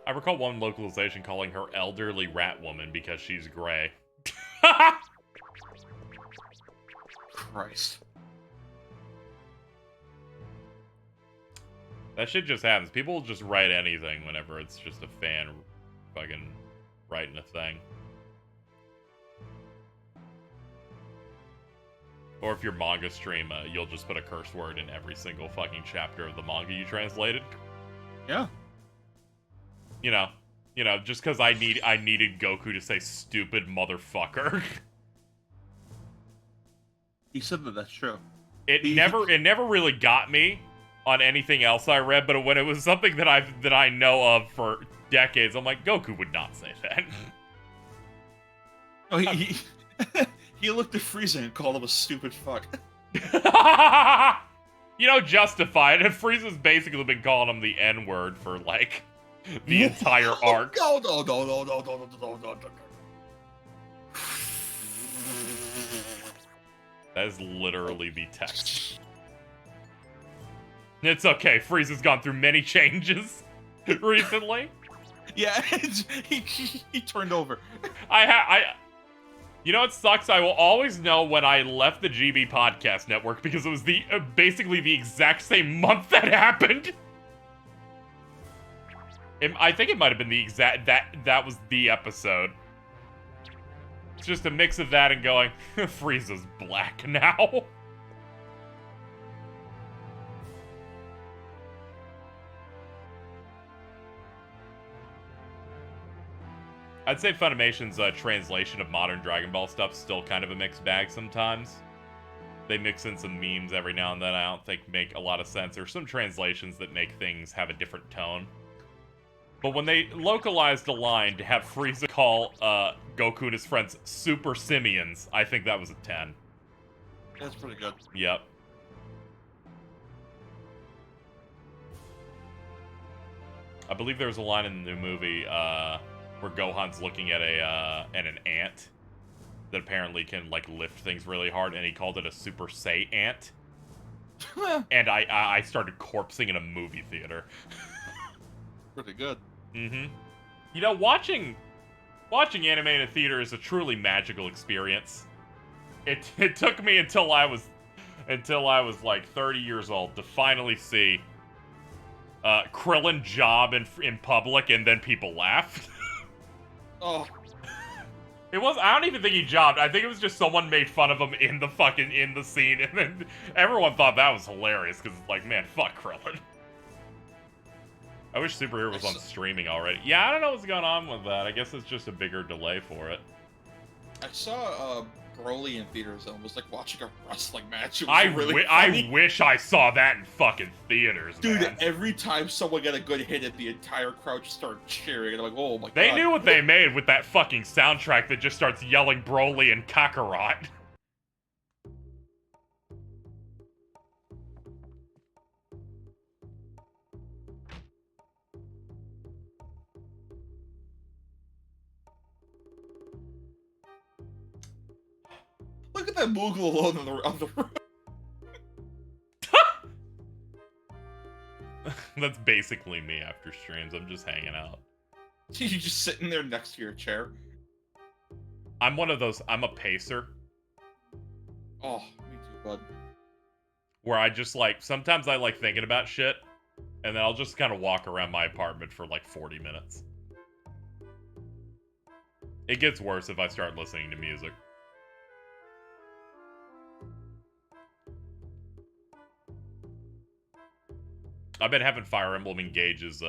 I recall one localization calling her elderly rat woman because she's gray. Christ. That shit just happens. People just write anything whenever it's just a fan fucking writing a thing. Or if you're manga stream, you'll just put a curse word in every single fucking chapter of the manga you translated. Yeah. You know, just because I needed Goku to say stupid motherfucker. He said that. That's true. It never really got me on anything else I read, but when it was something that I know of for decades, I'm like, Goku would not say that. Oh, he he looked at Frieza and called him a stupid fuck. You know, justified. And Frieza's basically been calling him the N-word for like the entire arc. No. That is literally the text. It's okay. Frieza's gone through many changes recently. Yeah, he turned over. You know what sucks? I will always know when I left the GB Podcast Network because it was the basically the exact same month that happened. I think it might have been the exact that was the episode. It's just a mix of that and going, Frieza's black now. I'd say Funimation's translation of modern Dragon Ball stuff's still kind of a mixed bag sometimes. They mix in some memes every now and then I don't think make a lot of sense. There's some translations that make things have a different tone. But when they localized a line to have Frieza call Goku and his friends Super Simians, I think that was a 10. That's pretty good. Yep. I believe there was a line in the new movie where Gohan's looking at an ant that apparently can like lift things really hard, and he called it a Super Sai ant. And I started corpsing in a movie theater. Pretty good. Mm-hmm. You know, watching anime in a theater is a truly magical experience. It took me until I was like 30 years old to finally see Krillin job in public, and then people laughed. Oh. I don't even think he jobbed. I think it was just someone made fun of him in the scene, and then everyone thought that was hilarious because it's like, man, fuck Krillin. I wish Superhero was on streaming already. Yeah, I don't know what's going on with that. I guess it's just a bigger delay for it. I saw Broly in theaters and it was like watching a wrestling match. It was really I wish I saw that in fucking theaters, dude, man. every time someone got a good hit at the entire crowd just started cheering, and I'm like, oh my god. They knew what they made with that fucking soundtrack that just starts yelling Broly and Kakarot. Look at that Moogle alone on the road. That's basically me after streams. I'm just hanging out. You just sitting there next to your chair. I'm one of those. I'm a pacer. Oh, me too, bud. Where I just like, sometimes I like thinking about shit, and then I'll just kind of walk around my apartment for like 40 minutes. It gets worse if I start listening to music. I've been having Fire Emblem Engage's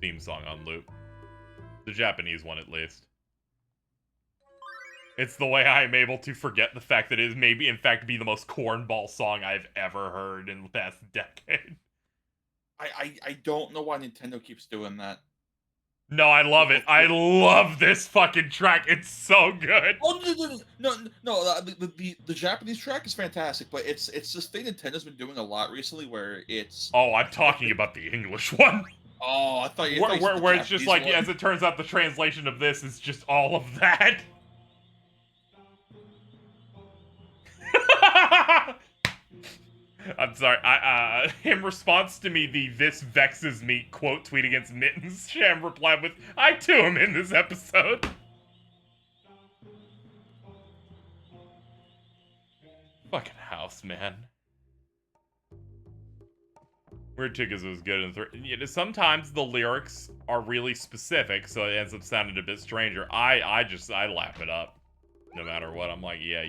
theme song on loop. The Japanese one, at least. It's the way I am able to forget the fact that it is maybe, in fact, be the most cornball song I've ever heard in the past decade. I don't know why Nintendo keeps doing that. No, I love it. I love this fucking track. It's so good. Oh no! The Japanese track is fantastic, but it's this thing Nintendo's been doing a lot recently, where it's. Oh, I'm talking about the English one. Oh, I thought you. Where it's just like, as it turns out, the translation of this is just all of that. I'm sorry. In response to me, this vexes me quote tweet against Mittens, Sham replied with, I too am in this episode. Fucking house, man. Weird too, because it was good in sometimes the lyrics are really specific, so it ends up sounding a bit stranger. I lap it up, no matter what. I'm like, yeah,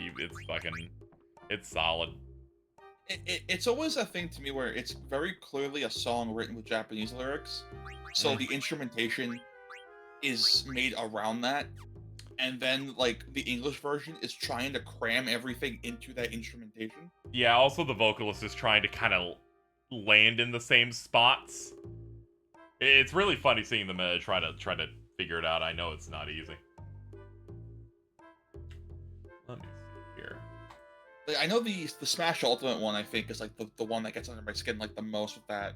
it's solid. It's always a thing to me where it's very clearly a song written with Japanese lyrics, so the instrumentation is made around that, and then like the English version is trying to cram everything into that instrumentation. Yeah, also the vocalist is trying to kind of land in the same spots. It's really funny seeing them try to figure it out. I know it's not easy. Let me see here. Like, I know the Smash Ultimate one, I think, is like the one that gets under my skin like the most with that.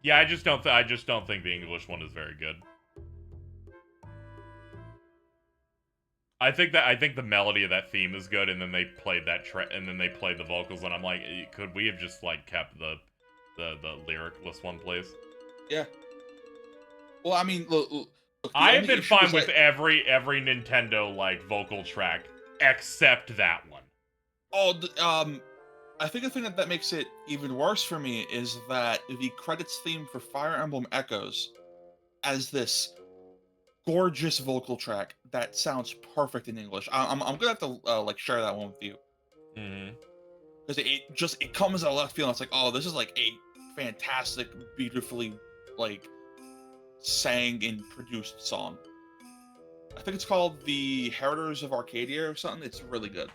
Yeah, I just don't think the English one is very good. I think the melody of that theme is good, and then they played and then they played the vocals, and I'm like, could we have just like kept the lyricless one, please? Yeah. Well, I mean, look I have been fine with every Nintendo like vocal track except that one. Oh, I think the thing that makes it even worse for me is that the credits theme for Fire Emblem Echoes as this gorgeous vocal track that sounds perfect in English. I'm gonna have to like share that one with you. Because it comes out of left field. And it's like, oh, this is like a fantastic, beautifully like sang and produced song. I think it's called The Heritors of Arcadia or something. It's really good.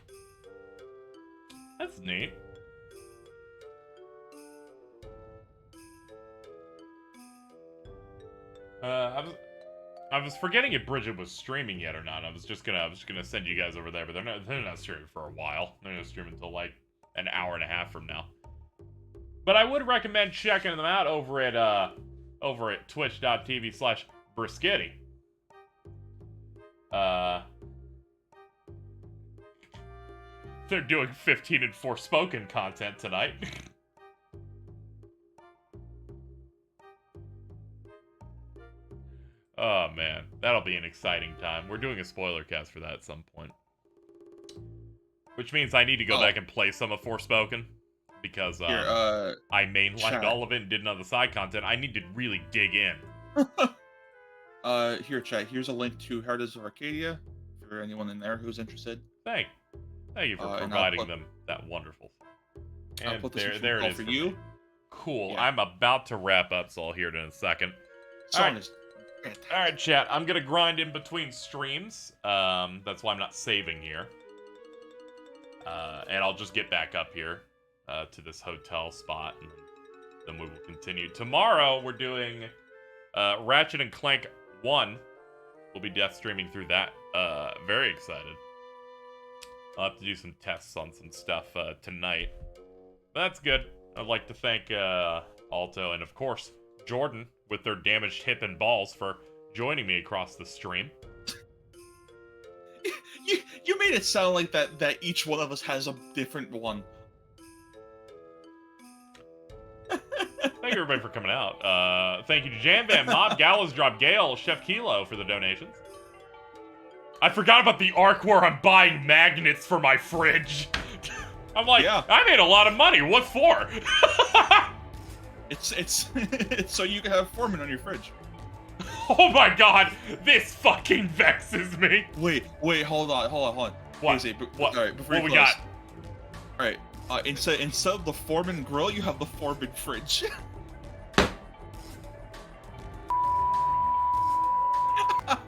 That's neat. I was forgetting if Bridget was streaming yet or not. I was just gonna send you guys over there, but they're not streaming for a while. They're gonna stream until like an hour and a half from now. But I would recommend checking them out over at twitch.tv/Briskitty. They're doing 15 and Forspoken content tonight. Oh man, that'll be an exciting time. We're doing a spoiler cast for that at some point. Which means I need to go back and play some of Forspoken. Because I mainlined all of it and did none of the side content. I need to really dig in. Here, chat. Here's a link to Heritors of Arcadia for anyone in there who's interested. Thank you for providing them that wonderful. And there it is for you. Cool. Yeah. I'm about to wrap up, so I'll hear it in a second. Song is fantastic. All right, chat. I'm gonna grind in between streams. That's why I'm not saving here. And I'll just get back up here to this hotel spot, and then we will continue. Tomorrow we're doing Ratchet and Clank 1. We'll be death streaming through that. Very excited. I'll have to do some tests on some stuff tonight. But that's good. I'd like to thank Alto and, of course, Jordan with their damaged hip and balls for joining me across the stream. You made it sound like that each one of us has a different one. Thank you, everybody, for coming out. Thank you to Jam Van, Mob, Gallows Drop, Gale, Chef Kilo for the donations. I forgot about the arc where I'm buying magnets for my fridge. I'm like, yeah. I made a lot of money. What for? It's so you can have Foreman on your fridge. Oh my god, this fucking vexes me. Wait, hold on. What? All right, before what you we got? All right, instead of the Foreman grill, you have the Foreman fridge.